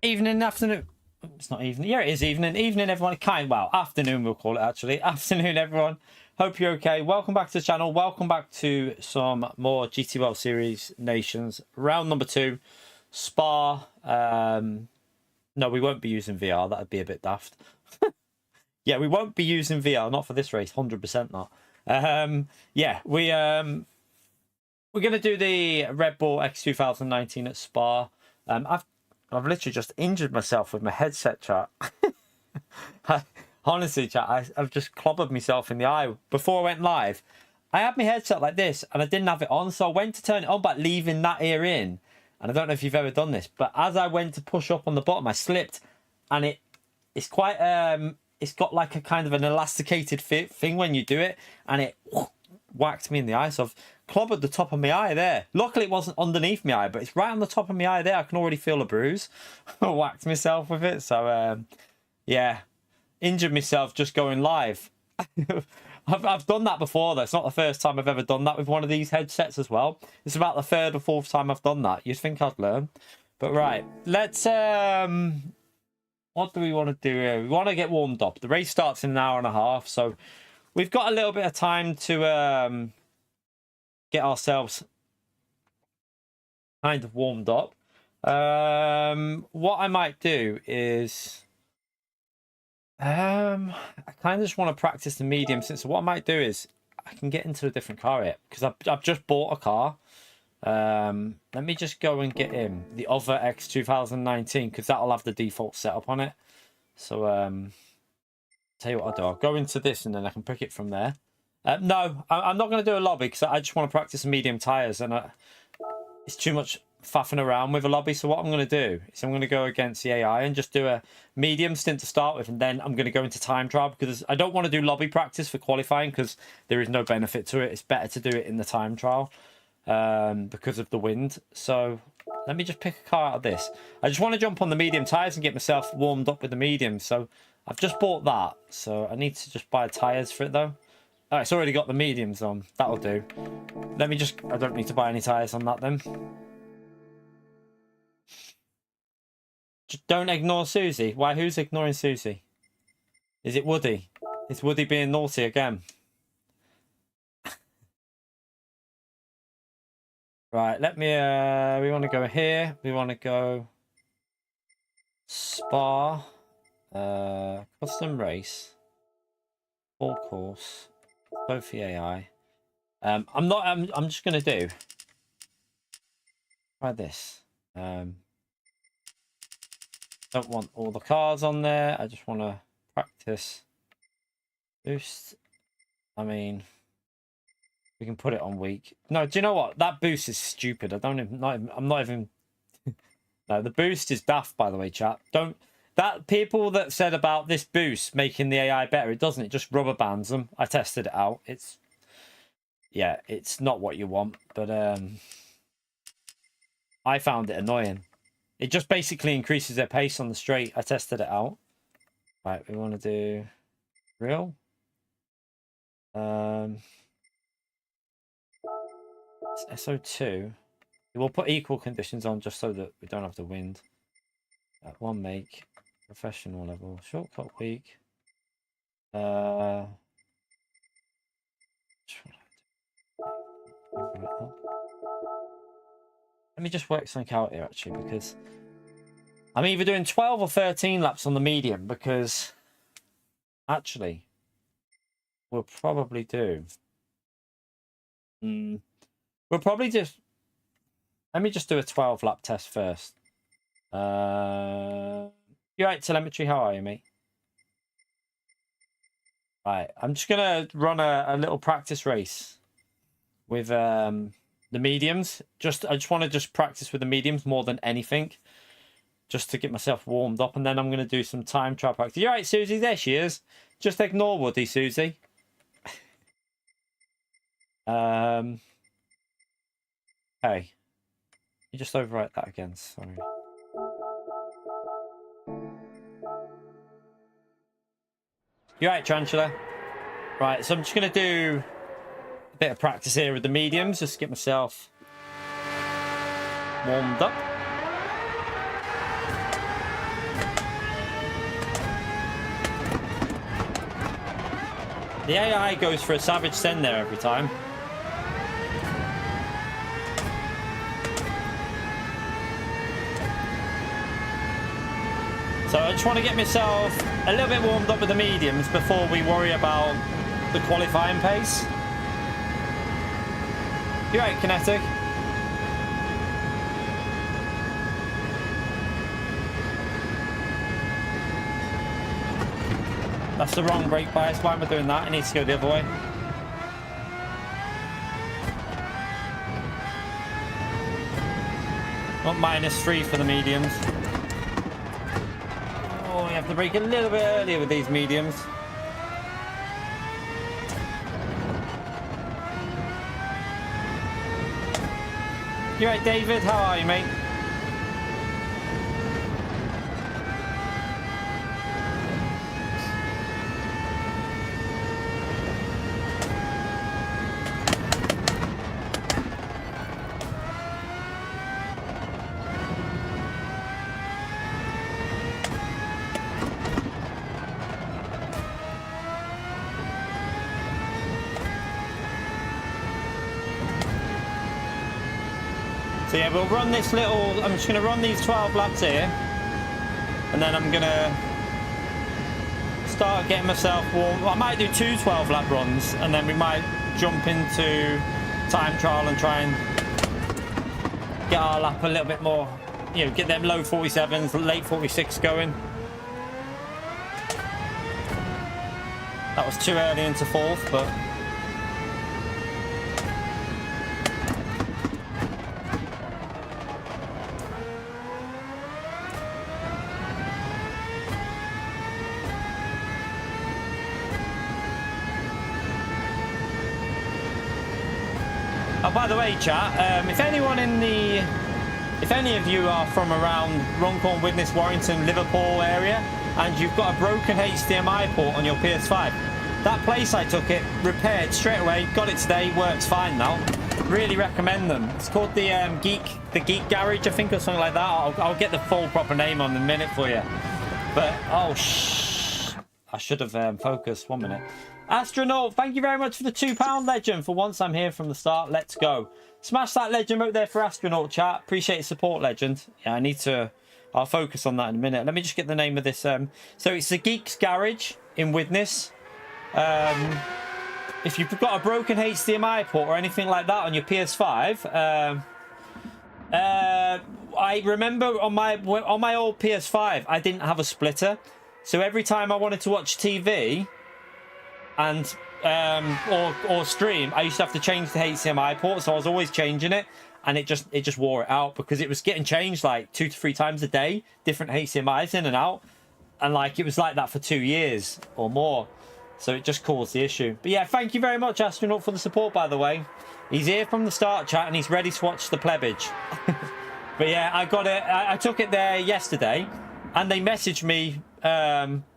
Evening, afternoon. It's not evening. Yeah, it is evening. Evening, everyone. Well, afternoon we'll call it, actually. Afternoon, everyone. Hope you're okay. Welcome back to the channel. Welcome back to some more GT World Series Nations. Round number 2. Spa. No, we won't be using VR. That'd be a bit daft. Yeah, we won't be using VR. Not for this race. 100% not. Yeah, we're going to do the Red Bull X 2019 at Spa. I've literally just injured myself with my headset, chat. Honestly, chat, I've just clobbered myself in the eye. Before I went live, I had my headset like this, and I didn't have it on, so I went to turn it on, but leaving that ear in. And I don't know if you've ever done this, but as I went to push up on the bottom, I slipped, and it's quite it's got like a kind of an elasticated thing when you do it, and it whacked me in the eye. So I've clobbered the top of my eye there. Luckily it wasn't underneath my eye, but it's right on the top of my eye there. I can already feel a bruise. I whacked myself with it. So yeah, injured myself just going live. I've done that before though. It's not the first time I've ever done that with one of these headsets as well. It's about the 3rd or 4th time I've done that. You'd think I'd learn. But right, let's what do we want to do here? We want to get warmed up. The race starts in an hour and a half, so we've got a little bit of time to get ourselves kind of warmed up. What I might do is I kind of just want to practice the medium. Since what I might do is I can get into a different car here because I've just bought a car. Let me just go and get in the other X 2019 because that'll have the default setup on it. So tell you what I'll do. I'll go into this and then I can pick it from there. No, I'm not going to do a lobby because I just want to practice the medium tyres, and it's too much faffing around with a lobby. So what I'm going to do is I'm going to go against the AI and just do a medium stint to start with, and then I'm going to go into time trial because I don't want to do lobby practice for qualifying because there is no benefit to it. It's better to do it in the time trial because of the wind. So let me just pick a car out of this. I just want to jump on the medium tyres and get myself warmed up with the medium. So I've just bought that, so I need to just buy tyres for it though. Oh, it's already got the mediums on. That'll do. Let me just... I don't need to buy any tyres on that then. Just don't ignore Susie. Why? Who's ignoring Susie? Is it Woody? Is Woody being naughty again? Right, let me... we want to go here. We want to go... Spa. Custom race. Full course. Sophie AI. I'm just gonna do. Try this. Don't want all the cars on there. I just want to practice. Boost. I mean, we can put it on weak. No, do you know what? That boost is stupid. I'm not even. No, the boost is daft. By the way, chat. Don't. That people that said about this boost making the AI better, it doesn't. It just rubber bands them. I tested it out. It's not what you want, but I found it annoying. It just basically increases their pace on the straight. I tested it out. Right, we want to do real. It's SO2. We'll put equal conditions on just so that we don't have the wind. One make. Professional level, shortcut week. Let me just work something out here actually, because I'm either doing 12 or 13 laps on the medium, because actually we'll probably do we'll probably just let me just do a 12 lap test first. You right, telemetry? How are you, mate? Right, I'm just gonna run a little practice race with the mediums. I just want to just practice with the mediums more than anything, just to get myself warmed up, and then I'm gonna do some time trial practice. You right, Susie? There she is. Just ignore Woody, Susie. Hey, you just overwrite that again. Sorry. You're right, Tarantula. Right, so I'm just going to do a bit of practice here with the mediums, just to get myself warmed up. The AI goes for a savage send there every time. So I just want to get myself a little bit warmed up with the mediums before we worry about the qualifying pace. You're right, Kinetic. That's the wrong brake bias. Why am I doing that? It needs to go the other way. Not -3 for the mediums. Oh, we have to brake a little bit earlier with these mediums. You right, David? How are you, mate? So yeah, we'll run this little, I'm just going to run these 12 laps here, and then I'm going to start getting myself warm. I might do 2 12-lap runs, and then we might jump into time trial and try and get our lap a little bit more, you know, get them low 47s, late 46 going. That was too early into 4th, but... Oh, by the way, chat, if any of you are from around Runcorn, Widnes, Warrington, Liverpool area, and you've got a broken HDMI port on your PS5, that place I took it, repaired straight away, got it today, works fine now. Really recommend them. It's called the Geek Garage, I think, or something like that. I'll get the full proper name on in a minute for you. But, oh, I should have focused. 1 minute. Astronaut, thank you very much for the £2 legend. For once I'm here from the start. Let's go. Smash that legend out there for Astronaut, chat. Appreciate your support, legend. Yeah, I'll focus on that in a minute. Let me just get the name of this. So it's the Geek's Garage in Widnes. If you've got a broken HDMI port or anything like that on your PS5, I remember on my old PS5, I didn't have a splitter. So every time I wanted to watch TV and or stream, I used to have to change the HDMI port, so I was always changing it, and it just wore it out because it was getting changed like 2 to 3 times a day, different HDMIs in and out, and like it was like that for 2 years or more, so it just caused the issue. But yeah, thank you very much, Astronaut, for the support, by the way. He's here from the start, chat, and he's ready to watch the plebbage. But yeah, I got it. I took it there yesterday, and they messaged me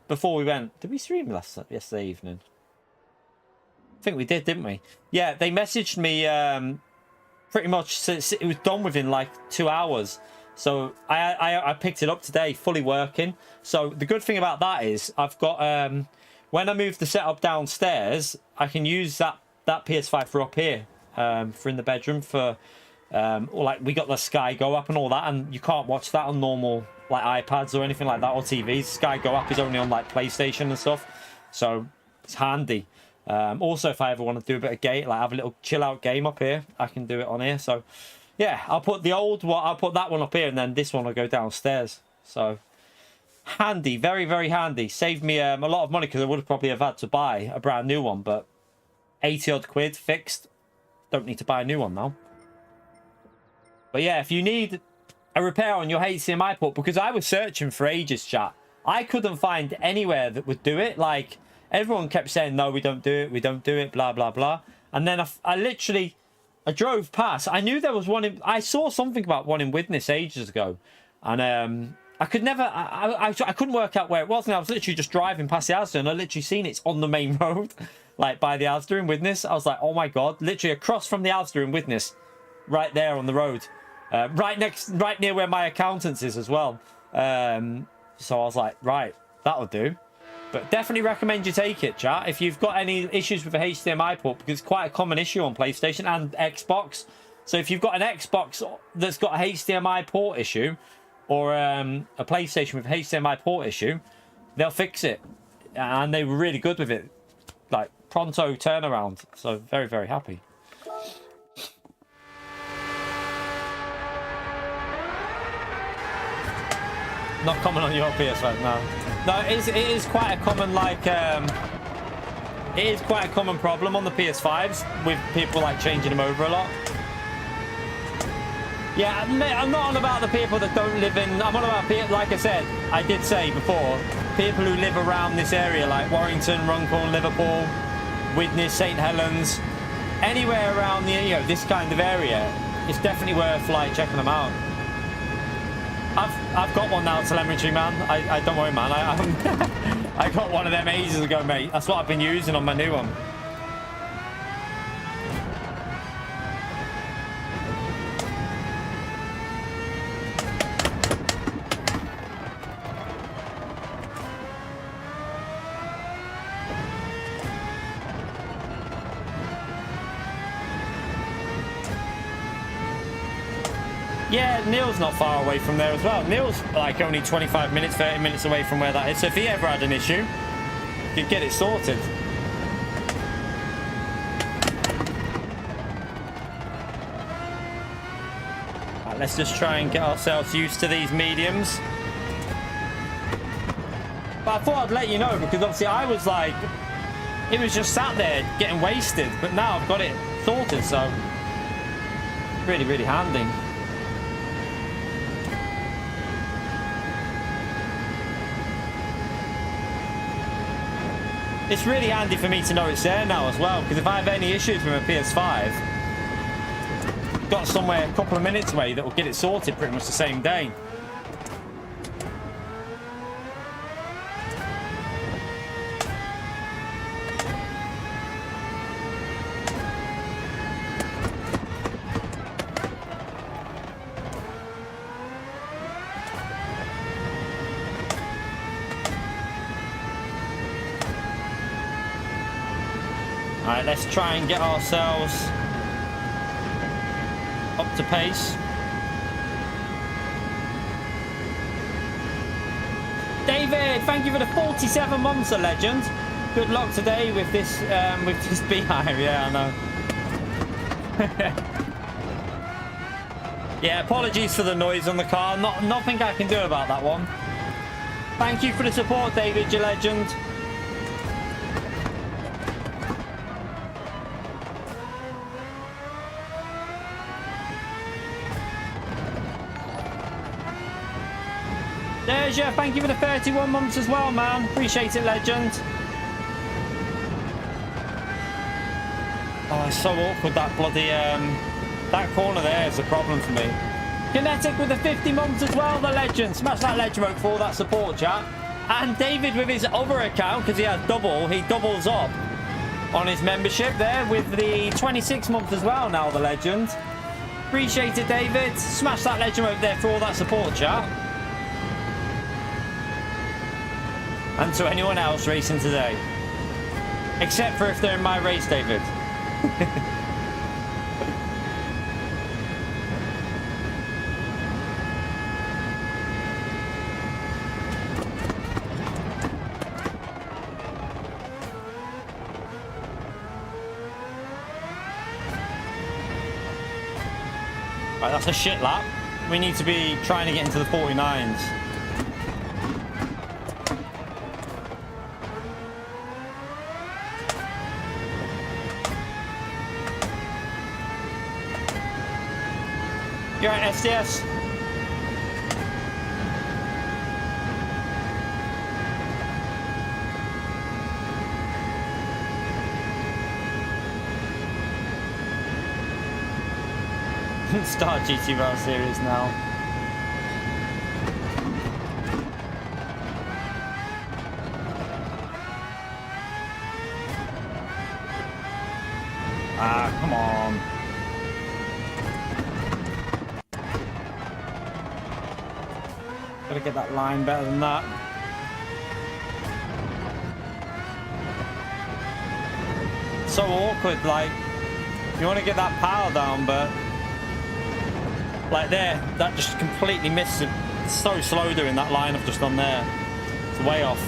before we went. Did we stream yesterday evening? I think we did, didn't we? Yeah, they messaged me pretty much. It was done within like 2 hours. So I picked it up today, fully working. So the good thing about that is I've got when I move the setup downstairs, I can use that PS5 for up here for in the bedroom for or like we got the Sky Go Up and all that, and you can't watch that on normal like iPads or anything like that or TVs. Sky Go Up is only on like PlayStation and stuff, so it's handy. Also, if I ever want to do a bit of game, like have a little chill out game up here, I can do it on here. So yeah, I'll put the old one, I'll put that one up here, and then this one will go downstairs. So handy, very, very handy. Saved me a lot of money because I would have probably had to buy a brand new one, but 80 odd quid fixed. Don't need to buy a new one now. But yeah, if you need a repair on your HDMI port, because I was searching for ages, chat, I couldn't find anywhere that would do it. Like everyone kept saying, no, we don't do it, we don't do it, blah, blah, blah. And then I drove past. I knew there was one I saw something about one in Widnes ages ago. And I could never, I couldn't work out where it was. And I was literally just driving past the Asda, and I literally seen it's on the main road, like by the Asda in Widnes. I was like, oh my God, literally across from the Asda in Widnes, right there on the road. Right near where my accountant's is as well. So I was like, right, that'll do. But definitely recommend you take it, chat, if you've got any issues with the HDMI port, because it's quite a common issue on PlayStation and Xbox. So if you've got an Xbox that's got a HDMI port issue, or a PlayStation with a HDMI port issue, they'll fix it. And they were really good with it. Like, pronto turnaround. So very, very happy. Not common on your PS5, no. No, it is quite a common, like, it is quite a common problem on the PS5s with people, like, changing them over a lot. Yeah, I'm not on about the people that don't live in... I'm on about people, like I said, I did say before, people who live around this area, like Warrington, Runcorn, Liverpool, Widnes, St Helens, anywhere around the, you know, this kind of area, it's definitely worth, like, checking them out. I've got one now, telemetry, man. I don't worry, man. I got one of them ages ago, mate. That's what I've been using on my new one. Yeah, Neil's not far away from there as well. Neil's like only 25 minutes, 30 minutes away from where that is. So if he ever had an issue, he'd get it sorted. Right, let's just try and get ourselves used to these mediums. But I thought I'd let you know, because obviously I was like, it was just sat there getting wasted. But now I've got it sorted, so really, really handy. It's really handy for me to know it's there now as well, because if I have any issues with my PS5, got somewhere a couple of minutes away that will get it sorted pretty much the same day. Alright, let's try and get ourselves up to pace. David, thank you for the 47 months, a legend. Good luck today with this beehive. Yeah, I know. Yeah, apologies for the noise on the car. Nothing I can do about that one. Thank you for the support, David, your legend. There's you. Thank you for the 31 months as well, man. Appreciate it, legend. Oh, it's so awkward, that bloody, that corner there is a problem for me. Kinetic with the 50 months as well, the legend. Smash that legend vote for all that support, chat. And David with his other account, because he has double, he doubles up on his membership there with the 26 months as well now, the legend. Appreciate it, David. Smash that legend vote there for all that support, chat. And to anyone else racing today. Except for if they're in my race, David. Right, that's a shit lap. We need to be trying to get into the 49s. You're right, SDS. Start GT Rail Series now. Ah, come on. Gotta get that line better than that. so awkward. Like, you want to get that power down, but like there, that just completely missed it. It's so slow doing that line I've just done there. It's way off.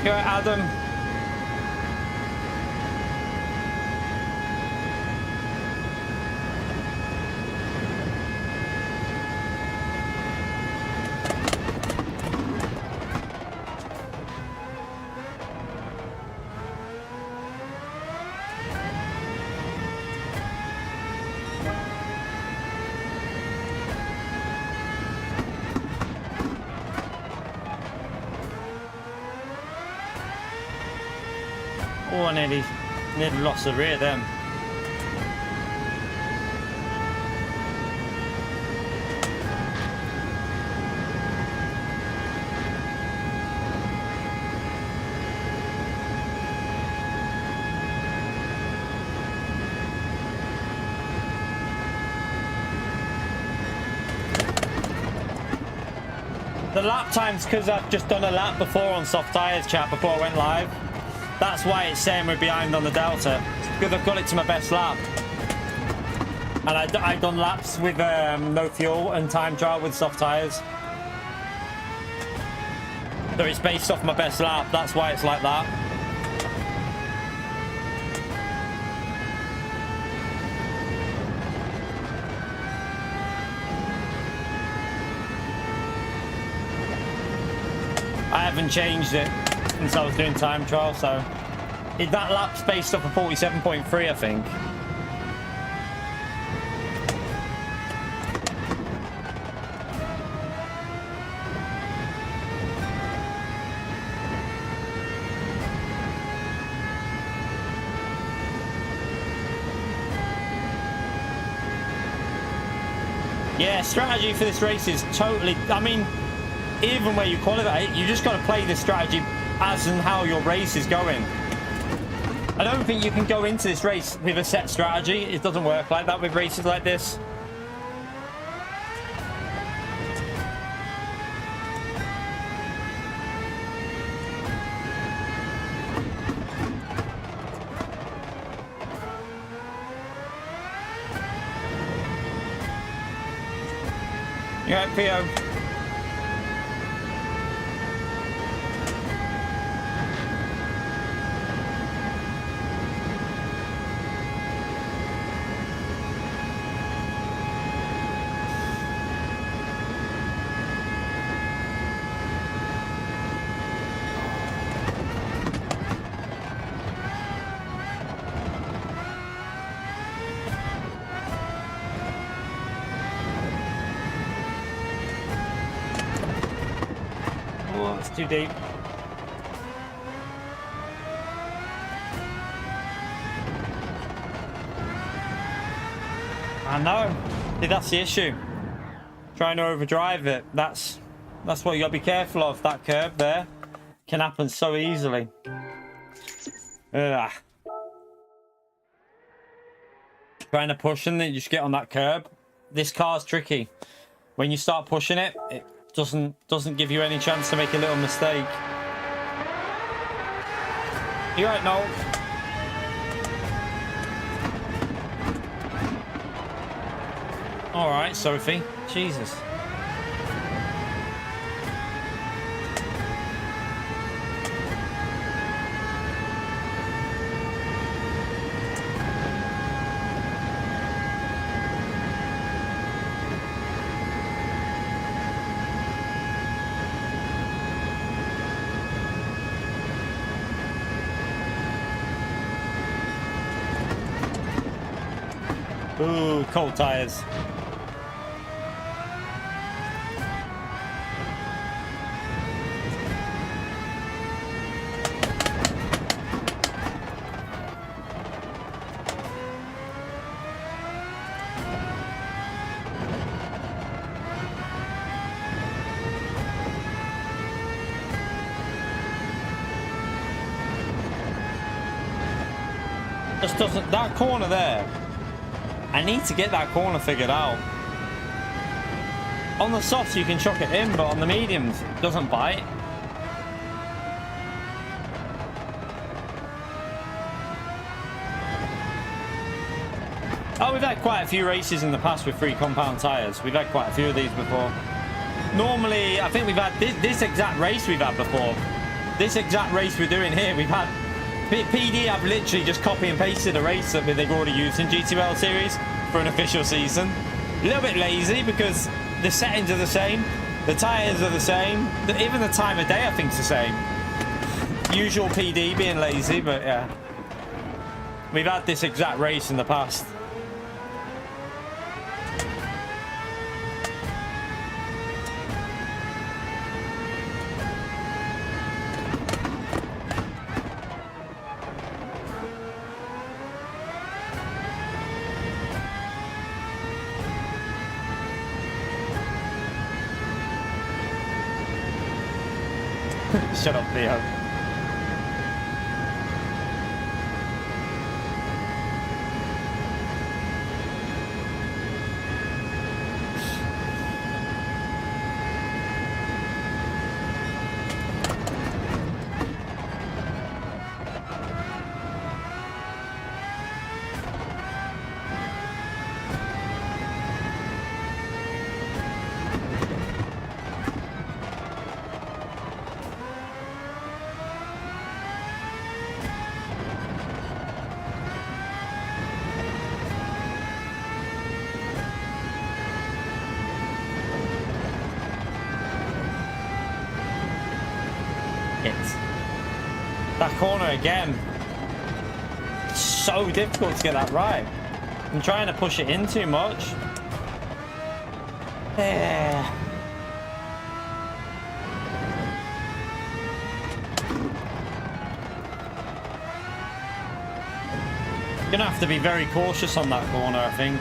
Go Adam. Oh, I nearly lost the rear then. The lap time's because I've just done a lap before on soft tyres, chat, before I went live. That's why it's saying we're behind on the Delta, because I've got it to my best lap. And I done laps with no fuel and time trial with soft tyres. So it's based off my best lap, that's why it's like that. I haven't changed it since I was doing time trial, so that lap's based off of 47.3, I think. Yeah, strategy for this race is totally, I mean, even where you qualify, you just got to play this strategy as and how your race is going. I don't think you can go into this race with a set strategy. It doesn't work like that with races like this. You right, Theo? Too deep. I know. See, that's the issue. Trying to overdrive it. That's what you got to be careful of. That curve there can happen so easily. Ugh. Trying to push and then you just get on that curb. This car's tricky. When you start pushing it, it doesn't give you any chance to make a little mistake. You right, Noel? All right, Sophie. Jesus. Ooh, cold tires. Just doesn't, that corner there, I need to get that corner figured out. On the softs you can chuck it in, but on the mediums it doesn't bite. Oh, we've had quite a few races in the past with 3 compound tyres. We've had quite a few of these before. Normally, I think we've had this exact race we've had before. This exact race we're doing here, we've had... PD have literally just copy and pasted a race that they've already used in GTWL series for an official season. A little bit lazy because the settings are the same, the tyres are the same, even the time of day I think is the same. Usual PD being lazy, but yeah. We've had this exact race in the past. Shut up, Theo. That corner again. It's so difficult to get that right. I'm trying to push it in too much. Yeah. Gonna have to be very cautious on that corner, I think.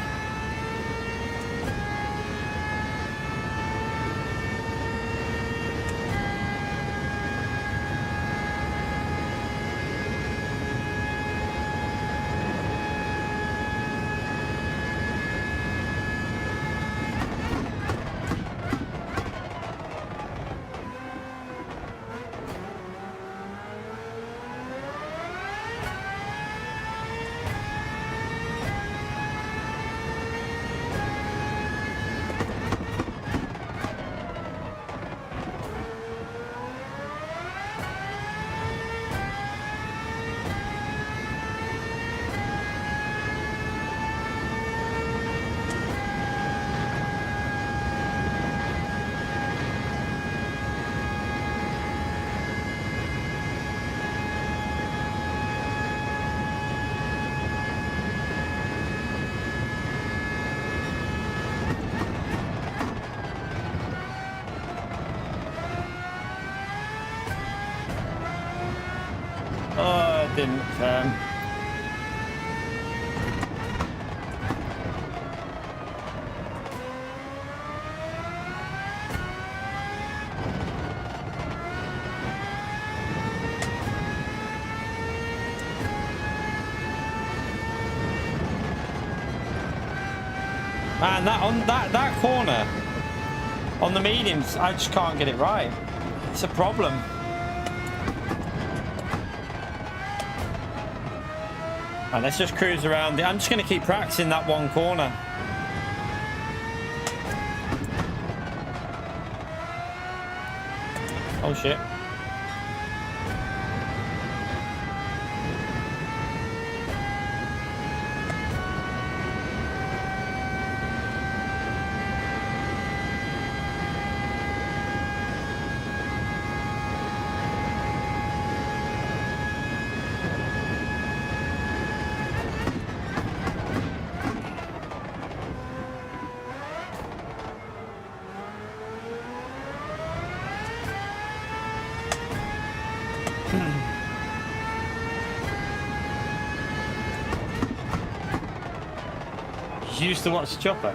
Didn't man, that corner on the mediums, I just can't get it right. It's a problem. And let's just cruise around. I'm just going to keep practicing that one corner. Oh shit. Used to watch Chopper.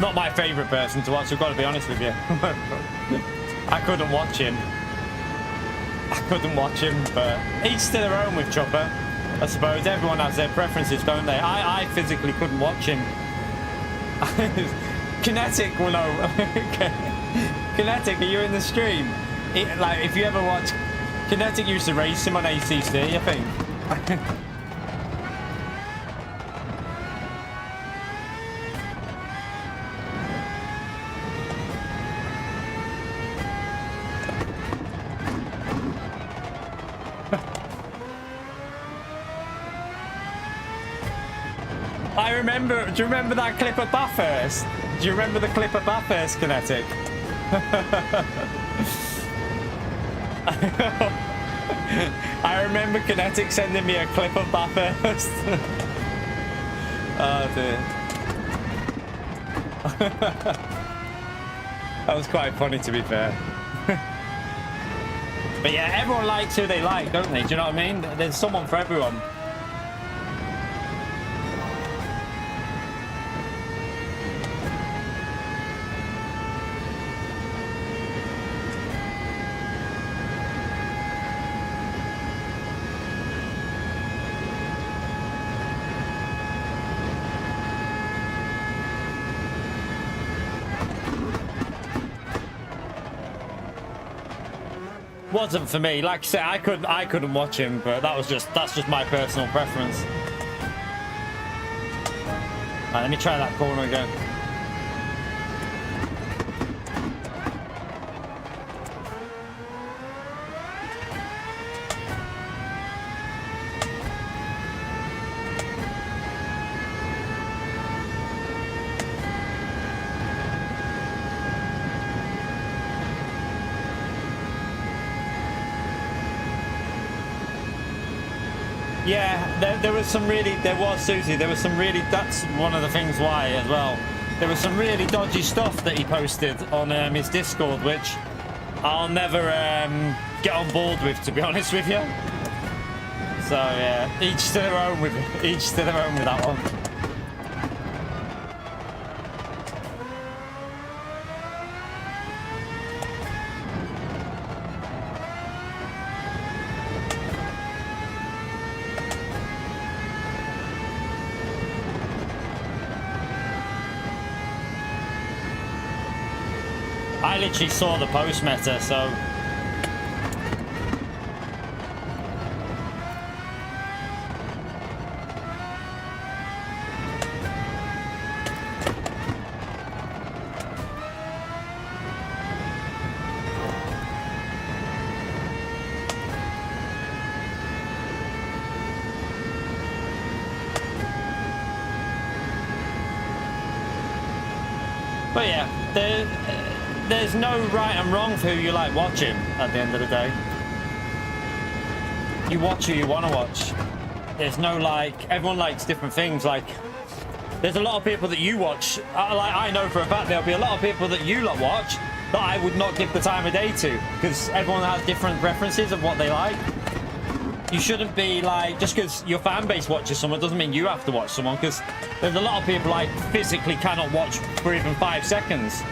Not my favourite person to watch, I've got to be honest with you. I couldn't watch him. I couldn't watch him, but each to their own with Chopper. I suppose everyone has their preferences, don't they? I physically couldn't watch him. Kinetic, well, no. Kinetic, are you in the stream? Like, if you ever watch, Kinetic used to race him on ACC, I think. I remember, do you remember that clip of Bathurst? Do you remember the clip of Bathurst, Kinetic? I remember Kinetic sending me a clip of Bathurst. Oh dear. That was quite funny, to be fair. But yeah, everyone likes who they like, don't they? Do you know what I mean? There's someone for everyone. Wasn't for me. Like I said, I couldn't watch him, but that's just my personal preference. Right, let me try that corner again. Yeah, there was some really, Susie, there was some really, that's one of the things why as well. There was some really dodgy stuff that he posted on his Discord, which I'll never get on board with, to be honest with you. So yeah, each to their own with that one. I literally saw the post meta, so but yeah, there's no right and wrong for who you like watching at the end of the day. You watch who you want to watch. There's no like, everyone likes different things. Like, there's a lot of people that you watch. I know for a fact there'll be a lot of people that you lot watch that I would not give the time of day to, because everyone has different preferences of what they like. You shouldn't be like, just because your fan base watches someone doesn't mean you have to watch someone, because there's a lot of people I physically cannot watch for even 5 seconds.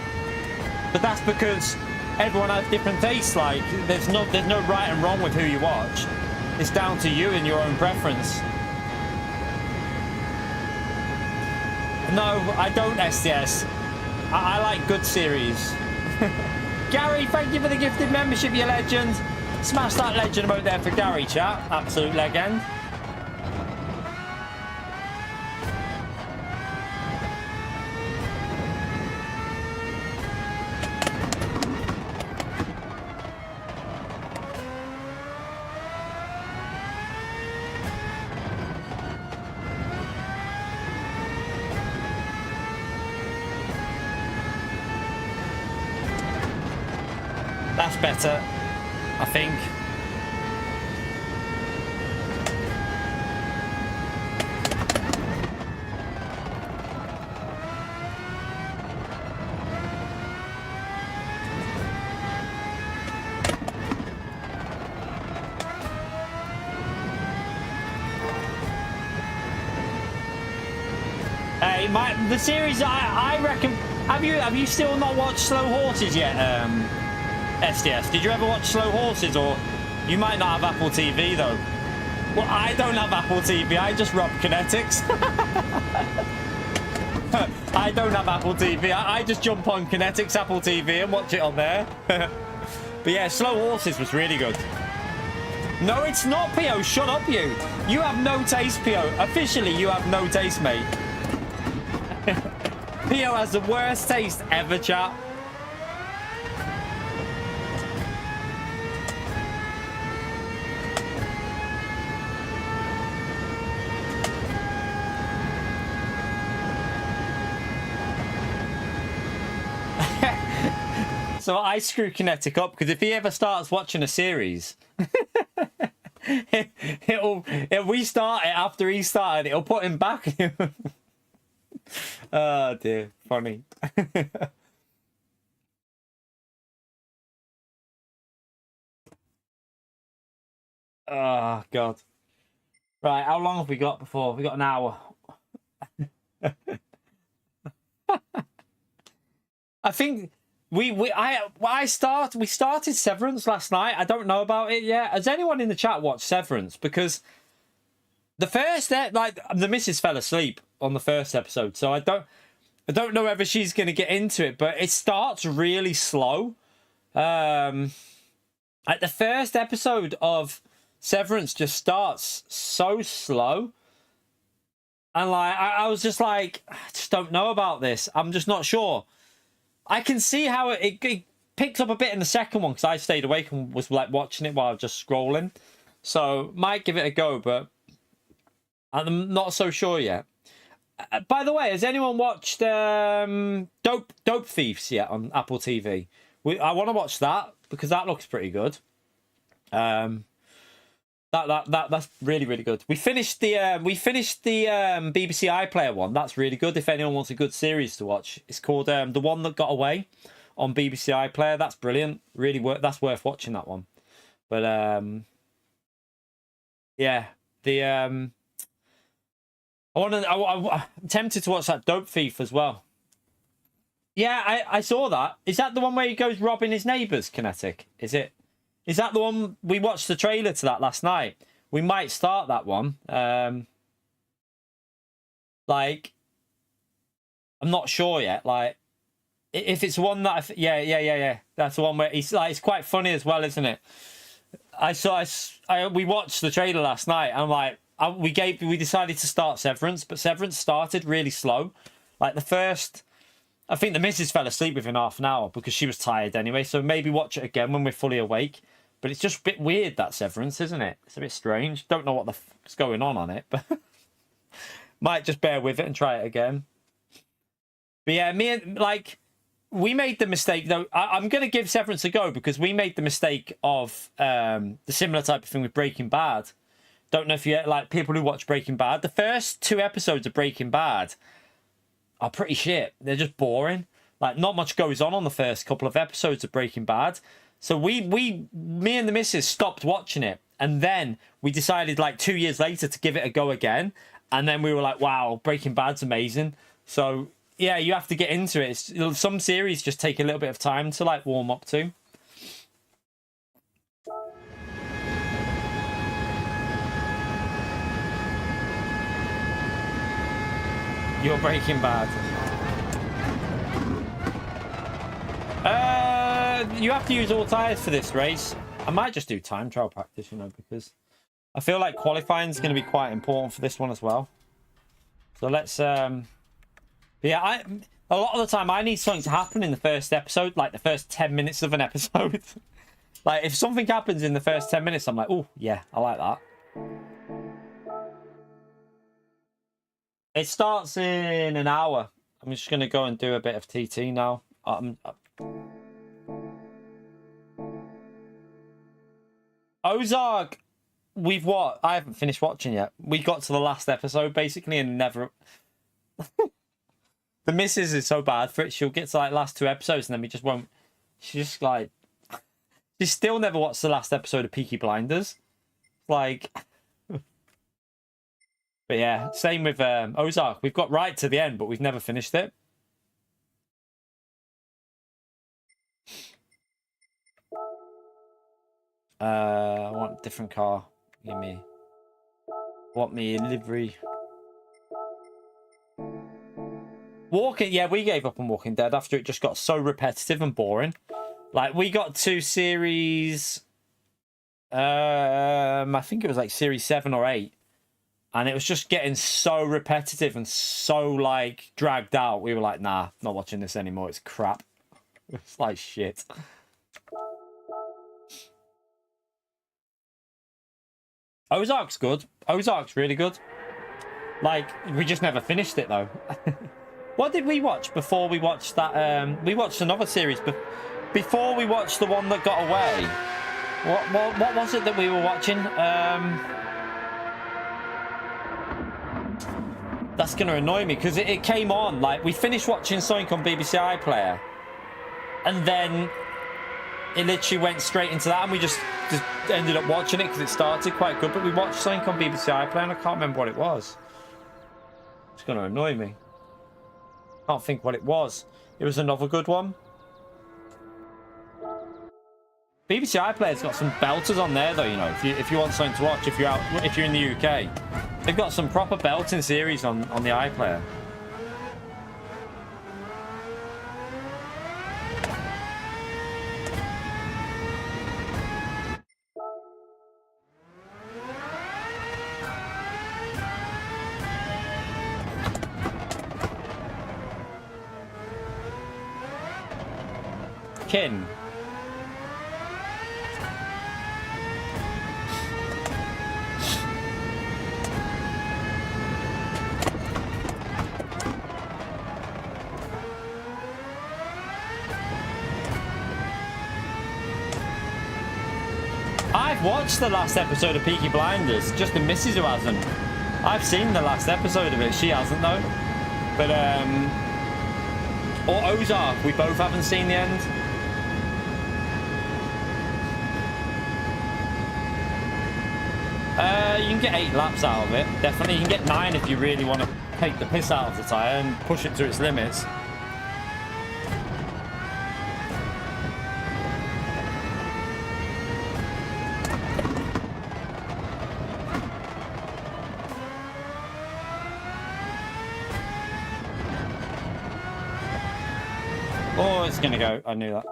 But that's because everyone has different tastes. Like, there's no right and wrong with who you watch. It's down to you and your own preference. No, I don't SDS. I like good series. Gary, thank you for the gifted membership, you legend. Smash that legend emote there for Gary, chat. Absolute legend. That's better, I think. Hey, the series I reckon. Have you still not watched Slow Horses yet? SDS. Did you ever watch Slow Horses, or You might not have Apple TV though. Well, I don't have Apple TV. I just rob Kinetics. I don't have Apple TV. I just jump on Kinetics Apple TV and watch it on there. But yeah, Slow Horses was really good. No, it's not, Pio. Shut up, you. You have no taste, Pio. Officially, you have no taste, mate. Pio has the worst taste ever, chat. So I screw Kinetic up because if he ever starts watching a series, if we start it after he started, it'll put him back. Oh dear, funny. Oh god. Right, how long have we got before? We got an hour. I think we started Severance last night. I don't know about it yet. Has anyone in the chat watched Severance? Because the first, like, the missus fell asleep on the first episode, so I don't know whether she's going to get into it. But it starts really slow. Like the first episode of Severance just starts so slow, and like I was just like, I just don't know about this. I'm just not sure. I can see how it picked up a bit in the second one because I stayed awake and was like watching it while I was just scrolling. So might give it a go, but I'm not so sure yet. By the way, has anyone watched Dope Thieves yet on Apple TV? I want to watch that because that looks pretty good. That's really, really good. We finished the BBC iPlayer one. That's really good. If anyone wants a good series to watch, it's called The One That Got Away on BBC iPlayer. That's brilliant. Really that's worth watching, that one. But yeah, I'm tempted to watch that Dope Thief as well. Yeah, I saw that. Is that the one where he goes robbing his neighbours, Kinetic? Is that the one? We watched the trailer to that last night. We might start that one. Like, I'm not sure yet. Like, if it's one that yeah. That's the one where he's like, it's quite funny as well, isn't it? We watched the trailer last night, and like, we decided to start Severance, but Severance started really slow. Like the first, I think the missus fell asleep within half an hour because she was tired anyway. So maybe watch it again when we're fully awake. But it's just a bit weird, that Severance, isn't it? It's a bit strange. Don't know what the fuck's going on it, but might just bear with it and try it again. But yeah, we made the mistake, though. I'm going to give Severance a go because we made the mistake of the similar type of thing with Breaking Bad. Don't know if you like people who watch Breaking Bad. The first 2 episodes of Breaking Bad are pretty shit. They're just boring. Like, not much goes on the first couple of episodes of Breaking Bad. So me and the missus stopped watching it, and then we decided like 2 years later to give it a go again, and then we were like, wow, Breaking Bad's amazing. So yeah, you have to get into it. Some series just take a little bit of time to like warm up to. You're Breaking Bad. You have to use all tyres for this race. I might just do time trial practice, because I feel like qualifying is going to be quite important for this one as well. So let's yeah, a lot of the time I need something to happen in the first episode, like the first 10 minutes of an episode. Like if something happens in the first 10 minutes, I'm like, oh yeah, I like that. It starts in an hour. I'm just going to go and do a bit of TT now. Ozark, I haven't finished watching yet. We got to the last episode basically and never. The missus is so bad for it. She'll get to like last 2 episodes and then we just won't. She's just like, she still never watched the last episode of Peaky Blinders. Like, but yeah, same with Ozark. We've got right to the end, but we've never finished it. I want a different car. Give me. Want me a livery. Walking, yeah, we gave up on Walking Dead after it just got so repetitive and boring. Like, we got to series... I think it was like series 7 or 8. And it was just getting so repetitive and so, like, dragged out. We were like, nah, not watching this anymore. It's crap. It's like shit. Ozark's good. Ozark's really good. Like, we just never finished it, though. What did we watch before we watched that? We watched another series, but before we watched the one that got away. What was it that we were watching? That's going to annoy me, because it came on. Like, we finished watching something on BBC iPlayer, and then it literally went straight into that, and we just ended up watching it because it started quite good. But we watched something on BBC iPlayer, and I can't remember what it was. It's going to annoy me. Can't think what it was. It was another good one. BBC iPlayer's got some belters on there, though. You know, if you want something to watch, if you're in the UK, they've got some proper belting series on the iPlayer. Kin. I've watched the last episode of Peaky Blinders, just the missus who hasn't. I've seen the last episode of it, she hasn't though. But or Ozark, we both haven't seen the end. You can get 8 laps out of it. Definitely, you can get 9 if you really want to take the piss out of the tyre and push it to its limits. Oh, it's gonna go. I knew that.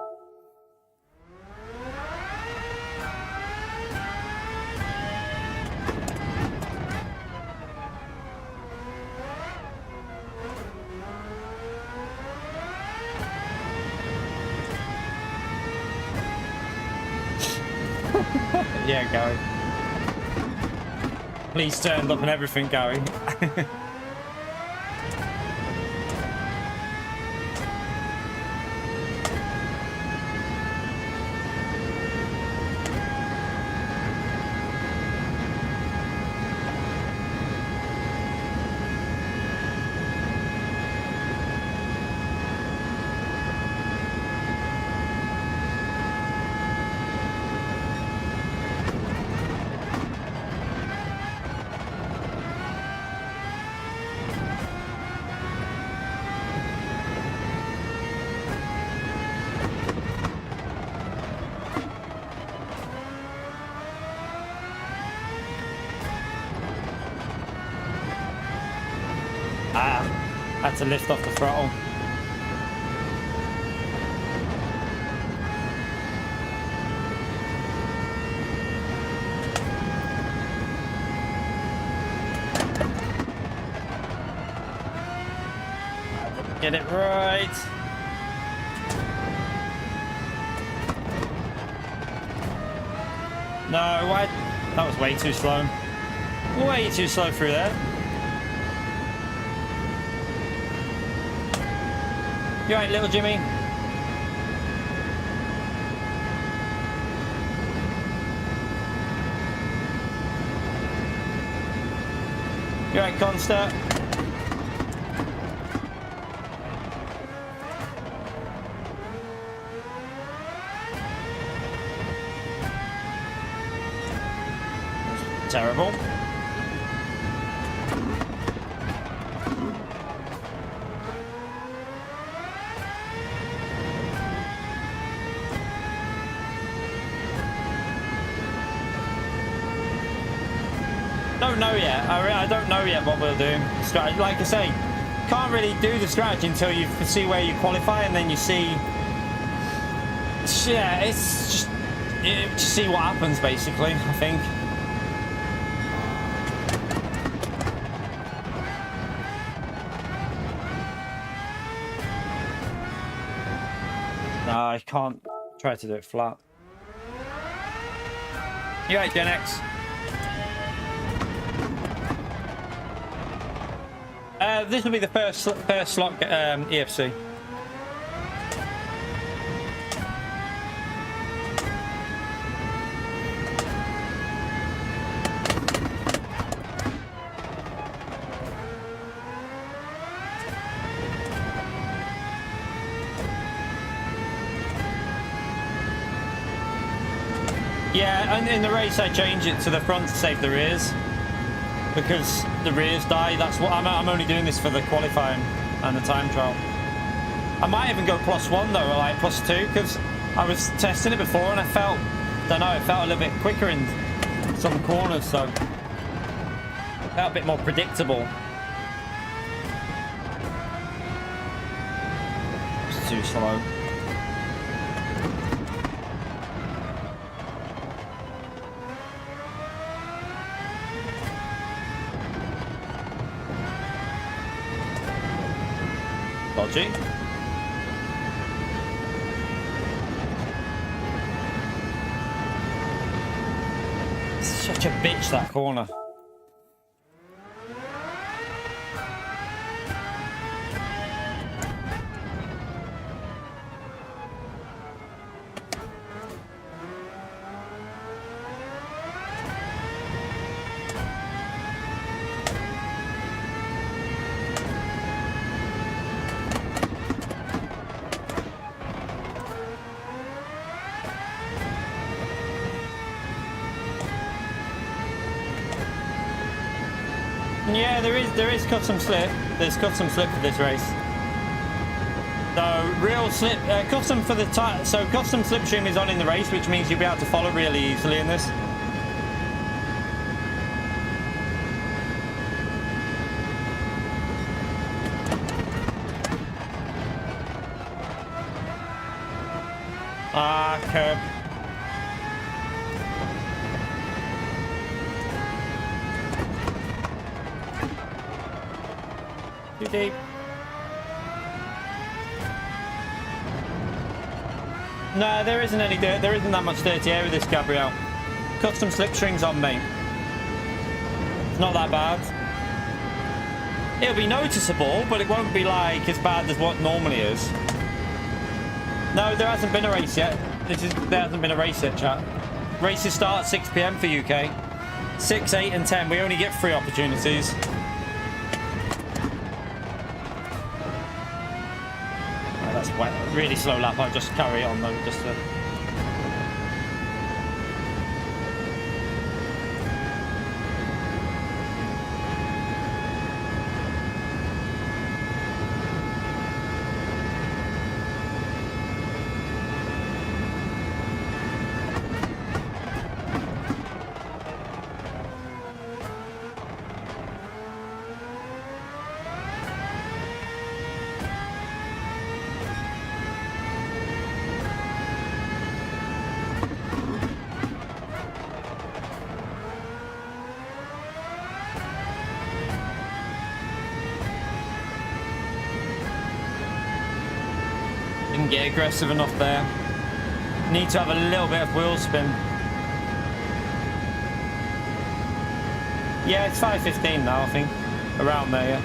Yeah, Gary. Please turned up and everything, Gary. To lift off the throttle. Get it right. No, why? That was way too slow. Way too slow through there. You alright, little Jimmy? You alright, Consta? Terrible. don't know yet. I don't know yet what we'll do. Strategy, like I say, can't really do the strategy until you see where you qualify, and then you see. Yeah, it's just to see what happens, basically. I think. No, I can't try to do it flat. You right, Gen X? This will be the first slot EFC. Yeah, and in the race I change it to the front to save the rears, because the rears die. That's what I'm only doing this for the qualifying and the time trial. I might even go +1 though, or like +2, because I was testing it before and I felt, don't know, it felt a little bit quicker in some corners, so it felt a bit more predictable. It's too slow. Dodgy. Such a bitch, that corner. Yeah, there is custom slip. There's custom slip for this race. So real slip, custom for the tire. So custom slipstream is on in the race, which means you'll be able to follow really easily in this. Ah, curb. Too deep. No, there isn't any dirt. There isn't that much dirty air with this Gabrielle. Custom slipstrings on, mate. It's not that bad. It'll be noticeable, but it won't be like as bad as what normally is. No, there hasn't been a race yet. There hasn't been a race yet, chat. Races start at 6 PM for UK. 6, 8, and 10. We only get 3 opportunities. That's wet. Really slow lap. I'll just carry on though, just to... Didn't get aggressive enough there. Need to have a little bit of wheel spin. Yeah, it's 5:15 now, I think. Around there, yeah.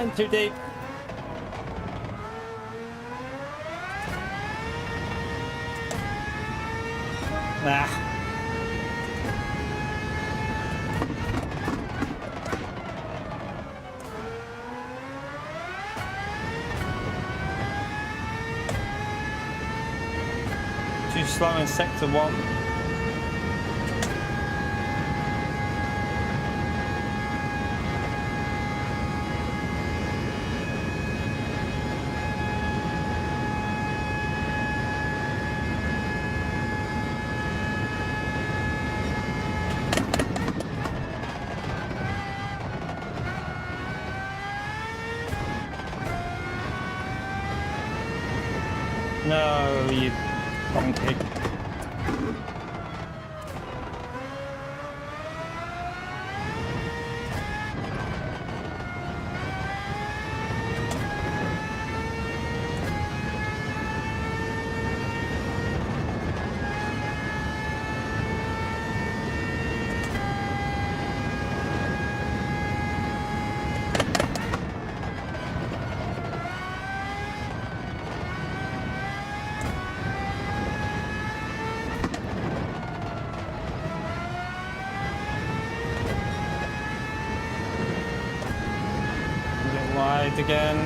went too deep. Ah. Too slow in sector 1. No, you donkey. Again.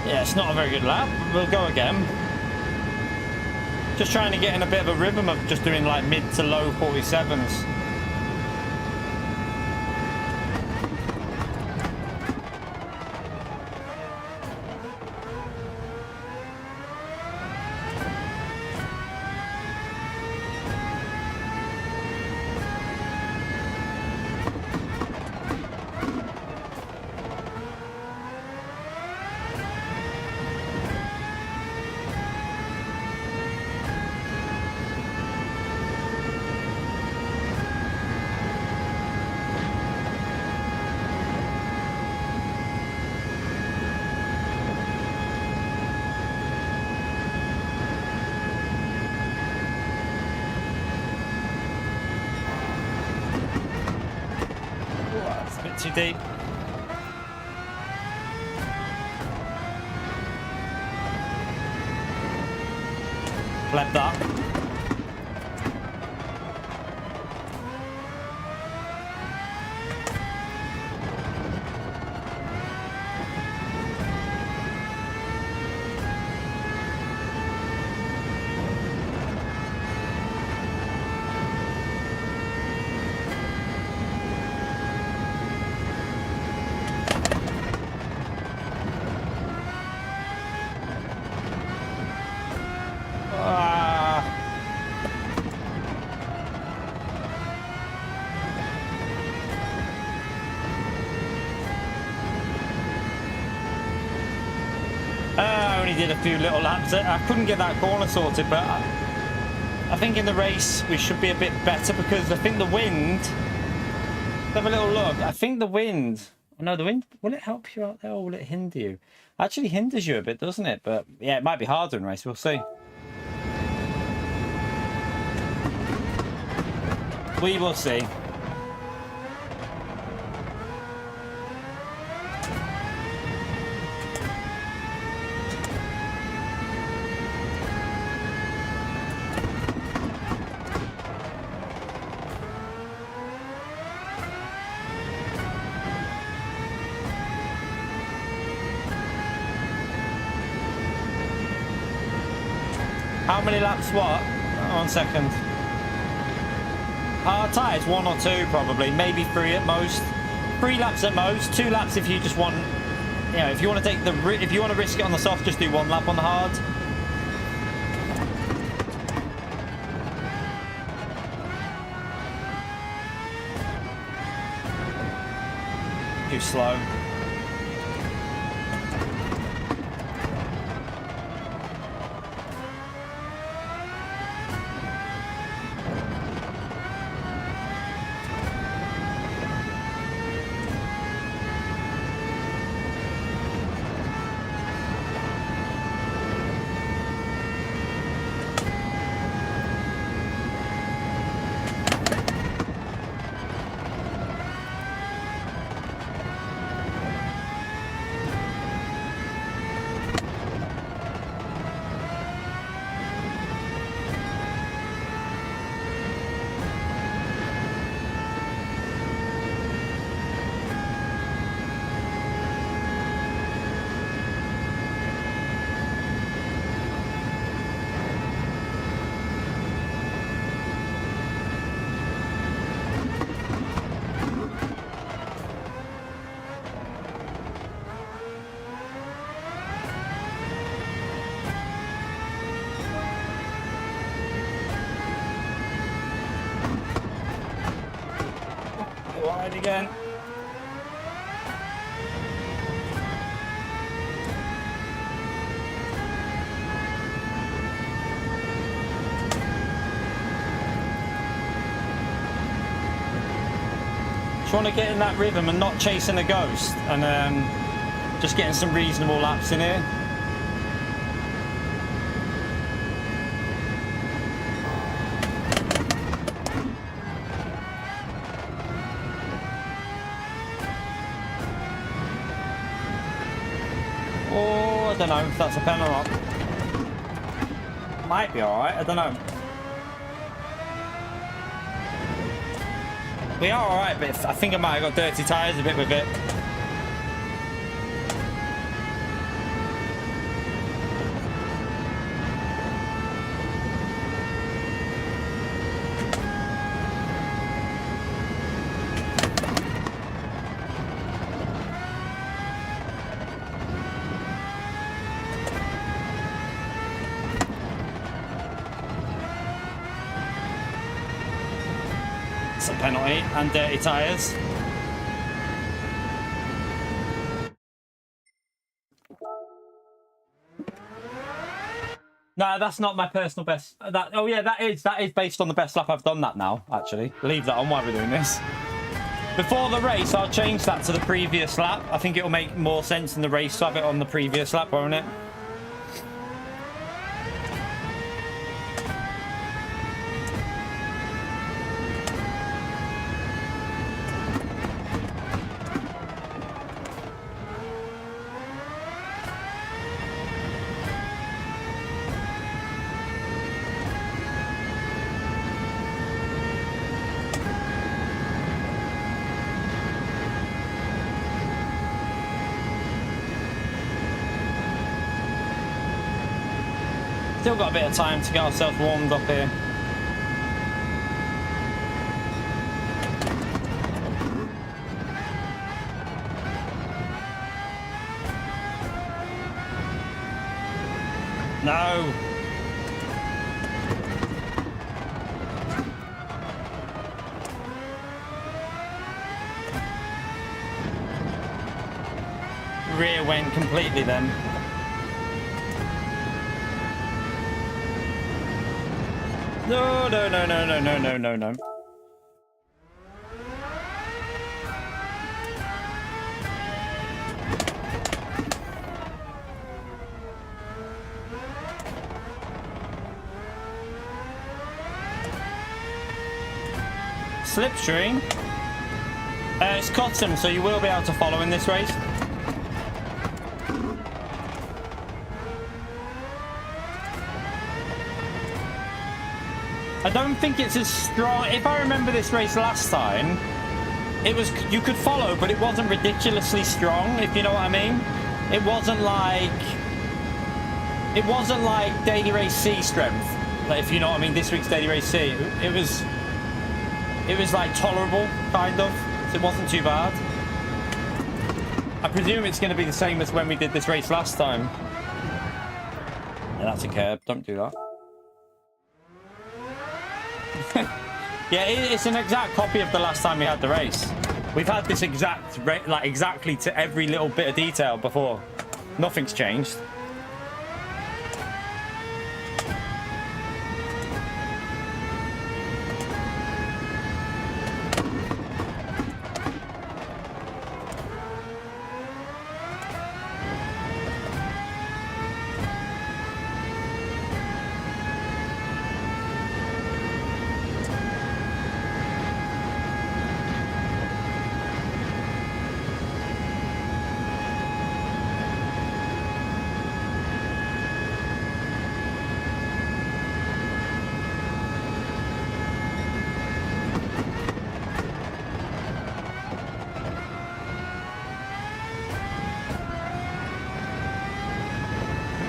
Yeah, it's not a very good lap. We'll go again. Just trying to get in a bit of a rhythm of just doing like mid to low 47s. Too deep. Left up. Did a few little laps. I couldn't get that corner sorted, but I think in the race we should be a bit better because I think the wind. Let's have a little look. I think the wind. No, the wind. Will it help you out there or will it hinder you? Actually hinders you a bit, doesn't it? But yeah, it might be harder in race. We'll see. We will see. How many laps what? 1 second. Tyres 1 or 2 probably, maybe 3 at most. 3 laps at most, 2 laps if you just want, you know, if you want to take the, if you want to risk it on the soft, just do 1 lap on the hard. Too slow. Try it again. Just want to get in that rhythm and not chasing a ghost, and just getting some reasonable laps in here. Oh, I don't know if that's a pen or not. Might be alright, I don't know. We are alright, but I think I might have got dirty tyres a bit with it. It's a penalty and dirty tyres. No, that's not my personal best. Oh yeah, that is based on the best lap. I've done that now, actually. Leave that on while we're doing this. Before the race, I'll change that to the previous lap. I think it'll make more sense in the race to have it on the previous lap, won't it? Still got a bit of time to get ourselves warmed up here. No. Rear went completely then. No, no, no, no, no, no, no, no, no. Slipstream. It's custom, so you will be able to follow in this race. I don't think it's as strong. If I remember this race last time, it was, you could follow, but it wasn't ridiculously strong, if you know what I mean. It wasn't like Daily Race C strength, like, if you know what I mean. This week's Daily Race C, it was like tolerable, kind of. So it wasn't too bad. I presume it's going to be the same as when we did this race last time. Yeah, that's a curb. Don't do that. Yeah, it's an exact copy of the last time we had the race. We've had this exactly to every little bit of detail before. Nothing's changed.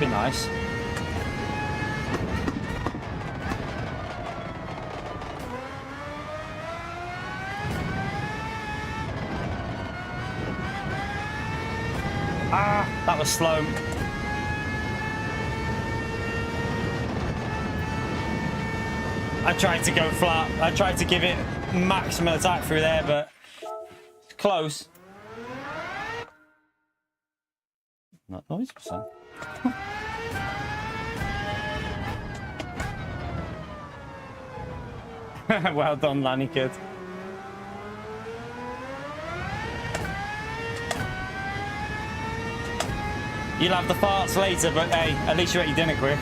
Be nice. Ah, that was slow. I tried to go flat. I tried to give it maximum attack through there, but close. Not noise, son. Well done, Lanny kid. You'll have the farts later, but hey, at least you ate your dinner quick.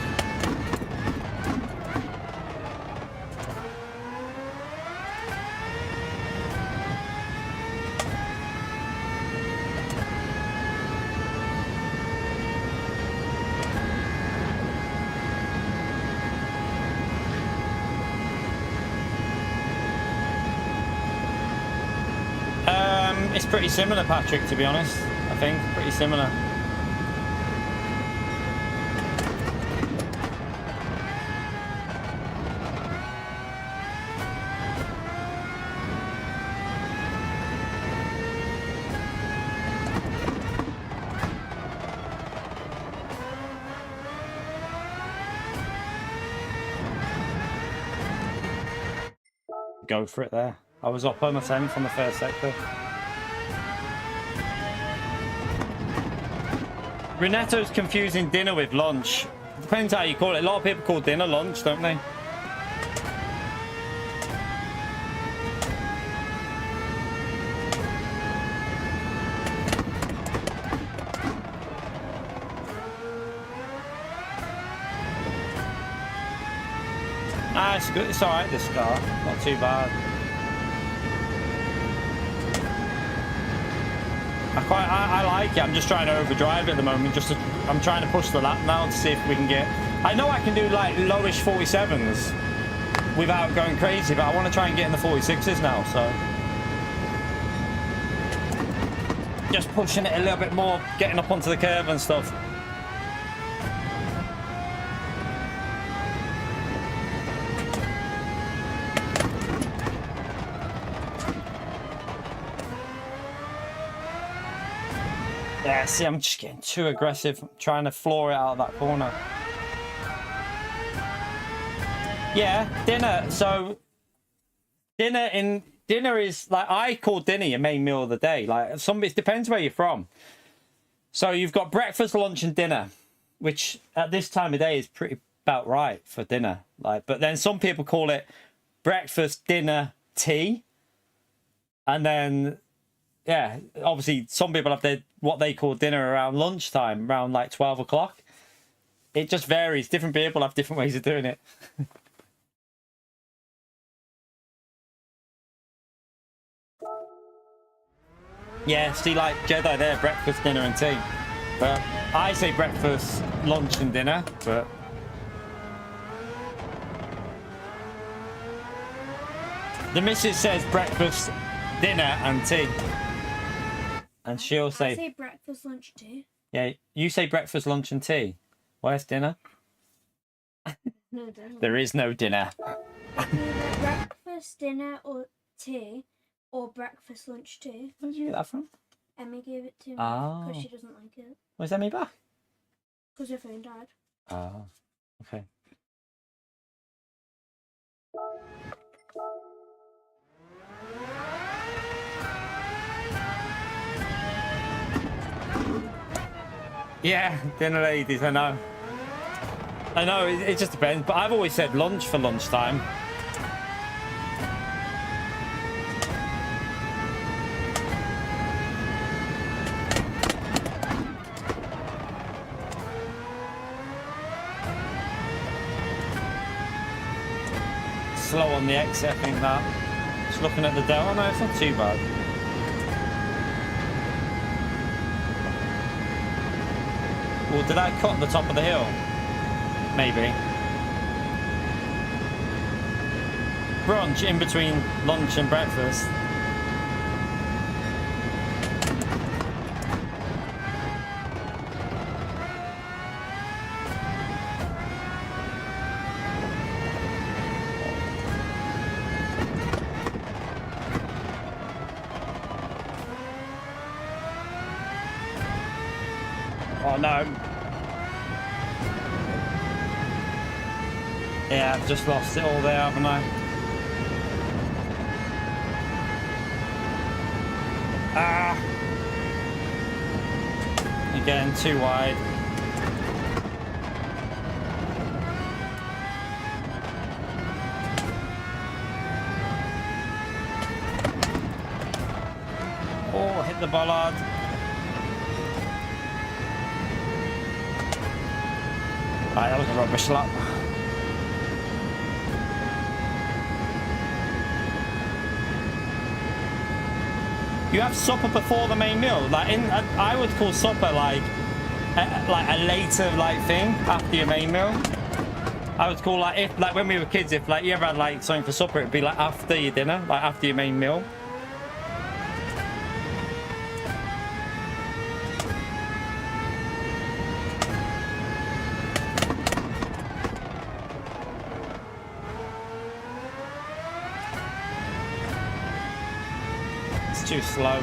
It's pretty similar, Patrick, to be honest. I think pretty similar. Go for it there. I was up on the 10th on the first sector. Renato's confusing dinner with lunch. Depends how you call it. A lot of people call dinner lunch, don't they? Ah, it's good. It's alright, this car. Not too bad. I like it. I'm just trying to overdrive it at the moment. I'm trying to push the lap now to see if we can get... I know I can do like lowish 47s without going crazy, but I want to try and get in the 46s now, so... Just pushing it a little bit more, getting up onto the curve and stuff. Yeah, see, I'm just getting too aggressive. I'm trying to floor it out of that corner. Yeah, dinner. So, dinner is like, I call dinner your main meal of the day. Like, it depends where you're from. So you've got breakfast, lunch, and dinner, which at this time of day is pretty about right for dinner. Like, but then some people call it breakfast, dinner, tea, and then. Yeah, obviously some people have what they call dinner around lunchtime, around like 12 o'clock. It just varies. Different people have different ways of doing it. Yeah, see, like Jedi there, breakfast, dinner and tea. But I say breakfast, lunch and dinner, but... The missus says breakfast, dinner and tea. And she'll say... I say breakfast, lunch, tea. Yeah, you say breakfast, lunch and tea. Where's dinner? No dinner. There is no dinner. Either breakfast, dinner or tea, or breakfast, lunch, tea. Where did you get that from? Emmy gave it to me because she doesn't like it. Where's Emmy back? Because her phone died. Oh, okay. Yeah, dinner ladies, I know. I know, it just depends, but I've always said lunch for lunchtime. Slow on the exit, I think that. Just looking at the Delta, no, it's not too bad. Well, did I cut the top of the hill? Maybe. Brunch in between lunch and breakfast. Oh no. Yeah, I've just lost it all there, haven't I? Again, too wide. Oh, hit the bollard. Right, that was a rubbish lap. You have supper before the main meal. Like I would call supper like a later thing after your main meal. I would call if when we were kids, if you ever had something for supper, it'd be after your dinner, after your main meal. Too slow.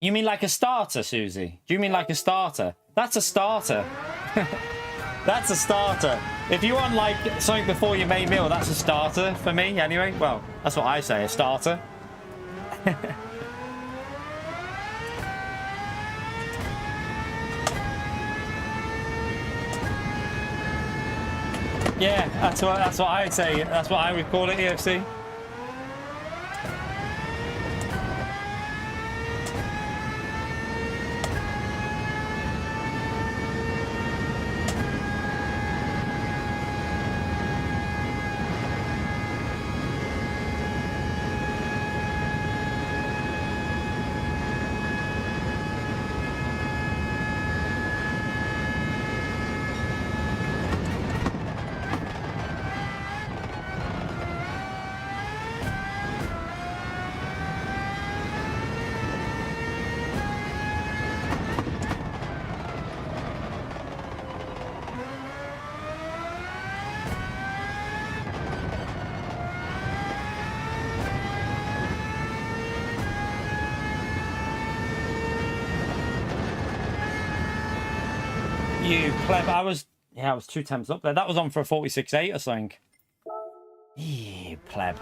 You mean like a starter, Susie? Do you mean like a starter? That's a starter. That's a starter. If you want something before your main meal, that's a starter for me anyway. Well, that's what I say, a starter. Yeah, that's what I'd say. That's what I would call it, EFC. You clever. I was 2 temps up there. That was on for a 46.8 or something. You pleb.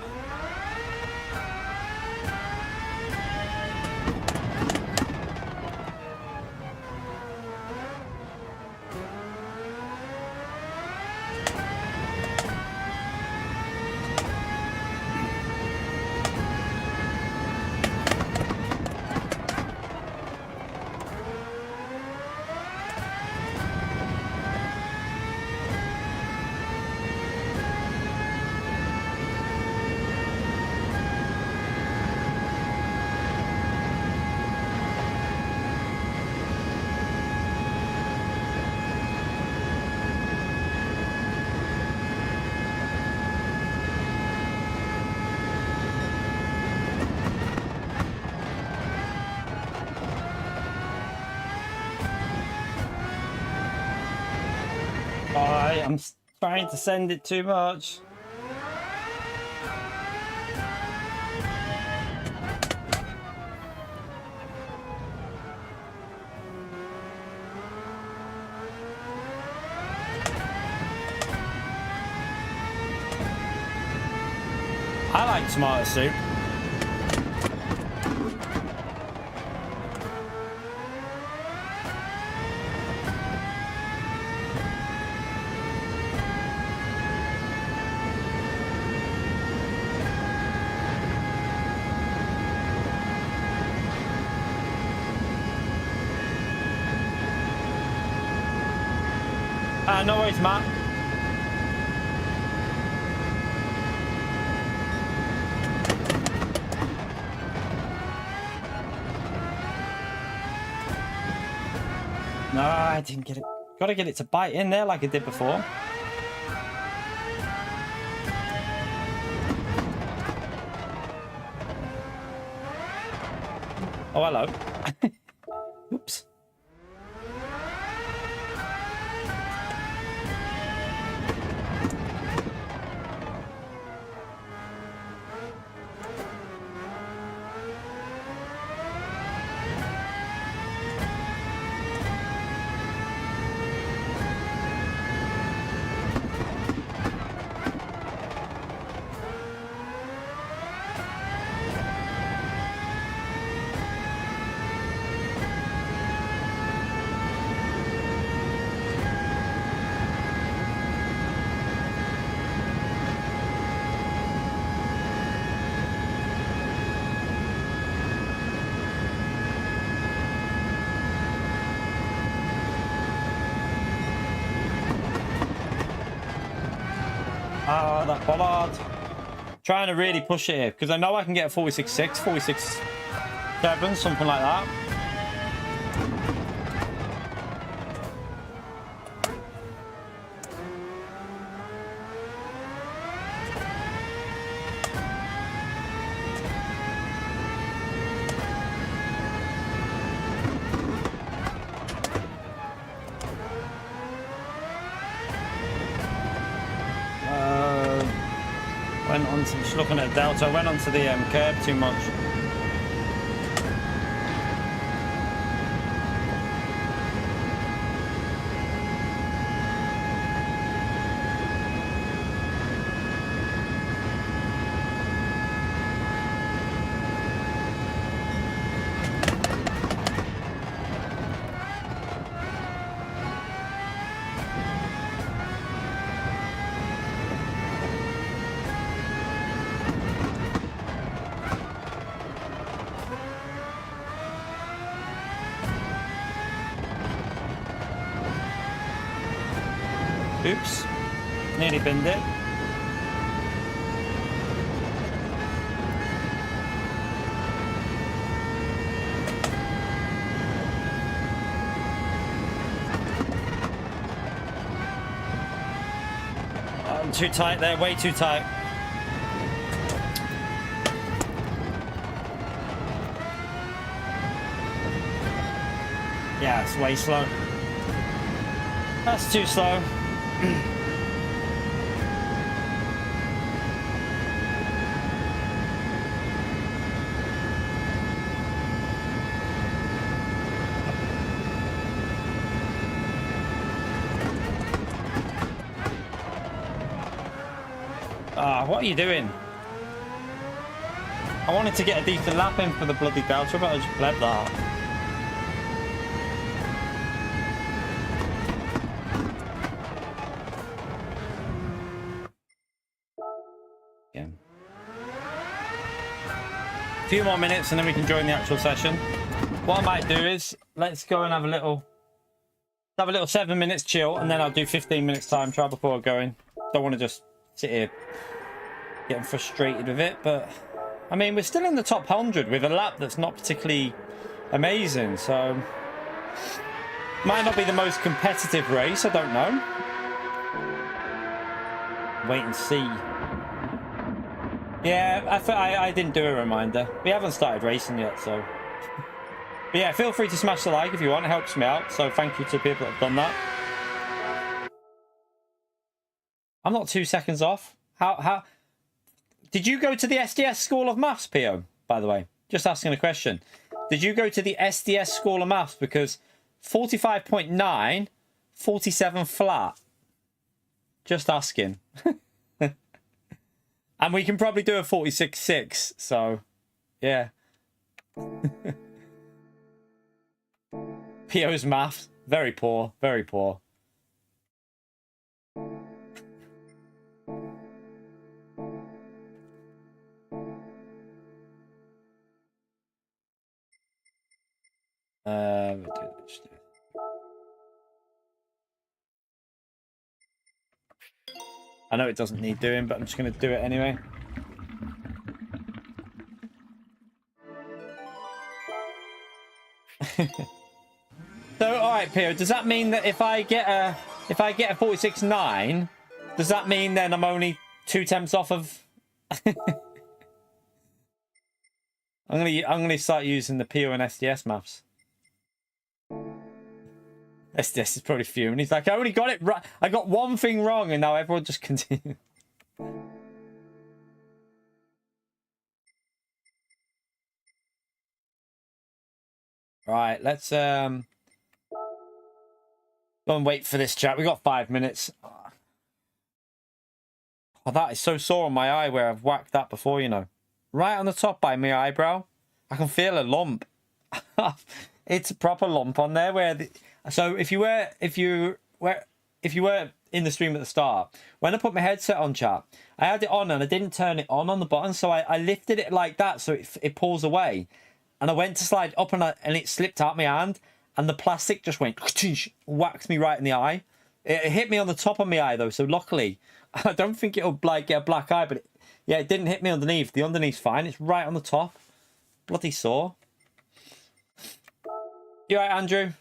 I'm trying to send it too much. I like tomato soup. No worries, Matt. No, I didn't get it. Gotta get it to bite in there like it did before. Oh, hello. Oops. Ah, that bollard. Trying to really push it here because I know I can get a 46.6, 46.7, something like that. Went on to, just looking at Delta, I went onto the curb too much. Oops, nearly binned it. I'm too tight there, way too tight. Yeah, it's way slow. That's too slow. Ah, what are you doing? I wanted to get a decent lap in for the bloody Delta, but I just bled that. A few more minutes and then we can join the actual session. What I might do is let's go and have a little 7 minutes chill, and then I'll do 15 minutes time trial before going. Don't want to just sit here getting frustrated with it, but I mean, we're still in the top 100 with a lap that's not particularly amazing, so might not be the most competitive race, I don't know. Wait and see. Yeah, I didn't do a reminder. We haven't started racing yet, so. But yeah, feel free to smash the like if you want. It helps me out. So thank you to people that have done that. I'm not 2 seconds off. How? Did you go to the SDS School of Maths, Pio? By the way, just asking a question. Did you go to the SDS School of Maths? Because 45.9, 47 flat. Just asking. And we can probably do a 46.6, so yeah. Pio's maths, very poor, very poor. I know it doesn't need doing, but I'm just going to do it anyway. So, all right, Pio, does that mean that if I get a 46.9, does that mean then I'm only 2 tenths off of? I'm gonna start using the Pio and SDS maths. SDS is probably fuming. He's like, I only got it right. I got one thing wrong, and now everyone just continues. Right, let's go and wait for this chat. We got 5 minutes. Oh, that is so sore on my eye where I've whacked that before, you know. Right on the top by my eyebrow. I can feel a lump. It's a proper lump on there where so if you were in the stream at the start, when I put my headset on, chat, I had it on and I didn't turn it on the button, so I lifted it like that so it pulls away, and I went to slide up and it slipped out my hand, and the plastic just went whacked me right in the eye. It hit me on the top of my eye though, so luckily I don't think it'll like get a black eye, but yeah, it didn't hit me underneath. The underneath's fine. It's right on the top. Bloody sore. You right, Andrew?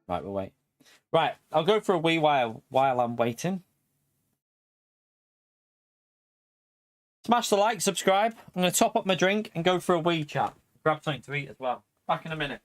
Right, we'll wait. Right, I'll go for a wee while I'm waiting. Smash the like, subscribe. I'm going to top up my drink and go for a wee chat. Grab something to eat as well. Back in a minute.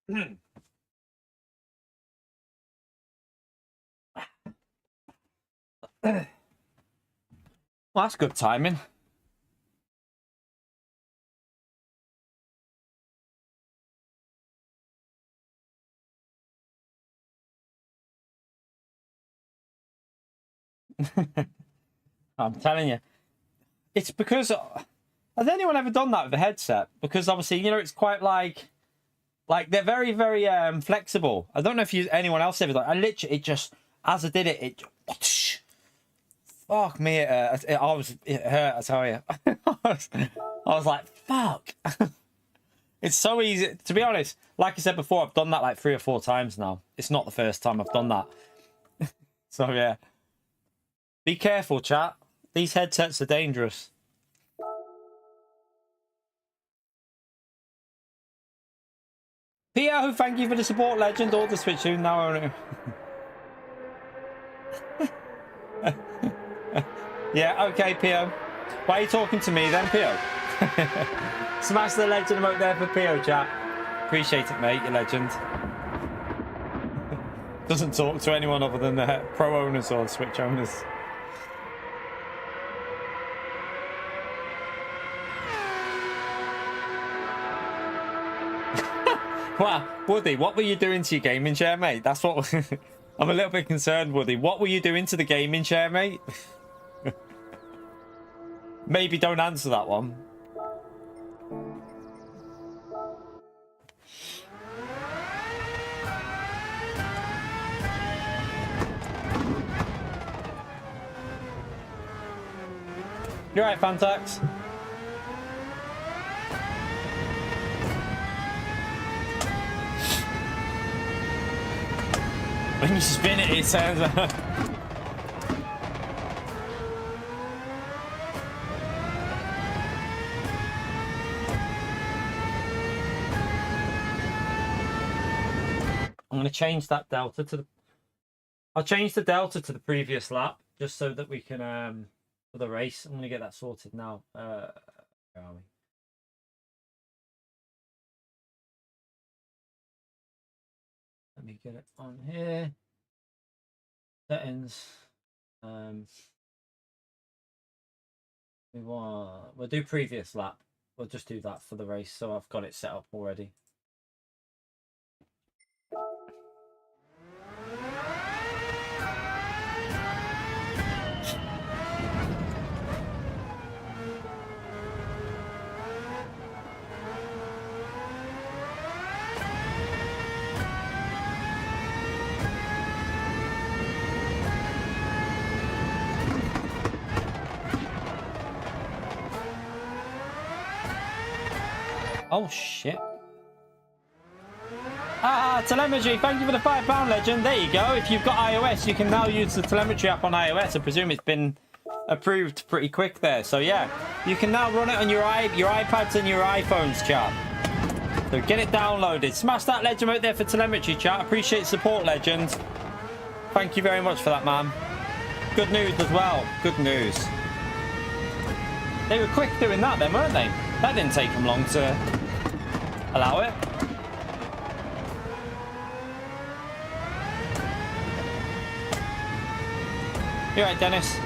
Well, that's good timing. I'm telling you. It's because... Has anyone ever done that with a headset? Because obviously, you know, it's quite like they're very, very flexible. I don't know if anyone else ever done it. I literally, it just, as I did it, fuck me, it hurt, I tell you. I was like, fuck. It's so easy. To be honest, like I said before, I've done that like 3 or 4 times now. It's not the first time I've done that. So, yeah. Be careful, chat. These headsets are dangerous. Pio, thank you for the support, legend. All the Switch soon now. Yeah, okay, Pio. Why are you talking to me then, Pio? Smash the legend emote there for Pio, chat. Appreciate it, mate, you legend. Doesn't talk to anyone other than the pro owners or Switch owners. Wow, Woody, what were you doing to your gaming chair, mate? That's what... I'm a little bit concerned, Woody. What were you doing to the gaming chair, mate? maybe don't answer that one. You're right, Fanatec. When you spin it, it sounds like... I'm going to change that delta to the... I'll change the delta to the previous lap, just so that we can, for the race. I'm going to get that sorted now. Where are we? Let me get it on here. Settings. We'll do previous lap. We'll just do that for the race, so I've got it set up already. Oh shit. Telemetry, thank you for the £5 legend. There you go. If you've got iOS, you can now use the telemetry app on iOS. I presume it's been approved pretty quick there. So yeah, you can now run it on your iPads and your iPhones, chat. So get it downloaded. Smash that legend out there for telemetry, chat. Appreciate support, legend. Thank you very much for that, man. Good news as well. Good news. They were quick doing that then, weren't they? That didn't take them long to allow it. You right, Dennis?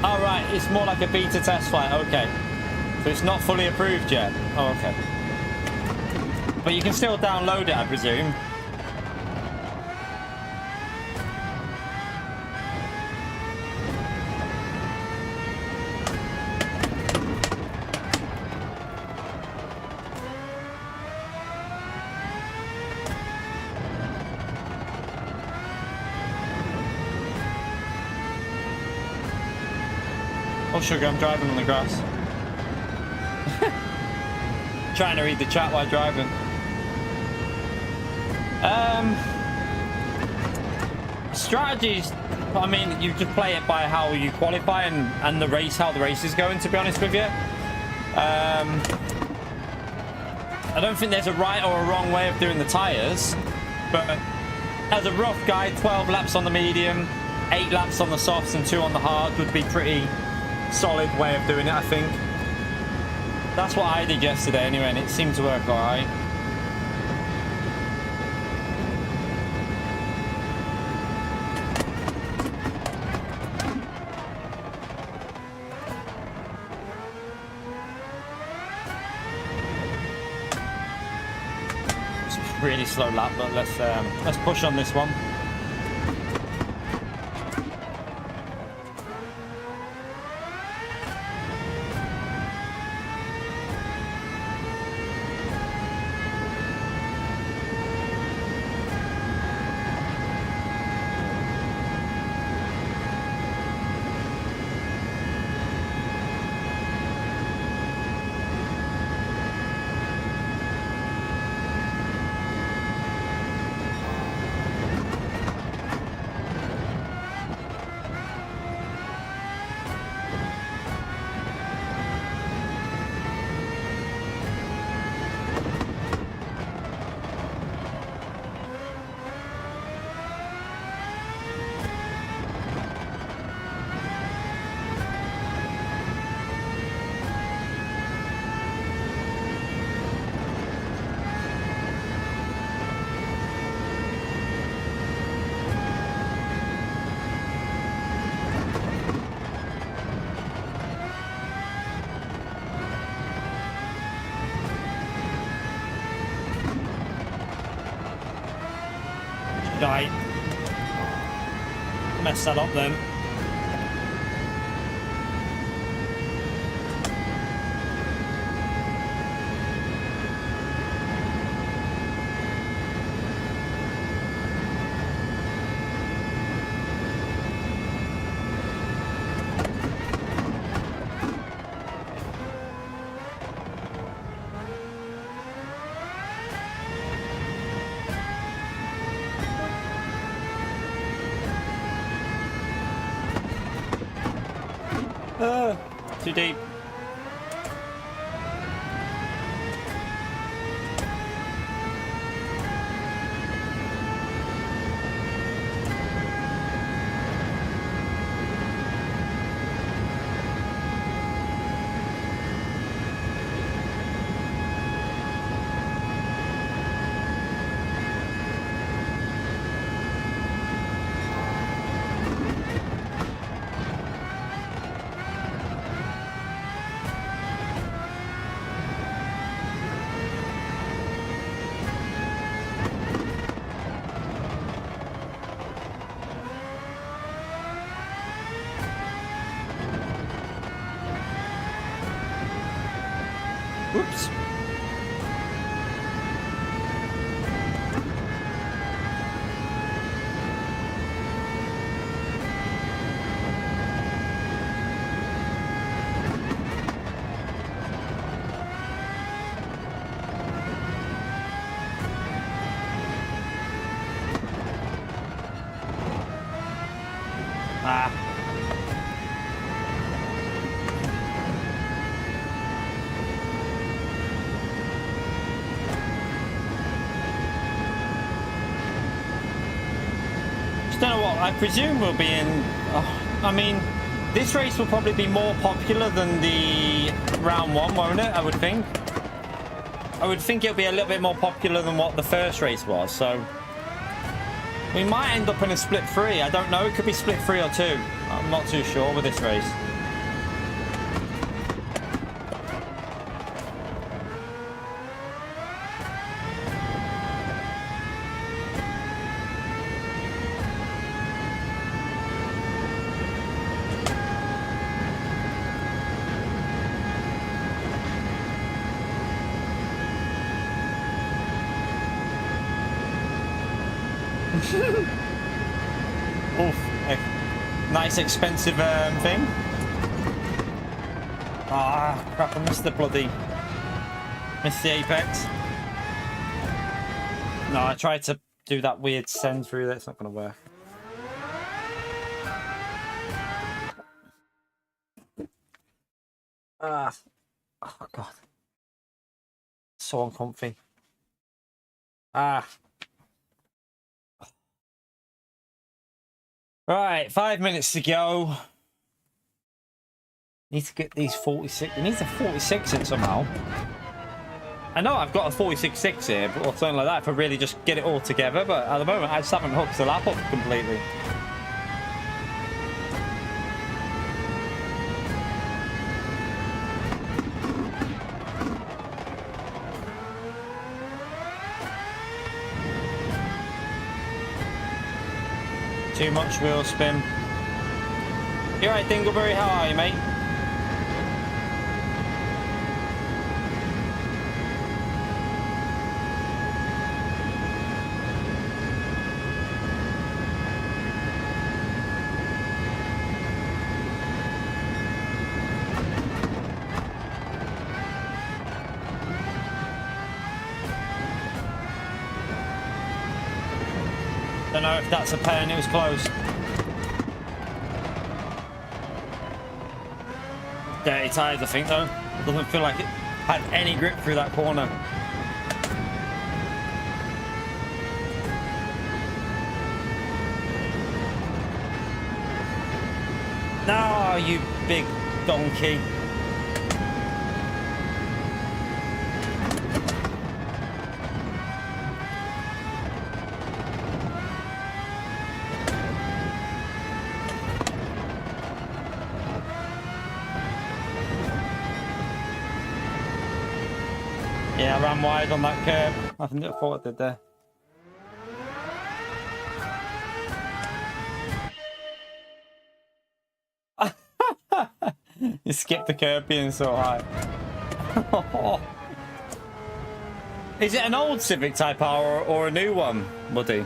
Oh, right, it's more like a beta test flight. Okay. So it's not fully approved yet. Oh, okay. But you can still download it, I presume. Oh, sugar, I'm driving on the grass. Trying to read the chat while driving. Strategies, I mean, you just play it by how you qualify and the race, how the race is going, to be honest with you. I don't think there's a right or a wrong way of doing the tyres, but as a rough guide, 12 laps on the medium, 8 laps on the softs and 2 on the hard would be pretty solid way of doing it, I think. That's what I did yesterday anyway, and it seemed to work all right. It's a really slow lap, but let's push on this one. Right. Messed that up then. Too deep. Whoops. Ah. Don't know what I presume we'll be in. I mean, this race will probably be more popular than the round one, won't it? I would think. I would think it'll be a little bit more popular than what the first race was. So we might end up in a split 3. I don't know. It could be split 3 or 2. I'm not too sure with this race. Oof, a nice expensive thing. Ah, crap, I missed the apex. No, I tried to do that weird send through there, it's not going to work. Ah, oh god. So uncomfy. Ah. Right, 5 minutes to go. Need to get these 46. It needs a 46 in somehow. I know I've got a 46.6 here, or something like that, if I really just get it all together. But at the moment, I just haven't hooked the lap up completely. Too much wheel spin. You alright, Dingleberry? How are you, mate? Don't know if that's a pen, it was close. Dirty tyres, I think, though. Doesn't feel like it had any grip through that corner. No, you big donkey. Yeah, I ran wide on that curb. I thought I did there. You skipped the curb being so high. Is it an old Civic Type R or a new one, Muddy?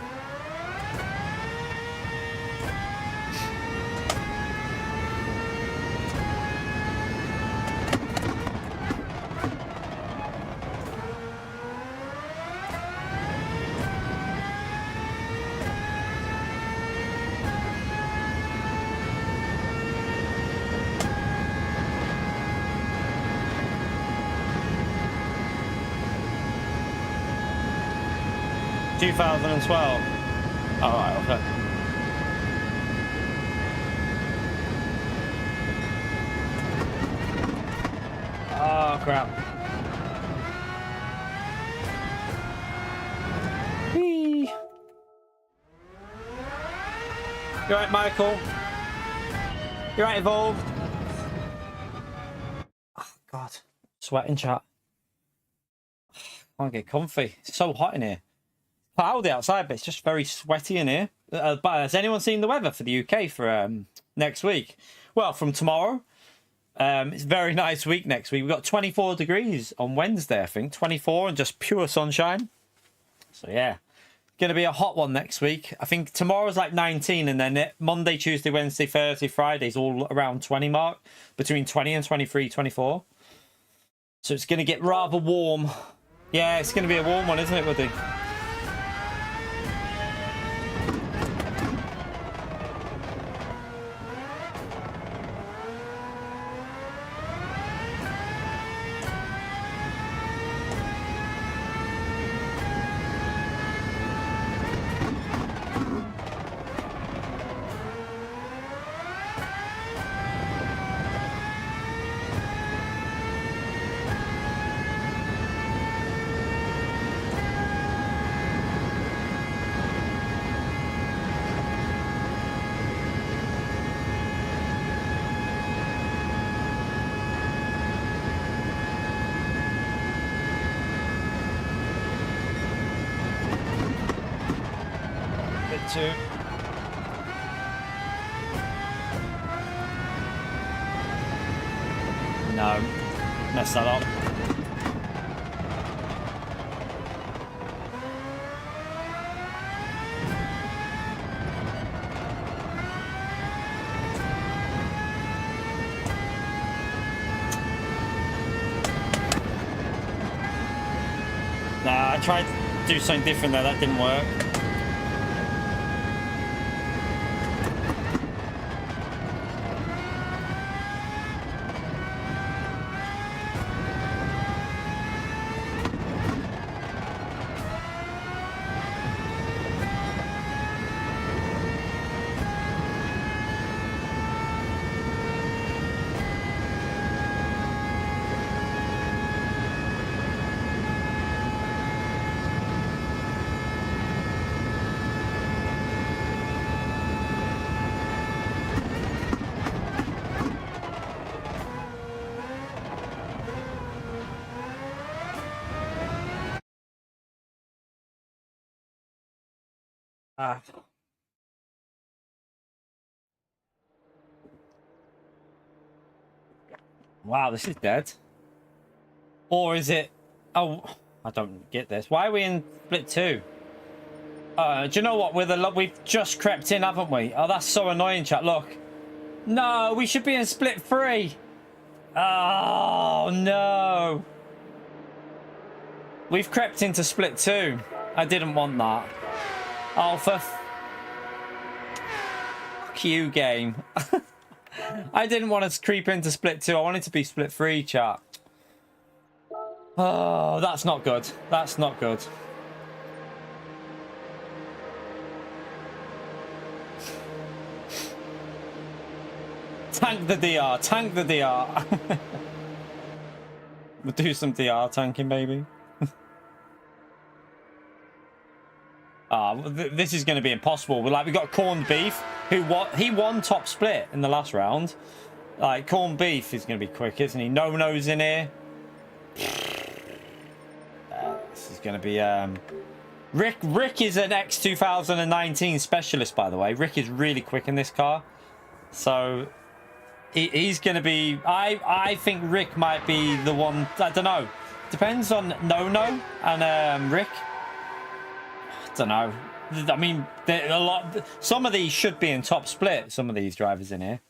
$2012. All right, okay. Oh crap. Whee. You right, Michael? You right, Evolved? Oh God, sweating, chat. Can't get comfy. It's so hot in here. Cloudy outside, but it's just very sweaty in here. But has anyone seen the weather for the UK for next week? Well, from tomorrow, it's a very nice week next week. We've got 24 degrees on Wednesday, I think. 24 and just pure sunshine. So yeah, going to be a hot one next week. I think tomorrow's like 19, and then Monday, Tuesday, Wednesday, Thursday, Friday's all around 20 mark. Between 20 and 23, 24. So it's going to get rather warm. Yeah, it's going to be a warm one, isn't it, Woody? Too. No, messed that up. Nah, I tried to do something different there, that didn't work. Wow, this is dead. Or is it... Oh, I don't get this. Why are we in split 2? Do you know what? We've just crept in, haven't we? Oh, that's so annoying, chat. Look. No, we should be in split 3. Oh, no. We've crept into split 2. I didn't want that. Oh, for... Fuck you, game. I didn't want to creep into split 2. I wanted to be split 3, chat. Oh, that's not good. That's not good. Tank the DR. Tank the DR. We'll do some DR tanking, baby. This is going to be impossible. We got Corned Beef, he won top split in the last round. Like, Corned Beef is going to be quick, isn't he? No-no's in here. This is going to be... Rick is an X2019 specialist, by the way. Rick is really quick in this car. So, He's going to be... I think Rick might be the one... I don't know. Depends on No and Rick. I don't know. I mean, a lot. Some of these should be in top split. Some of these drivers in here.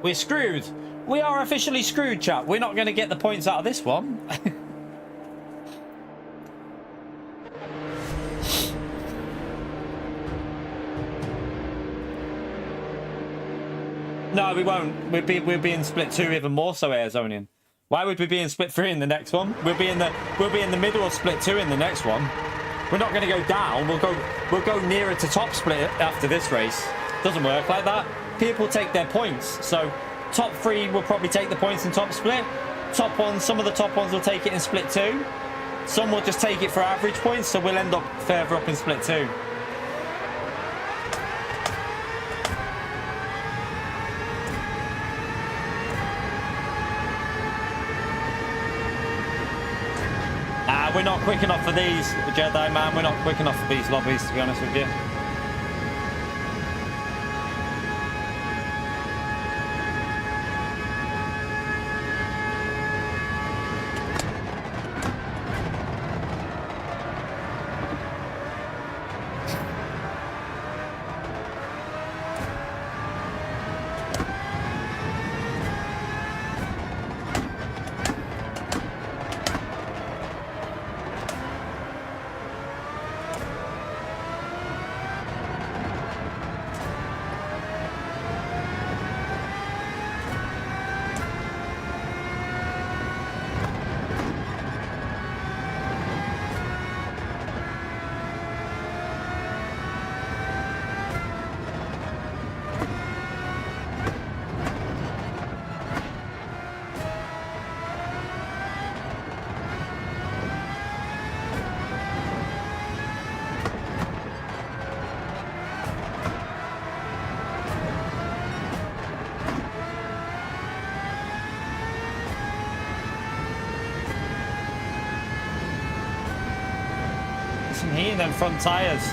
We're screwed. We are officially screwed, chat. We're not going to get the points out of this one. No, we won't. We'll be in split 2 even more so, Airzonian. Why would we be in split 3 in the next one? We'll be in the middle of split 2 in the next one. We're not going to go down. We'll go nearer to top split after this race. Doesn't work like that. People take their points. So top 3 will probably take the points in top split. Top ones, some of the top ones will take it in split 2. Some will just take it for average points. So we'll end up further up in split 2. We're not quick enough for these, Jedi man. We're not quick enough for these lobbies, to be honest with you. He and them front tyres.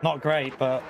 Not great, but...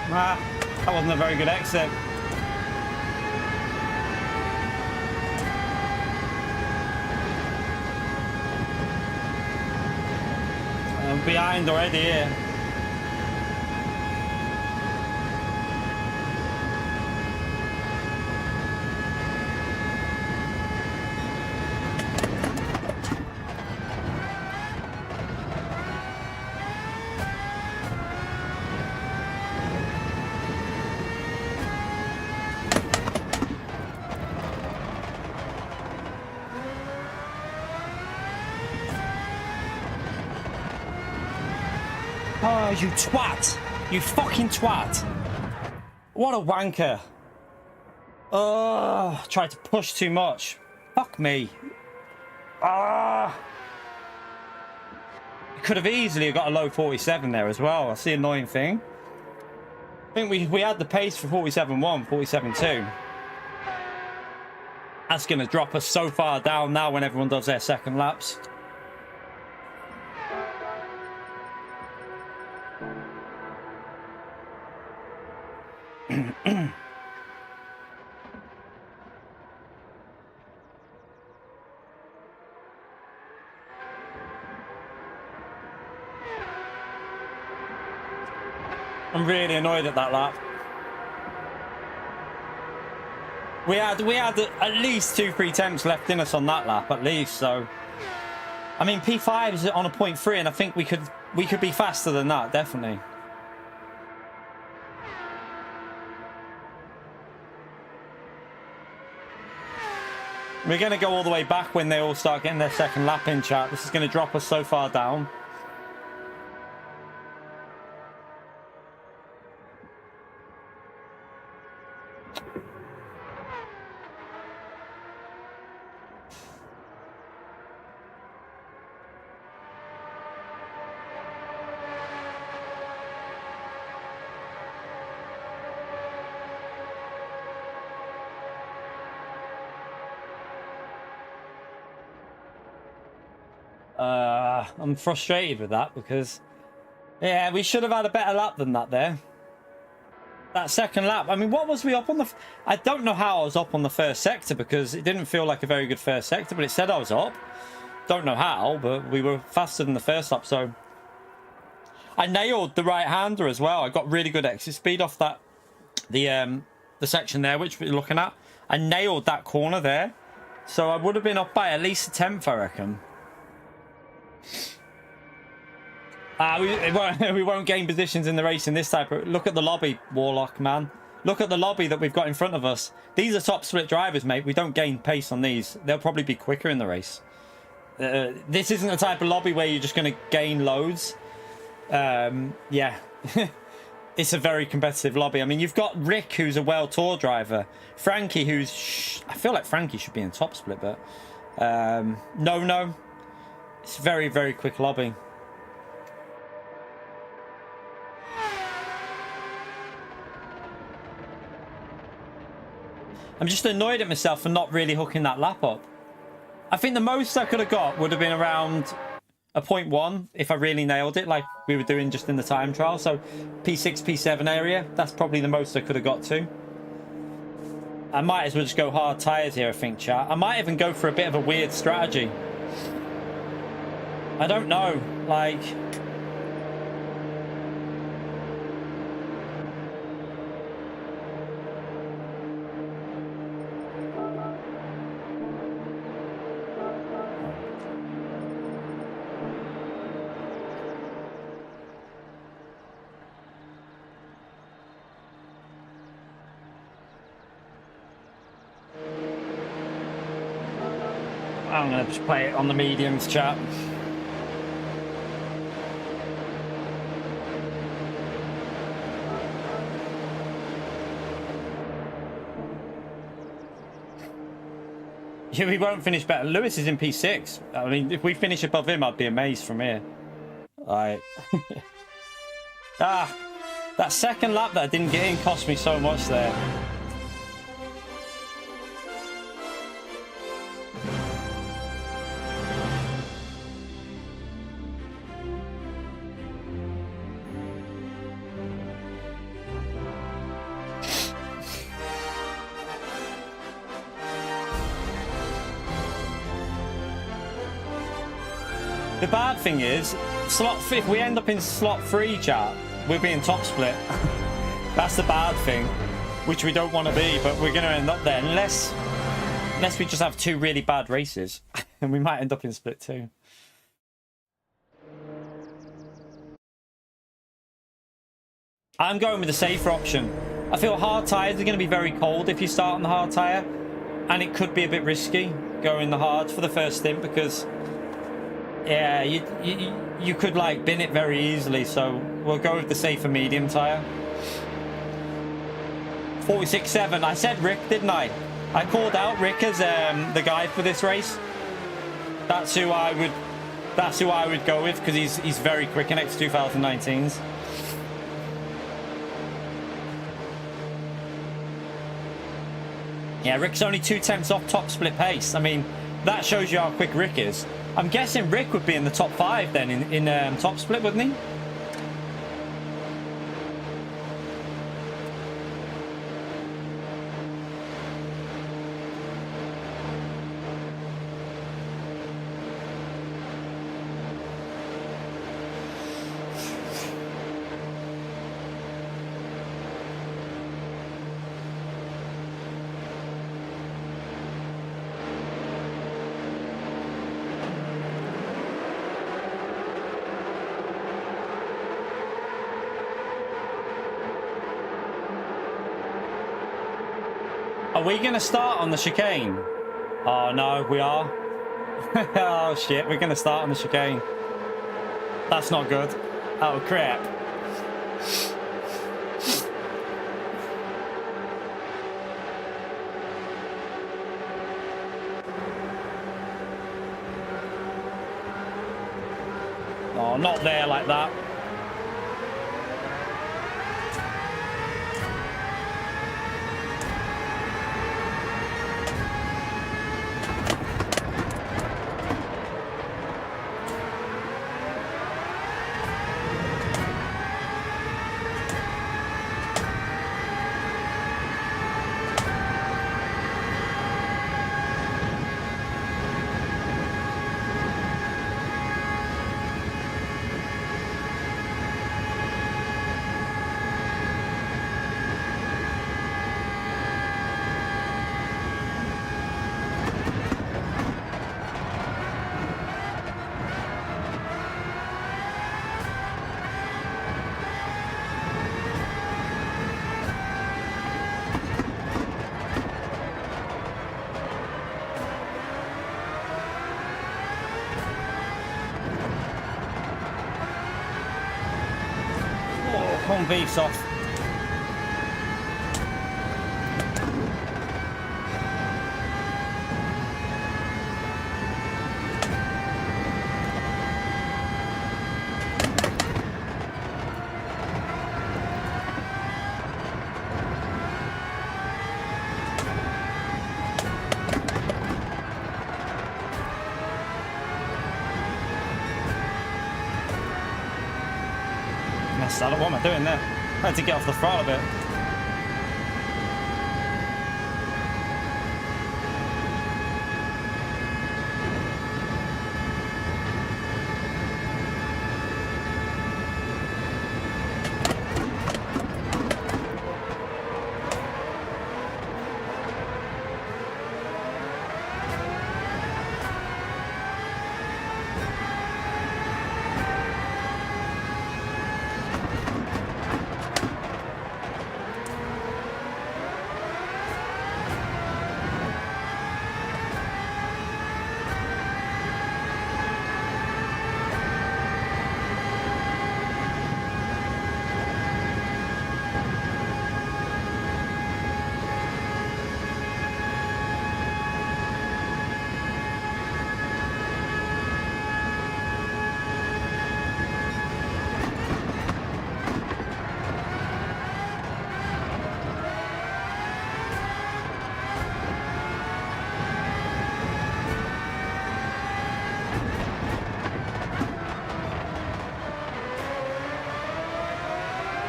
Ah, that wasn't a very good exit. I'm behind already here. Oh, you twat! You fucking twat! What a wanker! Oh, tried to push too much. Fuck me. Ah! Could have easily got a low 47 there as well. That's the annoying thing. I think we had the pace for 47.1, 47.2. That's going to drop us so far down now when everyone does their second laps. I'm really annoyed at that lap. We had at least 2-3 temps left in us on that lap, at least. So, I mean, P5 is on a 0.3, and I think we could be faster than that, definitely. We're going to go all the way back when they all start getting their second lap in, chat. This is going to drop us so far down. I'm frustrated with that because, yeah, we should have had a better lap than that there. That second lap, I mean, what was we up on the... I don't know how I was up on the first sector because it didn't feel like a very good first sector, but it said I was up. Don't know how, but we were faster than the first lap, so... I nailed the right-hander as well. I got really good exit speed off that, the section there, which we're looking at. I nailed that corner there. So I would have been up by at least a 10th, I reckon. We won't gain positions in the race in this type of... Look at the lobby, Warlock, man. Look at the lobby that we've got in front of us. These are top split drivers, mate. We don't gain pace on these. They'll probably be quicker in the race. This isn't the type of lobby where you're just going to gain loads. Yeah. It's a very competitive lobby. I mean, you've got Rick, who's a World Tour driver. Frankie, who's... I feel like Frankie should be in top split, but... No. It's a very, very quick lobby. I'm just annoyed at myself for not really hooking that lap up. I think the most I could have got would have been around a 0.1 if I really nailed it, like we were doing just in the time trial. So P6, P7 area, that's probably the most I could have got to. I might as well just go hard tyres here, I think, chat. I might even go for a bit of a weird strategy. I don't know, like... I'm going to just play it on the mediums, chat. Yeah, we won't finish better. Lewis is in P6. I mean, if we finish above him, I'd be amazed from here. Like, that second lap that I didn't get in cost me so much there. The bad thing is, if we end up in slot 3, chat, we'll be in top split. That's the bad thing, which we don't want to be, but we're going to end up there unless we just have 2 really bad races, and we might end up in split 2. I'm going with the safer option. I feel hard tyres are going to be very cold if you start on the hard tyre, and it could be a bit risky going the hards for the first stint because, yeah, you could like bin it very easily. So we'll go with the safer medium tyre. 46.7. I said Rick, didn't I? I called out Rick as the guy for this race. That's who I would go with because he's very quick in X2019s. Yeah, Rick's only 2 tenths off top split pace. I mean, that shows you how quick Rick is. I'm guessing Rick would be in the top 5 then in top split, wouldn't he? Are we going to start on the chicane? Oh, no, we are. Oh, shit, we're going to start on the chicane. That's not good. Oh, crap. Oh, not there like that. Come on, beefs off. What am I doing there? I had to get off the throttle a bit.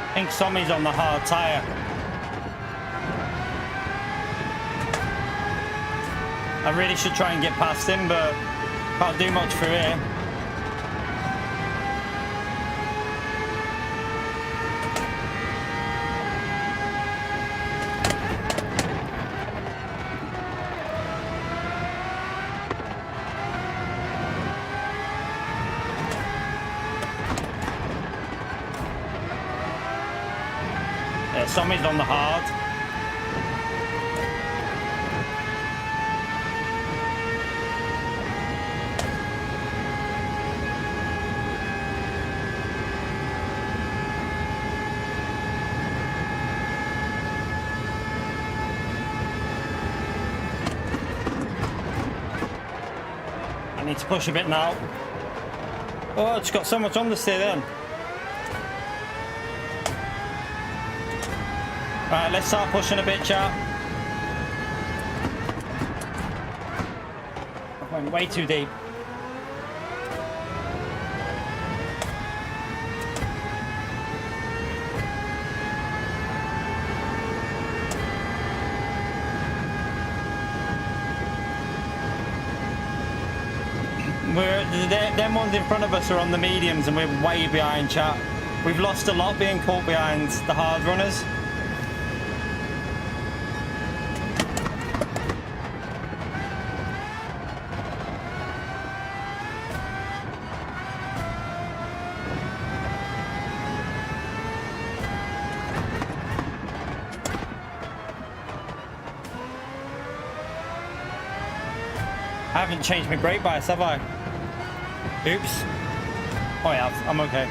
I think Sommy's on the hard tyre. I really should try and get past him, but can't do much for here. Sommy's on the hard. I need to push a bit now. Oh, it's got so much on the steer then. Right, let's start pushing a bit, chat. I went way too deep. Them ones in front of us are on the mediums and we're way behind, chat. We've lost a lot being caught behind the hard runners. I haven't changed my brake bias, have I? Oops. Oh yeah, I'm okay.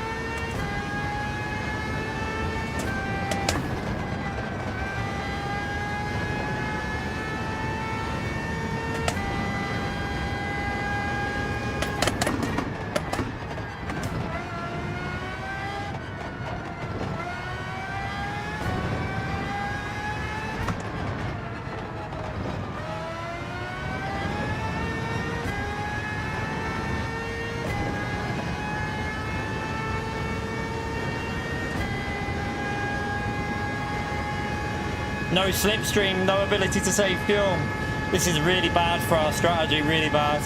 No slipstream, no ability to save fuel. This is really bad for our strategy, really bad.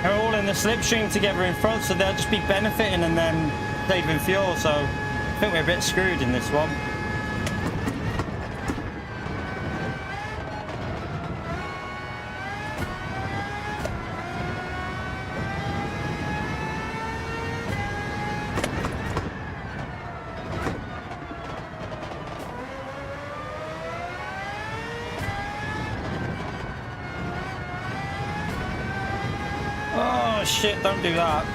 They're all in the slipstream together in front, so they'll just be benefiting and then saving fuel. So I think we're a bit screwed in this one. shit, don't do that.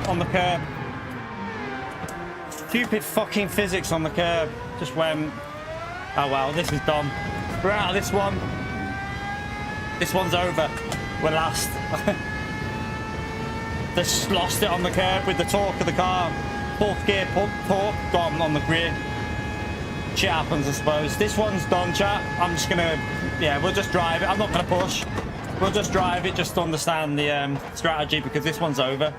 On the curb. Stupid fucking physics on the curb. Just went. Oh well, this is done. We're out of this one. This one's over. We're last. Just lost it on the curb with the torque of the car. Fourth gear torque gone on the rear. Shit happens, I suppose. This one's done, chat. I'm just gonna. Yeah, we'll just drive it. I'm not gonna push. We'll just drive it just to understand the strategy, because this one's over.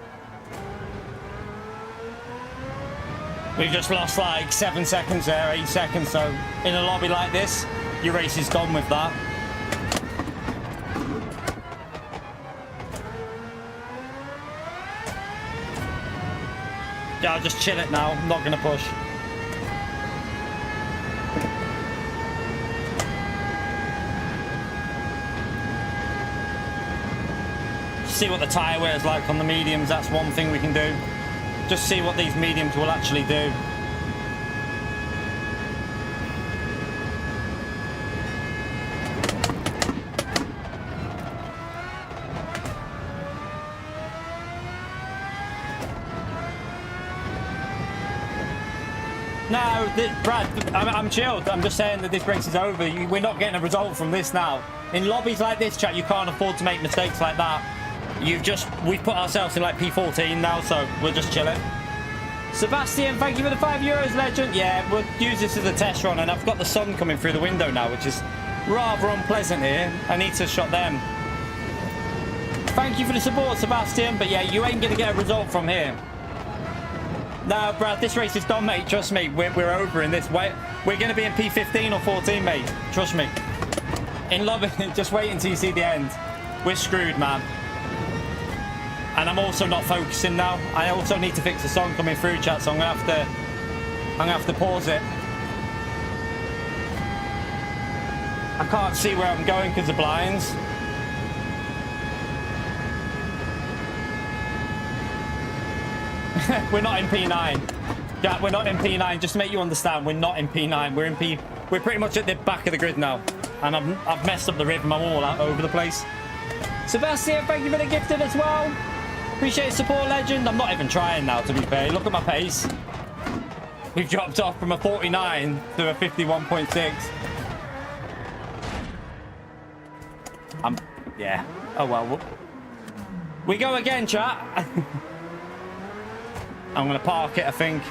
We've just lost like 7 seconds there, 8 seconds. So in a lobby like this, your race is done with that. Yeah, I'll just chill it now. I'm not going to push. See what the tyre wear is like on the mediums. That's one thing we can do. Just see what these mediums will actually do. No, Brad, I'm chilled. I'm just saying that this race is over. We're not getting a result from this now. In lobbies like this, chat, you can't afford to make mistakes like that. We've put ourselves in like P14 now, so we'll just chill it. Sebastian, thank you for the €5, legend. Yeah, we'll use this as a test run, and I've got the sun coming through the window now, which is rather unpleasant here. I need to shot them. Thank you for the support, Sebastian, but yeah, you ain't going to get a result from here. No, Brad, this race is done, mate. Trust me, we're over in this way. We're going to be in P15 or 14, mate. Trust me. In lobby, just wait until you see the end. We're screwed, man. And I'm also not focusing now. I also need to fix the song coming through, chat, so I'm gonna have to pause it. I can't see where I'm going because of blinds. We're not in P9. Yeah, we're not in P9. Just to make you understand, we're not in P9. We're in P. We're pretty much at the back of the grid now, and I've messed up the rhythm. I'm all out over the place. Sebastian, thank you for the gifted as well. Appreciate support, legend. I'm not even trying now, to be fair. Look at my pace. We've dropped off from a 49 to a 51.6. Yeah. Oh well. We go again, chat. I'm going to park it, I think.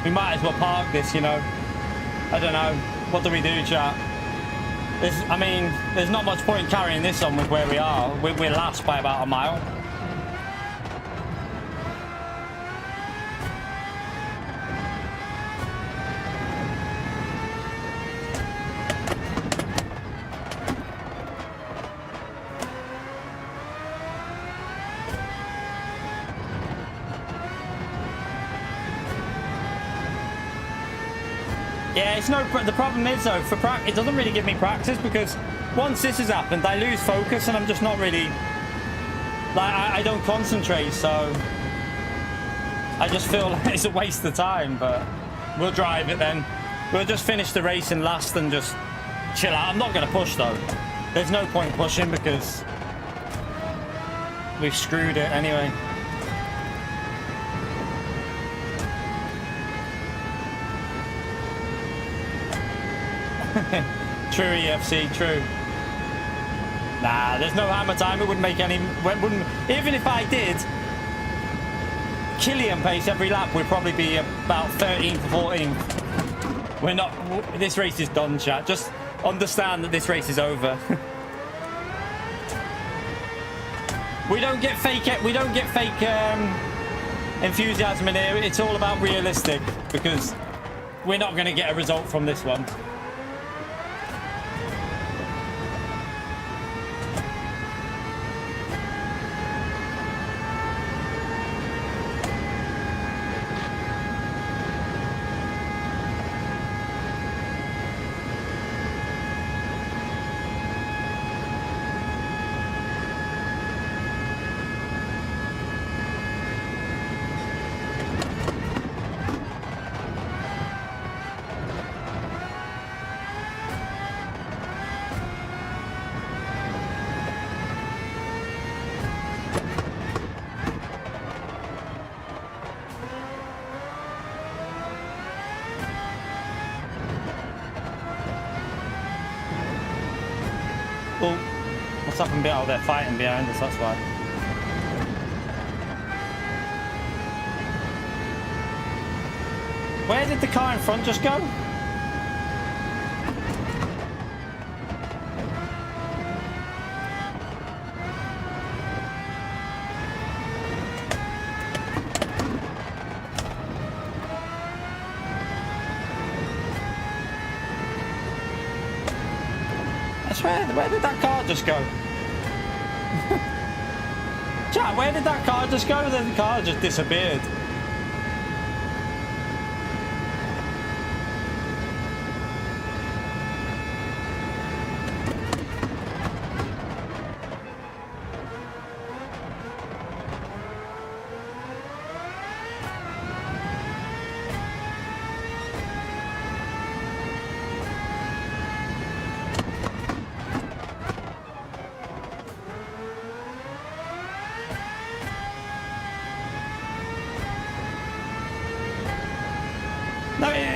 We might as well park this, you know. I don't know. What do we do, chat? I mean, there's not much point carrying this on with where we are. We're last by about a mile. Yeah, it's no. The problem is though, for practice, it doesn't really give me practice because once this has happened, I lose focus and I'm just not really like I don't concentrate. So I just feel like it's a waste of time. But we'll drive it then. We'll just finish the racing last and just chill out. I'm not going to push though. There's no point pushing because we've screwed it anyway. True, EFC, true. Nah, there's no hammer time. It wouldn't make any. Even if I did Killian pace every lap, we'd probably be about 13th, 14th. We're not. This race is done, chat. Just understand that this race is over. We don't get fake. We don't get fake enthusiasm in here. It's all about realistic because we're not going to get a result from this one. What's up and bit out there fighting behind us, that's why. Where did the car in front just go? Where did that car just go? Chat, where did that car just go? The car just disappeared.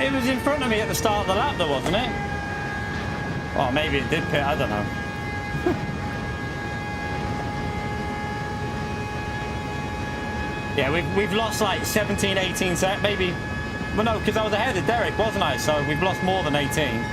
It was in front of me at the start of the lap, though, wasn't it? Well, maybe it did pit, I don't know. Yeah, we've lost like 17, 18 seconds, maybe. Well, no, because I was ahead of Derek, wasn't I? So we've lost more than 18.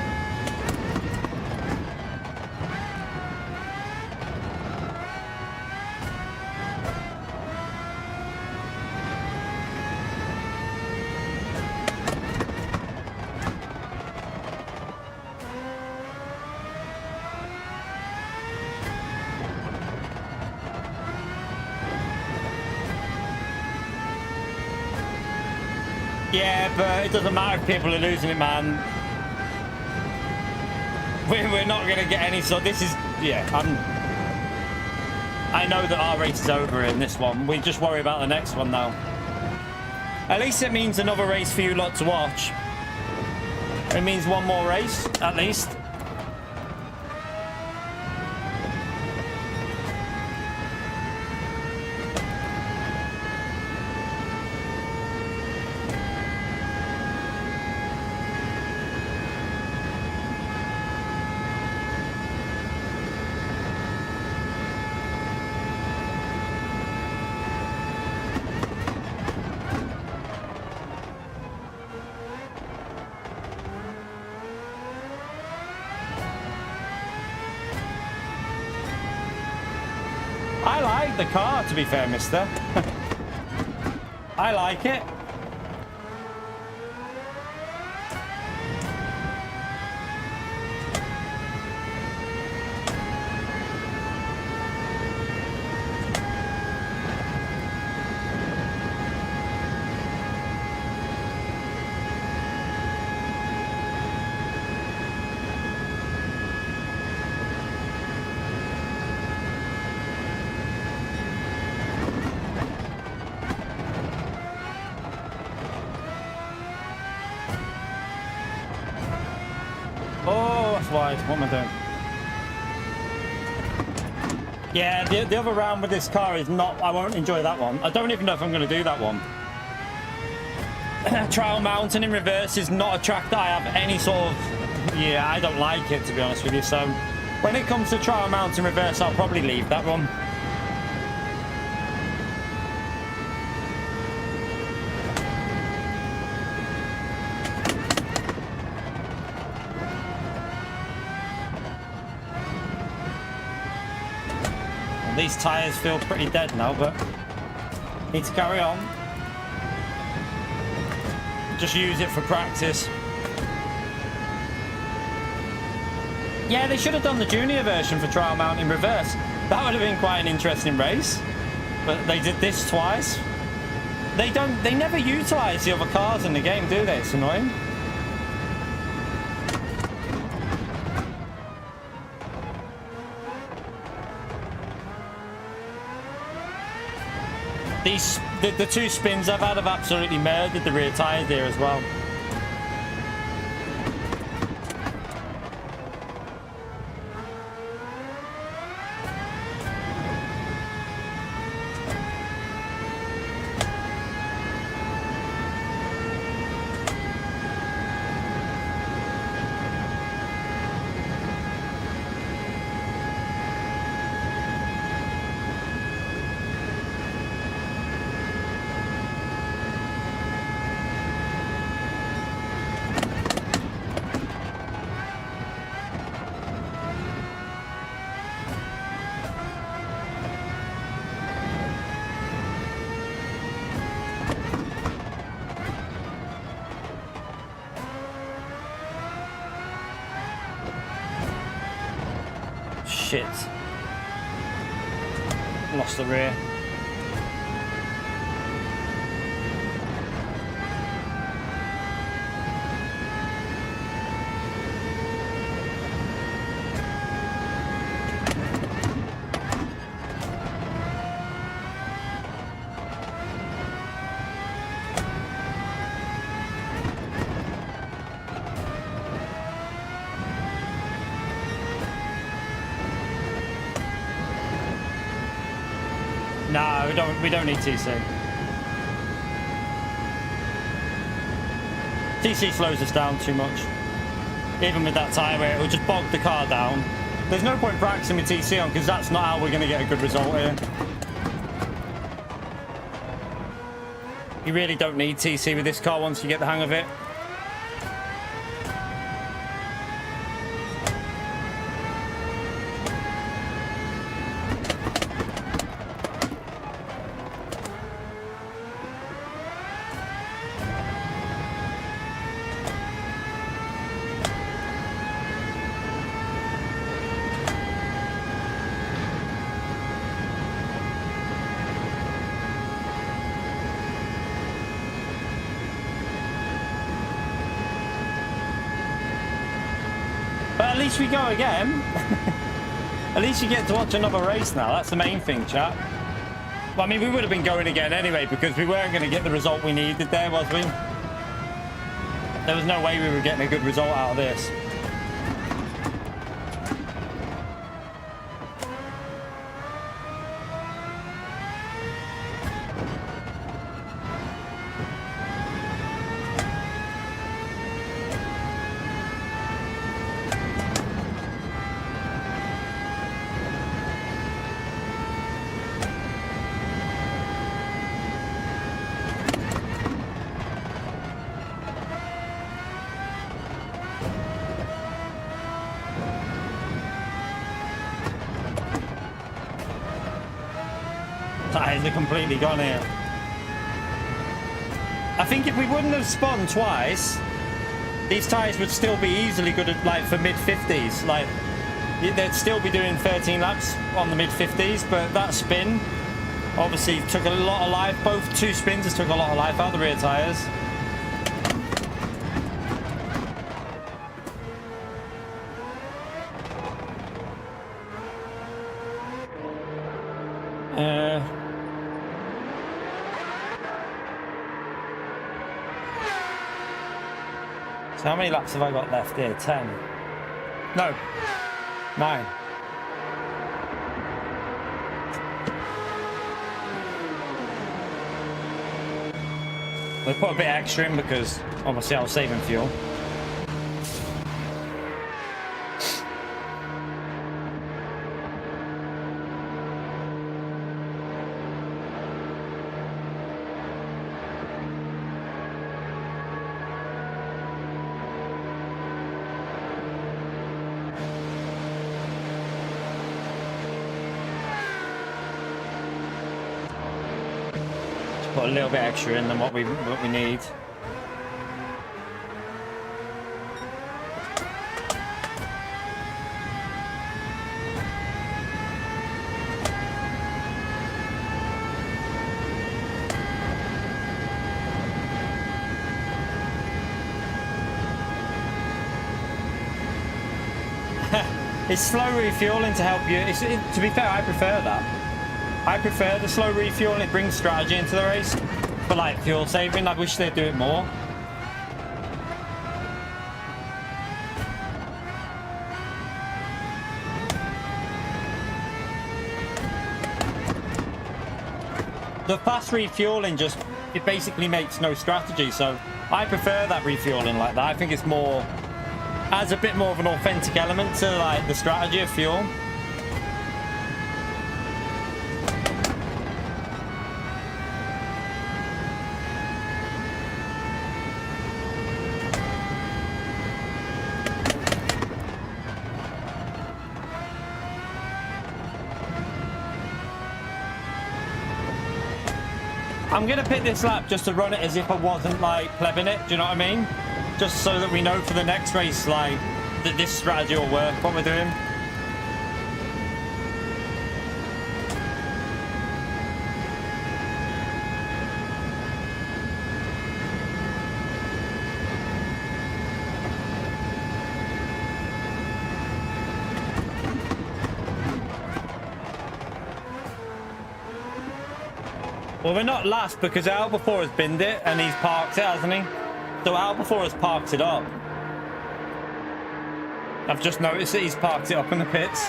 Yeah, but it doesn't matter if people are losing it, man. We're not going to get any. So this is, yeah, I know that our race is over in this one. We just worry about the next one now. At least it means another race for you lot to watch. It means one more race, at least. I like the car, to be fair, mister. I like it. Wide. What am I doing? Yeah, the other round with this car is not... I won't enjoy that one. I don't even know if I'm going to do that one. Trial mountain in reverse is not a track that I have any sort of... Yeah, I don't like it, to be honest with you. So when it comes to trial mountain reverse, I'll probably leave that one. These tyres feel pretty dead now, but need to carry on. Just use it for practice. Yeah, they should have done the junior version for trial mount in reverse. That would have been quite an interesting race. But they did this twice. They never utilise the other cars in the game, do they? It's annoying. The two spins I've had have absolutely murdered the rear tyres there as well. Shit. Lost the rear. No, we don't need TC. TC slows us down too much. Even with that tyre weight, it will just bog the car down. There's no point practicing with TC on because that's not how we're going to get a good result here. You really don't need TC with this car once you get the hang of it. At least we go again. At least you get to watch another race now. That's the main thing, chat. Well, I mean, we would have been going again anyway because we weren't going to get the result we needed there, was we? There was no way we were getting a good result out of this. Tyres are completely gone here. I think if we wouldn't have spun twice, these tyres would still be easily good at, like, for mid-50s. Like, they'd still be doing 13 laps on the mid-50s, but that spin obviously took a lot of life. Both two spins has took a lot of life out of the rear tyres. So how many laps have I got left here? 10. No. 9. We put a bit extra in because obviously I was saving fuel. Put a little bit extra in than what we need. It's slow refueling to help you. To be fair, I prefer that. I prefer the slow refueling. It brings strategy into the race. But like fuel saving, I wish they'd do it more. The fast refueling just, it basically makes no strategy. So I prefer that refueling like that. I think it's more, adds a bit more of an authentic element to like the strategy of fuel. I'm going to pick this lap just to run it as if I wasn't like plebbing it, do you know what I mean? Just so that we know for the next race like that this strategy will work, what we're doing. Well, we're not last because Al before has binned it and he's parked it, hasn't he? So Al before has parked it up. I've just noticed that he's parked it up in the pits.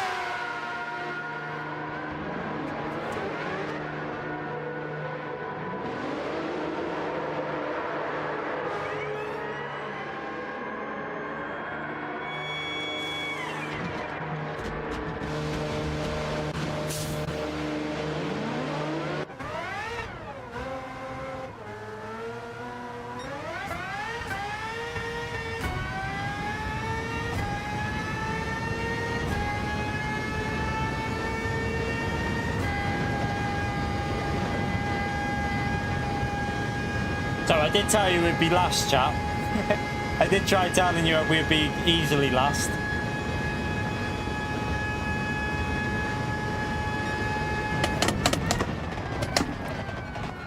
So I did tell you we'd be last, chap. I did try telling you we'd be easily last.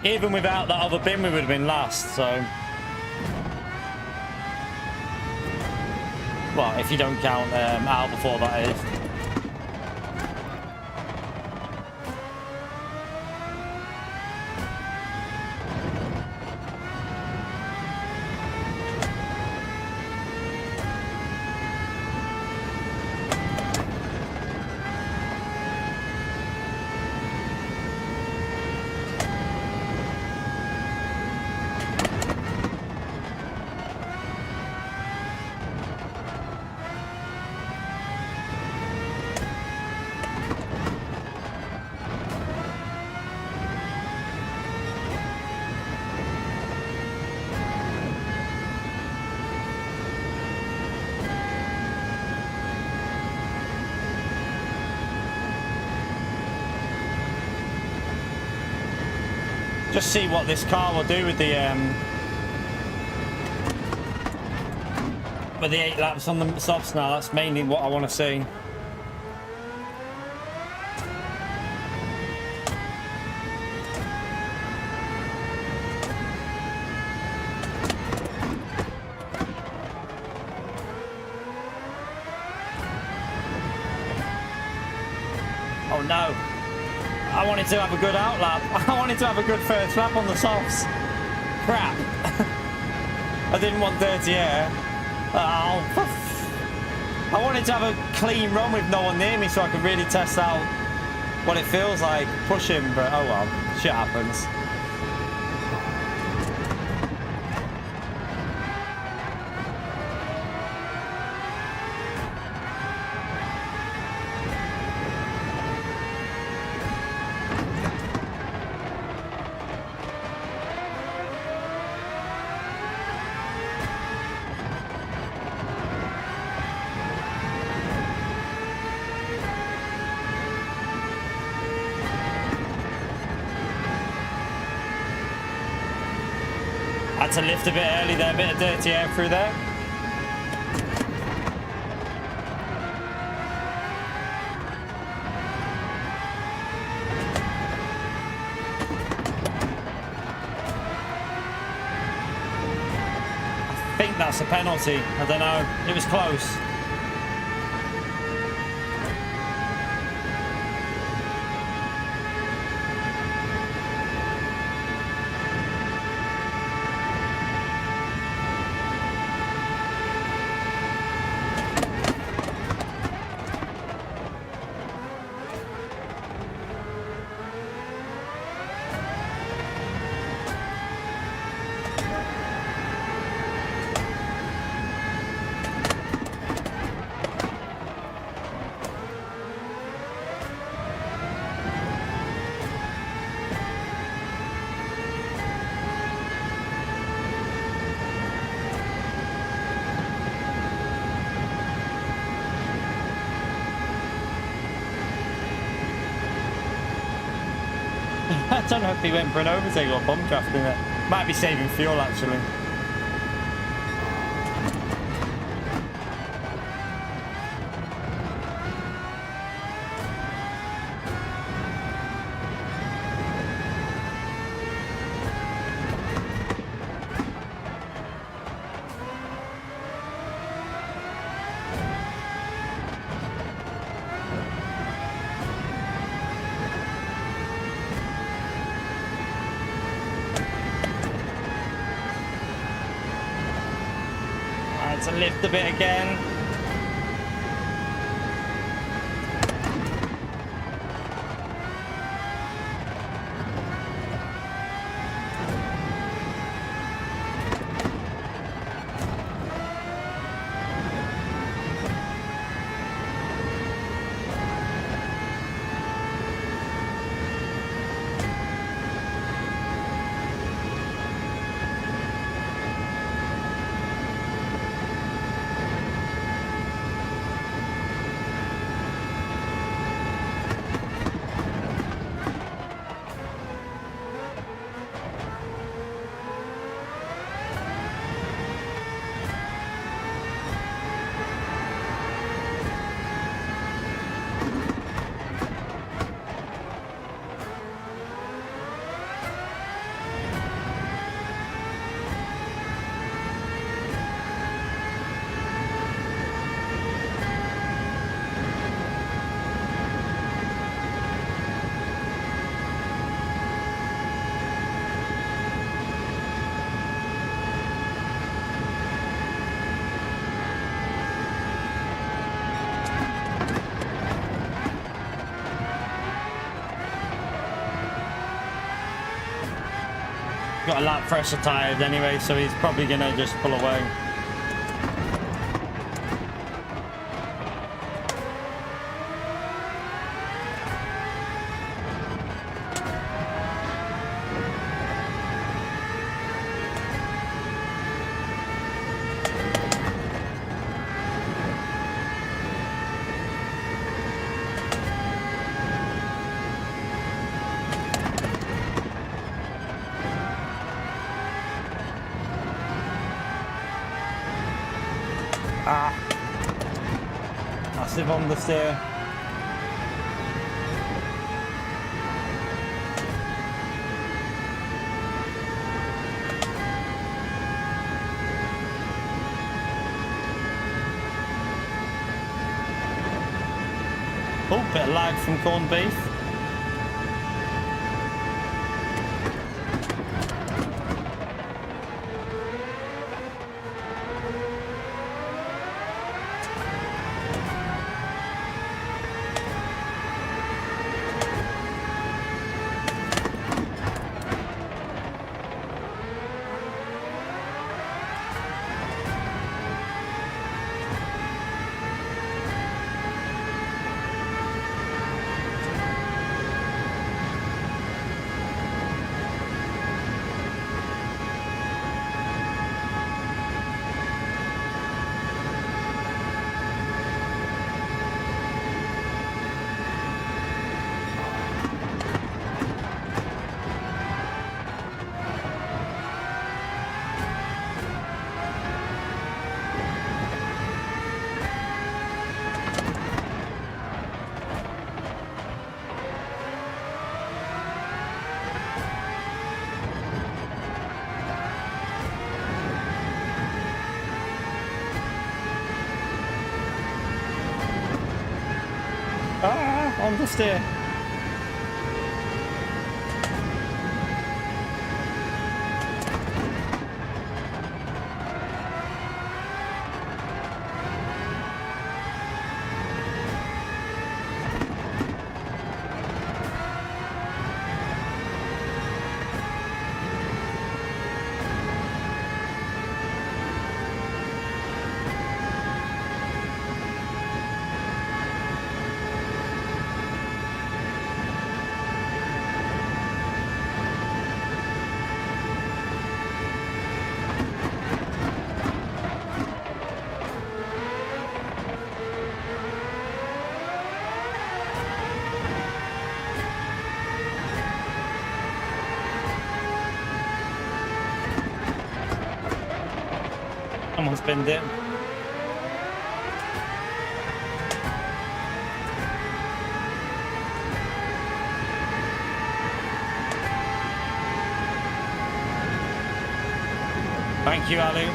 Even without that other bin, we would have been last, so... Well, if you don't count Al before, that is. Just see what this car will do with the 8 laps on the softs now. That's mainly what I want to see. Oh no. I wanted to have a good outlap. I wanted to have a good first lap on the softs. Crap. I didn't want dirty air. Oh. I wanted to have a clean run with no one near me so I could really test out what it feels like pushing, but oh well, shit happens. Had to lift a bit early there, a bit of dirty air through there. I think that's a penalty. I don't know. It was close. I don't know if he went for an overtake or bomb drafting it. Might be saving fuel actually. To lift a bit again. Got a lap fresher tyres anyway, so he's probably gonna just pull away. massive understeer. Oh, bit of lag from corned beef. Understeer. Someone spinned it. Thank you, Ali.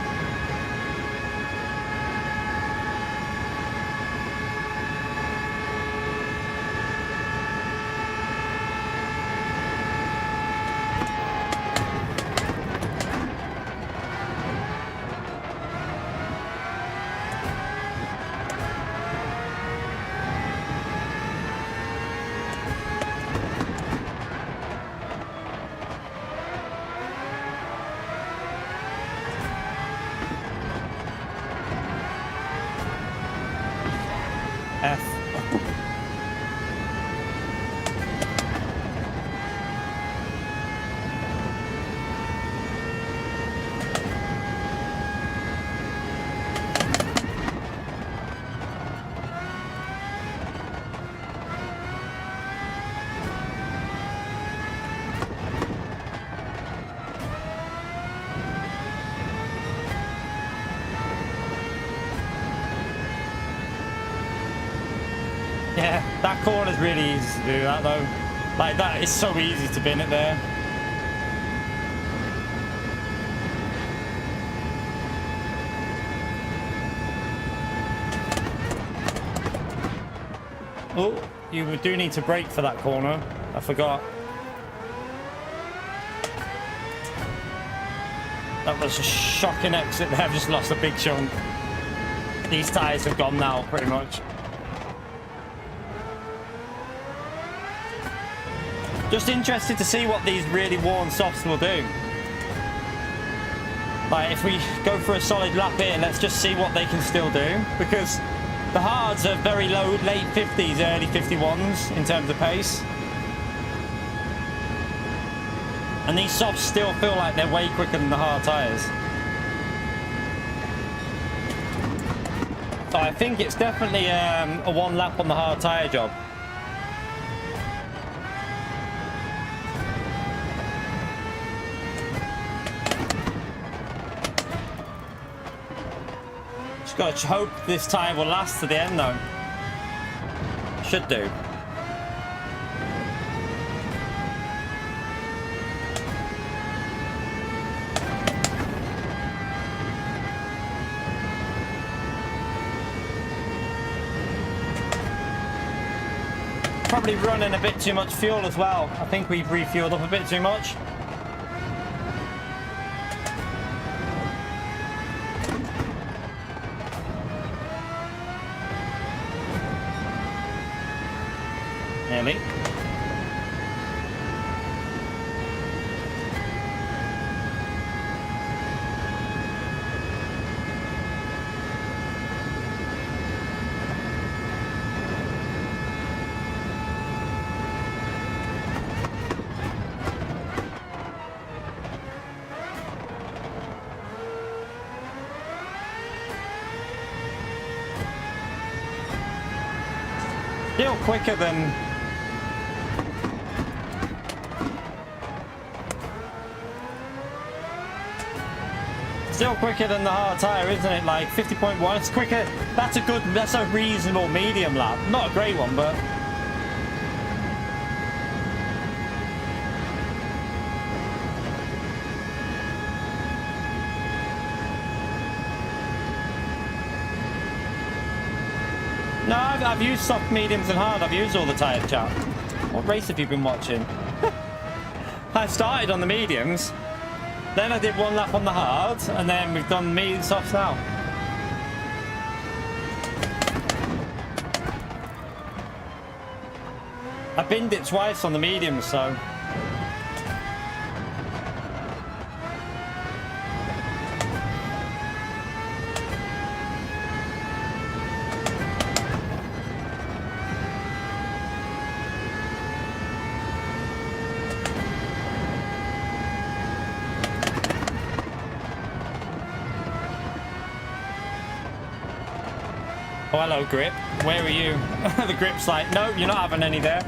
F. Yeah, that corner's really easy to do that though. Like that is so easy to bin it there. Oh, you do need to brake for that corner. I forgot. That was a shocking exit there. I've just lost a big chunk. These tyres have gone now, pretty much. Just interested to see what these really worn softs will do. Like, if we go for a solid lap here, let's just see what they can still do. Because the hards are very low, late 50s, early 51s in terms of pace. And these softs still feel like they're way quicker than the hard tyres. So I think it's definitely a one lap on the hard tyre job. Just got to hope this tyre will last to the end though. Should do. Probably running a bit too much fuel as well. I think we've refueled up a bit too much. Nearly. Still quicker than... Still quicker than the hard tyre, isn't it? Like 50.1, it's quicker. That's a reasonable medium lap. Not a great one, but... No, I've used soft, mediums and hard. I've used all the tyres, chat. What race have you been watching? I started on the mediums. Then I did one lap on the hard, and then we've done medium softs now. I binned it twice on the mediums, so... Oh, hello, Grip. Where are you? The Grip's like, no, you're not having any there.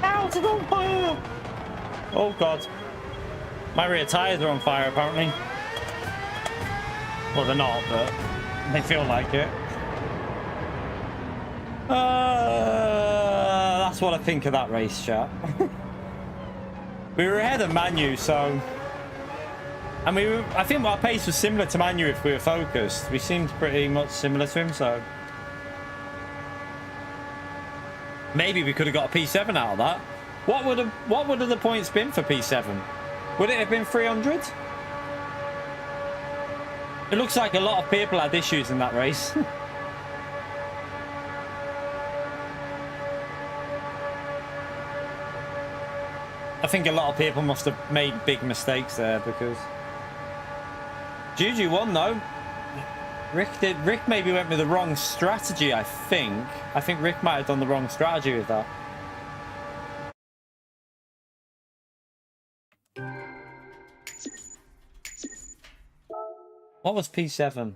Ow, it's on fire! Oh god. My rear tyres are on fire apparently. Well, they're not, but they feel like it. That's what I think of that race, chat. We were ahead of Manu, so... And I think our pace was similar to Manu if we were focused. We seemed pretty much similar to him, so... Maybe we could have got a P7 out of that. What would have the points been for P7? Would it have been 300? It looks like a lot of people had issues in that race. I think a lot of people must have made big mistakes there because... Juju won though. Rick maybe went with the wrong strategy, I think. I think Rick might have done the wrong strategy with that. What was P7?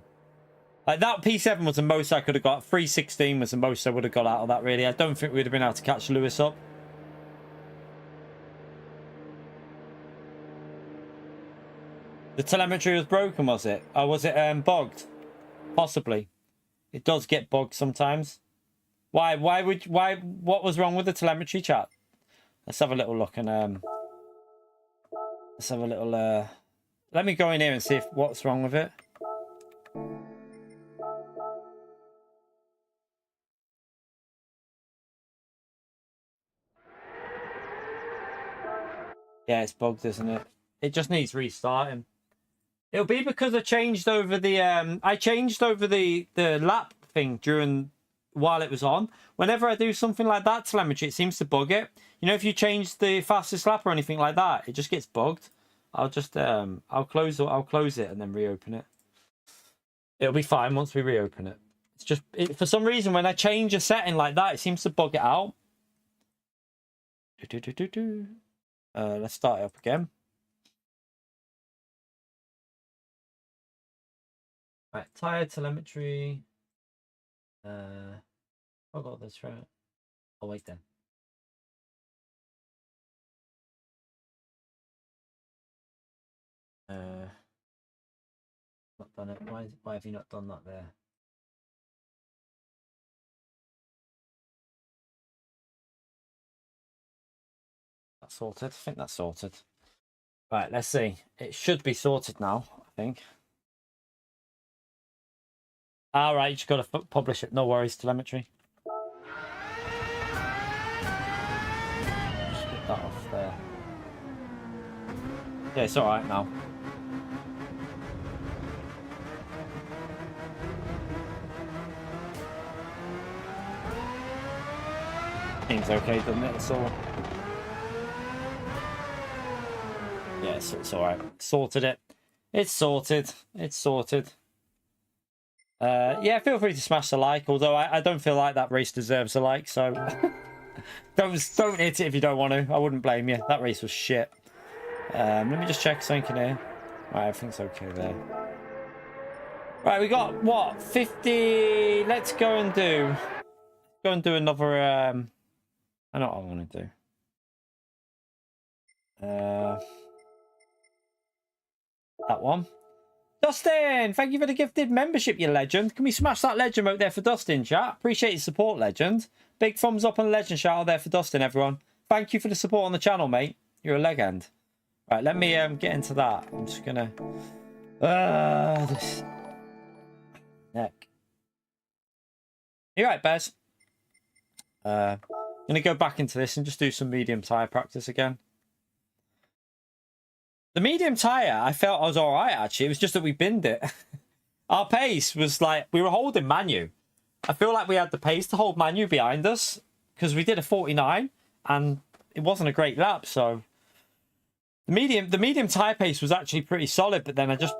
Like, that P7 was the most I could have got. 316 was the most I would have got out of that, really. I don't think we'd have been able to catch Lewis up. The telemetry was broken, was it? Or was it bogged? Possibly. It does get bogged sometimes. Why? What was wrong with the telemetry, chat? Let's have a little look and let's have a little let me go in here and see what's wrong with it. Yeah, it's bugged, isn't it? It just needs restarting. It'll be because I changed over the the lap thing while it was on. Whenever I do something like that, telemetry, it seems to bug it. You know, if you change the fastest lap or anything like that, it just gets bugged. I'll just I'll close it and then reopen it. It'll be fine once we reopen it. It's just for some reason when I change a setting like that, it seems to bug it out. Let's start it up again. Right, tire telemetry. I got this right. Oh wait then. Not done it. Why have you not done that there? That's sorted. I think that's sorted. Right, let's see. It should be sorted now, I think. All right, you just got to publish it. No worries, telemetry. Just get that off there. Yeah, it's all right now. Seems okay, doesn't it? It's all... Yeah, it's all right. Sorted it. It's sorted. It's sorted. Yeah, feel free to smash the like, although I don't feel like that race deserves a like, so don't hit it if you don't want to. I wouldn't blame you. That race was shit. Let me just check something in here. Right, everything's okay there. Right, we got what? 50. Let's go and do another I know what I want to do. That one. Dustin, thank you for the gifted membership, you legend. Can we smash that legend out there for Dustin, chat? Appreciate your support, legend. Big thumbs up on the legend shout out there for Dustin, everyone. Thank you for the support on the channel, mate. You're a legend. Right, let me get into that. I'm just gonna this neck. You right, Bez? I'm gonna go back into this and just do some medium tire practice again. The medium tire, I felt I was all right, actually. It was just that we binned it. Our pace was like, we were holding Manu. I feel like we had the pace to hold Manu behind us because we did a 49 and it wasn't a great lap. So the medium tire pace was actually pretty solid, but then I just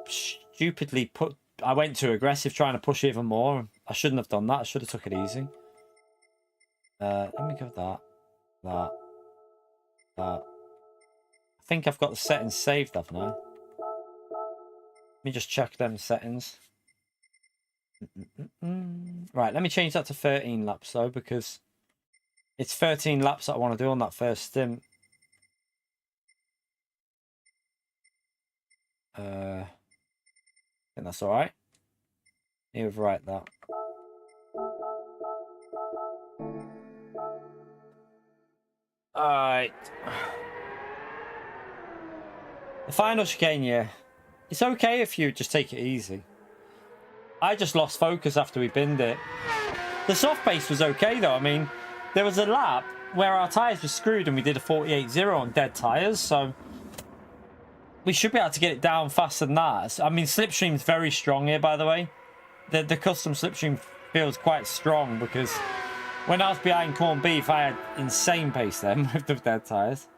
stupidly I went too aggressive trying to push even more. I shouldn't have done that. I should have took it easy. Let me go that. I think I've got the settings saved, haven't I? Let me just check them settings. Right, let me change that to 13 laps though, because it's 13 laps that I want to do on that first stint. I think that's all right. You overwrite that. All right. The final chicane, yeah. It's okay if you just take it easy. I just lost focus after we binned it. The soft pace was okay though. I mean, there was a lap where our tyres were screwed and we did a 48.0 on dead tyres, so we should be able to get it down faster than that. I mean, slipstream's very strong here, by the way. The custom slipstream feels quite strong because when I was behind corned beef, I had insane pace then with the dead tyres.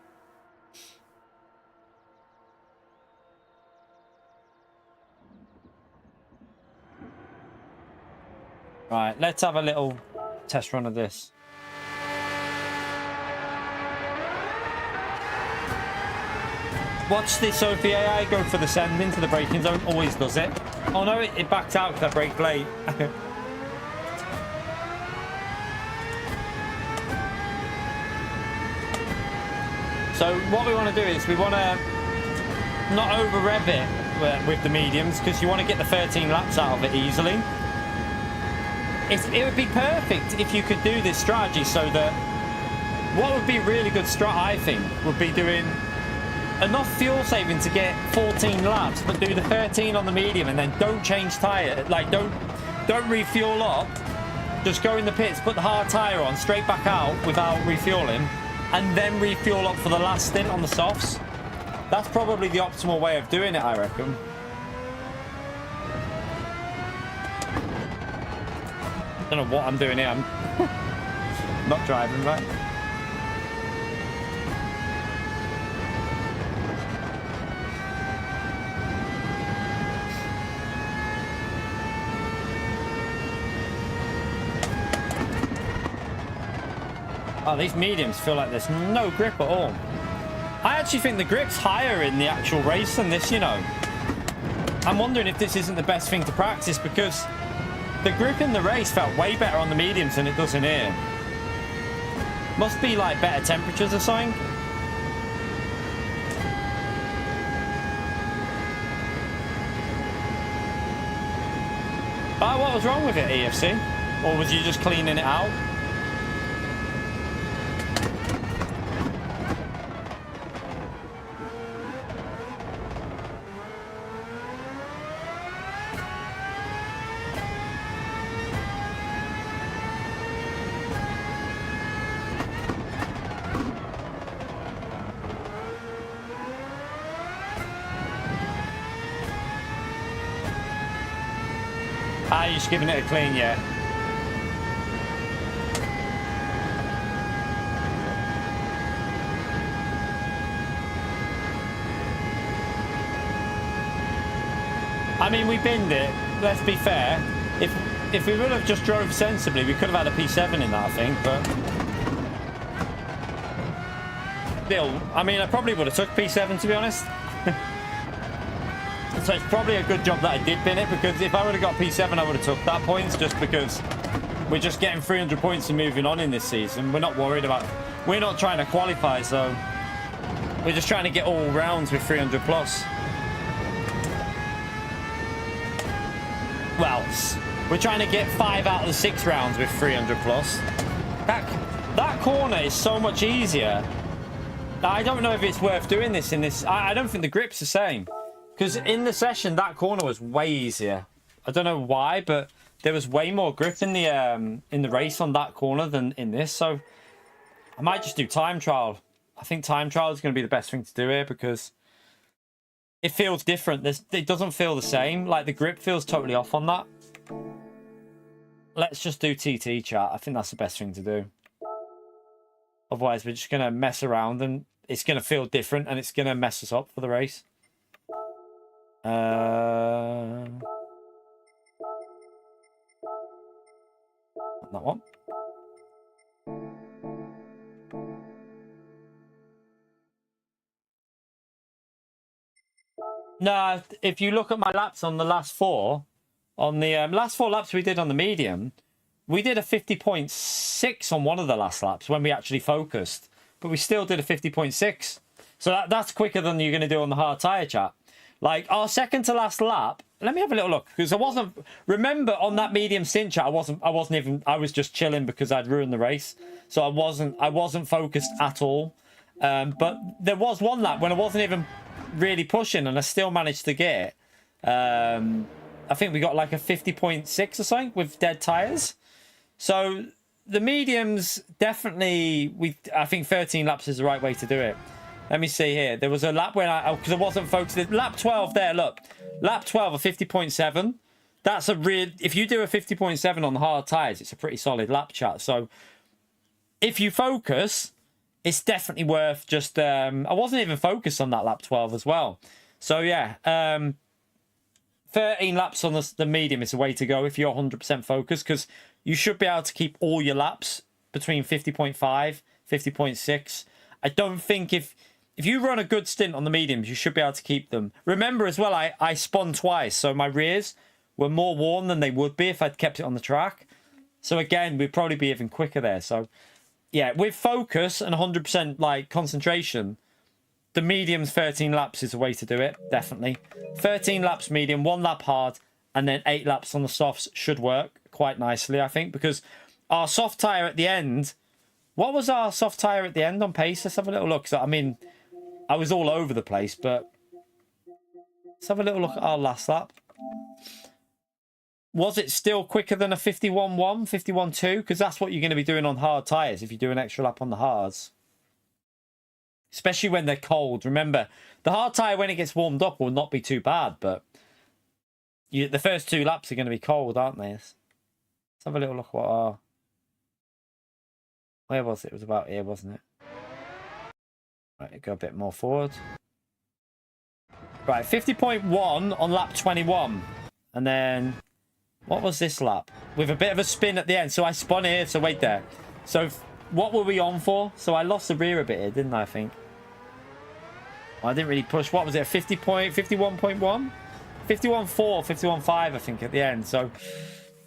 Right, let's have a little test run of this. Watch this Sophie AI go for the send into the braking zone. Always does it. Oh no, it backed out because I braked late. So what we want to do is we want to not over rev it with the mediums because you want to get the 13 laps out of it easily. It would be perfect if you could do this strategy so that what would be really good strat, I think, would be doing enough fuel saving to get 14 laps, but do the 13 on the medium and then don't change tyre. Like, don't refuel up. Just go in the pits, put the hard tyre on, straight back out without refueling, and then refuel up for the last stint on the softs. That's probably the optimal way of doing it, I reckon. I don't know what I'm doing here. I'm not driving, right? Oh, these mediums feel like there's no grip at all. I actually think the grip's higher in the actual race than this, you know. I'm wondering if this isn't the best thing to practice, because the grip in the race felt way better on the mediums than it does in here. Must be like better temperatures or something. Oh, what was wrong with it, EFC? Or was you just cleaning it out? Ah, you're just giving it a clean, yeah. I mean, we binned it. Let's be fair. If we would have just drove sensibly, we could have had a P7 in that, I think. But still, I mean, I probably would have took P7, to be honest. So it's probably a good job that I did bin it, because if I would have got P7, I would have took that points, just because we're just getting 300 points and moving on in this season. We're not worried about... We're not trying to qualify, so we're just trying to get all rounds with 300 plus. Well, we're trying to get 5 out of the 6 rounds with 300 plus. That corner is so much easier. I don't know if it's worth doing this in this... I don't think the grip's the same. Because in the session, that corner was way easier. I don't know why, but there was way more grip in the race on that corner than in this. So I might just do time trial. I think time trial is going to be the best thing to do here, because it feels different. It doesn't feel the same. Like, the grip feels totally off on that. Let's just do TT, chat. I think that's the best thing to do. Otherwise, we're just going to mess around, and it's going to feel different, and it's going to mess us up for the race. That one. No, if you look at my laps on the last 4, on the last 4 laps we did on the medium, we did a 50.6 on one of the last laps when we actually focused, but we still did a 50.6. So that's quicker than you're going to do on the hard tyre, chat. Like, our second to last lap, let me have a little look, because I wasn't... Remember, on that medium stint chat, I was just chilling because I'd ruined the race. So I wasn't focused at all. But there was one lap when I wasn't even really pushing, and I still managed to get... I think we got like a 50.6 or something with dead tyres. So the mediums, definitely... I think 13 laps is the right way to do it. Let me see here. There was a lap when because I wasn't focused. Lap 12 there, look. Lap 12, a 50.7. That's a real... If you do a 50.7 on the hard tyres, it's a pretty solid lap, chat. So if you focus, it's definitely worth just... I wasn't even focused on that lap 12 as well. So, yeah. 13 laps on the medium is the way to go if you're 100% focused, because you should be able to keep all your laps between 50.5, 50.6. I don't think if you run a good stint on the mediums, you should be able to keep them. Remember as well, I spun twice, so my rears were more worn than they would be if I'd kept it on the track. So again, we'd probably be even quicker there. So yeah, with focus and 100% like concentration, the mediums 13 laps is the way to do it, definitely. 13 laps medium, 1 lap hard, and then 8 laps on the softs should work quite nicely, I think, because our soft tyre at the end... What was our soft tyre at the end on pace? Let's have a little look. So, I mean, I was all over the place, but let's have a little look at our last lap. Was it still quicker than a 51.1, 51.2? Because that's what you're going to be doing on hard tyres if you do an extra lap on the hards. Especially when they're cold. Remember, the hard tyre, when it gets warmed up, will not be too bad, but the first 2 laps are going to be cold, aren't they? Let's have a little look at what our... Where was it? It was about here, wasn't it? Right, go a bit more forward. Right, 50.1 on lap 21. And then, what was this lap? With a bit of a spin at the end. So I spun here, so wait there. So what were we on for? So I lost the rear a bit here, didn't I think? I didn't really push. What was it? 51.1? 51.4, 51.5, I think, at the end. So,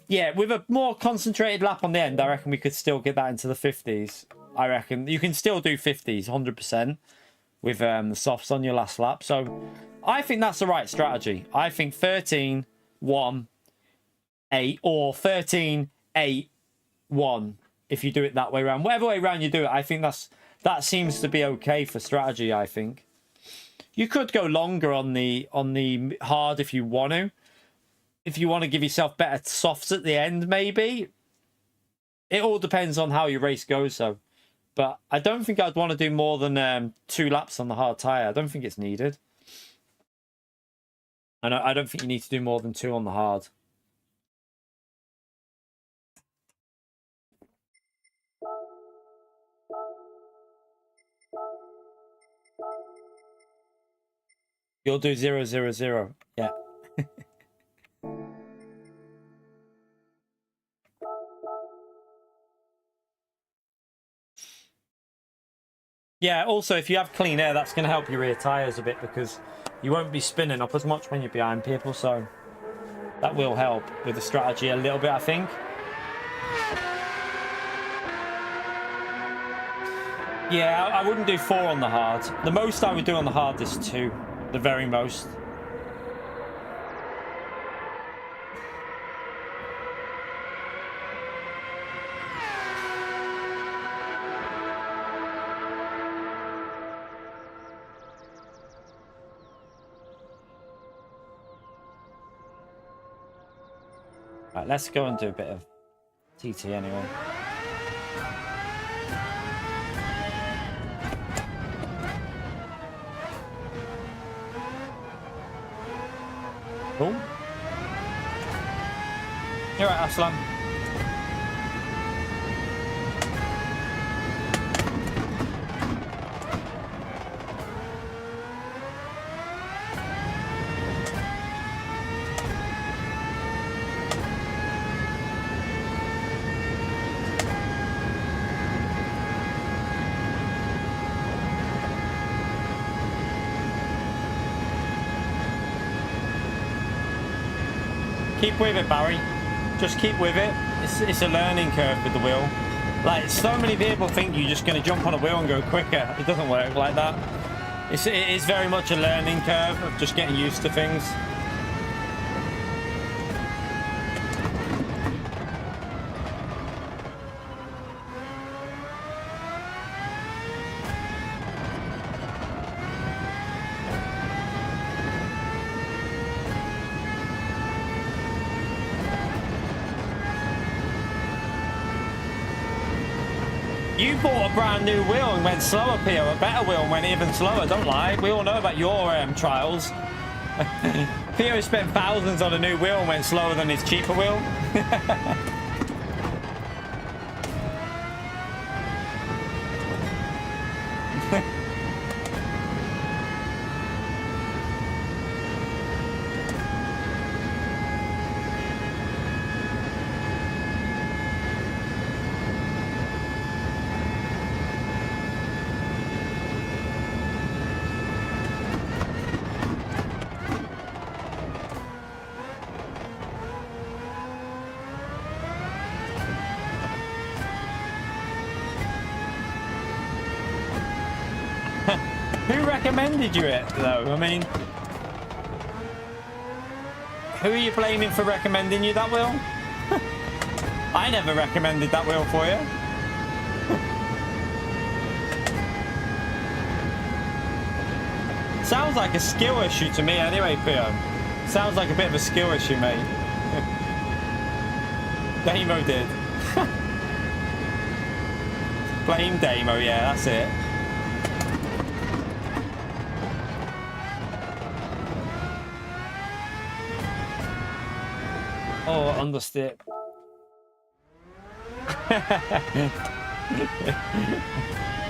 yeah, with a more concentrated lap on the end, I reckon we could still get that into the 50s. I reckon you can still do 50s, 100%, with the softs on your last lap. So, I think that's the right strategy. I think 13, 1, 8, or 13, 8, 1, if you do it that way around. Whatever way around you do it, I think that seems to be okay for strategy, I think. You could go longer on the hard if you want to. If you want to give yourself better softs at the end, maybe. It all depends on how your race goes, though. But I don't think I'd want to do more than 2 laps on the hard tyre. I don't think it's needed. And I don't think you need to do more than 2 on the hard. You'll do 0, 0, 0. Yeah. Yeah, also, if you have clean air, that's going to help your rear tyres a bit because you won't be spinning up as much when you're behind people. So that will help with the strategy a little bit, I think. Yeah, I wouldn't do 4 on the hard. The most I would do on the hard is 2. The very most. Right, let's go and do a bit of TT anyway. Cool. You're right, Aslam. Keep with it, Barry. Just keep with it. It's a learning curve with the wheel. Like, so many people think you're just going to jump on a wheel and go quicker. It doesn't work like that. It is very much a learning curve of just getting used to things. You bought a brand new wheel and went slower, Pio. A better wheel and went even slower. Don't lie. We all know about your trials. Pio spent thousands on a new wheel and went slower than his cheaper wheel. Who recommended you it, though? I mean, who are you blaming for recommending you that wheel? I never recommended that wheel for you. Sounds like a skill issue to me anyway, Pio. Sounds like a bit of a skill issue, mate. Damo did. Blame Damo, yeah, that's it. Oh, understeer.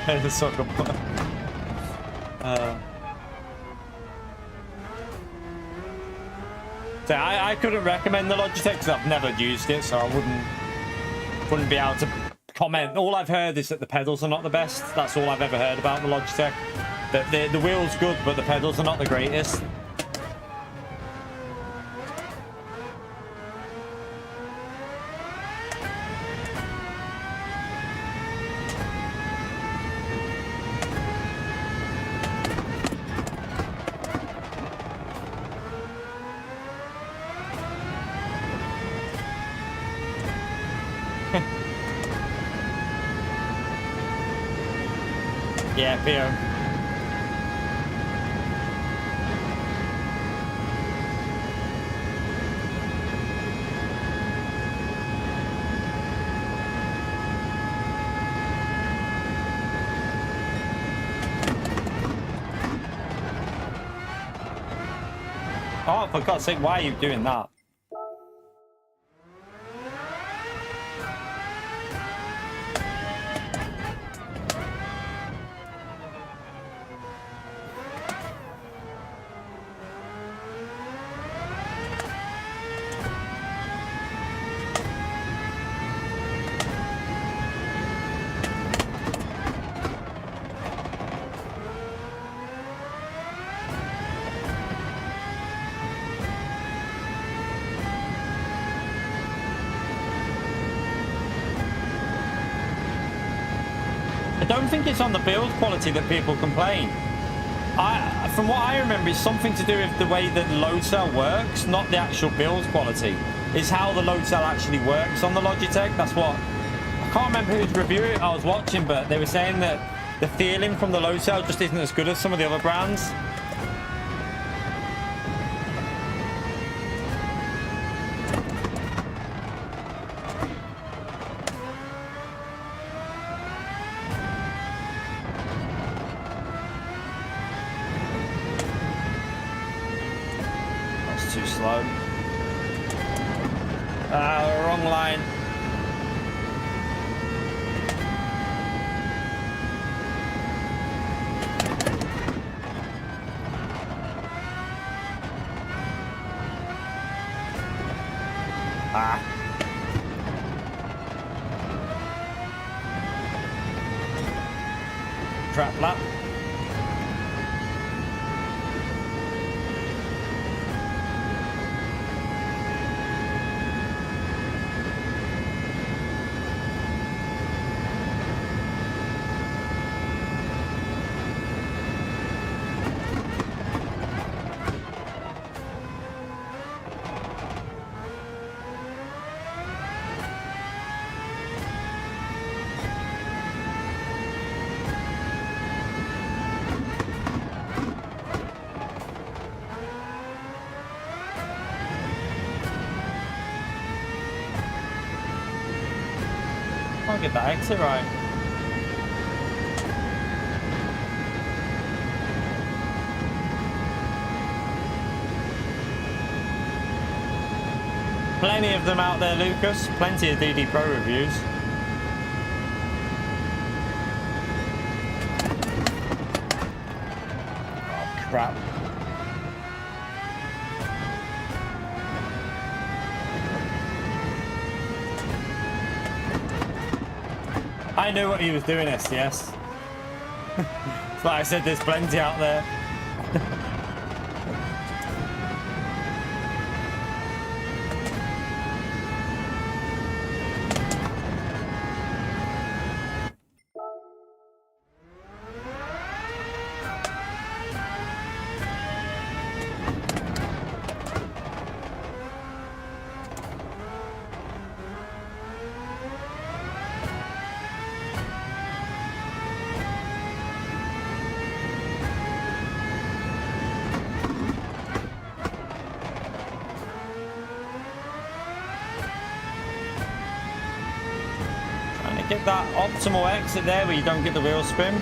The soccer ball. So I couldn't recommend the Logitech because I've never used it, so I wouldn't be able to comment. All I've heard is that the pedals are not the best. That's all I've ever heard about the Logitech. That the wheel's good, but the pedals are not the greatest. Yeah, PO. Oh, for God's sake, why are you doing that? I don't think it's on the build quality that people complain. From what I remember, it's something to do with the way that the load cell works, not the actual build quality. It's how the load cell actually works on the Logitech. That's what... I can't remember whose review I was watching, but they were saying that the feeling from the load cell just isn't as good as some of the other brands. Too slow. Wrong line. Trap lap. Can't get that exit right. Plenty of them out there, Lucas. Plenty of DD Pro reviews. Oh, crap. I knew what he was doing, STS. It's like I said, there's plenty out there. Get that optimal exit there where you don't get the wheel spin.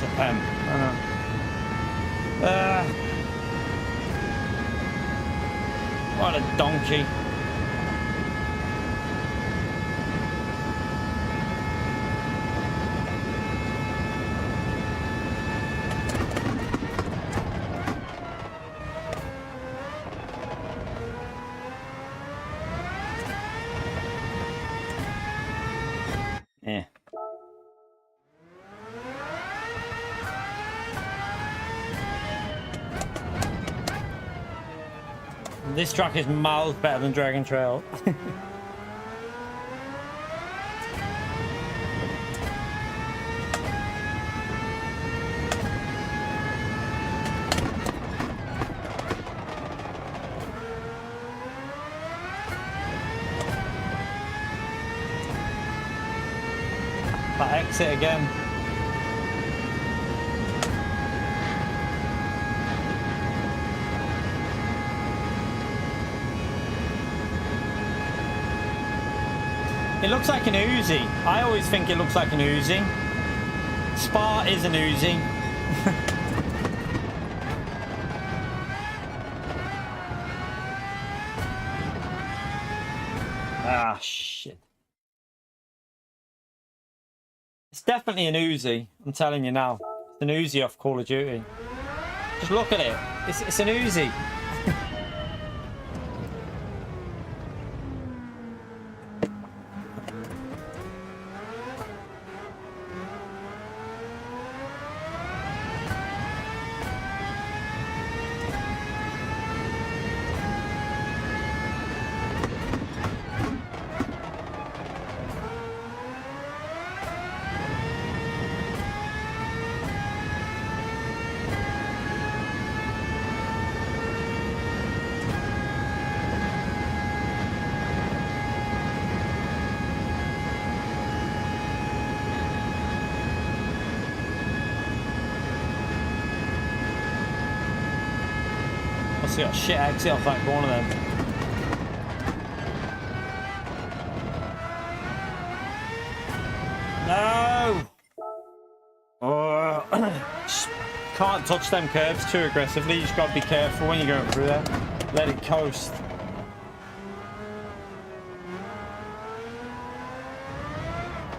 It's a pen. I know. What a donkey. Yeah. This track is miles better than Dragon Trail. That exit again. It looks like an Uzi. I always think it looks like an Uzi. Spa is an Uzi. Ah, shit. It's definitely an Uzi. I'm telling you now. It's an Uzi off Call of Duty. Just look at it. It's an Uzi. Must have got a shit exit off that corner then. No! Oh. Just can't touch them curves too aggressively. You just got to be careful when you're going through there. Let it coast.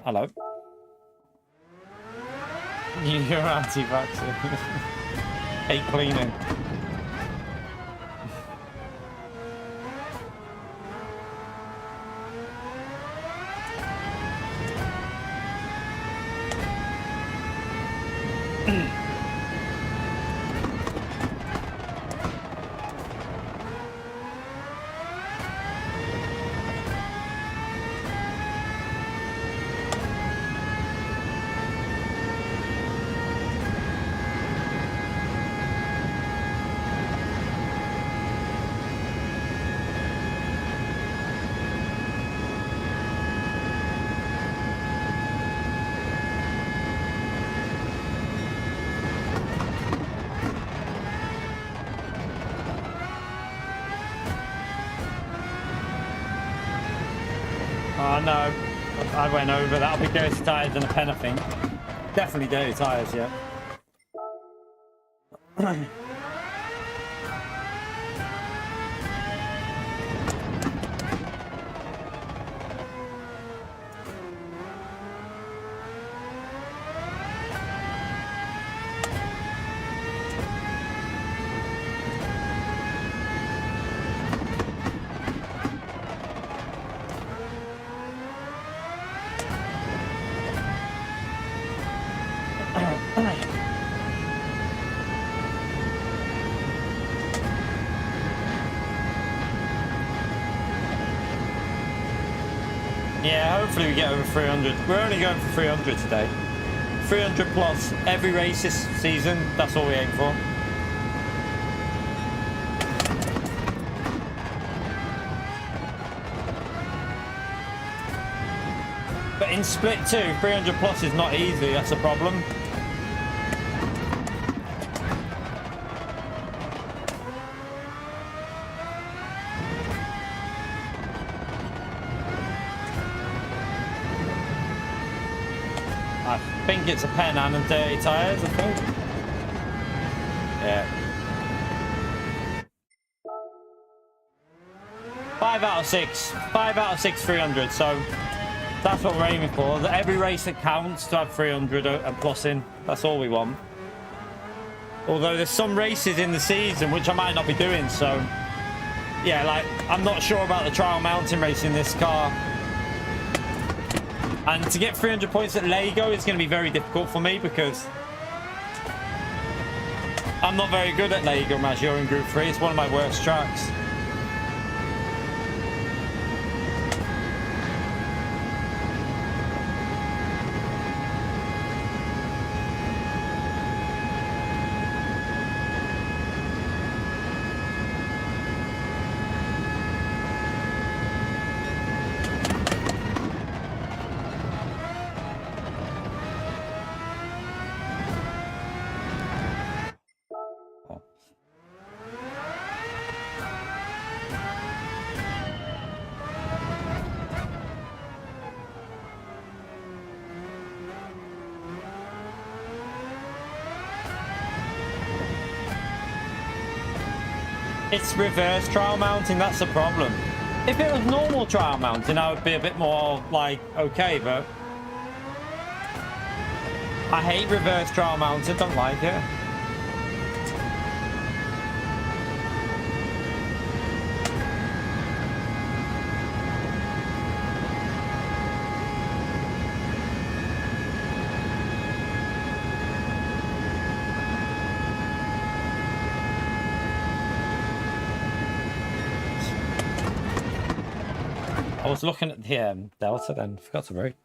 Hello. You're anti-vaxxer. Hate cleaning. Oh no, I went over. That'll be dirty tyres and a pen, I think. Definitely dirty tyres, yeah. Yeah, hopefully we get over 300. We're only going for 300 today. 300 plus every race this season. That's all we aim for. But in split 2, 300 plus is not easy. That's a problem. I think it's a pen and dirty tyres, I think. Yeah. 5 out of 6. 5 out of 6 300. So that's what we're aiming for. Every race that counts to have 300 and plus in. That's all we want. Although there's some races in the season which I might not be doing. So yeah, like I'm not sure about the trial mountain race in this car. And to get 300 points at Lego is going to be very difficult for me because I'm not very good at Lego Maggiore in Group 3. It's one of my worst tracks. It's reverse trial mounting, that's the problem. If it was normal trial mounting, I would be a bit more, like, okay, but I hate reverse trial mounting, don't like it. I was looking at the Delta then, forgot to brake.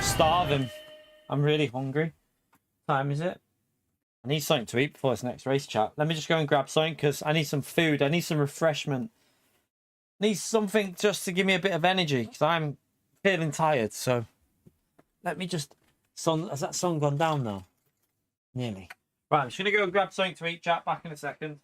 Starving. I'm really hungry. What time is it? I need something to eat before this next race, chat. Let me just go and grab something because I need some food. I need some refreshment. I need something just to give me a bit of energy because I'm feeling tired. So let me just... Has that sun gone down now? Nearly. Right, I'm just going to go and grab something to eat, chat. Back in a second.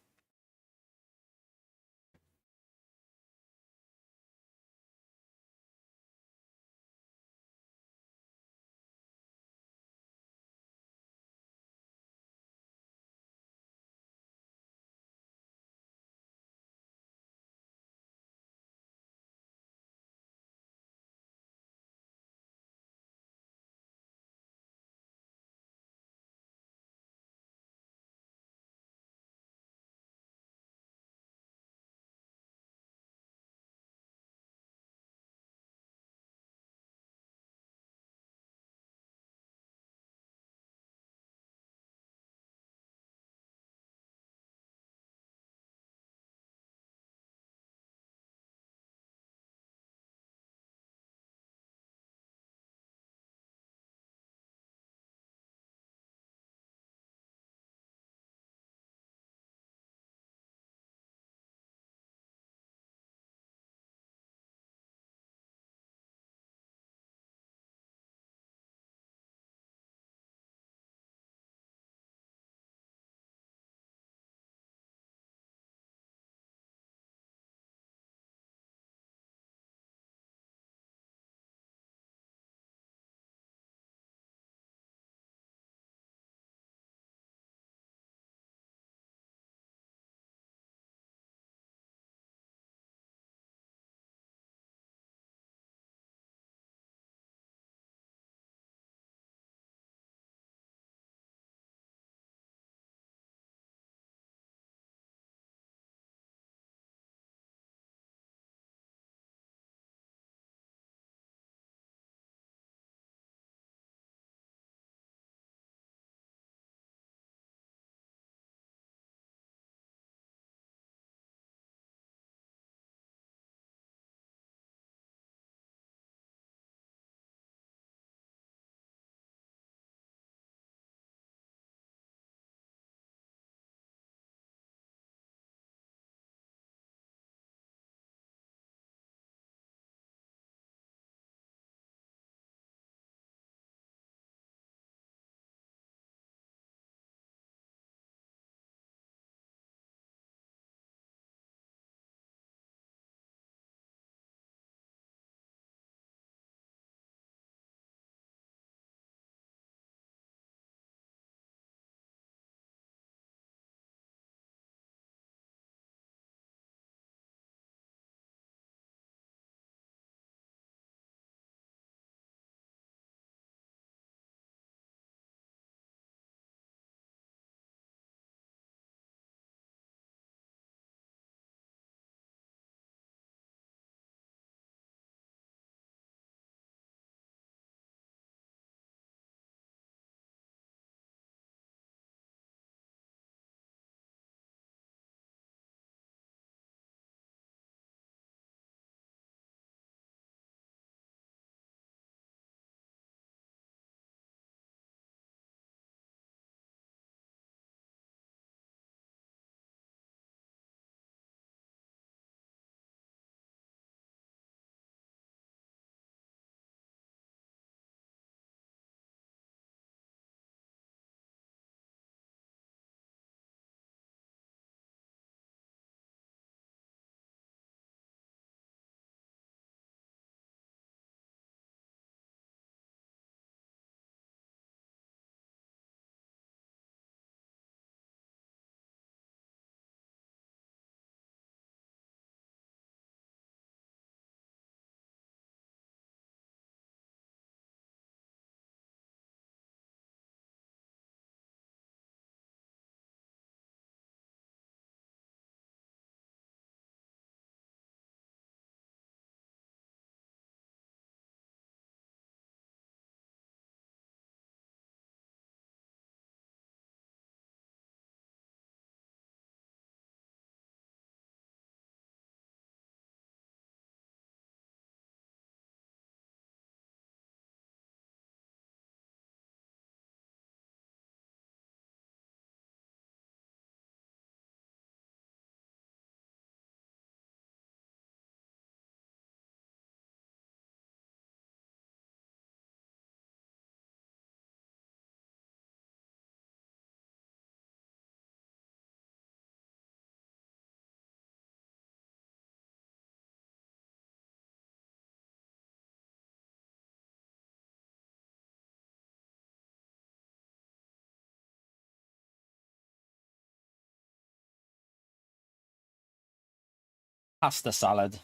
pasta salad.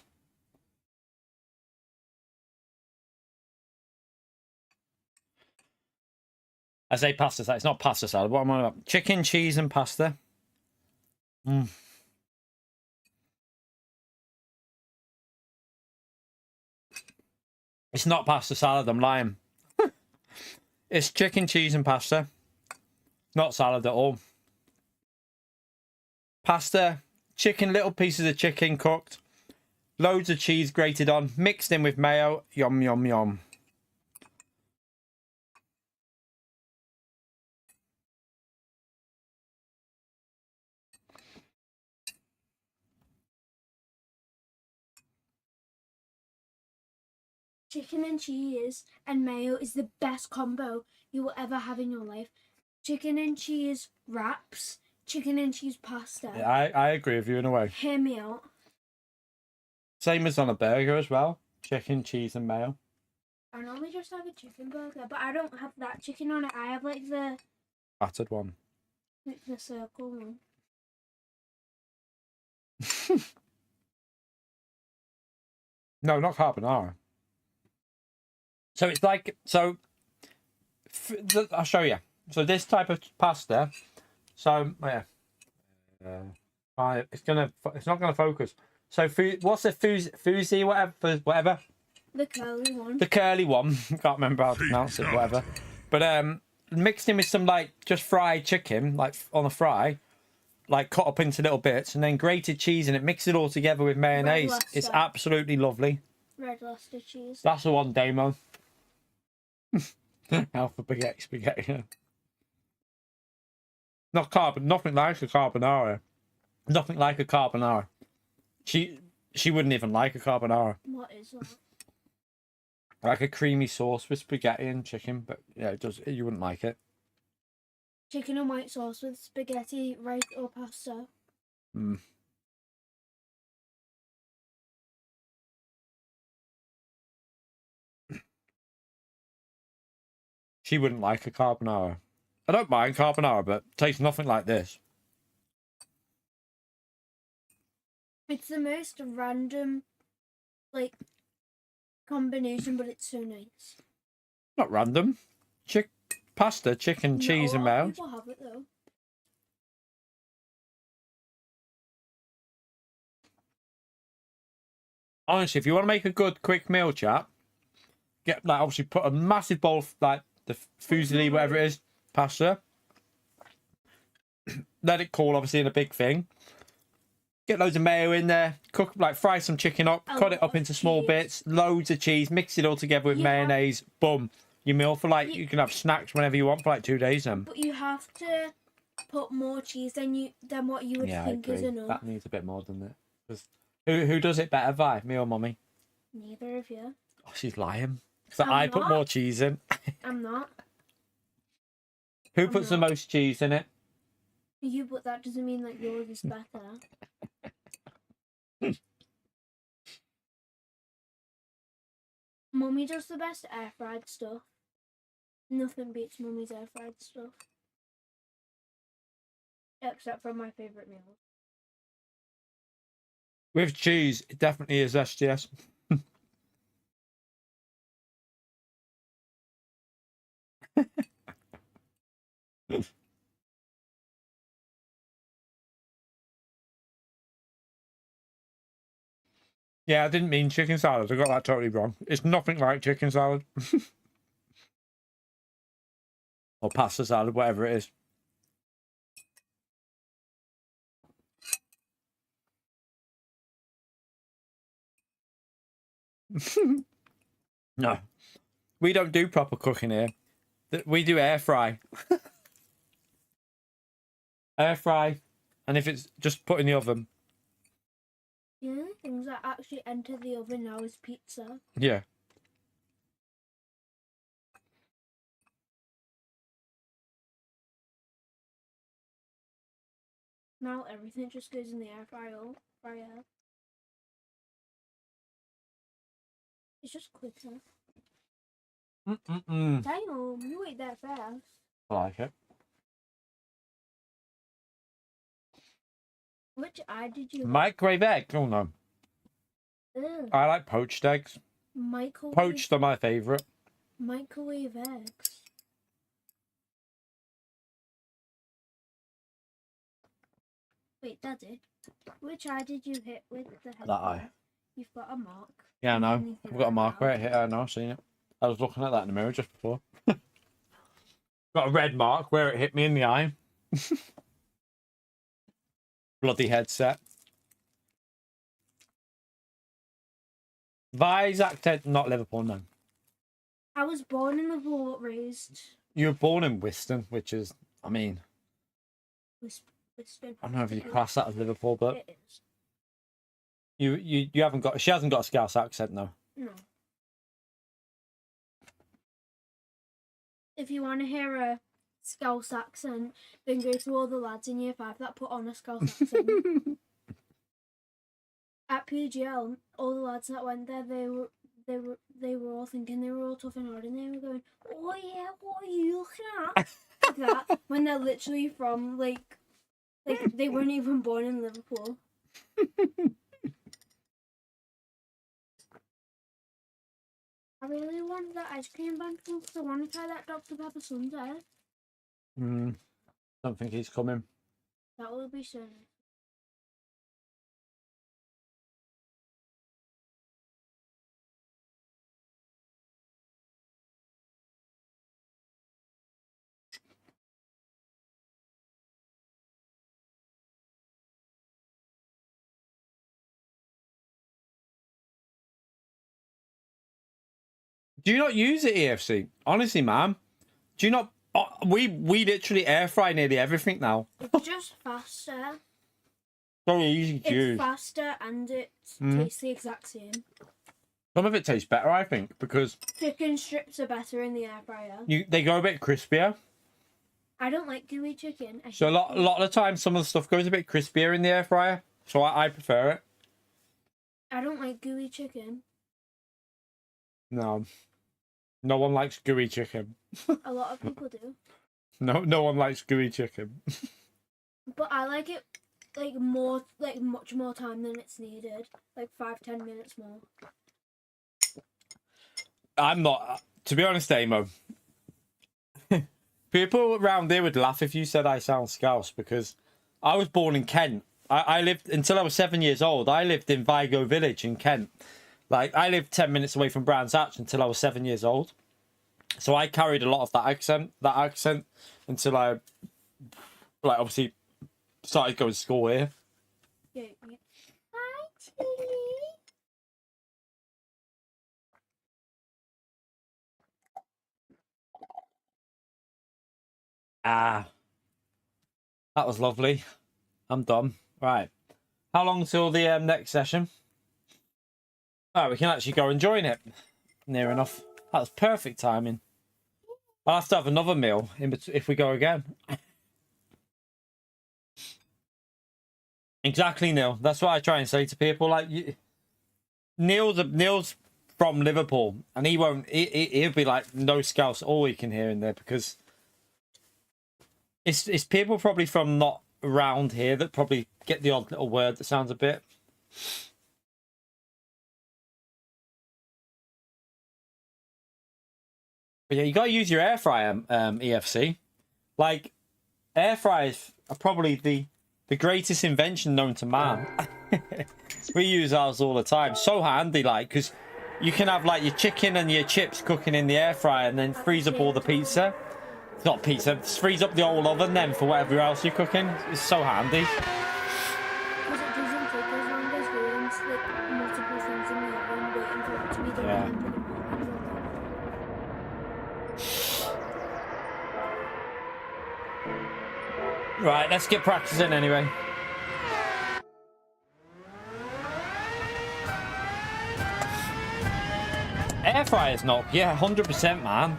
I say pasta salad. It's not pasta salad. What am I about? Chicken, cheese, and pasta. Mm. It's not pasta salad. I'm lying. It's chicken, cheese, and pasta. Not salad at all. Pasta, chicken, little pieces of chicken cooked, loads of cheese grated on, mixed in with mayo. Yum, yum, yum. Chicken and cheese and mayo is the best combo you will ever have in your life. Chicken and cheese wraps, chicken and cheese pasta. Yeah, I agree with you in a way. Hear me out. Same as on a burger as well. Chicken, cheese, and mayo. I normally just have a chicken burger, but I don't have that chicken on it. I have like the Battered one. like the circle one. No, not carbonara. So it's like, so I'll show you. So this type of pasta, so yeah, it's not gonna focus. So what's the fuzi whatever? The curly one. The curly one. Can't remember how to pronounce it. Whatever. But mixed in with some like just fried chicken, like on a fry, like cut up into little bits, and then grated cheese in it. Mix it all together with mayonnaise. It's absolutely lovely. Red Leicester cheese. That's the one, Damo. Alpha spaghetti. Nothing like a carbonara. Nothing like a carbonara. She wouldn't even like a carbonara. What is that? Like a creamy sauce with spaghetti and chicken, but yeah, it does. You wouldn't like it. Chicken and white sauce with spaghetti, rice, or pasta. Mm. She wouldn't like a carbonara. I don't mind carbonara, but it tastes nothing like this. It's the most random, like, combination, but it's so nice. Not random. Pasta, chicken, cheese, and mayo. People have it though. Honestly, if you want to make a good quick meal, chat, get like obviously put a massive bowl of, like the fusilli, whatever it is, pasta. Let it cool, obviously, in a big thing. Get loads of mayo in there. Cook, like, fry some chicken up. Cut it up into small bits. Loads of cheese. Mix it all together with mayonnaise. Boom. Your meal for like you can have snacks whenever you want for like 2 days. Then. But you have to put more cheese than what you would think is enough. That needs a bit more than that. Because who does it better, Vi? Me or Mummy? Neither of you. Oh, she's lying. Because I put more cheese in. I'm not. Who puts the most cheese in it? You, but that doesn't mean that yours is better. Mummy does the best air fried stuff. Nothing beats Mummy's air fried stuff. Except for my favourite meal. With cheese, it definitely is SGS. Yeah, I didn't mean chicken salad. I got that totally wrong. It's nothing like chicken salad. Or pasta salad, whatever it is. No. We don't do proper cooking here. We do air fry. Air fry. And if it's just put in the oven. The only things that actually enter the oven now is pizza. Yeah. Now everything just goes in the air fryer. It's just quicker. Damn, you ate that fast. I like it. Which eye did you? Microwave egg? Oh no. Ugh. I like poached eggs. Microwave. Poached are my favourite. Microwave eggs. Wait, Daddy, which eye did you hit with the headphone? That eye. You've got a mark. Yeah, I know. I've got a mark where it hit. I know. I've seen it. I was looking at that in the mirror just before. Got a red mark where it hit me in the eye. Bloody headset. Vi's accent, not Liverpool, no. I was born in Liverpool, but raised. You were born in Wiston, which is, I mean, Wiston. I don't know if you class that as Liverpool, but It is. you haven't got. She hasn't got a Scouse accent, no. No. If you want to hear a Scouse accent, then go to all the lads in year 5 that put on a Scouse accent. At PGL, all the lads that went there, they were all thinking they were all tough and hard, and they were going, "Oh yeah, what are you looking at?" Like that, when they're literally from like they weren't even born in Liverpool. I really want that ice cream bun because I want to try that Dr. Pepper sundae. Don't think he's coming. That will be so nice. Do you not use it, EFC? Honestly, man. Do you not? We literally air fry nearly everything now. It's just faster. Very easy to use. It's faster and it tastes the exact same. Some of it tastes better, I think, because Chicken strips are better in the air fryer. they go a bit crispier. I don't like gooey chicken. So a lot of the time, some of the stuff goes a bit crispier in the air fryer. So I prefer it. I don't like gooey chicken. No. No one likes gooey chicken. A lot of people do. No one likes gooey chicken. But I like it like more, like much more time than it's needed. Like 5-10 minutes more. I'm not, to be honest, Amo. People around here would laugh if you said I sound Scouse because I was born in Kent. I lived until I was 7 years old. I lived in Vigo Village in Kent. Like, I lived 10 minutes away from Brands Hatch until I was 7 years old. So I carried a lot of that accent until I, like, obviously started going to school here. Yeah. Hi, Tilly. Ah. That was lovely. I'm done. Right. How long till the next session? Oh, we can actually go and join it. Near enough. That's perfect timing. I'll have to have another meal if we go again. Exactly, Neil. That's what I try and say to people. Like, Neil's from Liverpool, and he'll be like no Scouse all we can hear in there because it's people probably from not around here that probably get the odd little word that sounds a bit. But yeah, you gotta use your air fryer, EFC. Like, air fryers are probably the greatest invention known to man. We use ours all the time. So handy, like, because you can have like your chicken and your chips cooking in the air fryer and then freeze up all the pizza. It's not pizza, freeze up the whole oven then for whatever else you're cooking. It's so handy. Because it doesn't take as long as doing like multiple things in the oven, waiting for it to be done. Yeah. And then putting Right, let's get practicing anyway. Air fryer's not, yeah, 100%, man.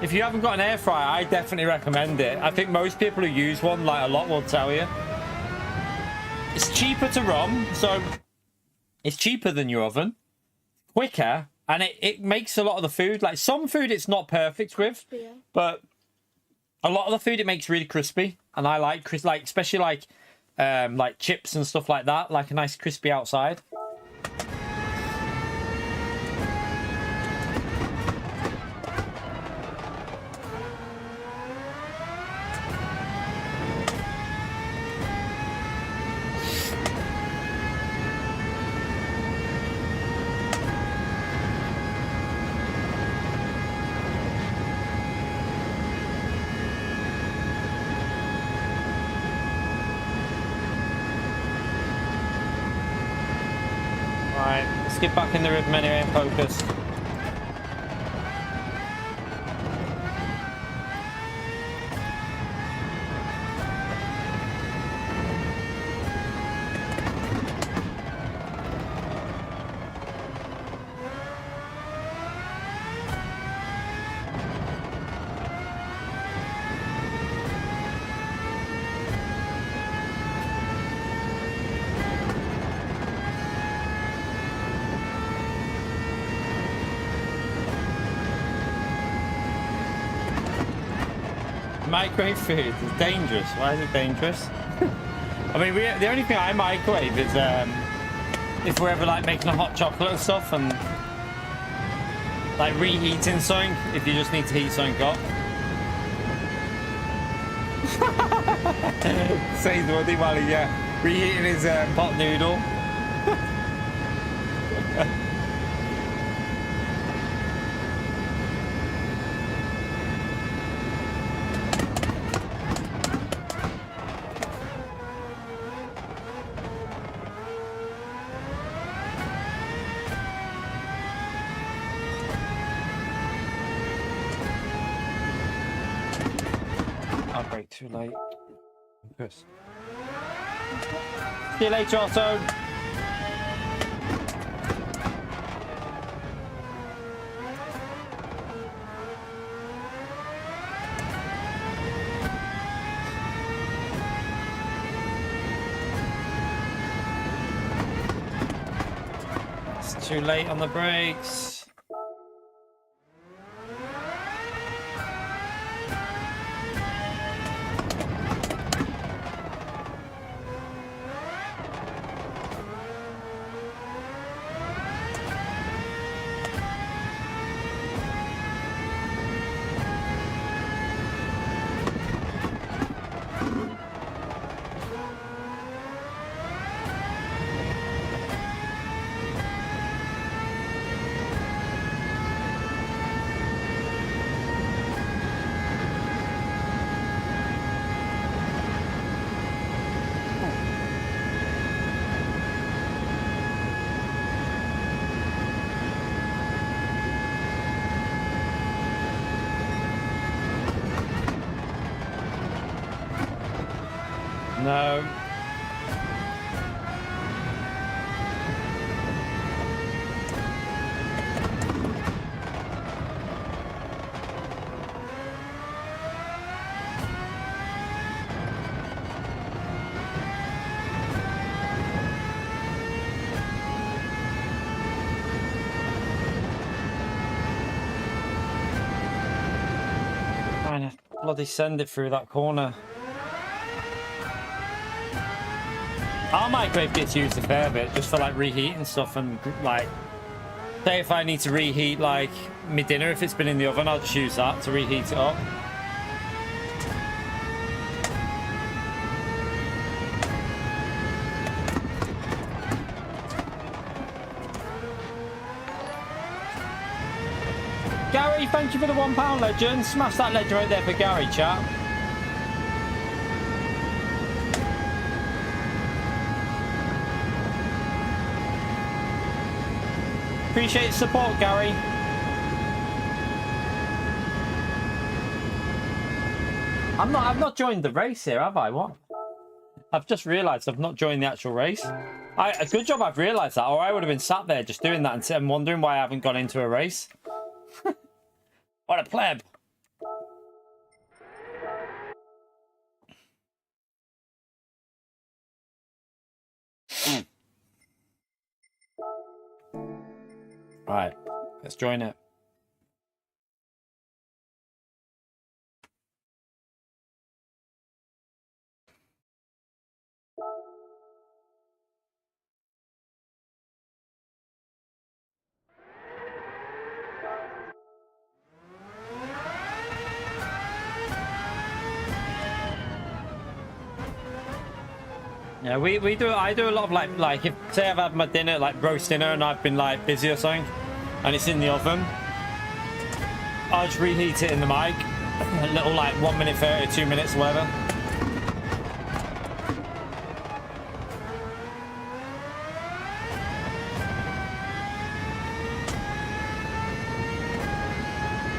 If you haven't got an air fryer, I definitely recommend it. I think most people who use one, like a lot, will tell you. It's cheaper to run, so it's cheaper than your oven, quicker, and it makes a lot of the food. Like, some food it's not perfect with, but a lot of the food it makes really crispy, and I like especially like chips and stuff like that, like a nice crispy outside. skid back in the rhythm anyway and focus. Microwave food is dangerous. Why is it dangerous? I mean, the only thing I microwave is if we're ever like making a hot chocolate and stuff, and like reheating something. If you just need to heat something up. Says Woody while he's reheating his pot noodle. Too late. Yes. See you later, Otto. It's too late on the brakes. No. Trying to bloody send it through that corner. Our microwave gets used a fair bit just for like reheating stuff, and like say if I need to reheat like my dinner, if it's been in the oven, I'll just use that to reheat it up. Gary, thank you for the £1 legend. Smash that legend right there for Gary, chat. Appreciate the support, Gary. I've not joined the race here, have I? What? I've just realised I've not joined the actual race. A good job I've realised that, or I would have been sat there just doing that and wondering why I haven't gone into a race. What a pleb. Right, let's join it. Yeah, I do a lot of like if say I've had my dinner, like roast dinner, and I've been like busy or something, and it's in the oven, I'll just reheat it in the mic, a little like 1 minute 30, 2 minutes, whatever.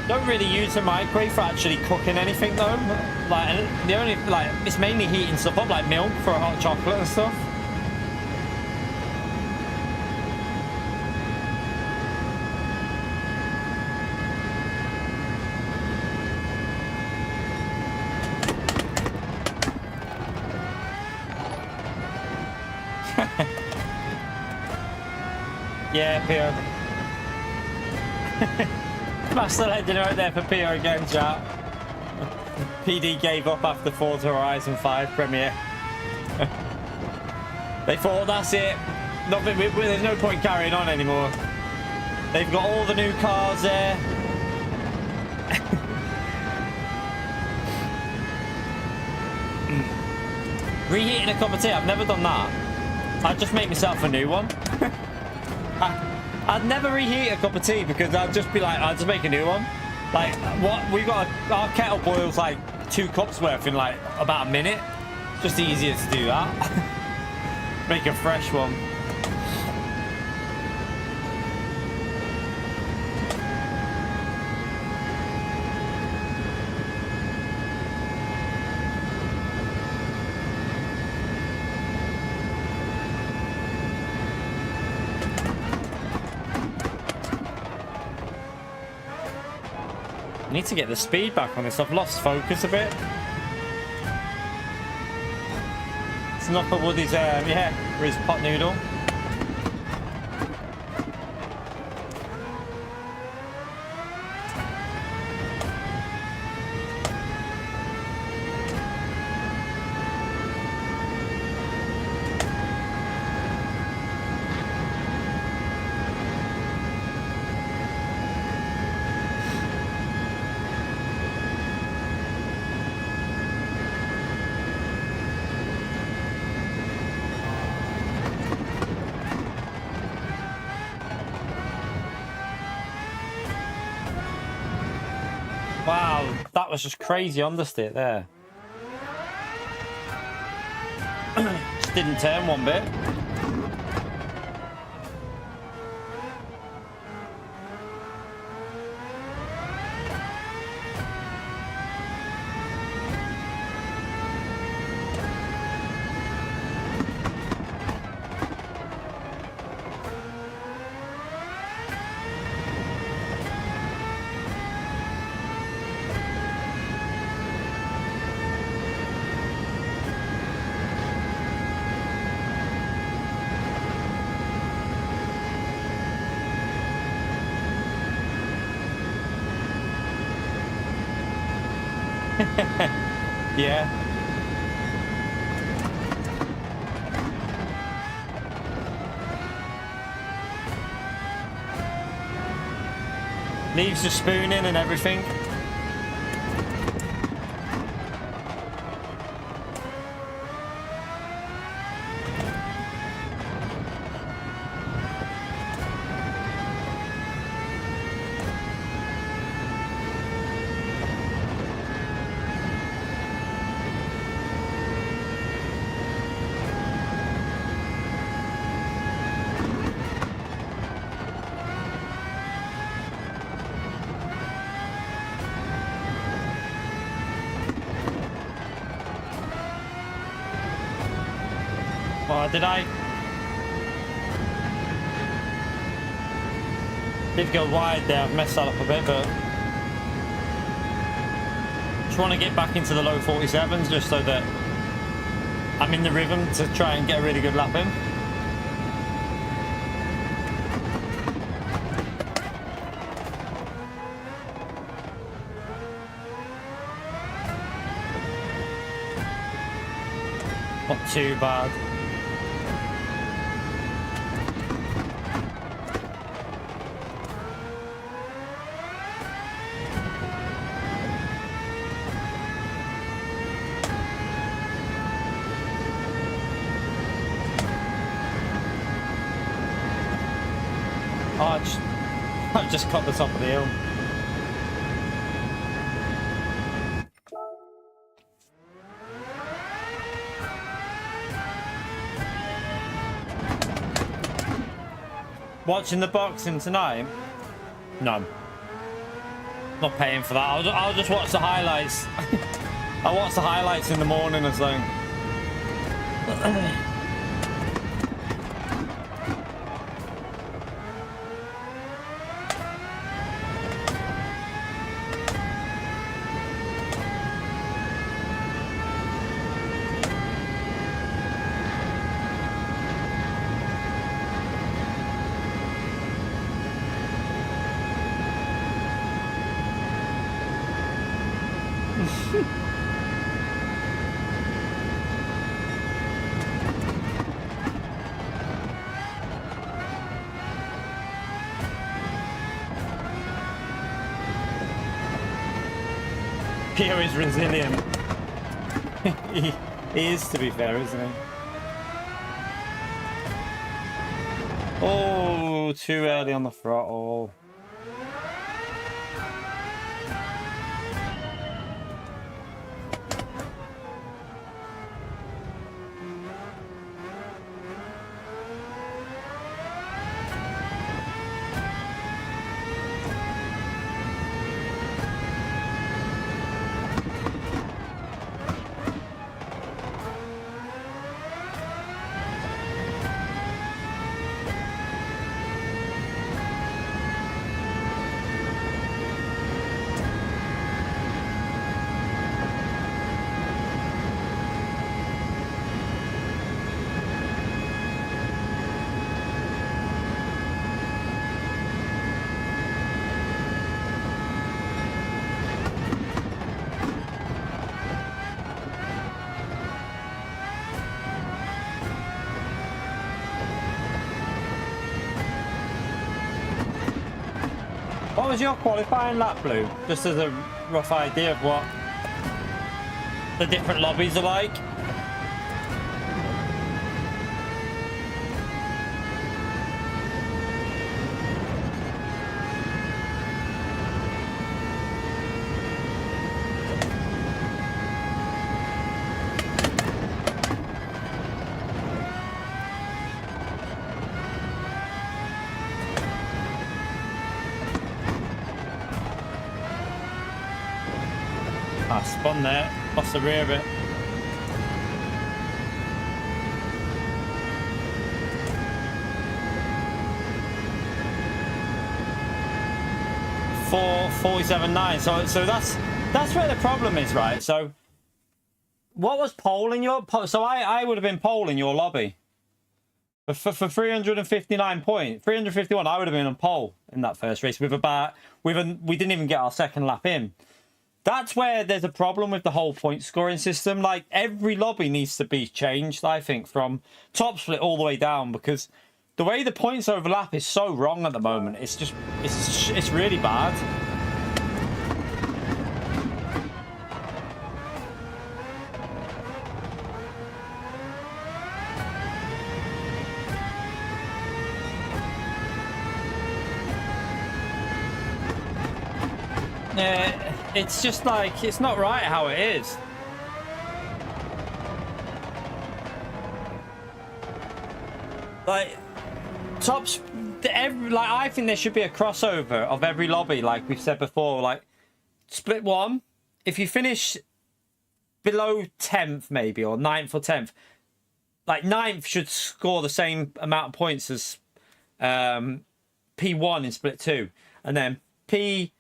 Don't really use the microwave for actually cooking anything though. Like the only it's mainly heating stuff up, like milk for hot chocolate and stuff. Yeah, Pio. Master Legend right there for Pio again, chat. PD gave up after Forza Horizon 5 premiere. They thought that's it. Nothing. There's no point carrying on anymore. They've got all the new cars there. Reheating a cup of tea. I've never done that. I'd just make myself a new one. I'd never reheat a cup of tea because I'd just be like, I'd just make a new one. Like, what we got, our kettle boils like 2 cups worth in like about a minute. Just easier to do that. Make a fresh one. I need to get the speed back on this. I've lost focus a bit. It's enough for Woody's, yeah, for his pot noodle. Wow, that was just crazy understeer there. Just didn't turn one bit. Yeah. Leaves the spoon in and everything. Did I? Did go wide there. I've messed that up a bit, but just want to get back into the low 47s just so that I'm in the rhythm to try and get a really good lap in. Not too bad. I've just cut the top of the hill. Watching the boxing tonight? No. Not paying for that. I'll just watch the highlights. I'll watch the highlights in the morning or something. Pierre is resilient. he is, to be fair, isn't he? Oh, too early on the throttle. What was your qualifying lap, Blue? Just as a rough idea of what the different lobbies are like. Spun there, lost the rear bit. $4.47.9. So that's where the problem is, right? So what was pole in your so I would have been pole in your lobby for 359 points, 351. I would have been on pole in that first race with we didn't even get our second lap in. That's where there's a problem with the whole point scoring system. Like, every lobby needs to be changed, I think, from top split all the way down, because the way the points overlap is so wrong at the moment. It's really bad. It's just like, it's not right how it is. Like, tops, like, I think there should be a crossover of every lobby, like we've said before. Like, split one, if you finish below 10th maybe, or 9th or 10th, like 9th should score the same amount of points as P1 in split 2, and then P9,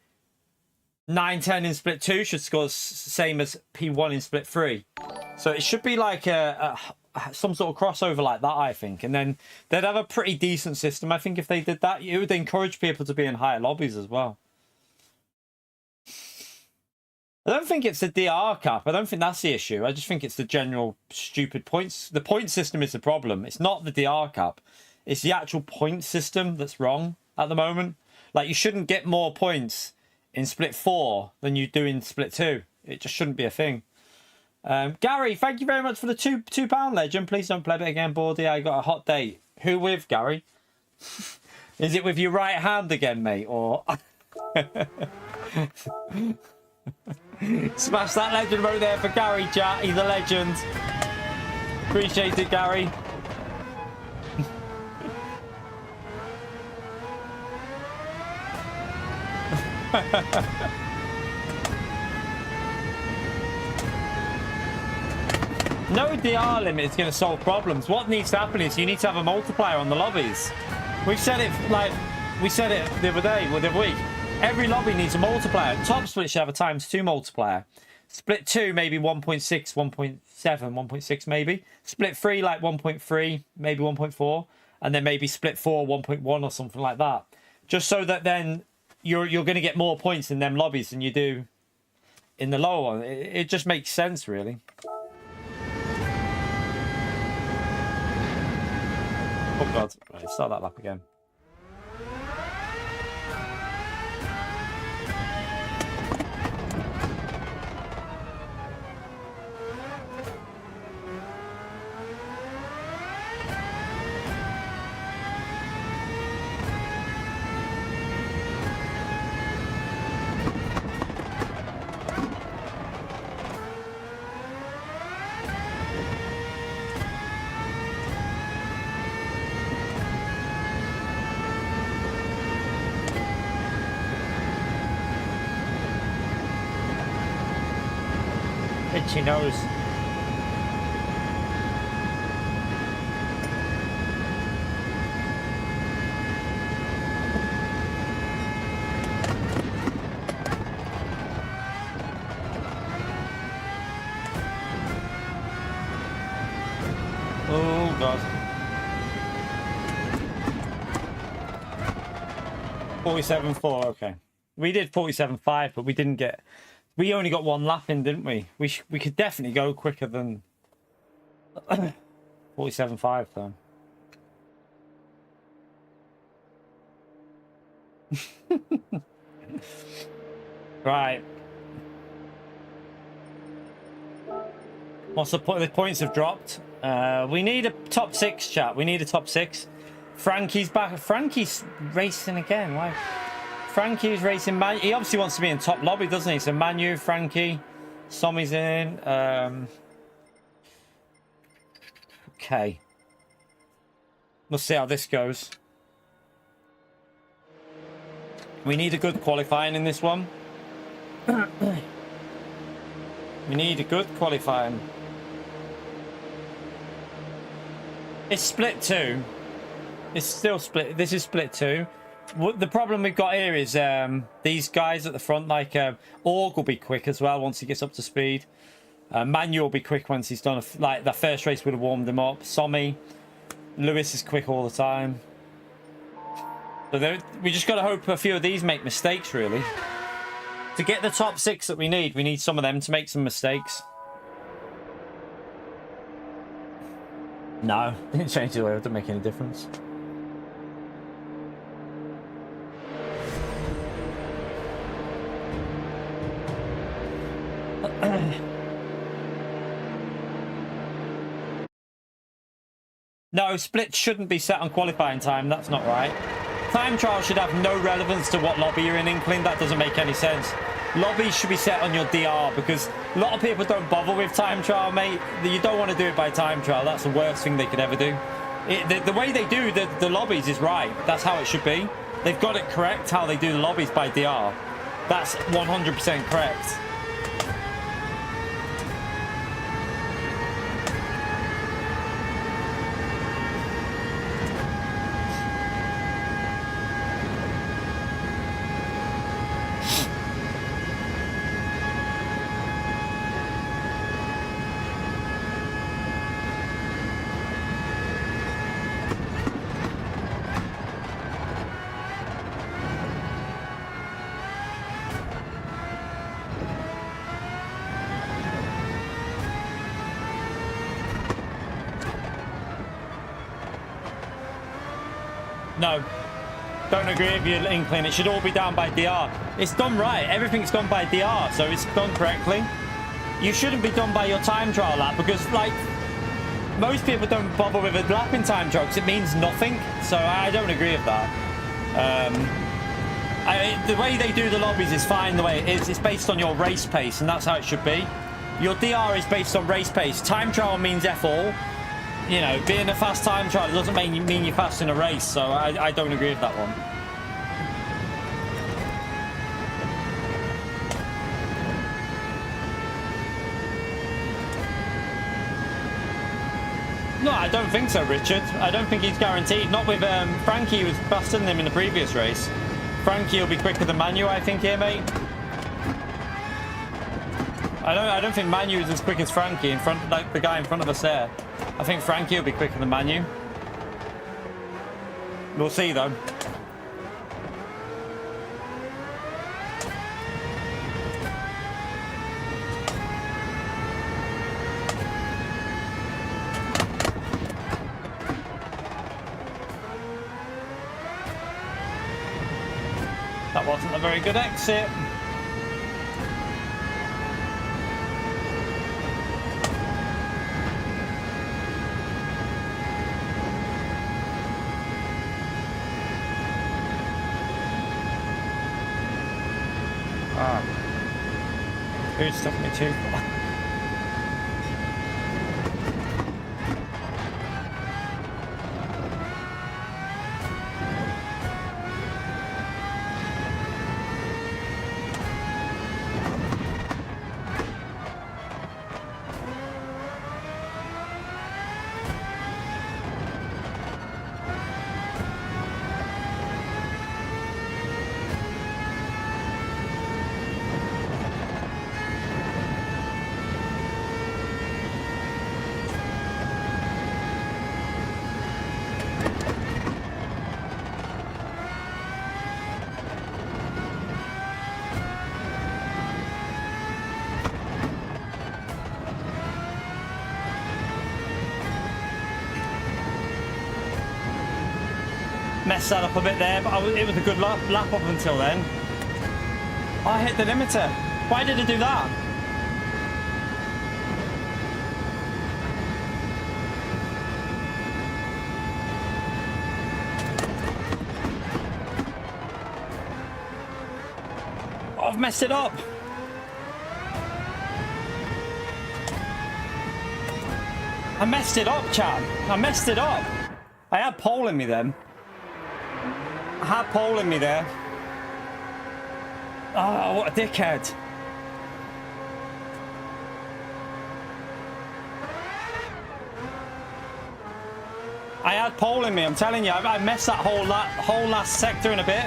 10 in split 2 should score the same as P1 in split 3. So it should be like some sort of crossover like that, I think. And then they'd have a pretty decent system. I think if they did that, it would encourage people to be in higher lobbies as well. I don't think it's the DR cap. I don't think that's the issue. I just think it's the general stupid points. The point system is the problem. It's not the DR cap. It's the actual point system that's wrong at the moment. Like, you shouldn't get more points in split 4 than you do in split 2. It just shouldn't be a thing. Gary, thank you very much for the £2 legend. Please don't play it again, Baldy. I got a hot date. Who with, Gary? Is it with your right hand again, mate? Or smash that legend right there for Gary, chat. He's a legend. Appreciate it, Gary. No DR limit is going to solve problems. What needs to happen is you need to have a multiplier on the lobbies. We've said it like we said it the other day, or the other week. Every lobby needs a multiplier. Top split should have a ×2 multiplier. Split 2 maybe 1.6, 1.7, 1.6 maybe. Split 3 like 1.3, maybe 1.4, and then maybe split 4 1.1 or something like that. Just so that then you're going to get more points in them lobbies than you do in the lower one. It just makes sense, really. Oh god, right, start that lap again. Itchy nose. Oh god. 47.4, okay. We did 47.5, but we didn't get... We only got one lap in, didn't we? We could definitely go quicker than 47.5 though. Right. What's the point? The points have dropped. We need a top 6, chat. We need a top 6. Frankie's back. Frankie's racing again. Why? Frankie's racing. He obviously wants to be in top lobby, doesn't he? So Manu, Frankie, Sommy's in. Okay. We'll see how this goes. We need a good qualifying in this one. We need a good qualifying. It's split 2. It's still split. This is split 2. The problem we've got here is these guys at the front, like Org will be quick as well once he gets up to speed. Manu will be quick once he's done, like the first race would have warmed him up. Sommy, Lewis is quick all the time. So we just got to hope a few of these make mistakes, really. To get the top 6 that we need some of them to make some mistakes. No, didn't change the way, it didn't make any difference. No, split shouldn't be set on qualifying time. That's not right. Time trial should have no relevance to what lobby you're in, Inkling. That doesn't make any sense. Lobbies should be set on your DR because a lot of people don't bother with time trial, mate. You don't want to do it by time trial. That's the worst thing they could ever do. The way they do the lobbies is right. That's how it should be. They've got it correct how they do the lobbies by DR. That's 100% correct. No, don't agree with you, Inkling. It should all be down by DR. It's done right. Everything's done by DR, so it's done correctly. You shouldn't be done by your time trial lap because, like, most people don't bother with a lap in time trial because it means nothing. So I don't agree with that. The way they do the lobbies is fine the way it is. It's based on your race pace, and that's how it should be. Your DR is based on race pace. Time trial means F all. You know, being a fast time trial doesn't mean you're fast in a race, so I don't agree with that one. No, I don't think so, Richard. I don't think he's guaranteed. Not with Frankie, was faster than him in the previous race. Frankie will be quicker than Manu, I think, here, mate. I don't think Manu is as quick as Frankie in front, like the guy in front of us there. I think Frankie will be quicker than Manu. We'll see, though. That wasn't a very good exit. Ah. Who's took me too far? Messed that up a bit there, but it was a good lap up until then. I hit the limiter. Why did it do that? Oh, I've messed it up. I messed it up, Chad. I messed it up. I had pole in me then. I had pole in me there. Oh, what a dickhead. I had pole in me, I'm telling you. I messed that whole last sector in a bit.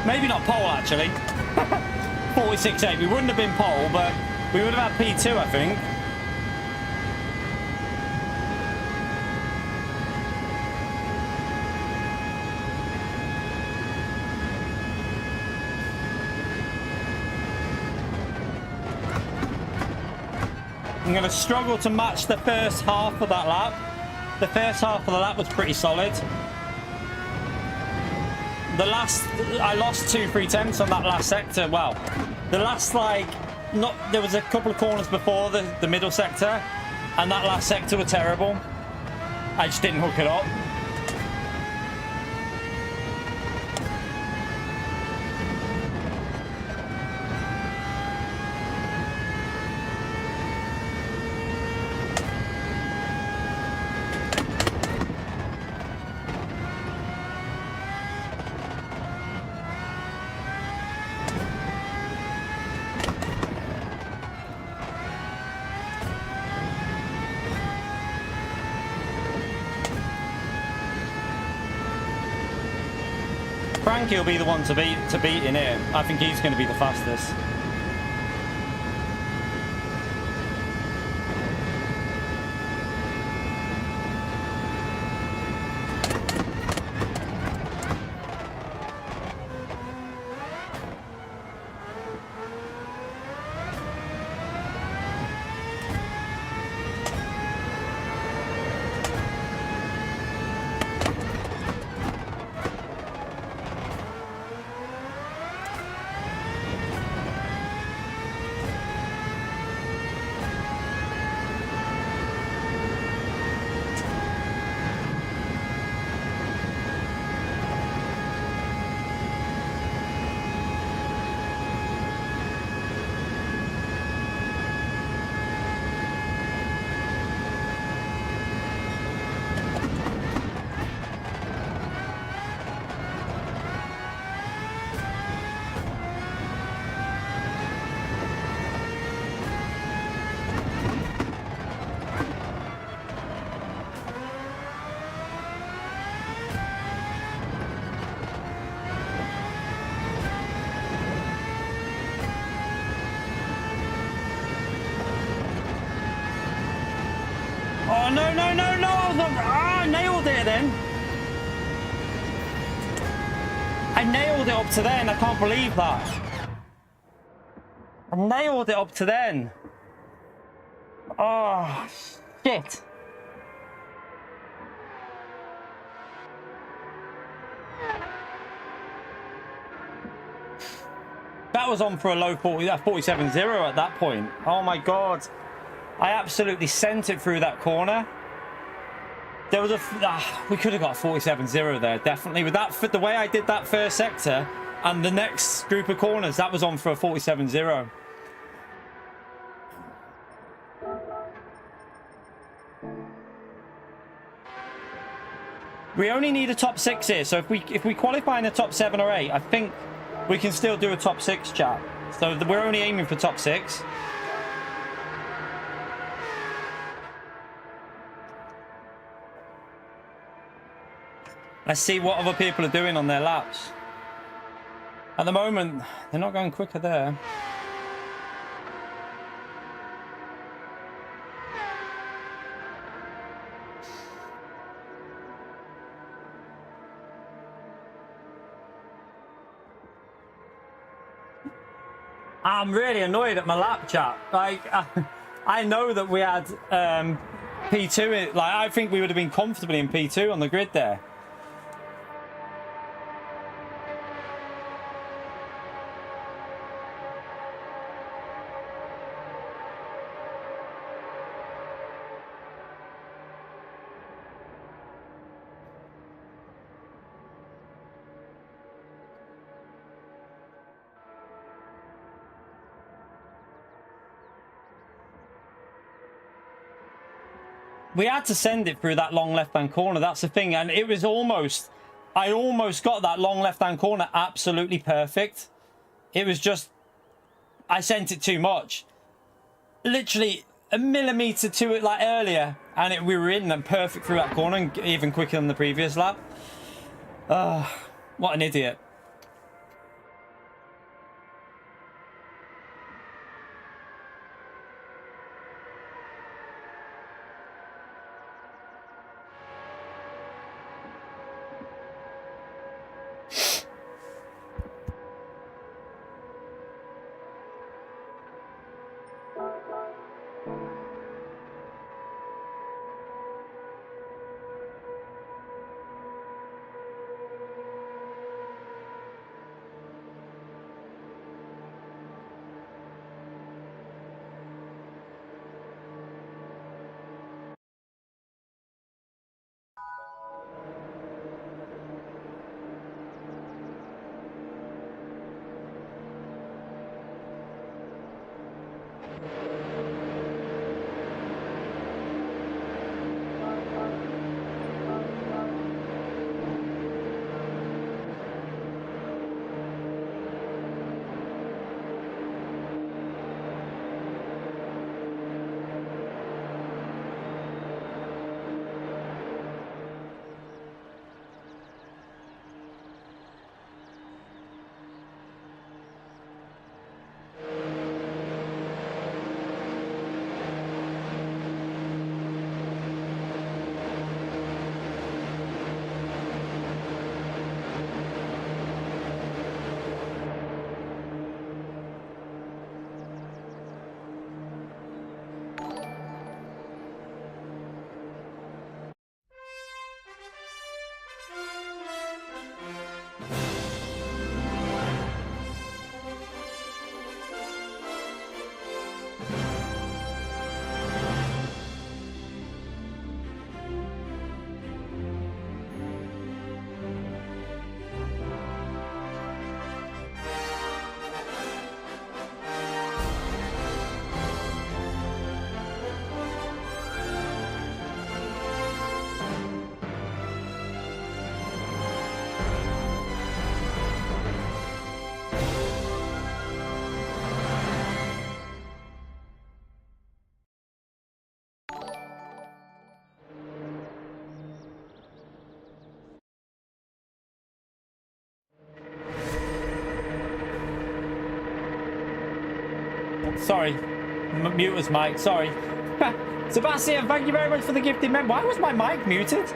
Maybe not pole, actually. 46.8. We wouldn't have been pole, but we would have had P2, I think. I'm going to struggle to match the first half of that lap. The first half of the lap was pretty solid. I lost 2-3 tenths on that last sector. Well, the last, there was a couple of corners before the middle sector, and that last sector was terrible. I just didn't hook it up. Frankie will be the one to beat in here. I think he's going to be the fastest. Oh, no, no, no, no. I nailed it then. I nailed it up to then. I can't believe that. I nailed it up to then. Oh, shit. That was on for a low 47.0 at that point. Oh my God. I absolutely sent it through that corner. There was we could have got 47.0 there, definitely. With that, the way I did that first sector and the next group of corners, that was on for a 47.0. We only need a top 6 here, so if we qualify in the top 7 or 8, I think we can still do a top 6, chat. So we're only aiming for top 6. Let's see what other people are doing on their laps. At the moment, they're not going quicker there. I'm really annoyed at my lap, chat. Like, I know that we had P2. Like, I think we would have been comfortably in P2 on the grid there. We had to send it through that long left-hand corner. That's the thing. And it was almost... I almost got that long left-hand corner absolutely perfect. It was just... I sent it too much. Literally a millimetre to it like earlier. And we were in and perfect through that corner. And even quicker than the previous lap. What an idiot. Sorry. Mute mic, sorry. Sebastian, thank you very much for the gifted member. Why was my mic muted?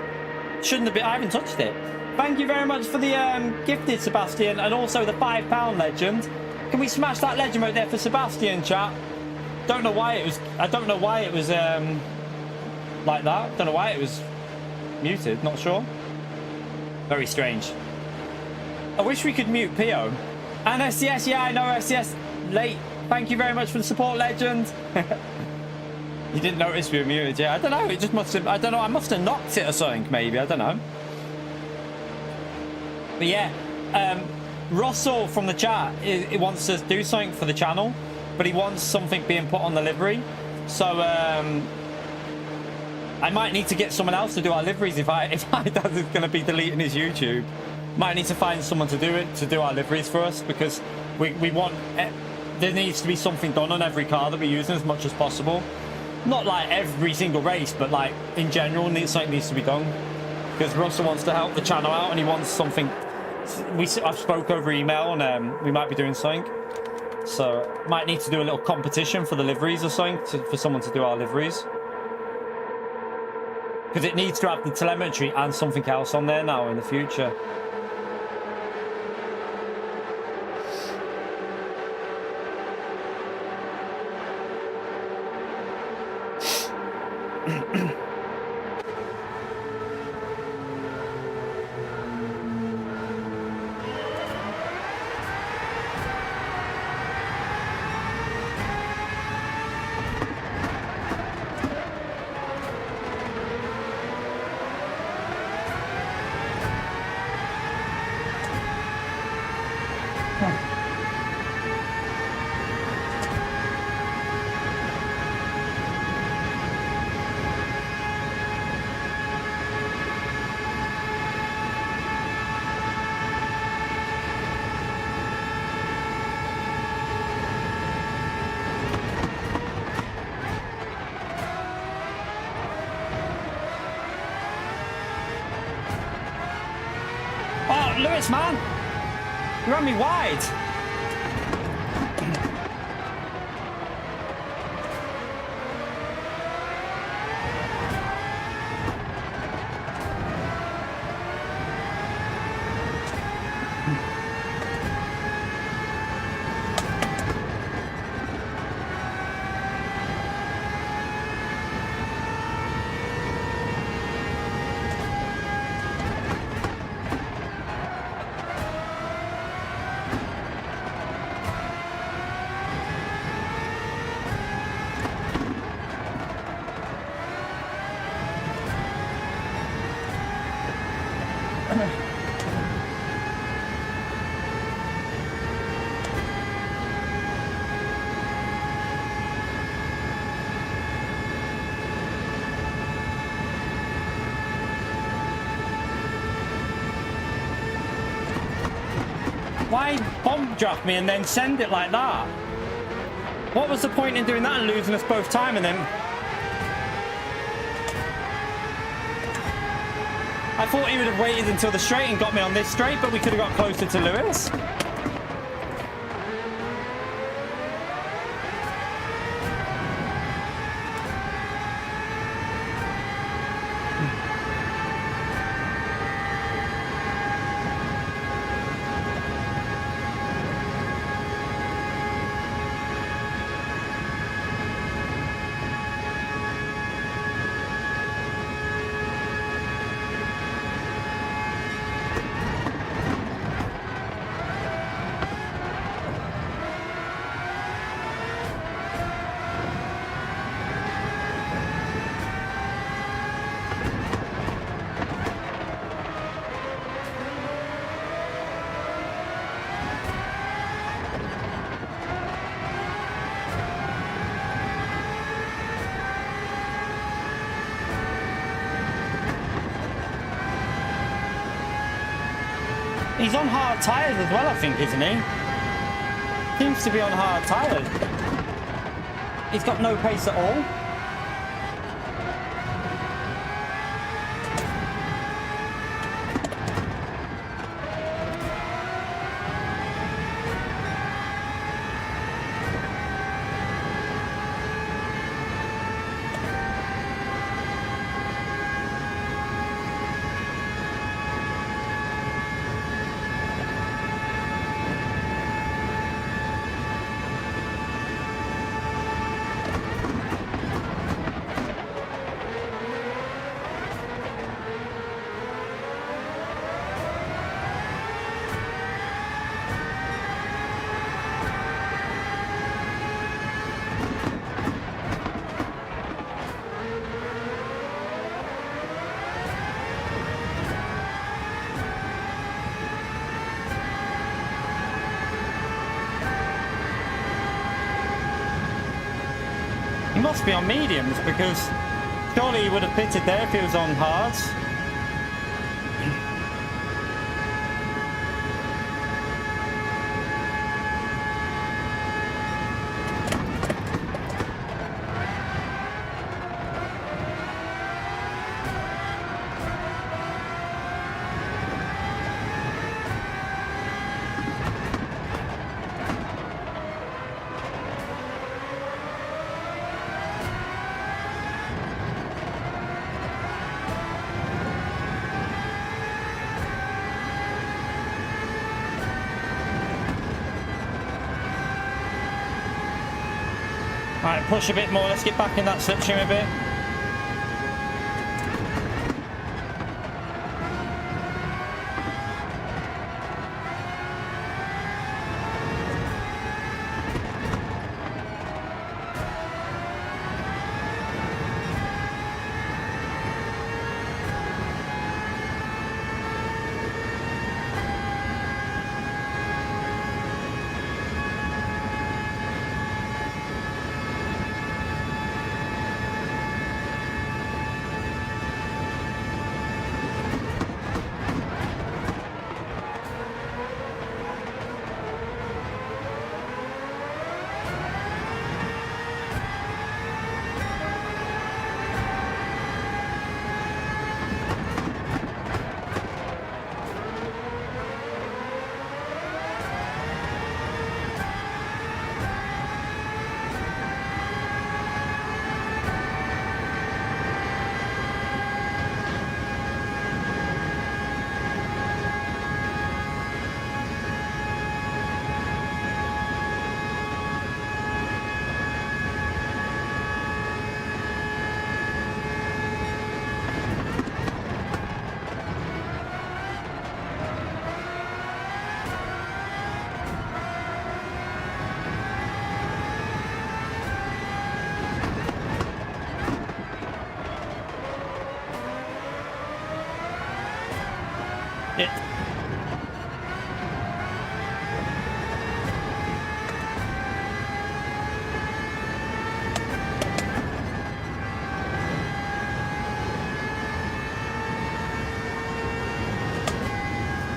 Shouldn't have been, I haven't touched it. Thank you very much for the gifted, Sebastian, and also the £5 legend. Can we smash that legend right there for Sebastian, chat? Don't know why it was, I don't know why it was like that. Don't know why it was muted, not sure. Very strange. I wish we could mute Pio. And SCS, yeah, I know SCS late. Thank you very much for the support, legend. You didn't notice we were muted, yeah? I don't know, it just must have, I don't know, I must have knocked it or something, maybe, I don't know. But yeah, Russell from the chat, he wants to do something for the channel, but he wants something being put on the livery. So, I might need to get someone else to do our liveries if I does, it's going to be deleting his YouTube. Might need to find someone to do it, to do our liveries for us, because we want, there needs to be something done on every car that we're using as much as possible. Not like every single race, but like in general, something needs to be done. Because Russell wants to help the channel out and he wants something. I've spoke over email and we might be doing something. So might need to do a little competition for the liveries or something for someone to do our liveries. Because it needs to have the telemetry and something else on there now in the future. Lewis, man, you ran me wide. Why bomb drop me and then send it like that? What was the point in doing that and losing us both time and then... I thought he would have waited until the straight and got me on this straight, but we could have got closer to Lewis. He's on hard tyres as well, I think, isn't he? Seems to be on hard tyres. He's got no pace at all. He must be on mediums because surely he would have pitted there if he was on hards. Right, push a bit more. Let's get back in that slipstream a bit.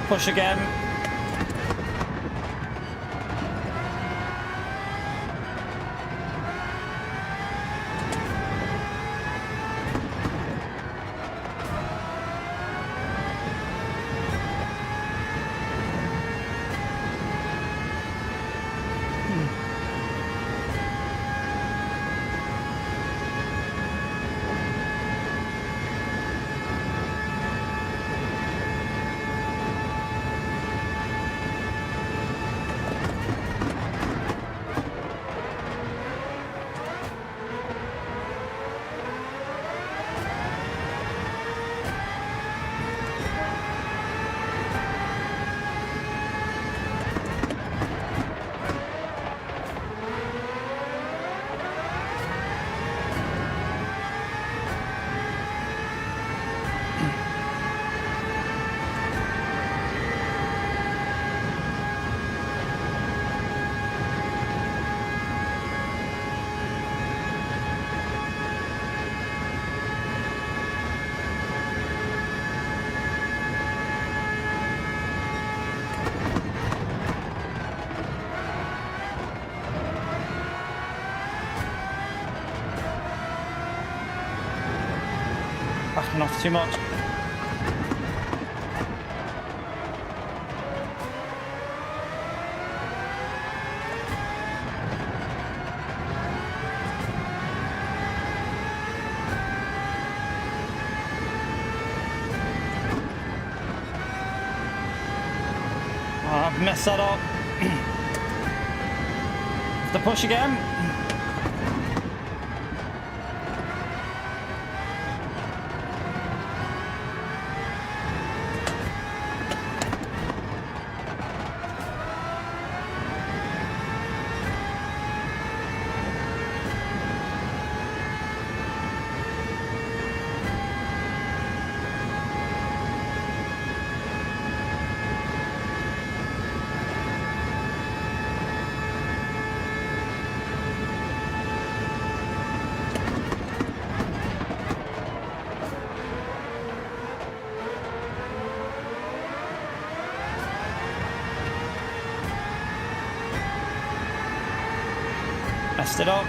Push again. Backing off too much. Oh, I've messed that up. The push again. Boost it up.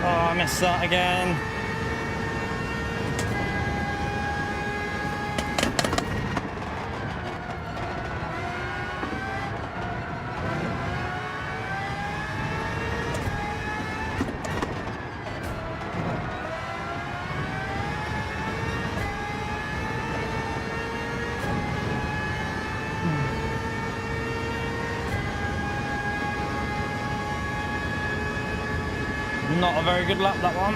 I missed that again. Not a very good lap, that one.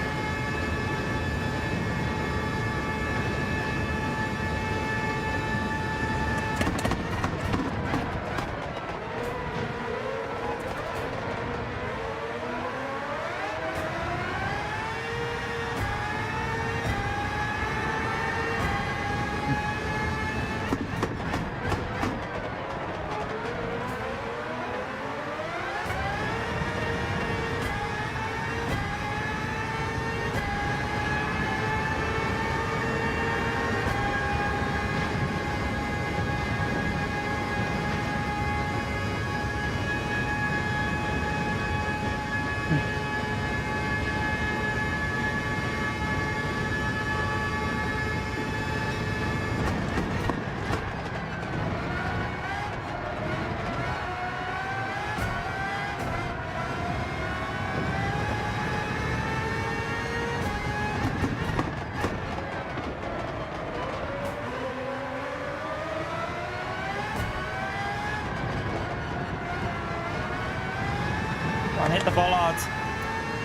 I hit the bollard.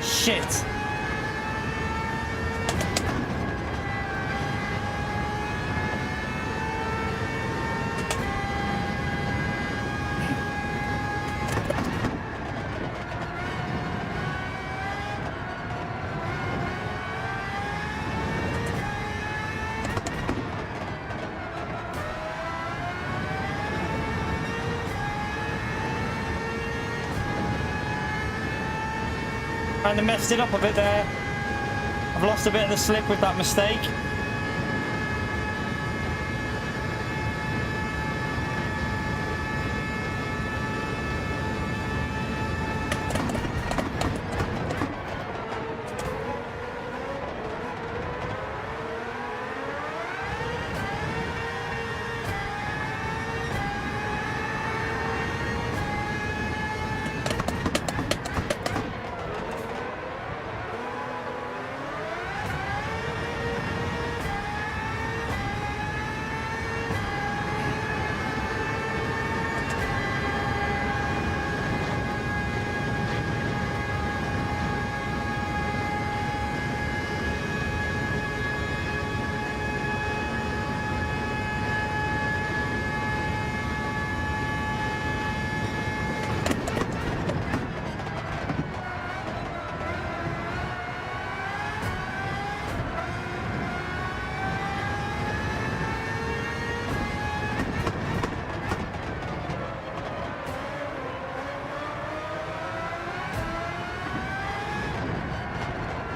Shit. Kind of messed it up a bit there. I've lost a bit of the slip with that mistake.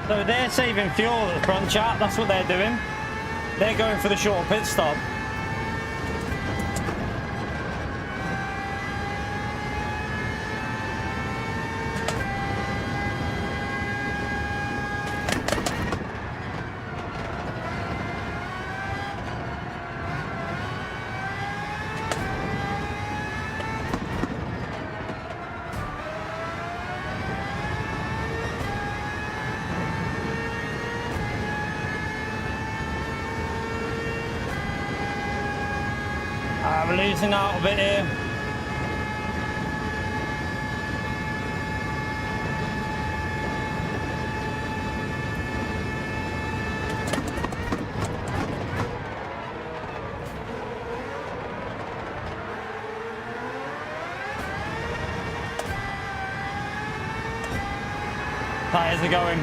So they're saving fuel at the front, chat. That's what they're doing. They're going for the short pit stop. We're losing out a bit here. Tyres are going.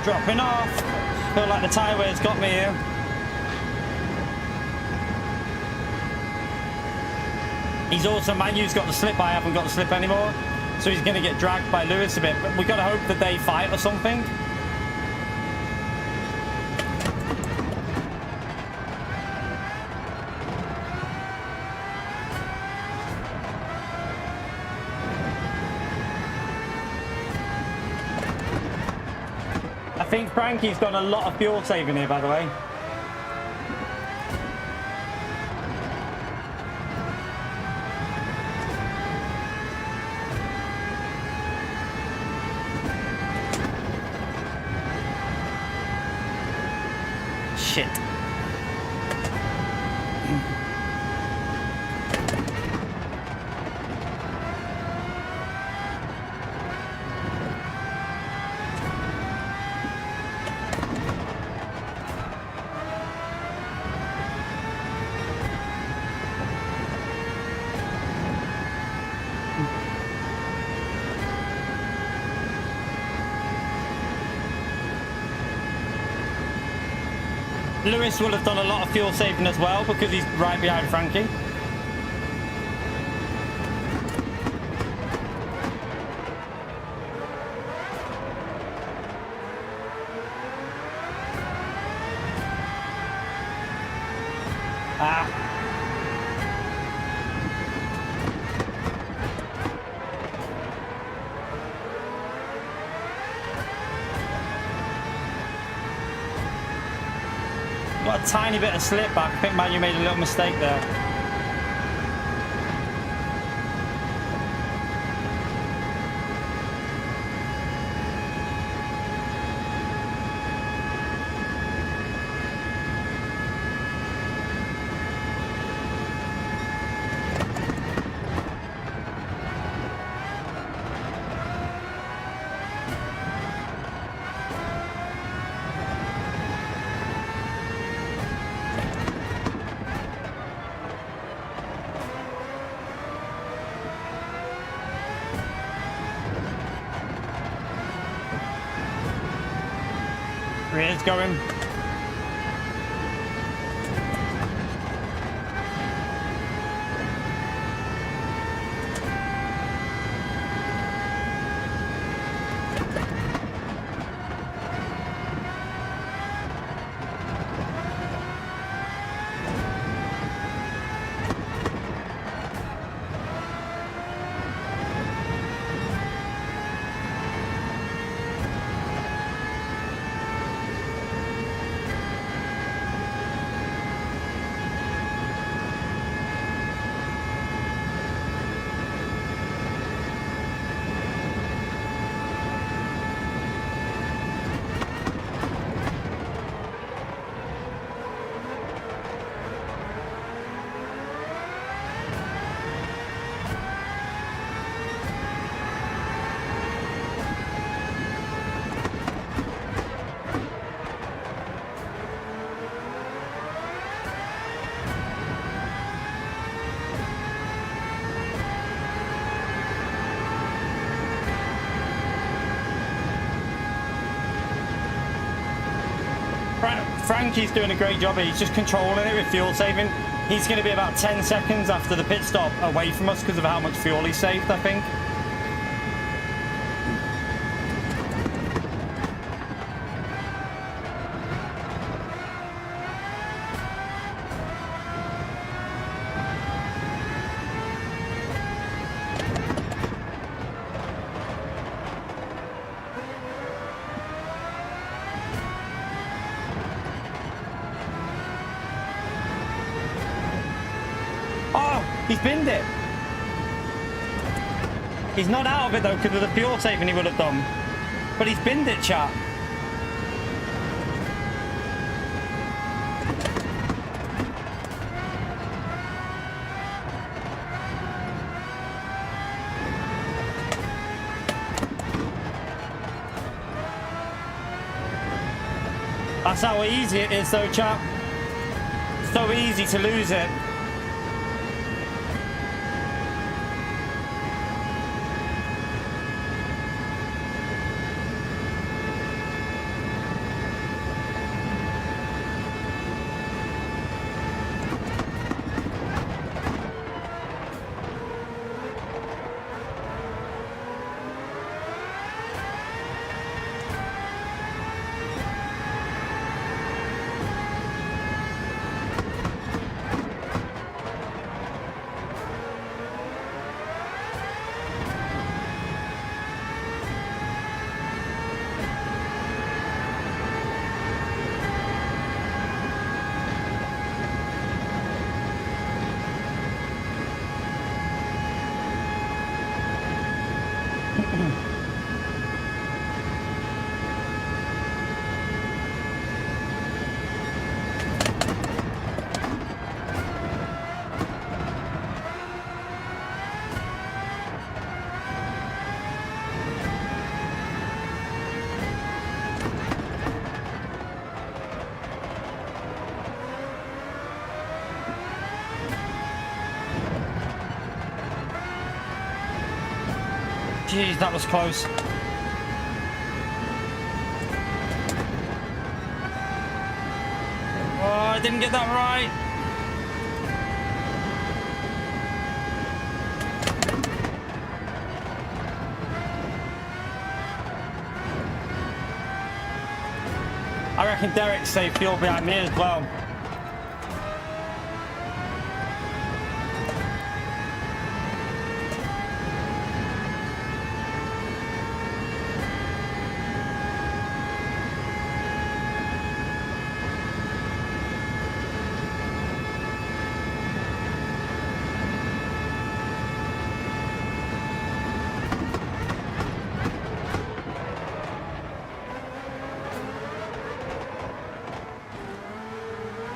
Dropping off. Feel like the tyre weight's got me here. He's also, Manu's got the slip, I haven't got the slip anymore. So he's going to get dragged by Lewis a bit. But we've got to hope that they fight or something. I think Frankie's done a lot of fuel saving here, by the way. Shit. Lewis will have done a lot of fuel saving as well because he's right behind Frankie. Got a tiny bit of slip back. I think Manu made a little mistake there. Rear's going. Frankie's doing a great job. He's just controlling it with fuel saving. He's going to be about 10 seconds after the pit stop away from us because of how much fuel he saved, I think. He's binned it. He's not out of it though because of the fuel saving he would have done. But he's binned it, chat. That's how easy it is though, chat. So easy to lose it. Jeez, that was close. Oh, I didn't get that right. I reckon Derek's safe fuel behind me as well.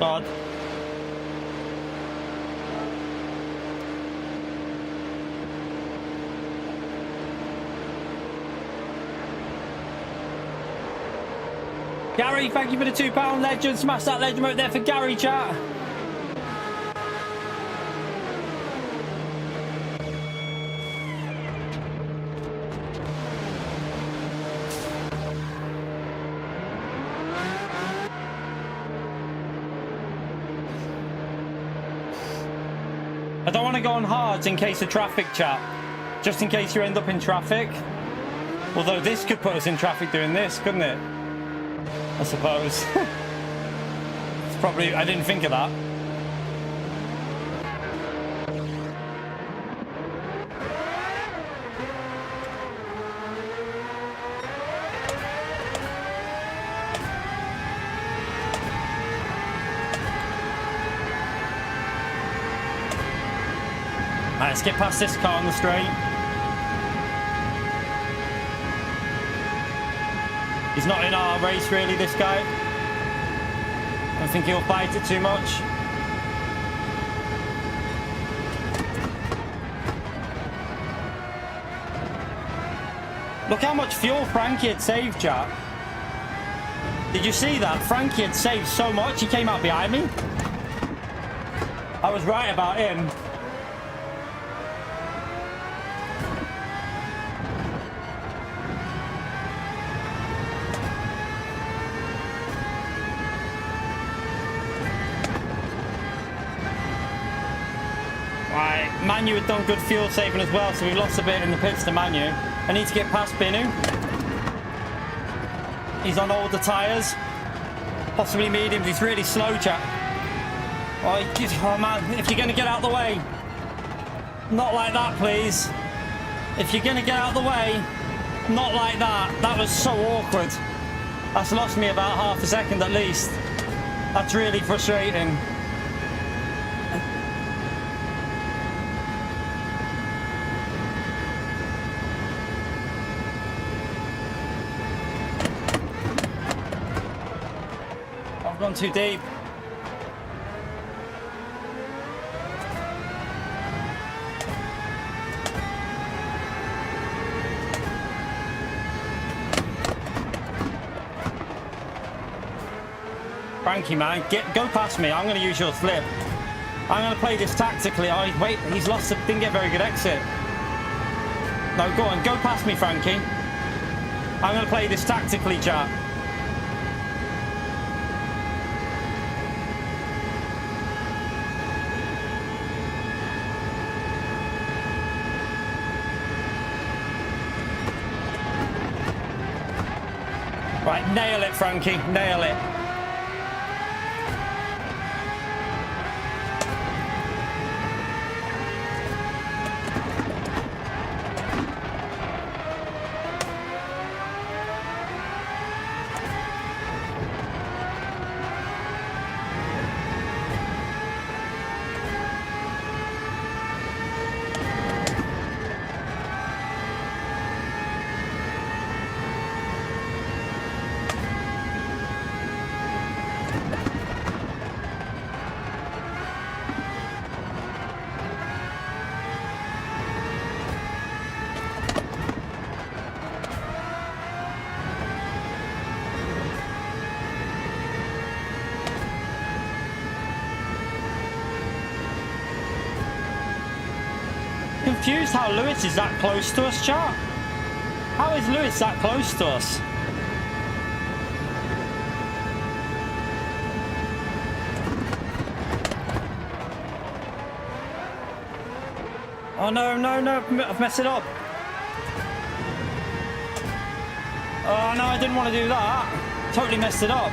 God. Gary, thank you for the £2 legend. Smash that legend right there for Gary, chat. I don't want to go on hards in case of traffic, chat. Just in case you end up in traffic. Although this could put us in traffic doing this, couldn't it? I suppose. It's probably... I didn't think of that. Let's get past this car on the straight. He's not in our race really, this guy. I don't think he'll fight it too much. Look how much fuel Frankie had saved, Jack. Did you see that? Frankie had saved so much, he came out behind me. I was right about him. Manu had done good fuel saving as well, so we lost a bit in the pits to Manu. I need to get past Binu. He's on older tyres. Possibly mediums. He's really slow, chap. Oh man, if you're going to get out of the way. Not like that, please. If you're going to get out of the way, not like that. That was so awkward. That's lost me about half a second at least. That's really frustrating. Gone too deep. Frankie, man, go past me. I'm going to use your slip. I'm going to play this tactically. Oh, wait, he's lost. Didn't get a very good exit. No, go on, go past me, Frankie. I'm going to play this tactically, chat. Right, nail it, Frankie, nail it. Confused how Lewis is that close to us, chat. How is Lewis that close to us? Oh no, no, no, I've messed it up. Oh no, I didn't want to do that. Totally messed it up.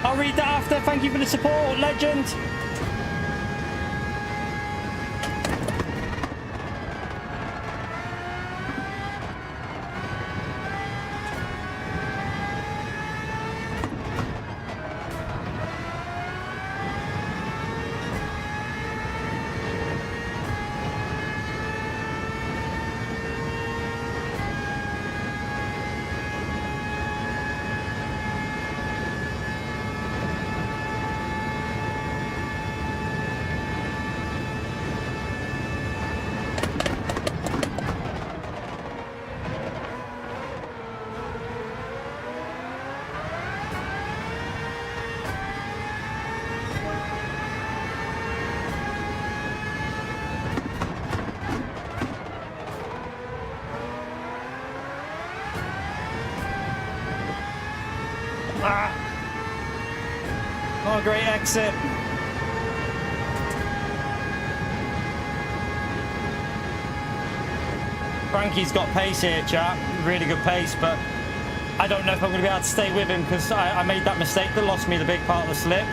I'll read that after. Thank you for the support, legend. Ah. Not a great exit. Frankie's got pace here, chap. Really good pace, but I don't know if I'm going to be able to stay with him because I made that mistake that lost me the big part of the slip.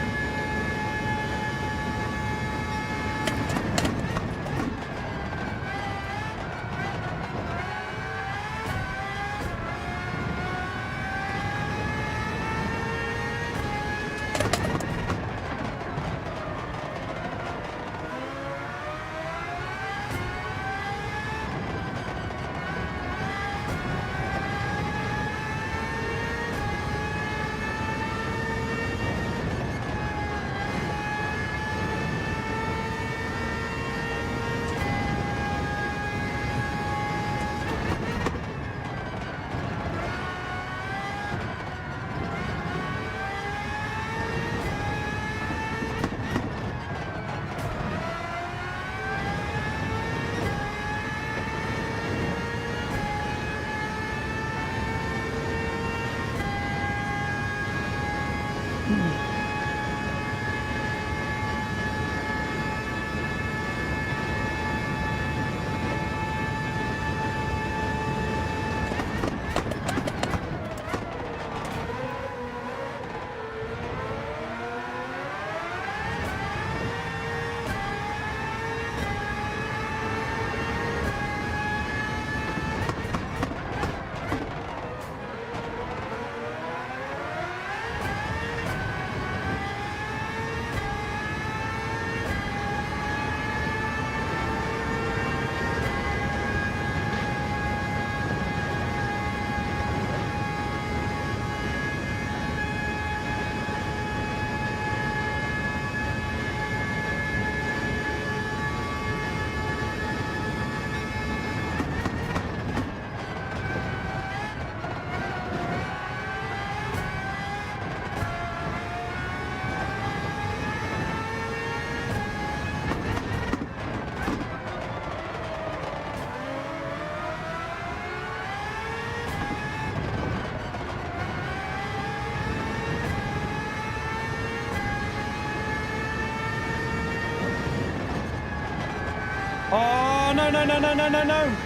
Oh, no, no, no, no, no, no, no.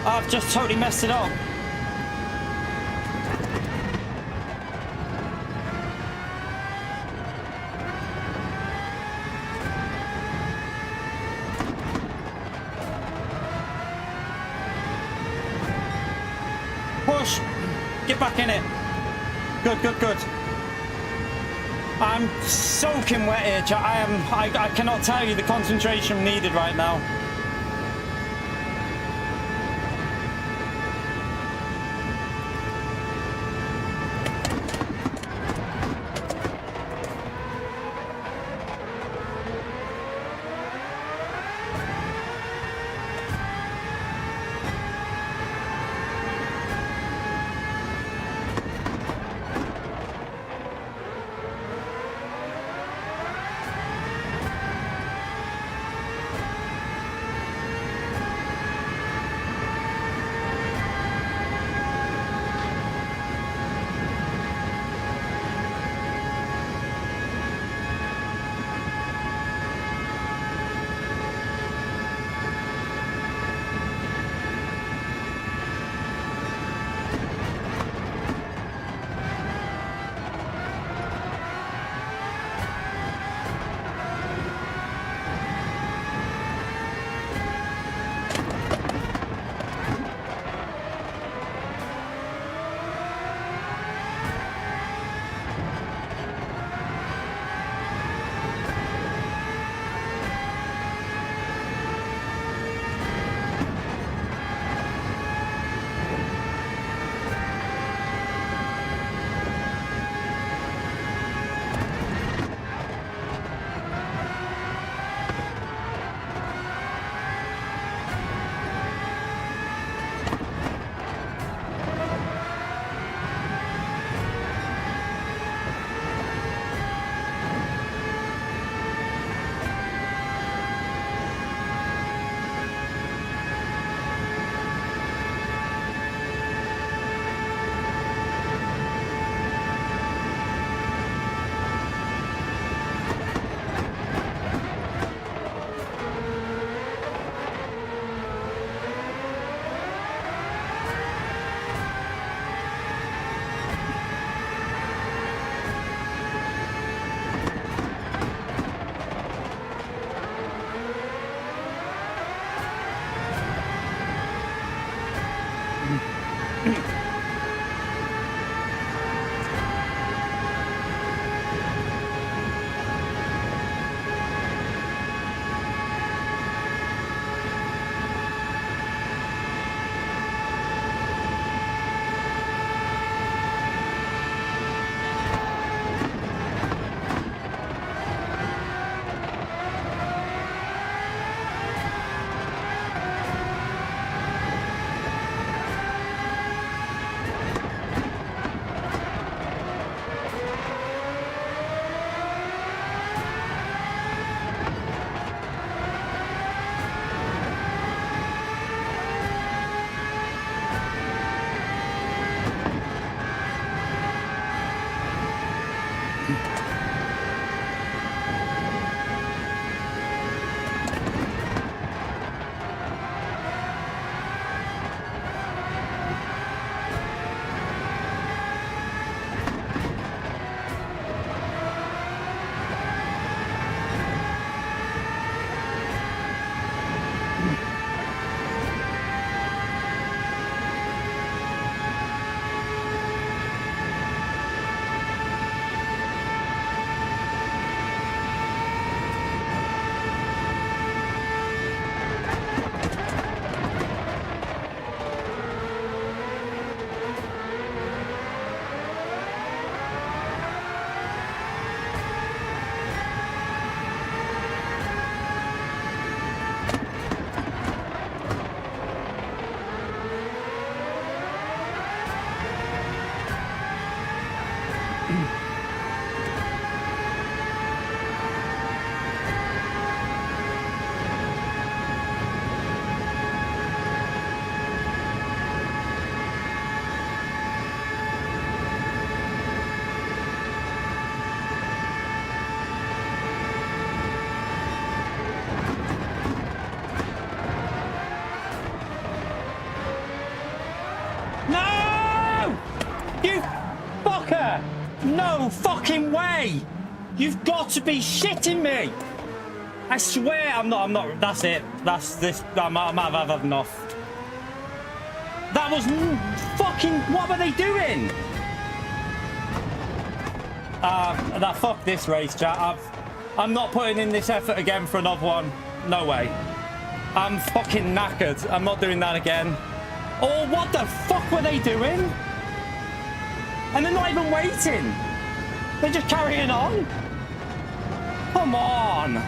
I've just totally messed it up. Push. Get back in it. Good, good, good. I'm soaking wet here, chat. I cannot tell you the concentration needed right now. No fucking way! You've got to be shitting me! I swear I'm not, that's it. That's this, I've had enough. That was fucking, what were they doing? Fuck this race, chat. I'm not putting in this effort again for another one. No way. I'm fucking knackered. I'm not doing that again. Oh, what the fuck were they doing? And they're not even waiting. They're just carrying on. Come on.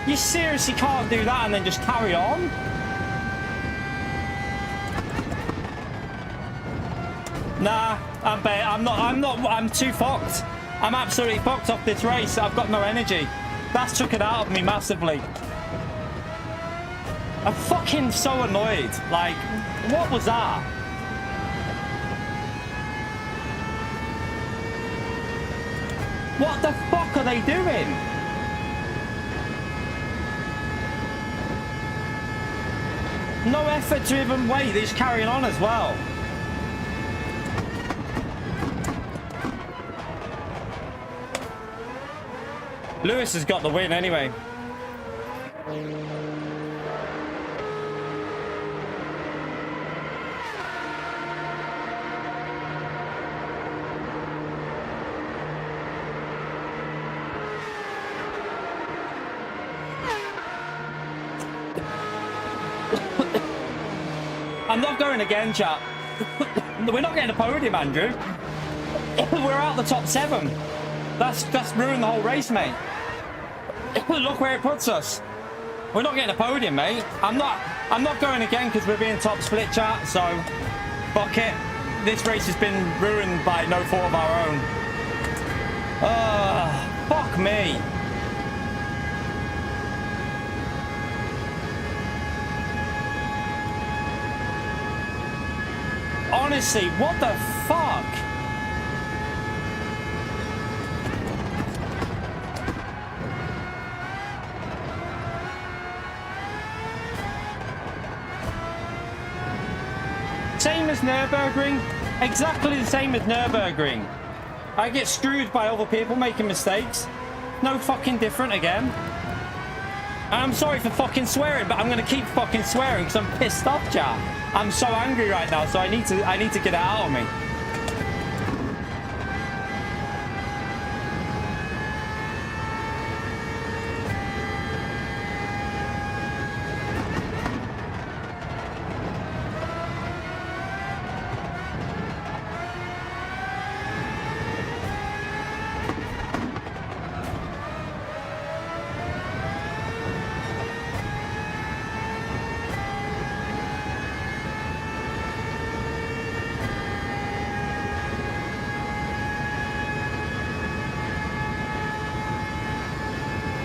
You seriously can't do that and then just carry on? Nah, I'm too fucked. I'm absolutely fucked off this race. I've got no energy. That's took it out of me massively. I'm fucking so annoyed. Like, what was that? What the fuck are they doing? No effort to even wait. They're just carrying on as well. Lewis has got the win anyway. I'm not going again, chat. We're not getting a podium, Andrew. We're out the top 7. That's ruined the whole race, mate. Look where it puts us. We're not getting a podium, mate. I'm not going again because we're being top split, chat. So fuck it. This race has been ruined by no fault of our own. Fuck me. Honestly, what the fuck? Same as Nürburgring. Exactly the same as Nürburgring. I get screwed by other people making mistakes. No fucking different again. I'm sorry for fucking swearing, but I'm gonna keep fucking swearing because I'm pissed off, chat. I'm so angry right now, so I need to get it out of me.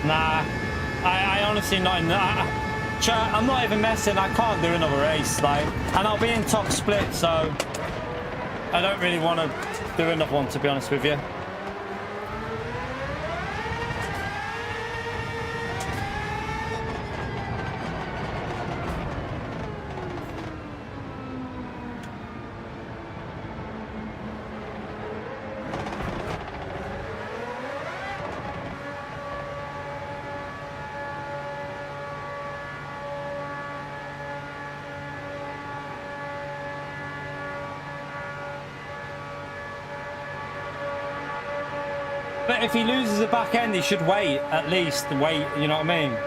Nah, I honestly not in that. I'm not even messing. I can't do another race, like, and I'll be in top split, so I don't really want to do another one, to be honest with you. But if he loses the back end, he should wait, at least. Wait, you know what I mean?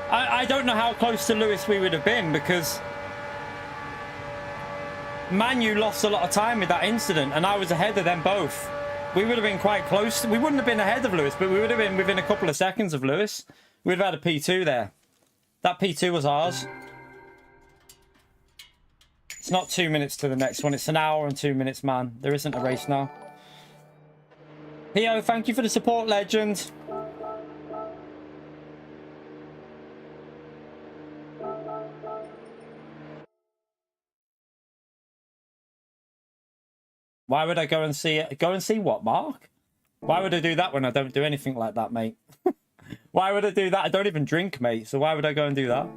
I don't know how close to Lewis we would have been, because Manu lost a lot of time with that incident and I was ahead of them both. We would have been quite close. We wouldn't have been ahead of Lewis, but we would have been within a couple of seconds of Lewis. We'd have had a P2 there. That P2 was ours. It's not 2 minutes to the next one. It's an hour and 2 minutes, man. There isn't a race now. Pio, thank you for the support, legend. Why would I go and see it? Go and see what, Mark? Why would I do that when I don't do anything like that, mate? Why would I do that? I don't even drink, mate. So why would I go and do that?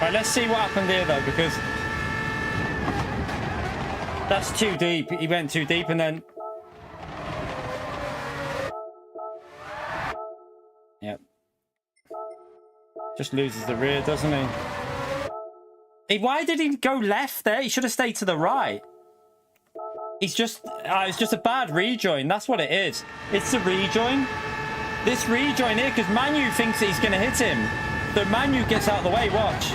Right, let's see what happened here, though, because that's too deep. He went too deep, and then... Yep. Just loses the rear, doesn't he? Why did he go left there? He should have stayed to the right. He's just... it's just a bad rejoin. That's what it is. It's the rejoin. This rejoin here, because Manu thinks that he's going to hit him. So Manu gets out of the way, watch.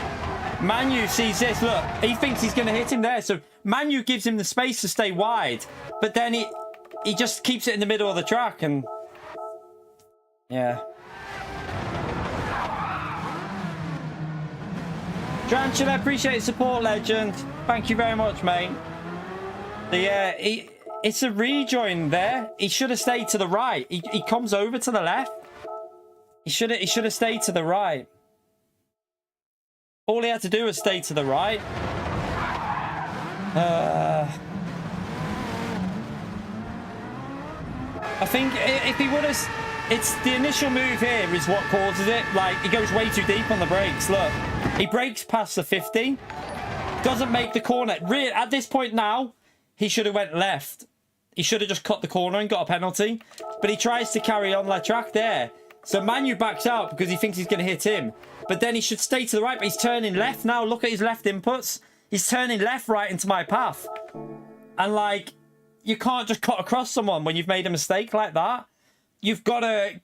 Manu sees this, look, he thinks he's going to hit him there. So Manu gives him the space to stay wide. But then he just keeps it in the middle of the track and... Yeah. Drantula, appreciate the support, legend. Thank you very much, mate. So yeah, it's a rejoin there. He should have stayed to the right. He comes over to the left. He should have stayed to the right. All he had to do was stay to the right. I think if he would have... It's the initial move here is what causes it. Like, he goes way too deep on the brakes. Look, he brakes past the 50. Doesn't make the corner. At this point now, he should have went left. He should have just cut the corner and got a penalty. But he tries to carry on the track there. So Manu backs out because he thinks he's going to hit him. But then he should stay to the right, but he's turning left now. Look at his left inputs. He's turning left right into my path. And, like, you can't just cut across someone when you've made a mistake like that. You've got to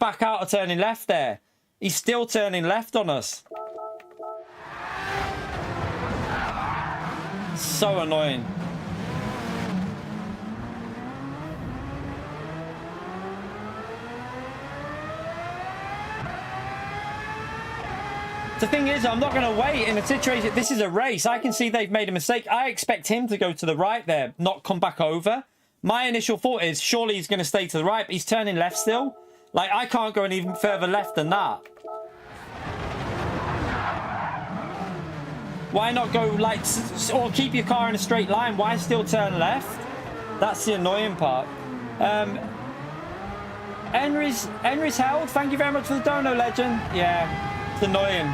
back out of turning left there. He's still turning left on us. So annoying. The thing is, I'm not going to wait in a situation. This is a race. I can see they've made a mistake. I expect him to go to the right there, not come back over. My initial thought is, surely he's going to stay to the right, but he's turning left still. Like, I can't go any even further left than that. Why not go, like, or keep your car in a straight line? Why still turn left? That's the annoying part. Henry's held. Thank you very much for the dono, legend. Yeah, it's annoying.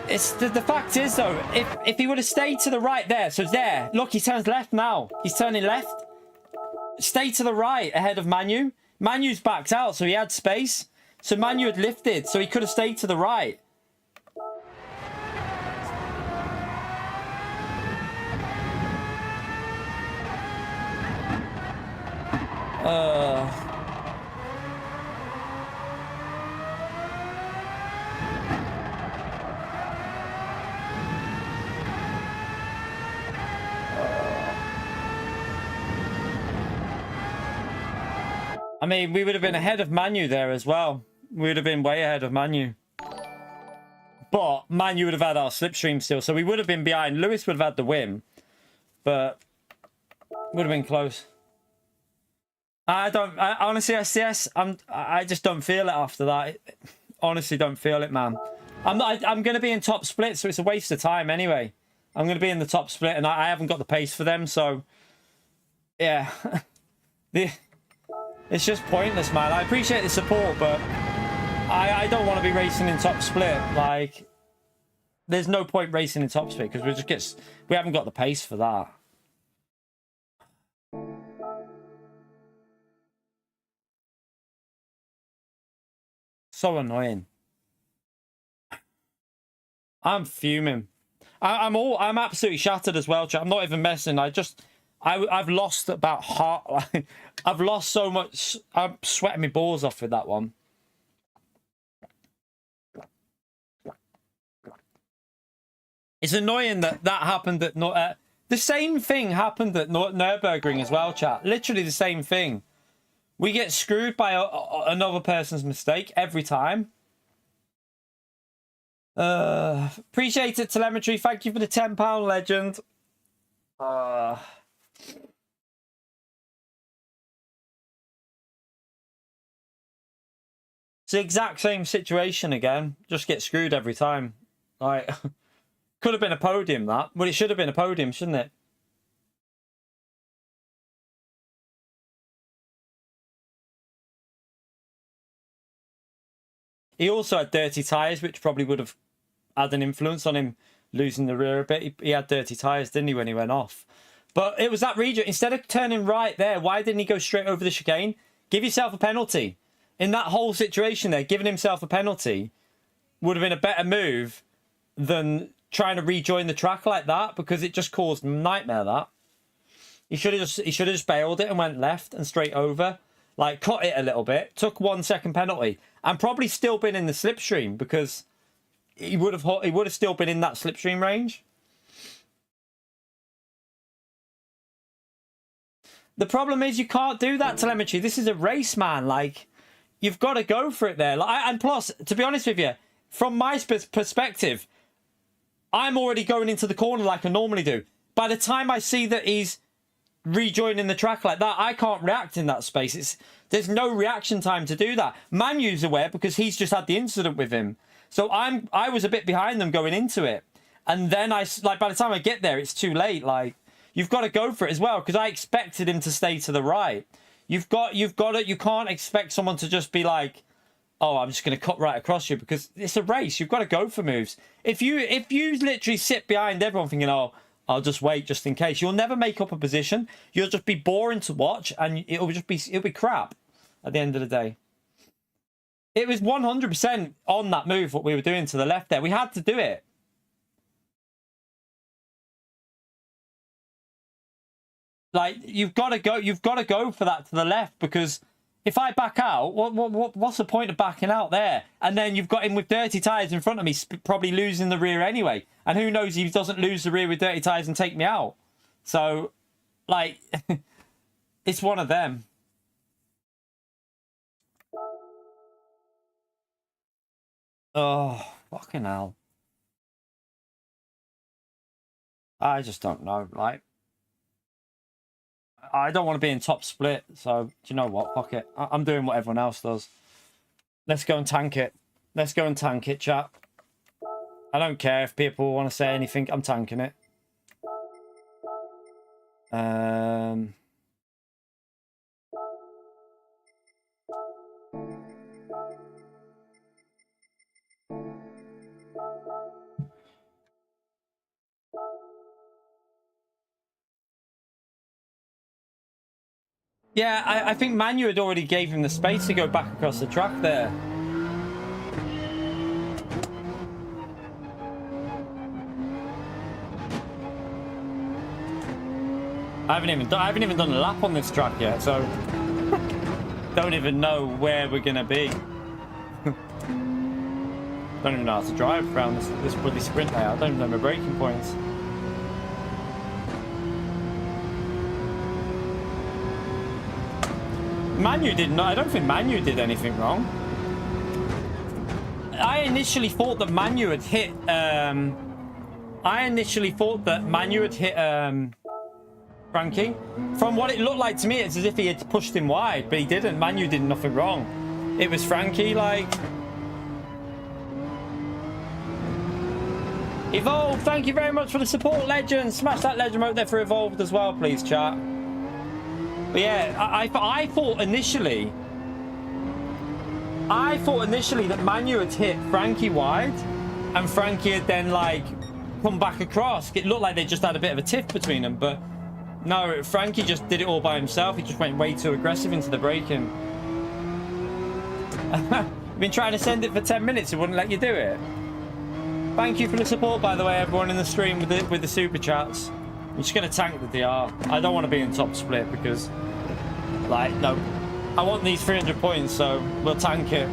It's the fact is, though, if he would have stayed to the right there, so there, look, he turns left now. He's turning left. Stay to the right ahead of Manu. Manu's backed out, so he had space. So Manu had lifted, so he could have stayed to the right. I mean, we would have been ahead of Manu there as well. We would have been way ahead of Manu. But Manu would have had our slipstream still, so we would have been behind. Lewis would have had the win, but would have been close. I honestly, SCS, I just don't feel it after that. Honestly, don't feel it, man. I'm going to be in top split, so it's a waste of time anyway. I'm going to be in the top split, and I haven't got the pace for them, so yeah. It's just pointless, man. I appreciate the support, but I don't want to be racing in top split. Like, there's no point racing in top split because we haven't got the pace for that. So annoying. I'm fuming. I'm absolutely shattered as well, chat. I'm not even messing. I've lost about half. I've lost so much. I'm sweating my balls off with that one. It's annoying that happened at the same thing happened at Nürburgring as well, chat. Literally the same thing. We get screwed by another person's mistake every time. Appreciate it, Telemetry. Thank you for the £10 legend. It's the exact same situation again. Just get screwed every time. Like, could have been a podium, that. Well, it should have been a podium, shouldn't it? He also had dirty tyres, which probably would have had an influence on him losing the rear a bit. He had dirty tyres, didn't he, when he went off? But it was that region. Instead of turning right there, why didn't he go straight over the chicane? Give yourself a penalty. In that whole situation there, giving himself a penalty would have been a better move than trying to rejoin the track like that, because it just caused nightmare, that. He should have just bailed it and went left and straight over. Like, cut it a little bit, took 1 second penalty, and probably still been in the slipstream, because he would have still been in that slipstream range. The problem is you can't do that, Telemetry. This is a race, man. Like, you've got to go for it there. Like, and plus, to be honest with you, from my perspective, I'm already going into the corner like I normally do. By the time I see that he's rejoining the track like that, I can't react in that space. There's no reaction time to do that. Manu's aware because he's just had the incident with him. So I was a bit behind them going into it. And then by the time I get there, it's too late. Like, you've got to go for it as well, because I expected him to stay to the right. You can't expect someone to just be like, oh, I'm just going to cut right across you, because it's a race. You've got to go for moves. If you literally sit behind everyone thinking, oh, I'll just wait just in case, you'll never make up a position. You'll just be boring to watch, and it'll be crap at the end of the day. It was 100% on that move what we were doing to the left there. We had to do it. Like, you've got to go for that to the left, because if I back out, what's the point of backing out there? And then you've got him with dirty tyres in front of me, probably losing the rear anyway. And who knows, he doesn't lose the rear with dirty tyres and take me out. So, like, it's one of them. Oh, fucking hell. I just don't know, like. I don't want to be in top split, so do you know what? Fuck it. I'm doing what everyone else does. Let's go and tank it. Let's go and tank it, chat. I don't care if people want to say anything. I'm tanking it. Yeah, I think Manu had already gave him the space to go back across the track there. I haven't even done a lap on this track yet, so don't even know where we're gonna be. Don't even know how to drive around this bloody sprint layout. I don't even know my braking points. Manu did not. I don't think Manu did anything wrong. I initially thought that Manu had hit. Frankie. From what it looked like to me, it's as if he had pushed him wide, but he didn't. Manu did nothing wrong. It was Frankie, like. Evolved, thank you very much for the support, Legend. Smash that Legend out there for Evolved as well, please, chat. But yeah, I thought initially that Manu had hit Frankie wide, and Frankie had then like come back across. It looked like they just had a bit of a tiff between them, but no, Frankie just did it all by himself. He just went way too aggressive into the braking. I've been trying to send it for 10 minutes. It wouldn't let you do it. Thank you for the support, by the way, everyone in the stream with the super chats. I'm just going to tank the DR. I don't want to be in top split because, like, no. I want these 300 points, so we'll tank it.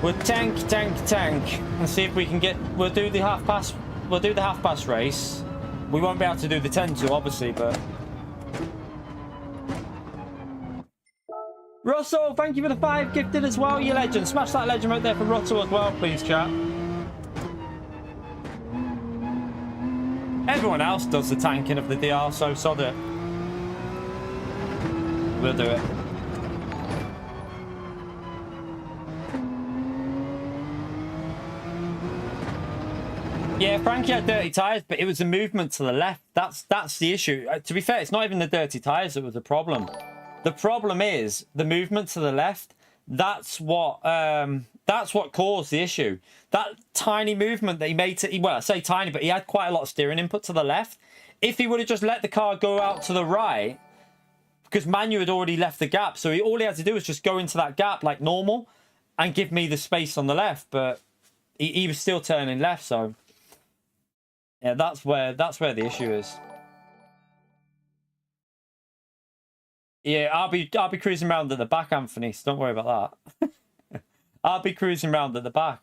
We'll tank, and see if we can get. We'll do the half pass. We'll do the half pass race. We won't be able to do the 10-2, obviously, but. Russell, thank you for the 5 gifted as well, you legend. Smash that legend right there for Russell as well, please, chat. Everyone else does the tanking of the DR, so sod it. We'll do it. Yeah, Frankie had dirty tyres, but it was the movement to the left. That's the issue. To be fair, it's not even the dirty tyres that was the problem. The problem is the movement to the left. That's what caused the issue. That tiny movement that he made to, well, I say tiny, but he had quite a lot of steering input to the left. If he would have just let the car go out to the right, because Manu had already left the gap, so all he had to do was just go into that gap like normal and give me the space on the left, but he was still turning left, so yeah, that's where the issue is. Yeah, I'll be cruising around at the back, Anthony, so don't worry about that. I'll be cruising around at the back.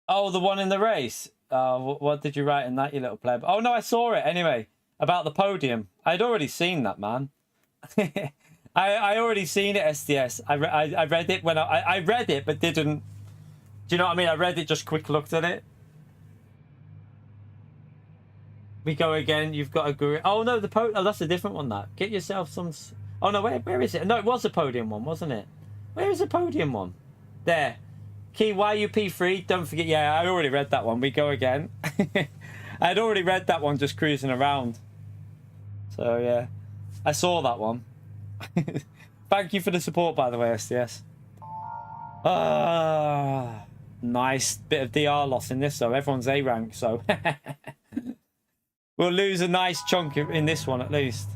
Oh, the one in the race. What did you write in that, you little pleb? Oh no, I saw it anyway. About the podium. I'd already seen that, man. I already seen it, SDS. I read it when I read it, but didn't. Do you know what I mean? I read it, just quick looked at it. We go again. You've got a guru. Oh no, oh, that's a different one. That get yourself some. Oh no, where is it? No, it was a podium one, wasn't it? Where is the podium one? There. Key YUP3. Don't forget. Yeah, I already read that one. We go again. I'd already read that one, just cruising around. So yeah, I saw that one. Thank you for the support, by the way, SDS. Nice bit of DR loss in this, though. Everyone's A rank, so we'll lose a nice chunk in this one at least.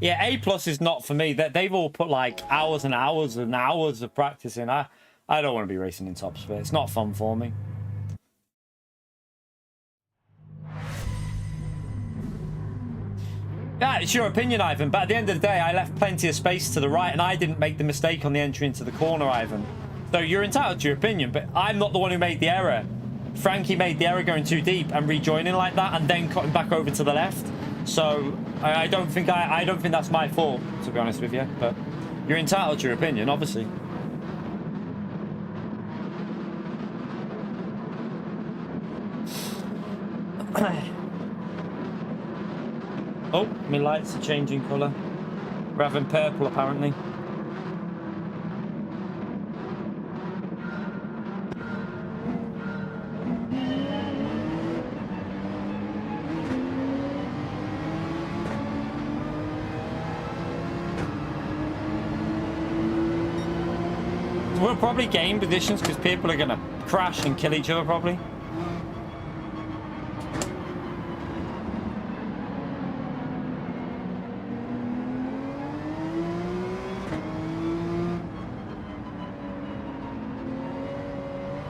Yeah, A+ is not for me. They've all put like hours and hours and hours of practice in. I don't want to be racing in top speed. It's not fun for me. Yeah, it's your opinion, Ivan, but at the end of the day, I left plenty of space to the right, and I didn't make the mistake on the entry into the corner, Ivan. So you're entitled to your opinion, but I'm not the one who made the error. Frankie made the error going too deep and rejoining like that, and then cutting back over to the left. So I don't think that's my fault, to be honest with you. But you're entitled to your opinion, obviously. Oh, my lights are changing colour. We're having purple, apparently. We'll probably gain positions because people are going to crash and kill each other, probably.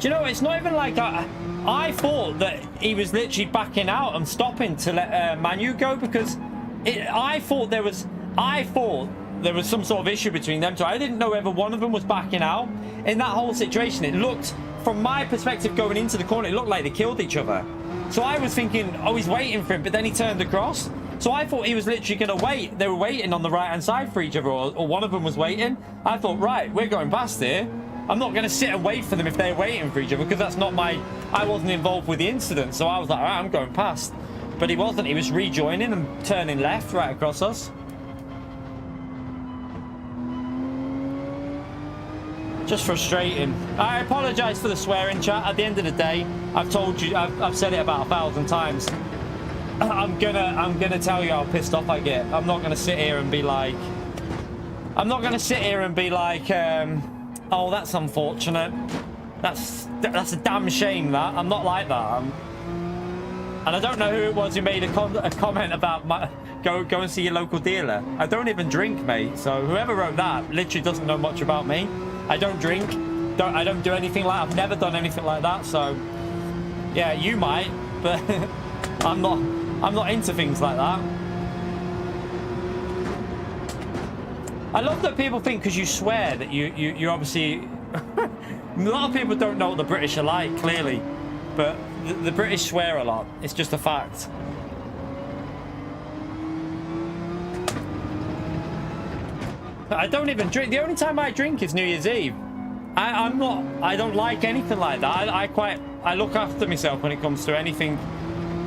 Do you know, it's not even like I thought that he was literally backing out and stopping to let Manu go, because I thought there was I thought there was some sort of issue between them two. I didn't know whether one of them was backing out. In that whole situation, it looked, from my perspective going into the corner, it looked like they killed each other. So I was thinking, oh, he's waiting for him, but then he turned across. So I thought he was literally going to wait. They were waiting on the right-hand side for each other, or one of them was waiting. I thought, right, we're going past here. I'm not going to sit and wait for them if they're waiting for each other, because that's not my... I wasn't involved with the incident, so I was like, all right, I'm going past. But he wasn't. He was rejoining and turning left right across us. Just frustrating. I apologise for the swearing, chat. At the end of the day, I've told you, I've said it about 1,000 times. I'm gonna tell you how pissed off I get. I'm not gonna sit here and be like, oh, that's unfortunate. That's a damn shame. That I'm not like that. And I don't know who it was who made a comment about go and see your local dealer. I don't even drink, mate. So whoever wrote that literally doesn't know much about me. I don't drink. I don't do anything like. I've never done anything like that. So yeah, you might, but I'm not into things like that. I love that people think because you swear that you're obviously... A lot of people don't know what the British are like, clearly. But the British swear a lot. It's just a fact. I don't even drink. The only time I drink is New Year's Eve. I don't like anything like that. I look after myself when it comes to anything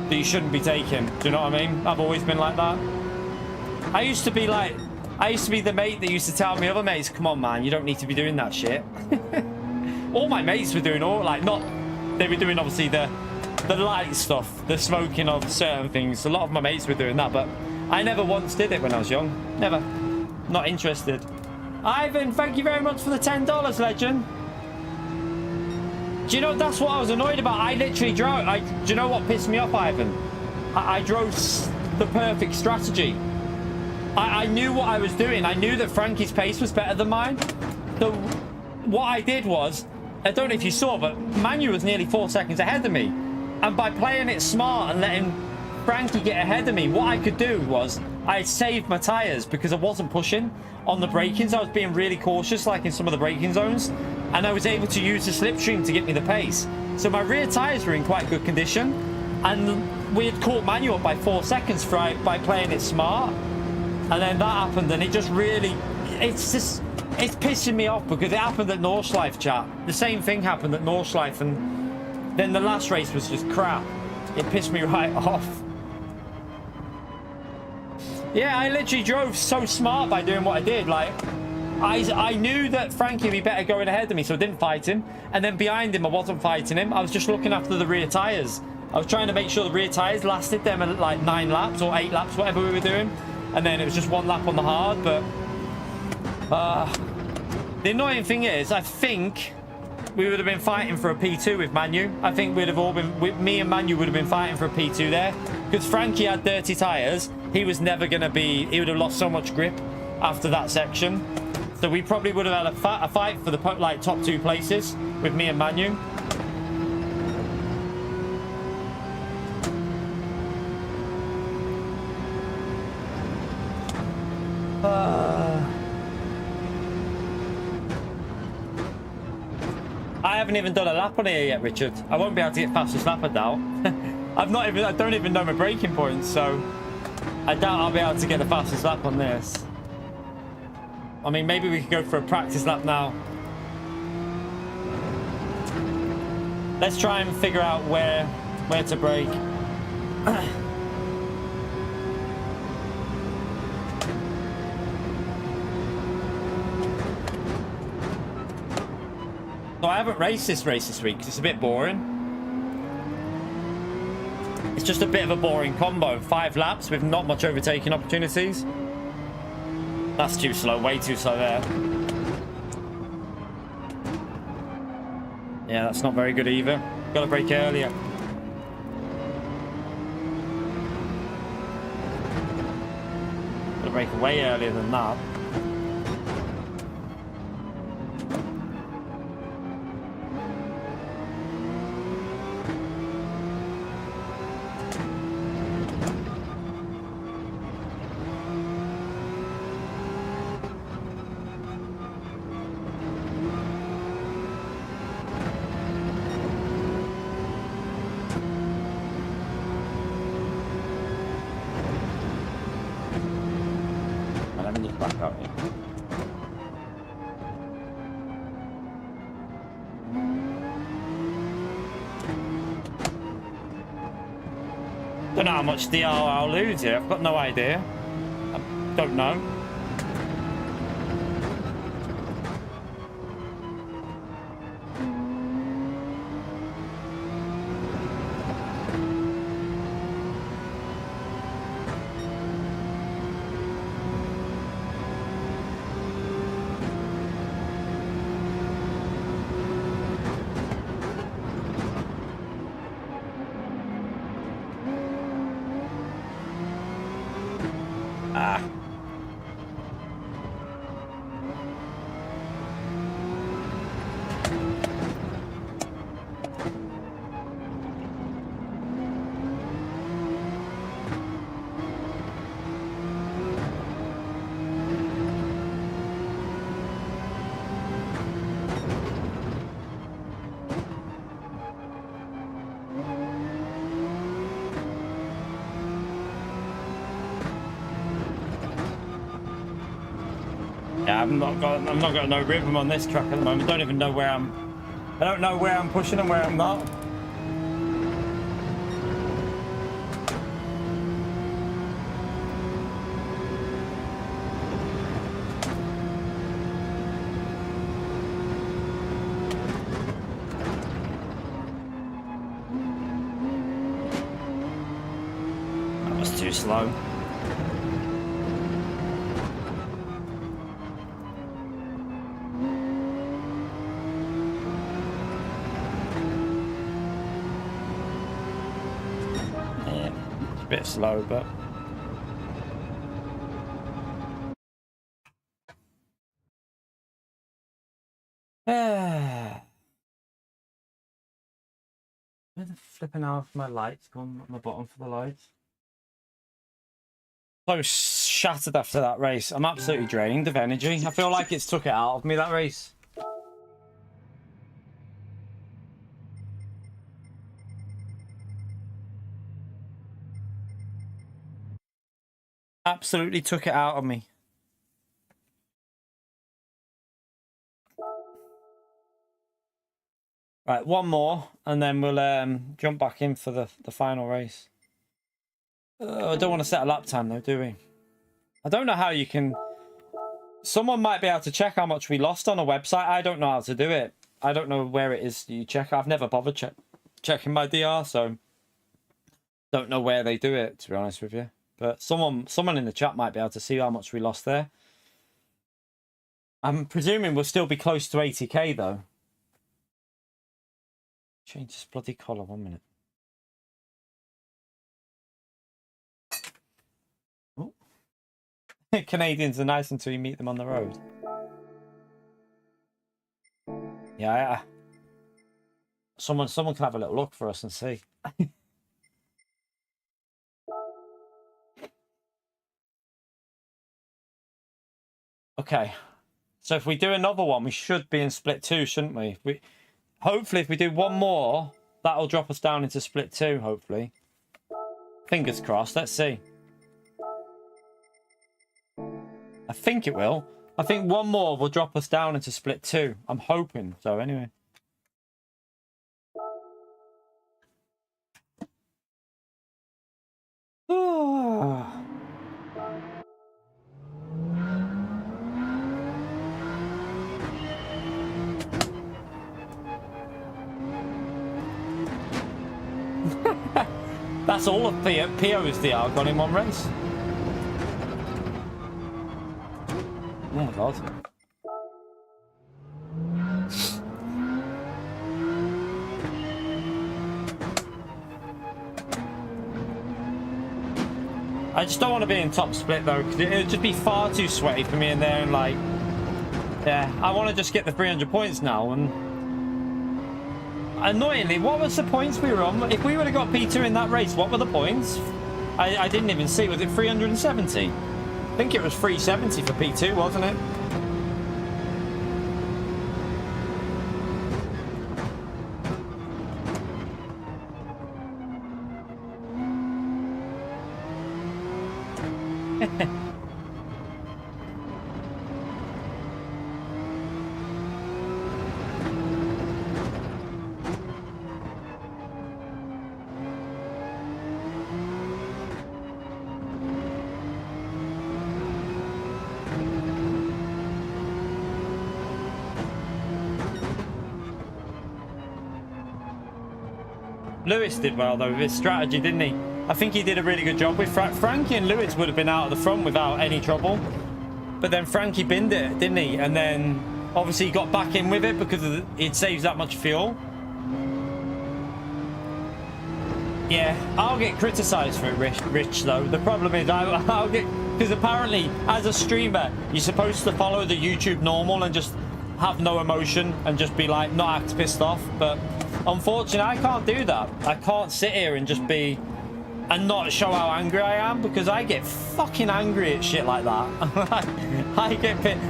that you shouldn't be taking. Do you know what I mean? I've always been like that. I used to be the mate that used to tell me other mates, come on man, you don't need to be doing that shit. All my mates were doing they were doing obviously the light stuff, the smoking of certain things. A lot of my mates were doing that, but I never once did it when I was young. Never. Not interested. Ivan, thank you very much for the $10, legend. Do you know, that's what I was annoyed about. I literally drove. Do you know what pissed me off, Ivan? I drove the perfect strategy. I knew what I was doing. I knew that Frankie's pace was better than mine. So what I did was, I don't know if you saw, but Manu was nearly 4 seconds ahead of me. And by playing it smart and letting Frankie get ahead of me, what I could do was I saved my tyres because I wasn't pushing on the braking. I was being really cautious, like in some of the braking zones. And I was able to use the slipstream to get me the pace. So my rear tyres were in quite good condition. And we had caught Manu up by 4 seconds by playing it smart. And then that happened, and it just really, it's pissing me off because it happened at Nordschleife, chat. The same thing happened at Nordschleife, and then the last race was just crap. It pissed me right off. Yeah, I literally drove so smart by doing what I did. Like, I knew that Frankie would be better going ahead of me, so I didn't fight him. And then behind him, I wasn't fighting him. I was just looking after the rear tyres. I was trying to make sure the rear tyres lasted them at like 9 laps or 8 laps, whatever we were doing. And then it was just 1 lap on the hard, but the annoying thing is, I think we would have been fighting for a P2 with Manu. I think we'd have all been, me and Manu would have been fighting for a P2 there, because Frankie had dirty tyres. He was never going to be, he would have lost so much grip after that section. So we probably would have had a fight for the top 2 places with me and Manu. I haven't even done a lap on here yet, Richard. I won't be able to get fastest lap, I doubt. I don't even know my braking points, so I doubt I'll be able to get the fastest lap on this. I mean, maybe we could go for a practice lap now. Let's try and figure out where to brake. So I haven't raced this race this week because it's a bit boring. It's just a bit of a boring combo. 5 laps with not much overtaking opportunities. That's too slow, way too slow there. Yeah, that's not very good either. Got to brake earlier. Got to brake way earlier than that. let me just back out here. Don't know how much DR I'll lose here. I've got no idea. I don't know. Yeah, I'm not got no rhythm on this track at the moment. Don't even know where I don't know where I'm pushing and where I'm not. That was too slow. Bit slow, but where the flipping out my lights gone on the bottom for the lights? So shattered after that race. I'm absolutely drained of energy. I feel like it's took it out of me, that race. Absolutely took it out of me. Right, one more, and then we'll jump back in for the final race. I don't want to set a lap time though, do we? I don't know how you can... Someone might be able to check how much we lost on a website. I don't know how to do it. I don't know where it is you check. I've never bothered checking my DR, so... Don't know where they do it, to be honest with you. But someone in the chat might be able to see how much we lost there. I'm presuming we'll still be close to 80k though. Change this bloody collar 1 minute. Oh. Canadians are nice until you meet them on the road. Yeah. Someone can have a little look for us and see. Okay, so if we do another one, we should be in split 2, shouldn't we? Hopefully, if we do one more, that'll drop us down into split 2, hopefully. Fingers crossed, let's see. I think it will. I think one more will drop us down into split 2. I'm hoping so, anyway. That's all of PO's DR gone in one race. Oh my god. I just don't want to be in top split though, because it would just be far too sweaty for me in there, and like, yeah, I want to just get the 300 points now. And annoyingly, what was the points we were on? If we would have got P2 in that race, what were the points? I didn't even see. Was it 370? I think it was 370 for P2, wasn't it? Lewis did well though with his strategy, didn't he? I think he did a really good job with Frankie, and Lewis would have been out of the front without any trouble. But then Frankie binned it, didn't he? And then obviously he got back in with it because it saves that much fuel. Yeah, I'll get criticised for it, Rich, though. The problem is I'll get... Because apparently, as a streamer, you're supposed to follow the YouTube normal and just have no emotion and just be like, not act pissed off. But unfortunately, I can't do that. I can't sit here and just be... and not show how angry I am, because I get fucking angry at shit like that. I get pissed.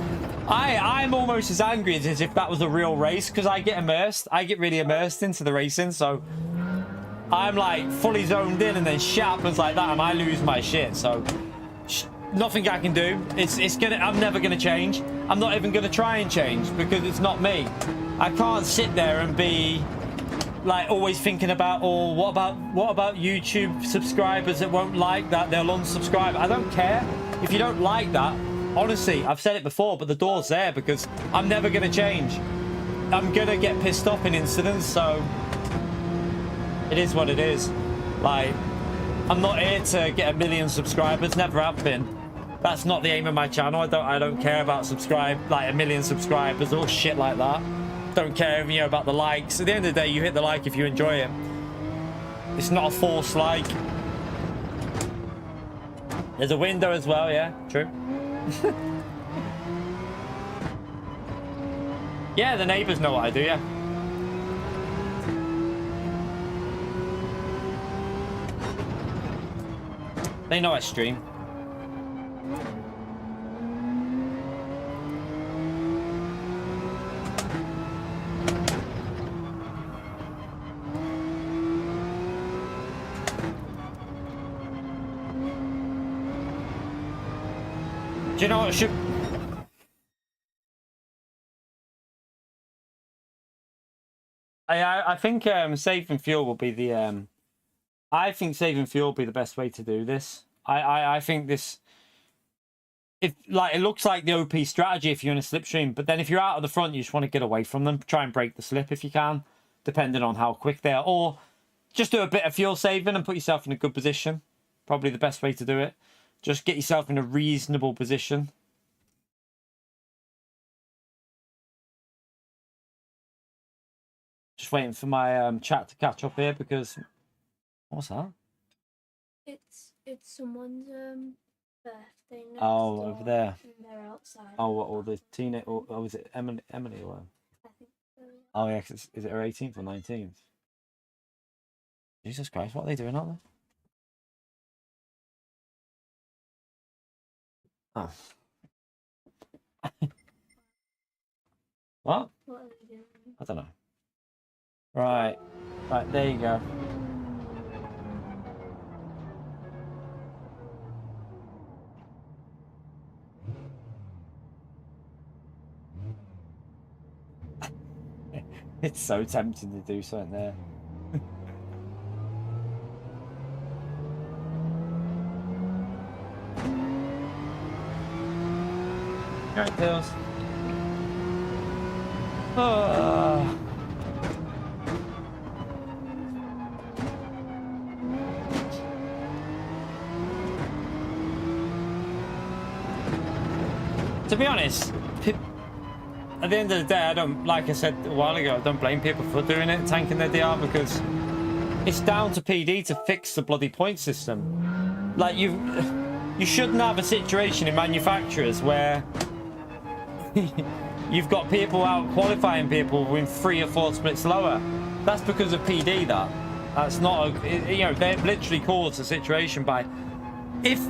I'm almost as angry as if that was a real race, because I get immersed. I get really immersed into the racing, so I'm like fully zoned in, and then shit happens like that and I lose my shit. So nothing I can do. I'm never gonna change. I'm not even gonna try and change, because it's not me. I can't sit there and be like always thinking about, oh, what about YouTube subscribers that won't like that, they'll unsubscribe. I don't care if you don't like that. Honestly, I've said it before, but the door's there, because I'm never gonna change. I'm gonna get pissed off in incidents, so it is what it is. Like, I'm not here to get 1 million subscribers, never have been. That's not the aim of my channel. I don't care about like 1 million subscribers or shit like that. Don't care, you know, about the likes. At the end of the day, you hit the like if you enjoy it. It's not a forced like. There's a window as well, yeah, true. Yeah, the neighbors know what I do, yeah. They know I stream. Do you know what should... I think saving fuel will be the I think saving fuel will be the best way to do this. I think this, if like, it looks like the OP strategy if you're in a slipstream, but then if you're out of the front, you just want to get away from them. Try and break the slip if you can, depending on how quick they are, or just do a bit of fuel saving and put yourself in a good position. Probably the best way to do it. Just get yourself in a reasonable position. Just waiting for my chat to catch up here, because what's that? It's someone's birthday next Oh, door, over there. and they're outside. Oh, what? Or the teenage? Or was it Emily or? I think so, yeah. Oh yeah, 'cause is it her 18th or 19th? Jesus Christ, what are they doing out there? Oh. What? What are they doing? I don't know. Right, there you go. It's so tempting to do something there. Right, Tails. Oh. To be honest, at the end of the day, I don't, like I said a while ago, I don't blame people for doing it, tanking their DR, because it's down to PD to fix the bloody point system. Like, you shouldn't have a situation in manufacturers where you've got people out qualifying people with 3 or 4 splits lower. That's because of PD. That's not a, you know, they've literally caused a situation by, if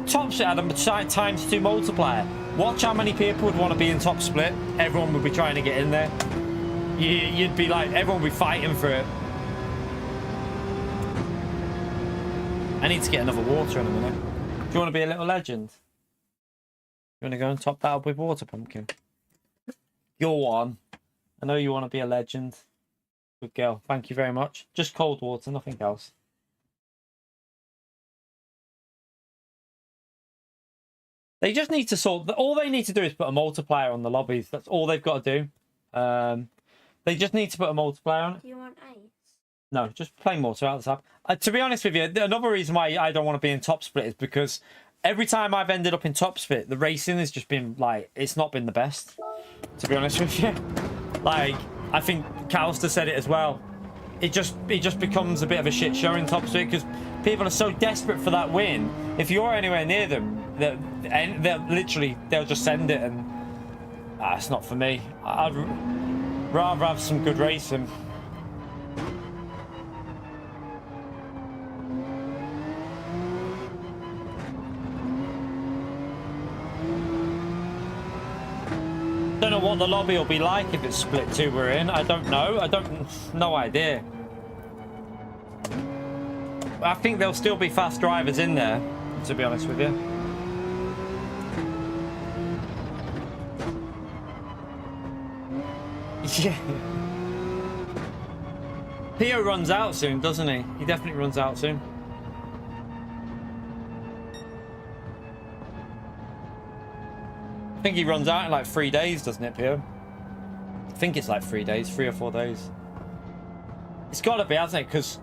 top split had a ×2 multiplier, watch how many people would want to be in top split. Everyone would be trying to get in there. You'd be like, everyone would be fighting for it. I need to get another water in a minute. Do you want to be a little legend? You want to go and top that up with water, Pumpkin? Go on. I know you want to be a legend. Good girl. Thank you very much. Just cold water, nothing else. They just need to sort... All they need to do is put a multiplier on the lobbies. That's all they've got to do. They just need to put a multiplier on it. Do you want ice? No, just plain motor out the top. To be honest with you, another reason why I don't want to be in top split is because every time I've ended up in top split, the racing has just been like, it's not been the best. To be honest with you, like I think Calster said it as well. It just becomes a bit of a shit show in top split because people are so desperate for that win. If you're anywhere near them, they'll just send it, and it's not for me. I'd rather have some good racing. Don't know what the lobby will be like if it's split 2 we're in. I don't know. No idea. I think there'll still be fast drivers in there, to be honest with you. Yeah. Pio runs out soon, doesn't he? He definitely runs out soon. I think he runs out in like 3 days, doesn't it, Pio? I think it's like 3 days, 3 or 4 days. It's got to be, hasn't it? Because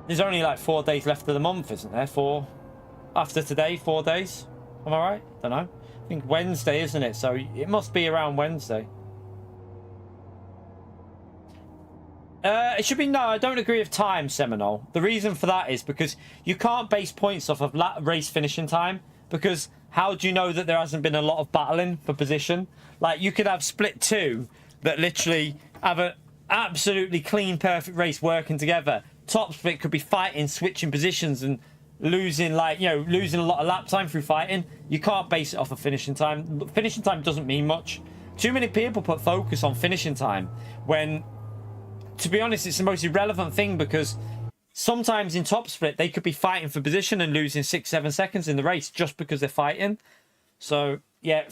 there's only like 4 days left of the month, isn't there? 4 after today, 4 days. Am I right? Don't know. I think Wednesday, isn't it? So it must be around Wednesday. It should be no. I don't agree with time, Seminole. The reason for that is because you can't base points off of race finishing time, because how do you know that there hasn't been a lot of battling for position? Like, you could have split 2 that literally have an absolutely clean, perfect race working together. Top split could be fighting, switching positions and losing, like, you know, losing a lot of lap time through fighting. You can't base it off of finishing time. Finishing time doesn't mean much. Too many people put focus on finishing time when, to be honest, it's the most irrelevant thing, because sometimes in top split they could be fighting for position and losing 6-7 seconds in the race just because they're fighting. So yeah,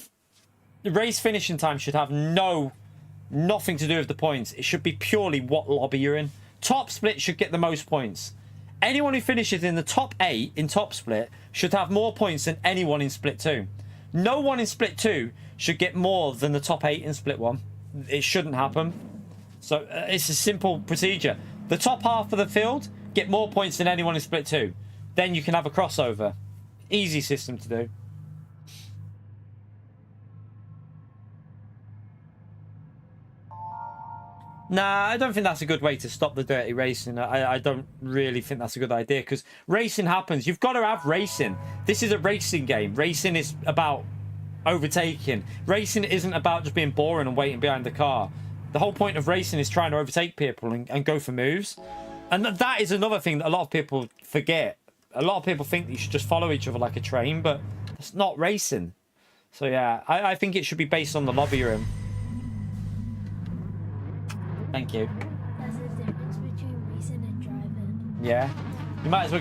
the race finishing time should have nothing to do with the points. It should be purely what lobby you're in. Top split should get the most points. Anyone who finishes in the top 8 in top split should have more points than anyone in split 2. No one in split 2 should get more than the top 8 in split 1. It shouldn't happen. So it's a simple procedure. The top half of the field get more points than anyone in split 2. Then you can have a crossover. Easy system to do. Nah, I don't think that's a good way to stop the dirty racing. I don't really think that's a good idea, because racing happens. You've got to have racing. This is a racing game. Racing is about overtaking. Racing isn't about just being boring and waiting behind the car. The whole point of racing is trying to overtake people and go for moves. And that is another thing that a lot of people forget. A lot of people think that you should just follow each other like a train, but it's not racing. So yeah, I think it should be based on the lobby you're in. Thank you. There's a difference between racing and driving. Yeah. You might as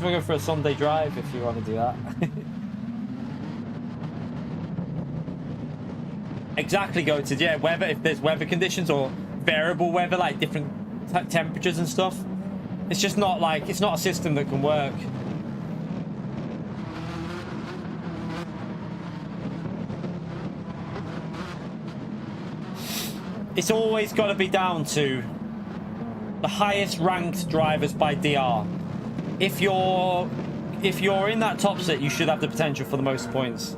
well go for a Sunday drive if you want to do that. Exactly, go to, yeah, weather, if there's weather conditions or variable weather, like different temperatures and stuff. It's just not like, it's not a system that can work. It's always got to be down to the highest ranked drivers by DR. If you're in that top set, you should have the potential for the most points.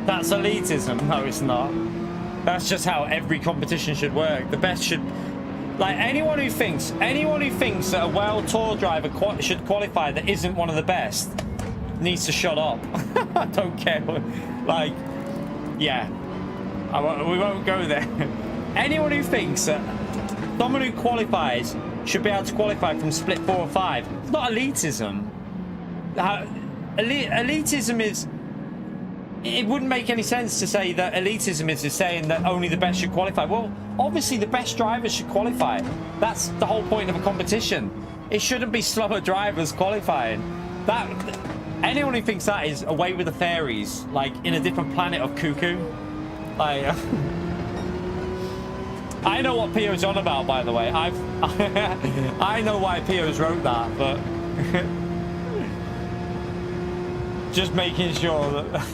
That's elitism. No, it's not. That's just how every competition should work. The best should, like, anyone who thinks that a World Tour driver should qualify that isn't one of the best needs to shut up. I don't care. Like, yeah, we won't go there. Anyone who thinks that someone who qualifies should be able to qualify from split 4 or 5, it's not elitism. Elitism is, it wouldn't make any sense to say that elitism is saying that only the best should qualify. Well, obviously the best drivers should qualify. That's the whole point of a competition. It shouldn't be slower drivers qualifying. That, anyone who thinks that is away with the fairies, like in a different planet of cuckoo. Like, I know what Pio's on about, by the way. I know why Pio's wrote that, but just making sure that.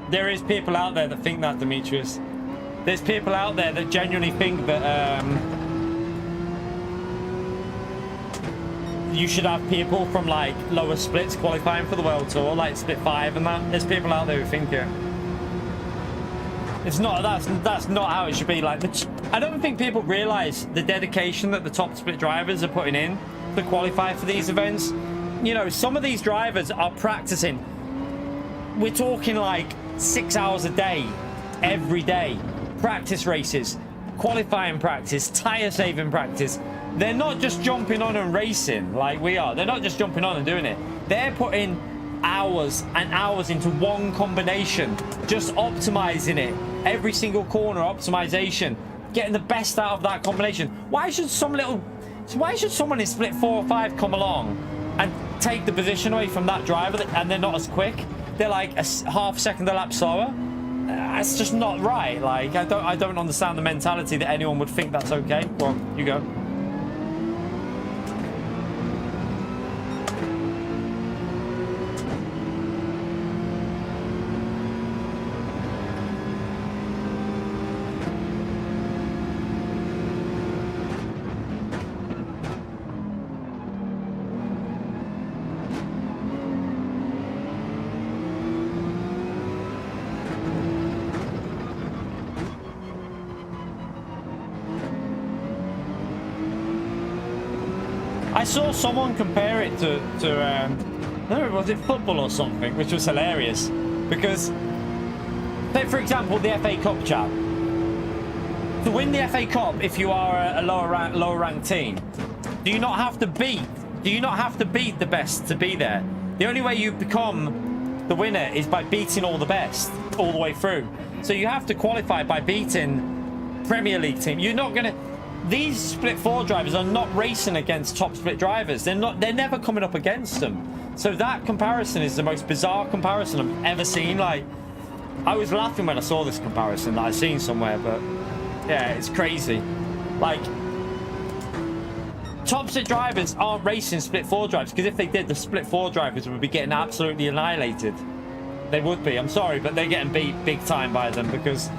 There is people out there that think that, Demetrius. There's people out there that genuinely think that you should have people from like lower splits qualifying for the World Tour, like Split 5 and that. There's people out there who think it. It's not, that's not how it should be. Like, I don't think people realize the dedication that the top split drivers are putting in to qualify for these events. You know, some of these drivers are practicing. We're talking like 6 hours a day, every day. Practice races, qualifying practice, tire saving practice. They're not just jumping on and racing like we are. They're not just jumping on and doing it. They're putting hours and hours into one combination, just optimizing it. Every single corner optimization, getting the best out of that combination. Why should someone in split 4 or 5 come along and take the position away from that driver and they're not as quick? They're like a half second a lap slower. That's just not right. Like, I don't understand the mentality that anyone would think that's okay. Well, you go. I saw someone compare it to I don't know, was it football or something, which was hilarious. Because, say for example, the FA Cup chat. To win the FA Cup, if you are a lower ranked team, do you not have to beat the best to be there? The only way you become the winner is by beating all the best all the way through. So you have to qualify by beating Premier League team. You're not gonna. These split 4 drivers are not racing against top split drivers. They're never coming up against them. So that comparison is the most bizarre comparison I've ever seen. Like, I was laughing when I saw this comparison that I've seen somewhere, but yeah, it's crazy. Like, top split drivers aren't racing split 4 drivers, because if they did, the split 4 drivers would be getting absolutely annihilated. They would be. I'm sorry, but they're getting beat big time by them because,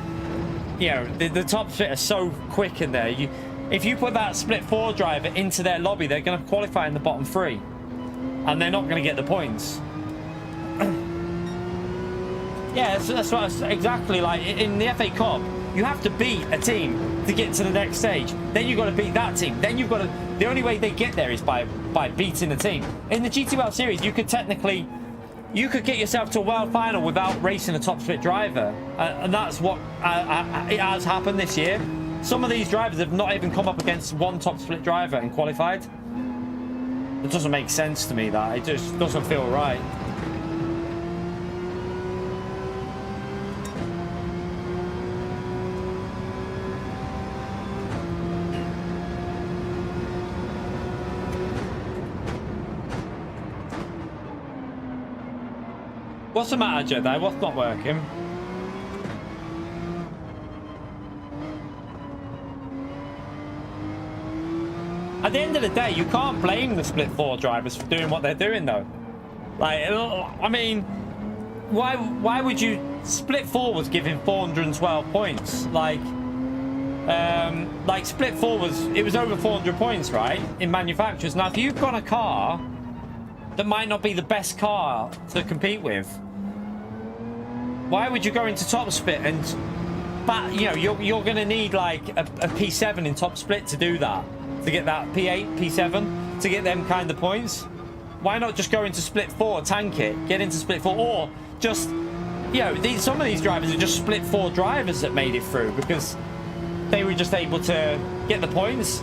you know, the top split are so quick in there. If you put that split 4 driver into their lobby, they're going to qualify in the bottom 3. And they're not going to get the points. Yeah, that's what exactly like. In the FA Cup, you have to beat a team to get to the next stage. Then you've got to beat that team. Then you've got to... The only way they get there is by beating the team. In the GT World Series, you could technically... You could get yourself to a world final without racing a top split driver. And that's what it has happened this year. Some of these drivers have not even come up against one top split driver and qualified. It doesn't make sense to me, that. It just doesn't feel right. What's the matter, Jedi? What's not working? At the end of the day, you can't blame the split 4 drivers for doing what they're doing, though. Like, I mean, why would you... Split 4 was giving 412 points. Like split 4 was over 400 points, right? In manufacturers. Now, if you've got a car that might not be the best car to compete with, why would you go into top split and... But, you know, you're going to need, like, a P7 in top split to do that. To get that P8, P7, to get them kind of points. Why not just go into split 4, tank it, get into split 4, or just, you know, some of these drivers are just split 4 drivers that made it through because they were just able to get the points.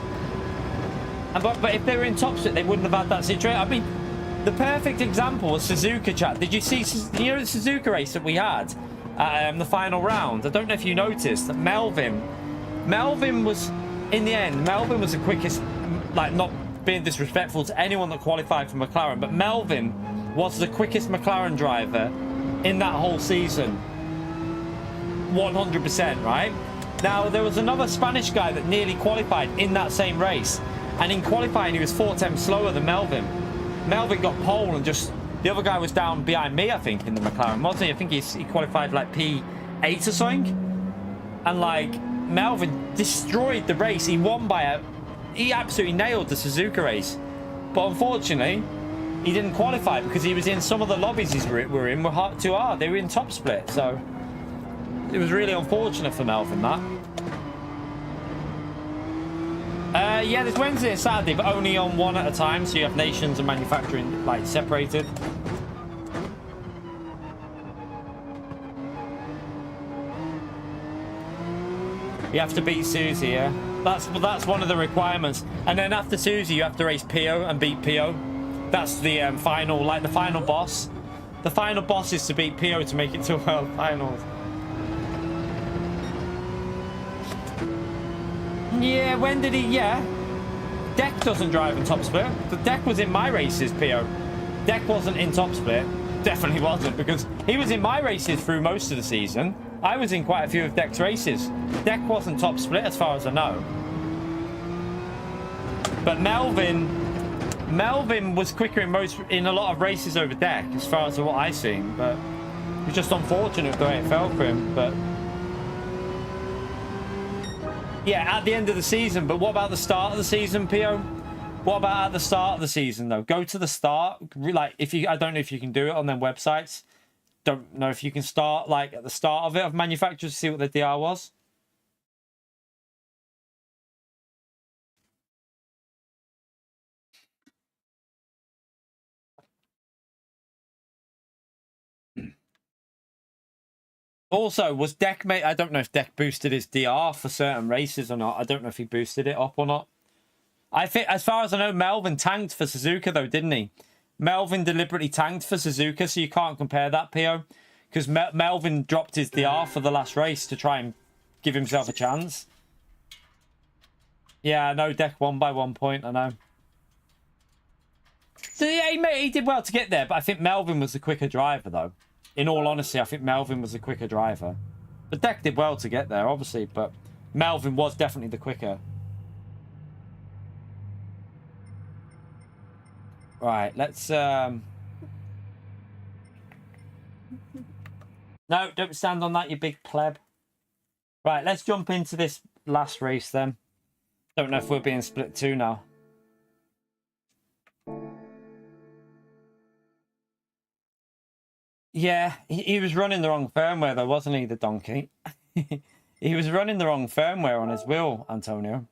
And but if they were in top split, they wouldn't have had that situation. I mean, the perfect example was Suzuka, chat. Did you see, you know, the Suzuka race that we had at the final round? I don't know if you noticed that Melvin was in the end, Melvin was the quickest, like, not being disrespectful to anyone that qualified for McLaren, but Melvin was the quickest McLaren driver in that whole season. 100%, right? Now, there was another Spanish guy that nearly qualified in that same race. And in qualifying, he was 4 tenths slower than Melvin. Melvin got pole and just... The other guy was down behind me, I think, in the McLaren, wasn't he? I think he qualified like P8 or something. And like, Melvin destroyed the race. He won by a... He absolutely nailed the Suzuka race. But unfortunately, he didn't qualify because he was in some of the lobbies were in were too hard. They were in top split, so... It was really unfortunate for Melvin, that. Yeah, there's Wednesday and Saturday, but only on one at a time. So you have nations and manufacturing, like, separated. You have to beat Susie, yeah? That's one of the requirements. And then after Susie, you have to race PO and beat PO. That's the final, like, the final boss. The final boss is to beat PO to make it to World Finals. Yeah, when did he? Yeah. Deck doesn't drive in top split. The Deck was in my races, PO. Deck wasn't in top split. Definitely wasn't, because he was in my races through most of the season. I was in quite a few of Deck's races. Deck wasn't top split as far as I know. But Melvin was quicker in a lot of races over Deck, as far as what I've seen. But it was just unfortunate the way it fell for him. But yeah, at the end of the season. But what about the start of the season, PO? What about at the start of the season, though? Go to the start. Like, I don't know if you can do it on their websites. Don't know if you can start, like, at the start of it, of manufacturers, to see what the DR was. Also, was Deck mate? I don't know if Deck boosted his DR for certain races or not. I don't know if he boosted it up or not. I think, as far as I know, Melvin tanked for Suzuka, though, didn't he? Melvin deliberately tanked for Suzuka, so you can't compare that, PO. Because Melvin dropped his DR for the last race to try and give himself a chance. Yeah, I know Deck won by 1 point, I know. So yeah, he did well to get there, but I think Melvin was the quicker driver, though. In all honesty, I think Melvin was the quicker driver. But Deck did well to get there, obviously, but Melvin was definitely the quicker. Right, let's... No, don't stand on that, you big pleb. Right, let's jump into this last race, then. Don't know if we're being split 2 now. Yeah, he was running the wrong firmware, though, wasn't he, the donkey? He was running the wrong firmware on his wheel, Antonio.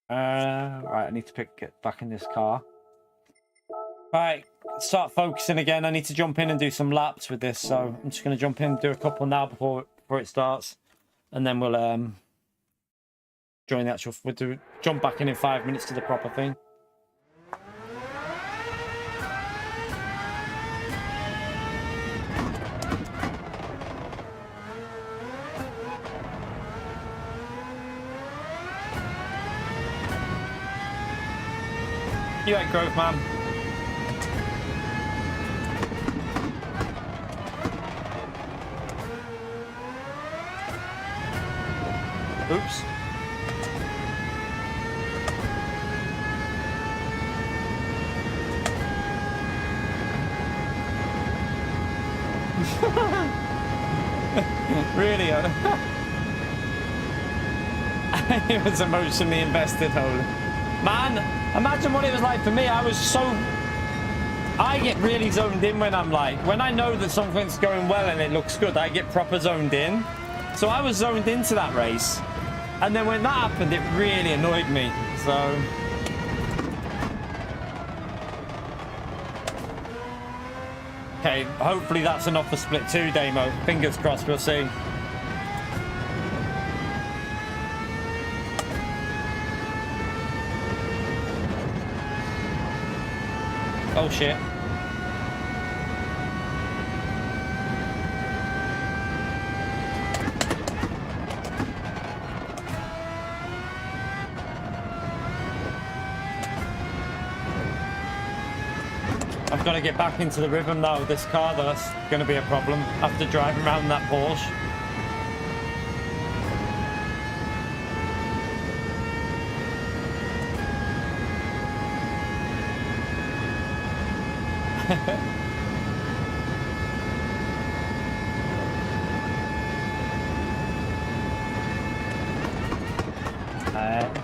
Right, I need to get back in this car. Right, start focusing again. I need to jump in and do some laps with this, so I'm just going to jump in, do a couple now before it starts, and then we'll join the actual. We'll jump back in 5 minutes to the proper thing. You ain't Grove, man. Oops. Really? It was emotionally invested, holy. Man, imagine what it was like for me. I get really zoned in when I'm like, when I know that something's going well and it looks good, I get proper zoned in. So I was zoned into that race. And then when that happened, it really annoyed me. So... Okay, hopefully that's enough for split 2, Damo. Fingers crossed, we'll see. Oh shit. I've got to get back into the rhythm now with this car, though. That's going to be a problem after driving around that Porsche.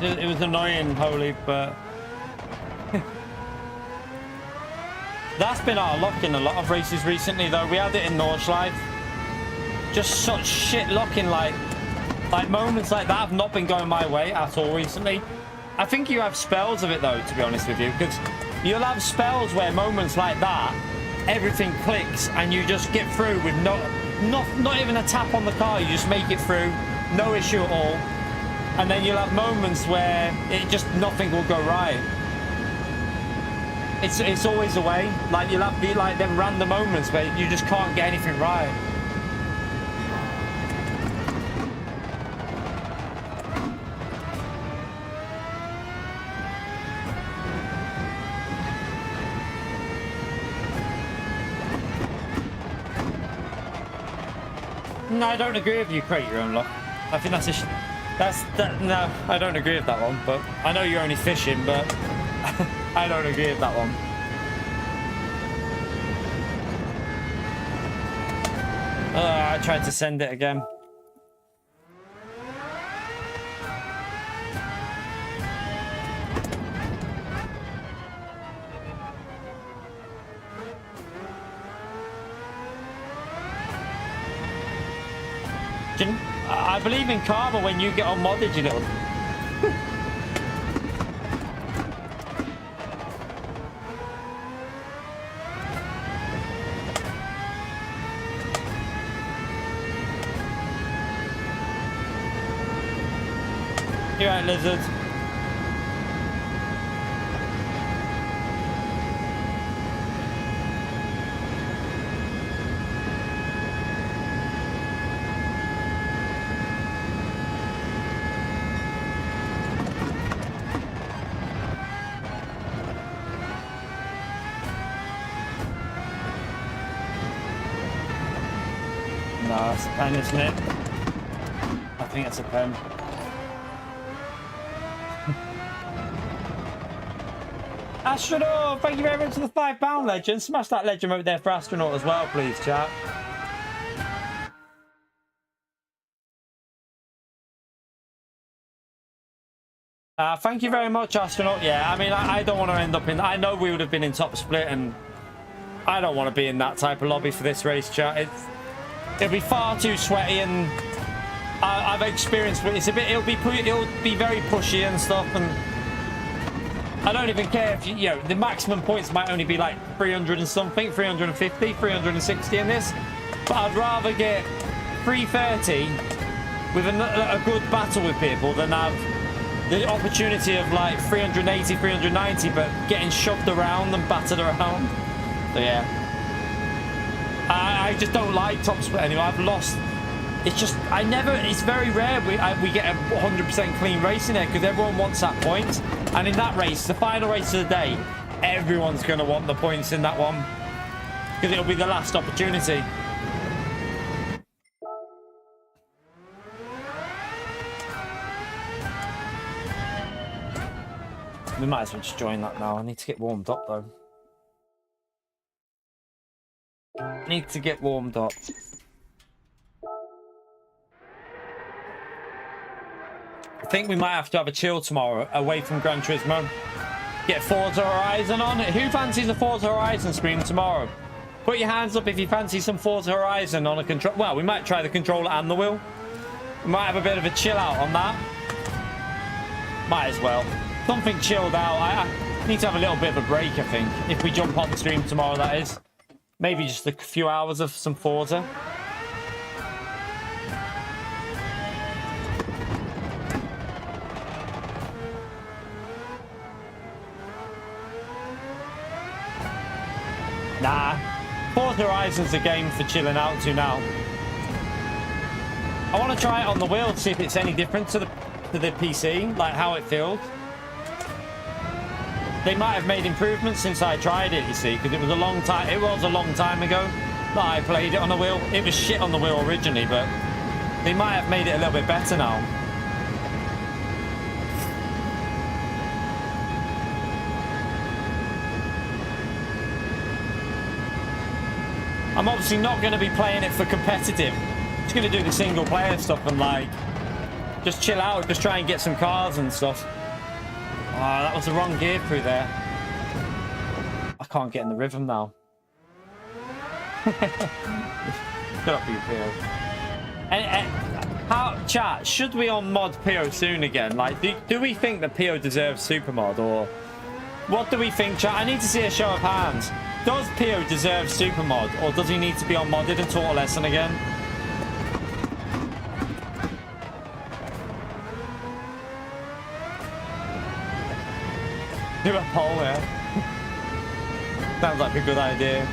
It was annoying, Holy, but that's been our luck in a lot of races recently, though. We had it in Nordschleife. Just such shit locking, like moments like that have not been going my way at all recently. I think you have spells of it, though, to be honest with you, because you'll have spells where moments like that, everything clicks and you just get through with not even a tap on the car. You just make it through, no issue at all. And then you'll have moments where it just nothing will go right. It's always the way. Like you'll have like them random moments where you just can't get anything right. No, I don't agree with you. Create your own luck. I think no, I don't agree with that one, but I know you're only fishing, but I don't agree with that one. I tried to send it again. I believe in karma when you get unmodded, you little... You're right, lizard. That's a pen, isn't it? I think it's a pen. Astronaut, thank you very much for the £5 legend. Smash that legend over there for Astronaut as well, please, chat. Thank you very much, Astronaut. Yeah, I mean, I don't want to end up in... I know we would have been in top split, and I don't want to be in that type of lobby for this race, chat. It'll be far too sweaty, and I've experienced it. It'll be very pushy and stuff, and I don't even care if you know the maximum points might only be like 300 and something, 350, 360 in this, but I'd rather get 330 with a good battle with people than have the opportunity of like 380, 390, but getting shoved around and battered around. So yeah. I just don't like top split anymore. I've lost. It's just it's very rare we get a 100% clean race in there because everyone wants that point. And in that race, the final race of the day, everyone's going to want the points in that one because it'll be the last opportunity. We might as well just join that now. I need to get warmed up though. Need to get warmed up. I think we might have to have a chill tomorrow away from Gran Turismo. Get Forza Horizon on. Who fancies a Forza Horizon stream tomorrow? Put your hands up if you fancy some Forza Horizon on a control. Well, we might try the controller and the wheel. We might have a bit of a chill out on that. Might as well. Something chilled out. I need to have a little bit of a break, I think. If we jump on the stream tomorrow, that is. Maybe just a few hours of some Forza. Nah. Forza Horizon's a game for chilling out to now. I want to try it on the wheel to see if it's any different to the PC, like how it feels. they might have made improvements since I tried it, you see, because it was a long time. It was a long time ago that I played it on a wheel. It was shit on the wheel originally, but they might have made it a little bit better now. I'm obviously not going to be playing it for competitive. I'm just going to do the single player stuff and like just chill out, just try and get some cars and stuff. Oh, that was the wrong gear through there. I can't get in the rhythm now. Shut up, you PO. How, chat, should we on mod PO soon again? Like, do we think that PO deserves super mod, or what do we think, chat? I need to see a show of hands. Does PO deserve super mod, or does he need to be unmodded and taught a lesson again? Do a poll, yeah. Sounds like a good idea.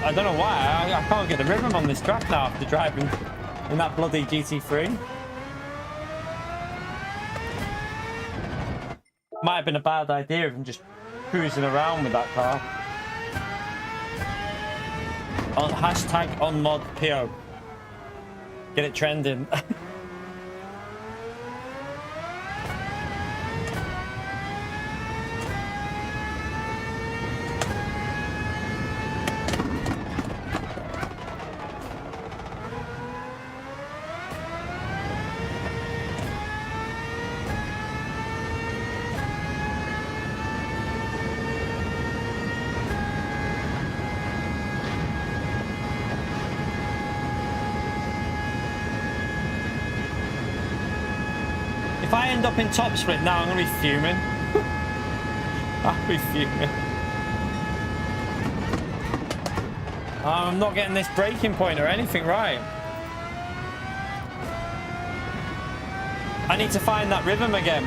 I don't know why, I can't get the rhythm on this track now after driving in that bloody GT3. Might have been a bad idea of him just cruising around with that car. On hashtag #onmodPO. Get it trending. If I end up in top split now, I'm going to be fuming. I'll be fuming. I'm not getting this braking point or anything right. I need to find that rhythm again.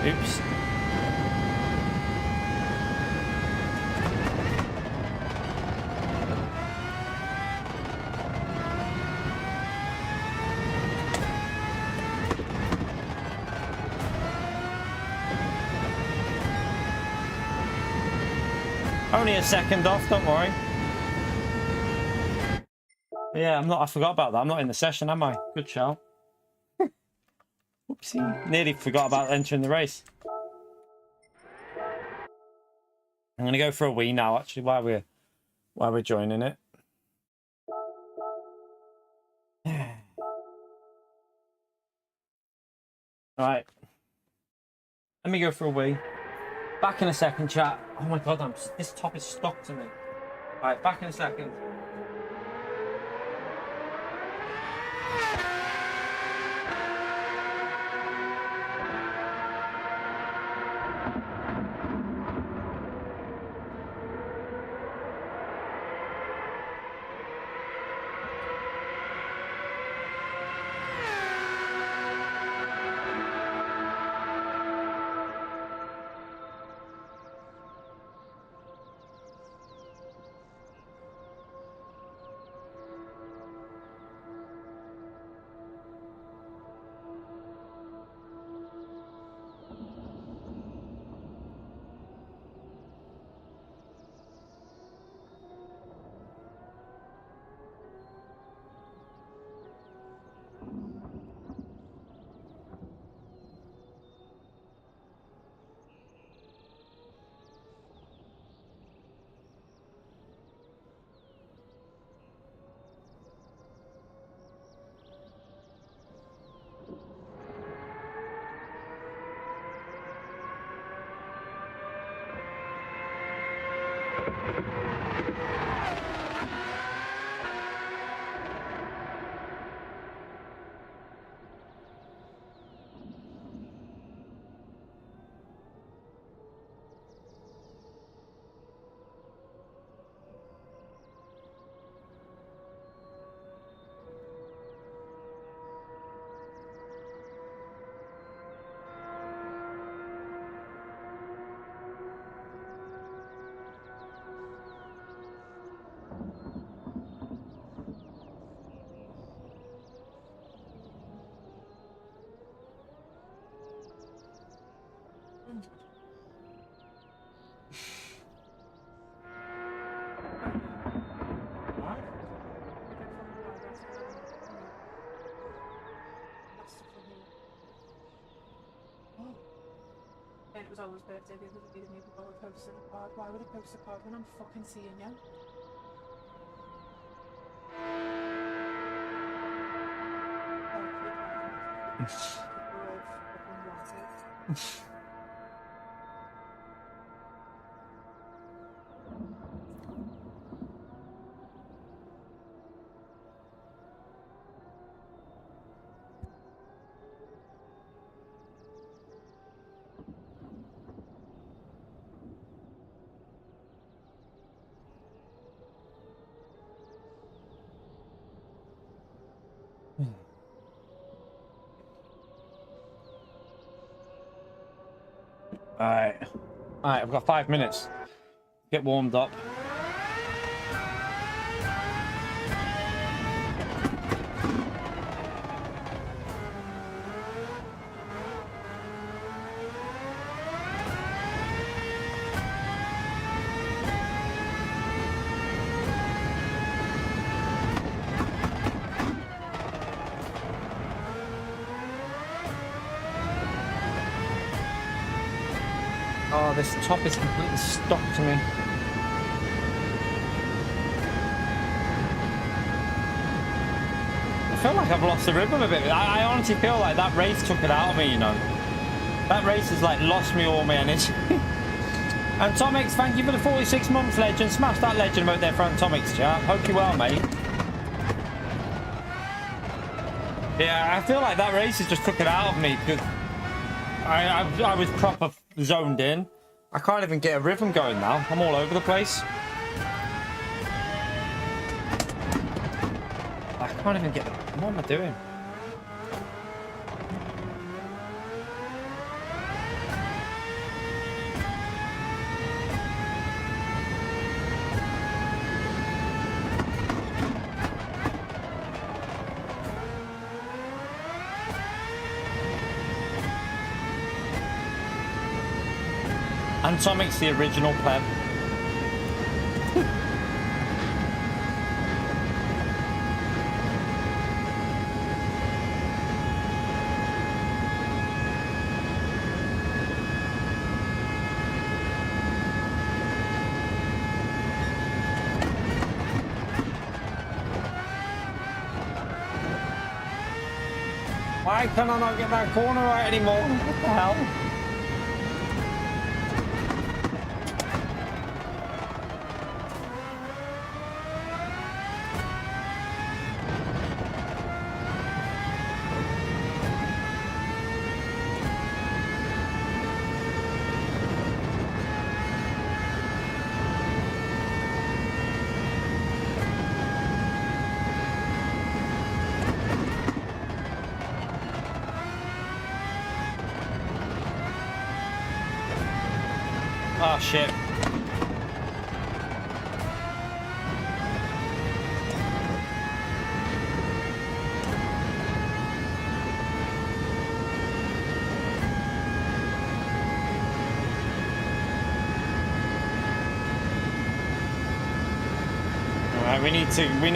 Oops. Only a second off, don't worry. Yeah, I forgot about that. I'm not in the session, am I? Good shout. Oopsie. Nearly forgot about entering the race. I'm gonna go for a wee now, actually, while we're joining it. Alright. Let me go for a wee. Back in a second, chat. Oh my god, this top is stuck to me. Alright, back in a second. It was Owen's birthday the other day, and he got a poster card. Why would I post a card when I'm fucking seeing you? Alright, I've got 5 minutes. Get warmed up. Oh, this top is completely stuck to me. I feel like I've lost the rhythm a bit. I honestly feel like that race took it out of me, you know. That race has like lost me all my energy. And Tomix, thank you for the 46 months legend. Smash that legend out there for Tomix, chat. Hope you're well, mate. Yeah, I feel like that race has just took it out of me because I was proper zoned in. I can't even get a rhythm going now. I'm all over the place. I can't even get... What am I doing? And Tomic's the original pleb. Why can I not get that corner right anymore? What the hell? Oh shit. Alright, we need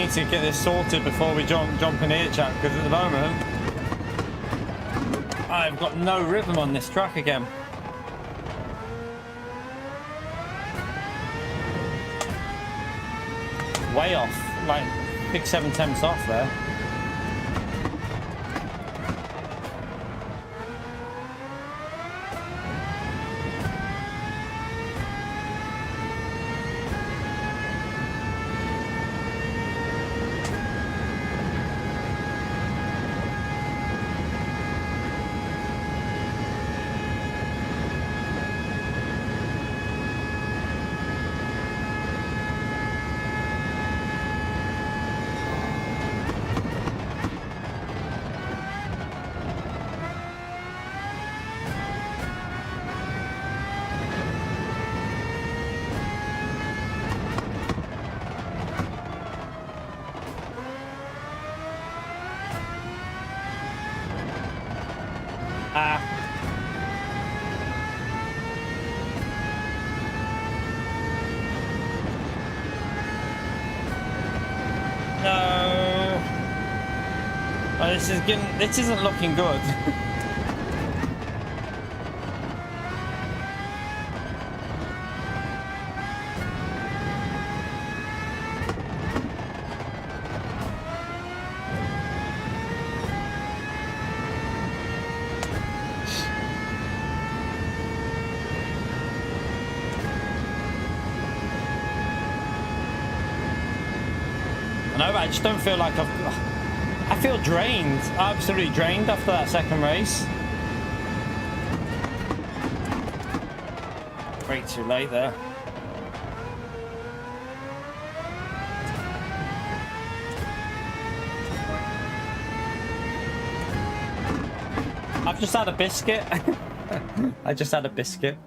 to get this sorted before we jump in here, chat, because at the moment I've got no rhythm on this track again. Way off, like 6-7 tenths off there. Oh, this isn't looking good. I know, but I just don't feel like I feel drained, absolutely drained after that second race. Way too late there. I've just had a biscuit. I just had a biscuit.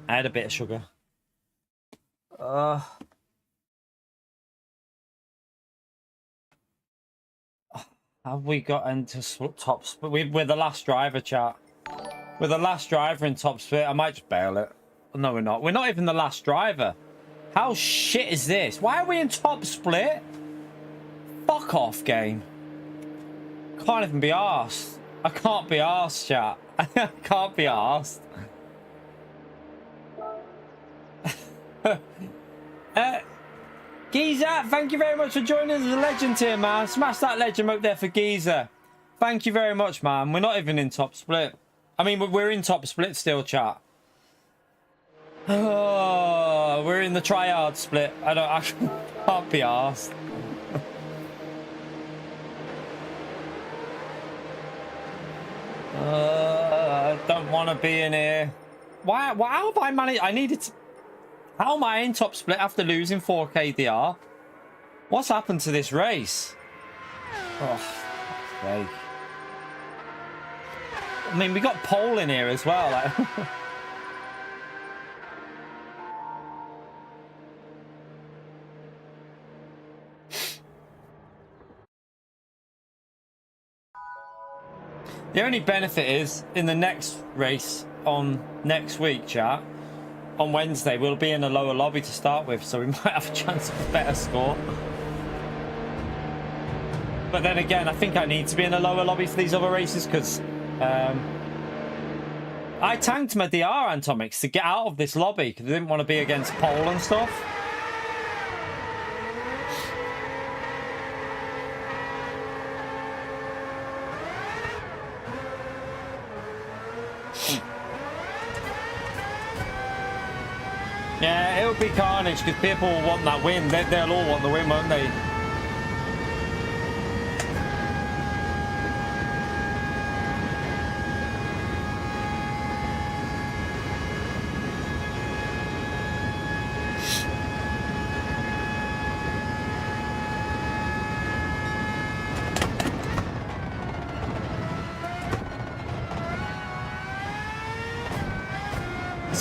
I had a bit of sugar. Have we got into top split? We're the last driver, chat. We're the last driver in top split. I might just bail it. No, we're not. We're not even the last driver. How shit is this? Why are we in top split? Fuck off, game. Can't even be arsed. I can't be arsed, chat. I can't be arsed. Geezer, thank you very much for joining us as a legend here, man. Smash that legend up there for Geezer. Thank you very much, man. We're not even in top split. I mean, we're in top split still, chat. Oh, we're in the tryhard split. I can't be arsed. I don't want to be in here. Why? How have I managed? I needed to. How am I in top split after losing 4K DR? What's happened to this race? Oh, fuck's sake. I mean, we got pole in here as well. Like the only benefit is in the next race on next week, chat. On Wednesday, we'll be in a lower lobby to start with, so we might have a chance of a better score. But then again, I think I need to be in a lower lobby for these other races because I tanked my DR Antomics to get out of this lobby because I didn't want to be against pole and stuff. Yeah, it'll be carnage because people will want that win. They'll all want the win, won't they?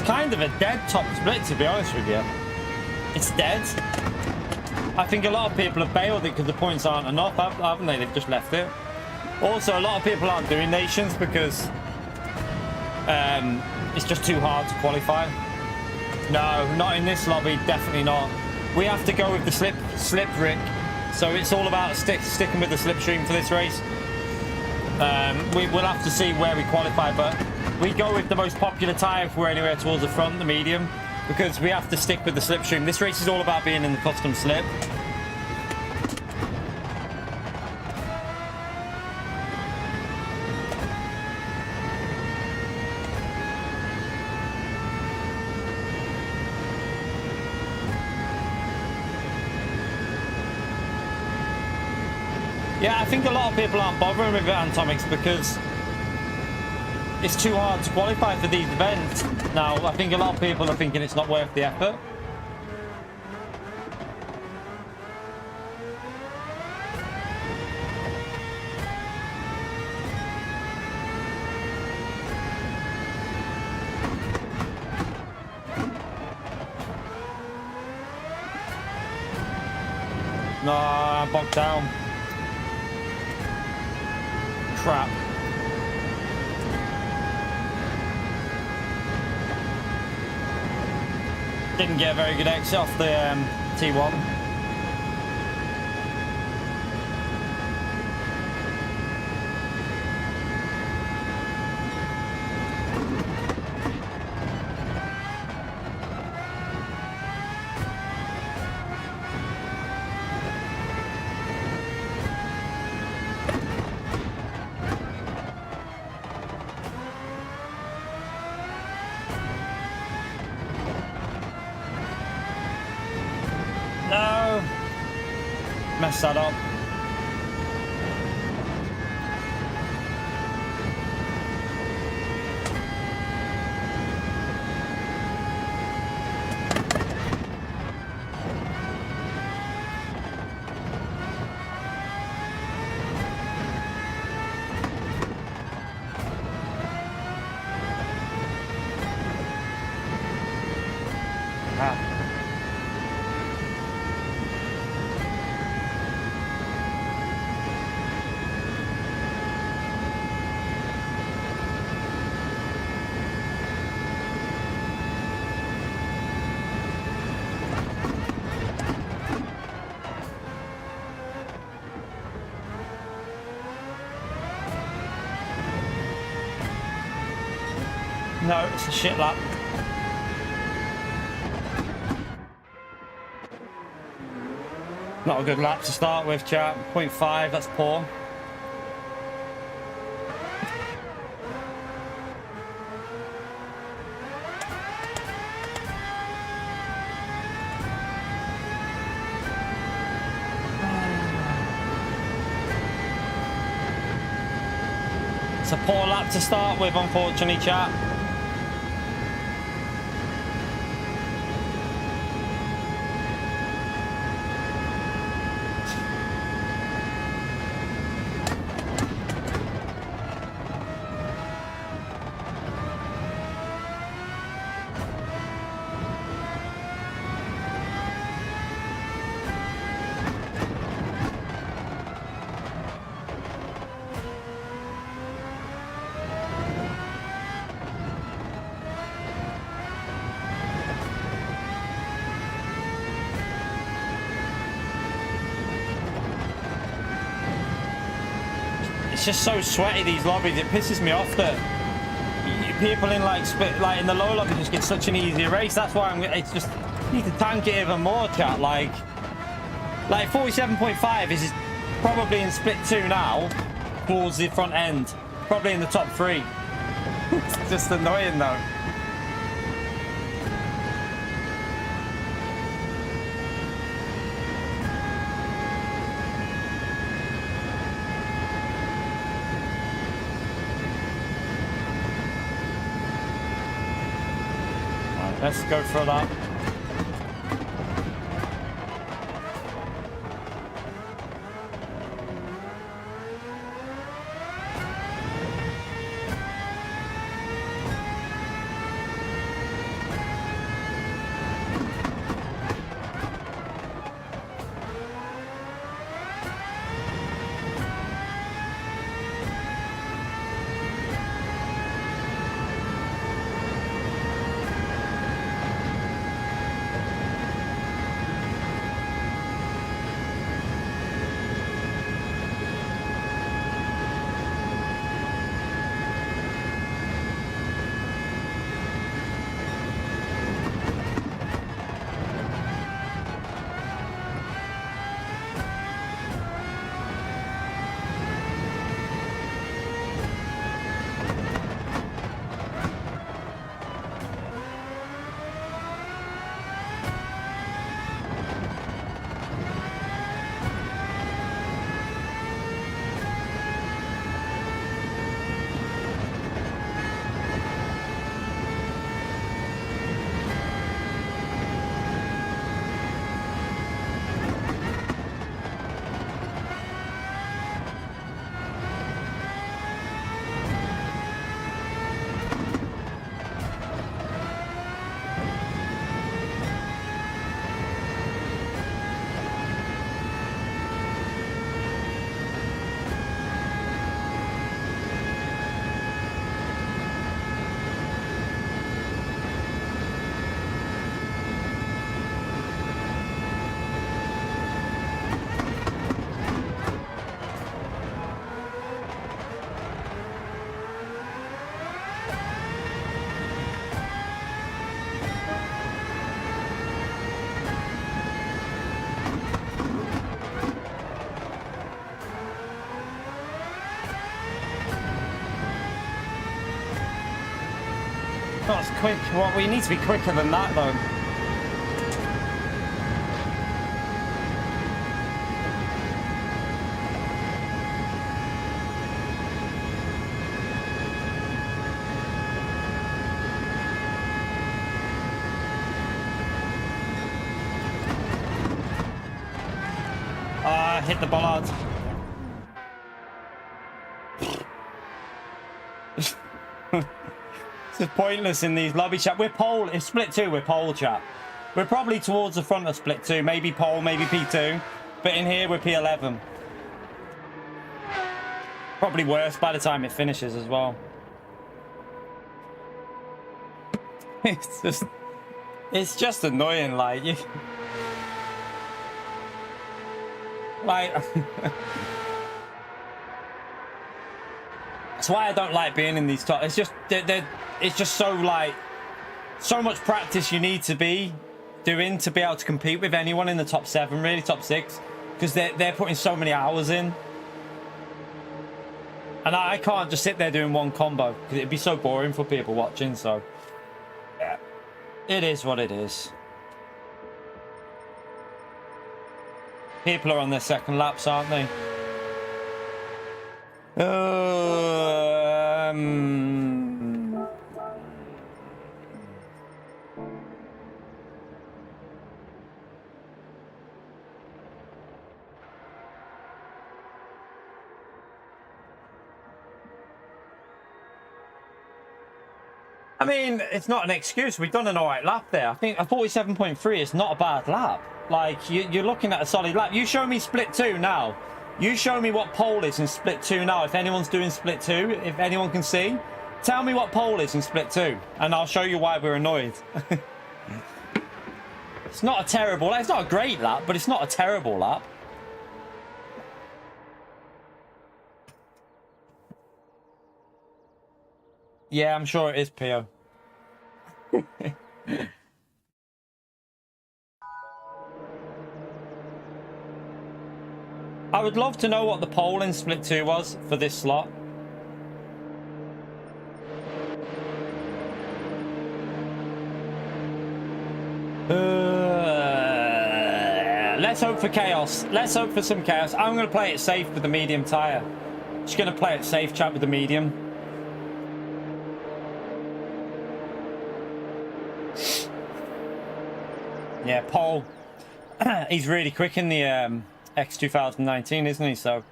Kind of a dead top split, to be honest with you. It's dead. I think a lot of people have bailed it because the points aren't enough, haven't they? They've just left it. Also, a lot of people aren't doing nations because it's just too hard to qualify. No, not in this lobby, definitely not. We have to go with the slip Rick. So it's all about sticking with the slipstream for this race. We'll have to see where we qualify, but we go with the most popular tyre if we're anywhere towards the front, the medium, because we have to stick with the slipstream. This race is all about being in the custom slip. Yeah, I think a lot of people aren't bothering with it, Antomics, because it's too hard to qualify for these events. Now, I think a lot of people are thinking it's not worth the effort. No, I'm bogged down. Crap. Didn't get a very good exit off the T1. mess that up. No, it's a shit lap. Not a good lap to start with, chat. 0.5, that's poor. It's a poor lap to start with, unfortunately, chat. It's just so sweaty, these lobbies. It pisses me off that people in like in the low lobby just get such an easy race. That's why it's just need to tank it even more, chat. Like 47.5 is probably in split 2 now towards the front end, probably in the top 3. It's just annoying though. Let's go for that. Not as quick. Well, we need to be quicker than that, though. hit the bollard. It's pointless in these lobby chat. We're pole. It's split 2. We're pole chat. We're probably towards the front of split 2. Maybe pole, maybe P2. But in here, we're P11. Probably worse by the time it finishes as well. It's just annoying, like you. Like. That's why I don't like being in these top. It's just it's just so like so much practice you need to be doing to be able to compete with anyone in the top 7, really top 6, because they're putting so many hours in, and I can't just sit there doing one combo because it'd be so boring for people watching. So yeah, it is what it is. People are on their second laps, aren't they? I mean, it's not an excuse. We've done an alright lap there. I think a 47.3 is not a bad lap. Like, you're looking at a solid lap. You show me split 2 now. You show me what pole is in split 2 now. If anyone's doing split 2, if anyone can see, tell me what pole is in split 2, and I'll show you why we're annoyed. It's not a terrible lap. It's not a great lap, but it's not a terrible lap. Yeah, I'm sure it is, Pio. I would love to know what the pole in split 2 was for this slot. Let's hope for chaos. Let's hope for some chaos. I'm going to play it safe with the medium tyre. Just going to play it safe, chat, with the medium. Yeah, Paul. He's really quick in the X2019, isn't he? So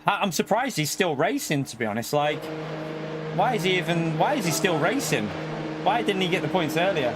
I'm surprised he's still racing, to be honest. Like, why is he still racing? Why didn't he get the points earlier?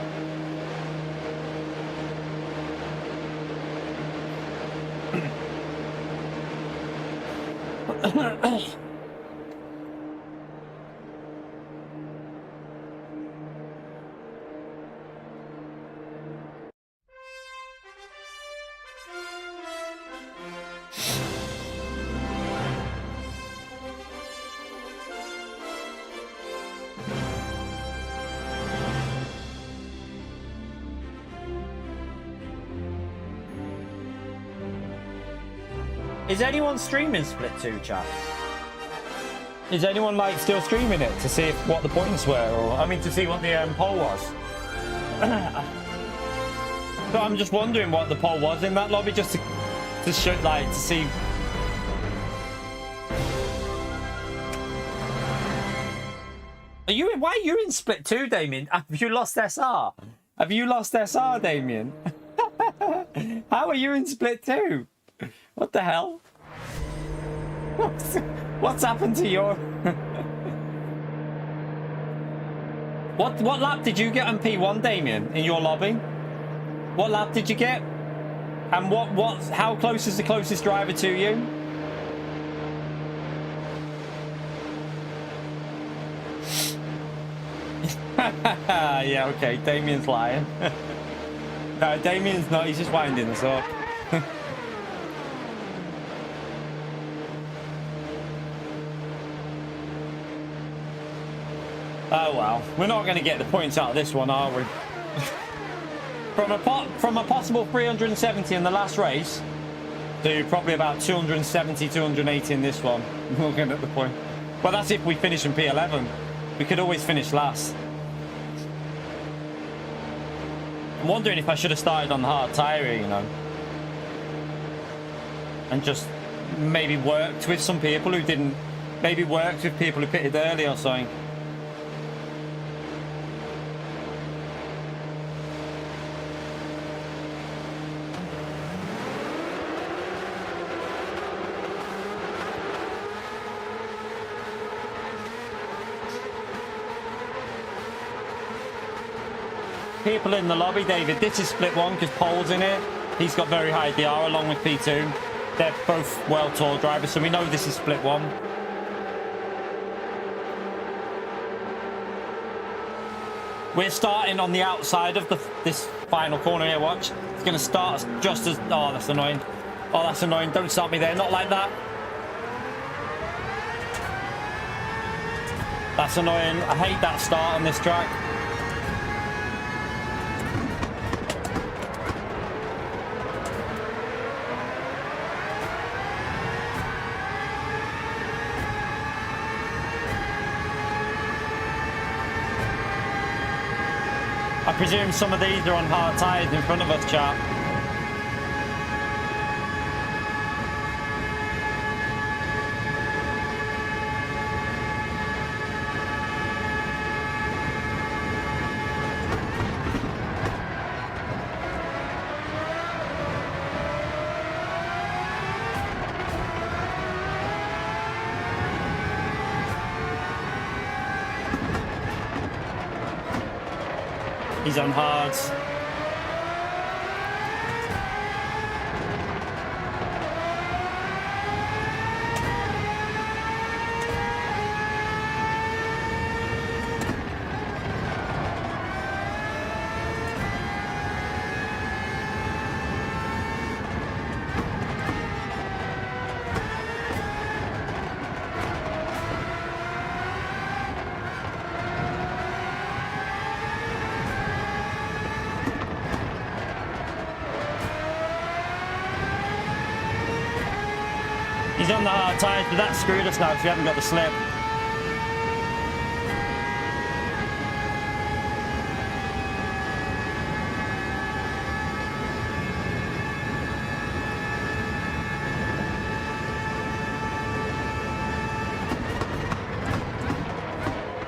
Is anyone streaming Split 2, chat? Is anyone like still streaming it to see what the points were, or I mean to see what the poll was? So I'm just wondering what the poll was in that lobby, just to show, like, to see. Why are you in Split 2, Damien? Have you lost SR? Have you lost SR, Damien? How are you in Split 2? What the hell? What's happened to your... What lap did you get on P1, Damien, in your lobby? What lap did you get? And how close is the closest driver to you? Yeah, okay, Damien's lying. No, Damien's not, he's just winding us up. Oh well, we're not going to get the points out of this one, are we? From a possible 370 in the last race to probably about 270, 280 in this one. We're looking at the point. Well, that's if we finish in P11. We could always finish last. I'm wondering if I should have started on the hard tyre, you know, and just maybe worked with some people who didn't. Maybe worked with people who pitted early or something. People in the lobby, David, this is split one because Paul's in it. He's got very high DR along with P2. They're both well-taught drivers, so we know this is split one. We're starting on the outside of this final corner here, watch. It's going to start just as... Oh, that's annoying. Oh, that's annoying. Don't start me there. Not like that. That's annoying. I hate that start on this track. I presume some of these are on hard tyres in front of us, chap. He's on hards. He's on the hard tyres, but that screwed us now because we haven't got the slip.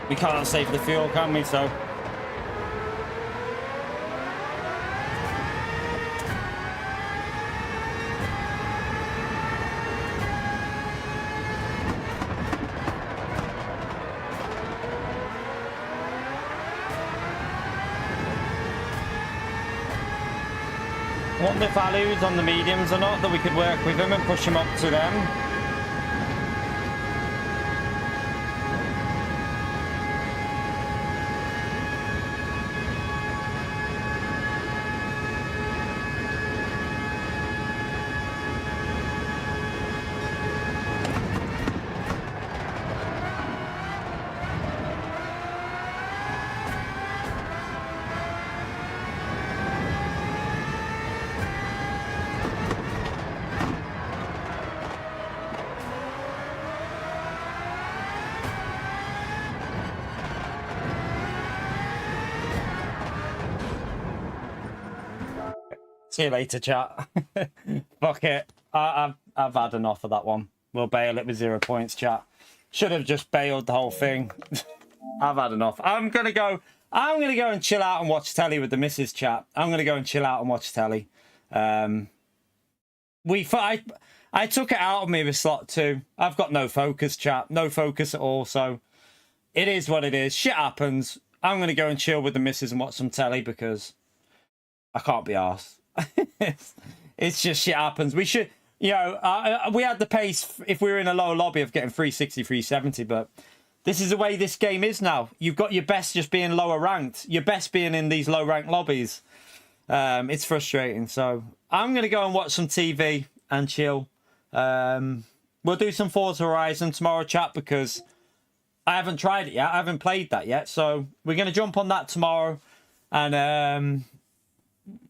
We can't save the fuel, can we? So I wonder if Alu's on the mediums or not, that we could work with him and push him up to them. See you later, chat. Fuck it. I've had enough of that one. We'll bail it with 0 points, chat. Should have just bailed the whole thing. I've had enough. I'm gonna go and chill out and watch telly with the missus, chat. I'm gonna go and chill out and watch telly. I took it out of me with slot 2. I've got no focus, chat. No focus at all. So it is what it is. Shit happens. I'm gonna go and chill with the missus and watch some telly because I can't be arsed. It's just shit happens. We should, you know, we had the pace if we were in a lower lobby of getting 360, 370, but this is the way this game is now. You've got your best just being lower ranked, your best being in these low ranked lobbies. It's frustrating. So I'm going to go and watch some TV and chill. We'll do some Forza Horizon tomorrow, chat, because I haven't tried it yet. I haven't played that yet. So we're going to jump on that tomorrow. And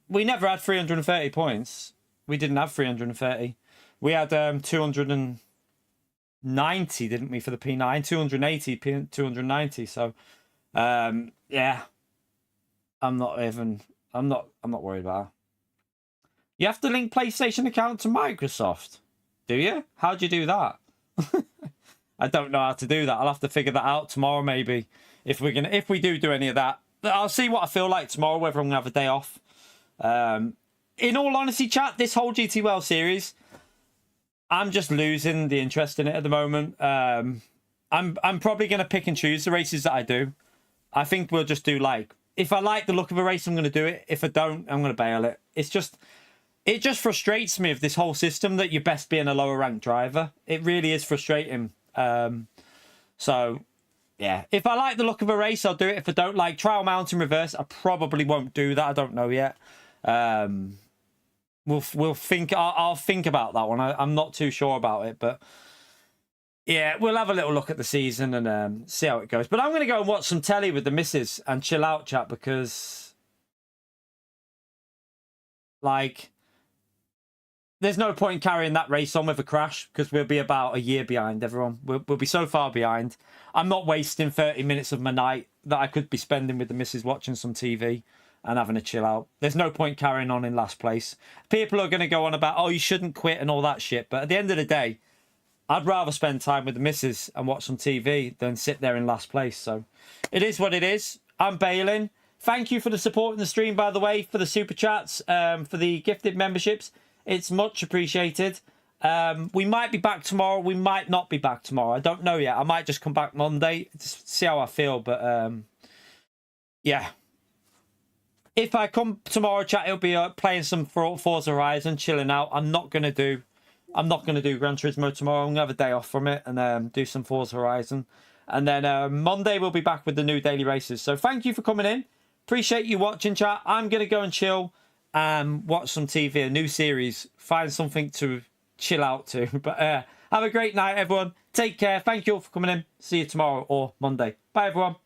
we never had 330 points. We didn't have 330. We had 290, didn't we, for the P9? 280, 290. So, yeah. I'm not worried about it. You have to link PlayStation account to Microsoft. Do you? How do you do that? I don't know how to do that. I'll have to figure that out tomorrow, maybe. If we do any of that. I'll see what I feel like tomorrow, whether I'm gonna have a day off. In all honesty, chat, this whole GT World series, I'm just losing the interest in it at the moment. I'm probably going to pick and choose the races that I do. I think we'll just do like if I like the look of a race, I'm going to do it. If I don't, I'm going to bail it. It just frustrates me of this whole system that you're best being a lower ranked driver. It really is frustrating. So yeah, if I like the look of a race, I'll do it. If I don't, like trial mount and reverse, I probably won't do that. I don't know yet. We'll think. I'll think about that one. I'm not too sure about it, but yeah, we'll have a little look at the season and see how it goes. But I'm going to go and watch some telly with the missus and chill out, chat, because like there's no point carrying that race on with a crash because we'll be about a year behind everyone. We'll be so far behind. I'm not wasting 30 minutes of my night that I could be spending with the missus watching some TV and having a chill out. There's no point carrying on in last place. People are going to go on about, oh, you shouldn't quit and all that shit. But at the end of the day, I'd rather spend time with the missus and watch some TV than sit there in last place. So it is what it is. I'm bailing. Thank you for the support in the stream, by the way, for the super chats, for the gifted memberships. It's much appreciated. We might be back tomorrow. We might not be back tomorrow. I don't know yet. I might just come back Monday to see how I feel. But yeah. If I come tomorrow, chat, it'll be playing some Forza Horizon, chilling out. I'm not going to do Gran Turismo tomorrow. I'm going to have a day off from it and do some Forza Horizon. And then Monday, we'll be back with the new daily races. So thank you for coming in. Appreciate you watching, chat. I'm going to go and chill and watch some TV, a new series. Find something to chill out to. But have a great night, everyone. Take care. Thank you all for coming in. See you tomorrow or Monday. Bye, everyone.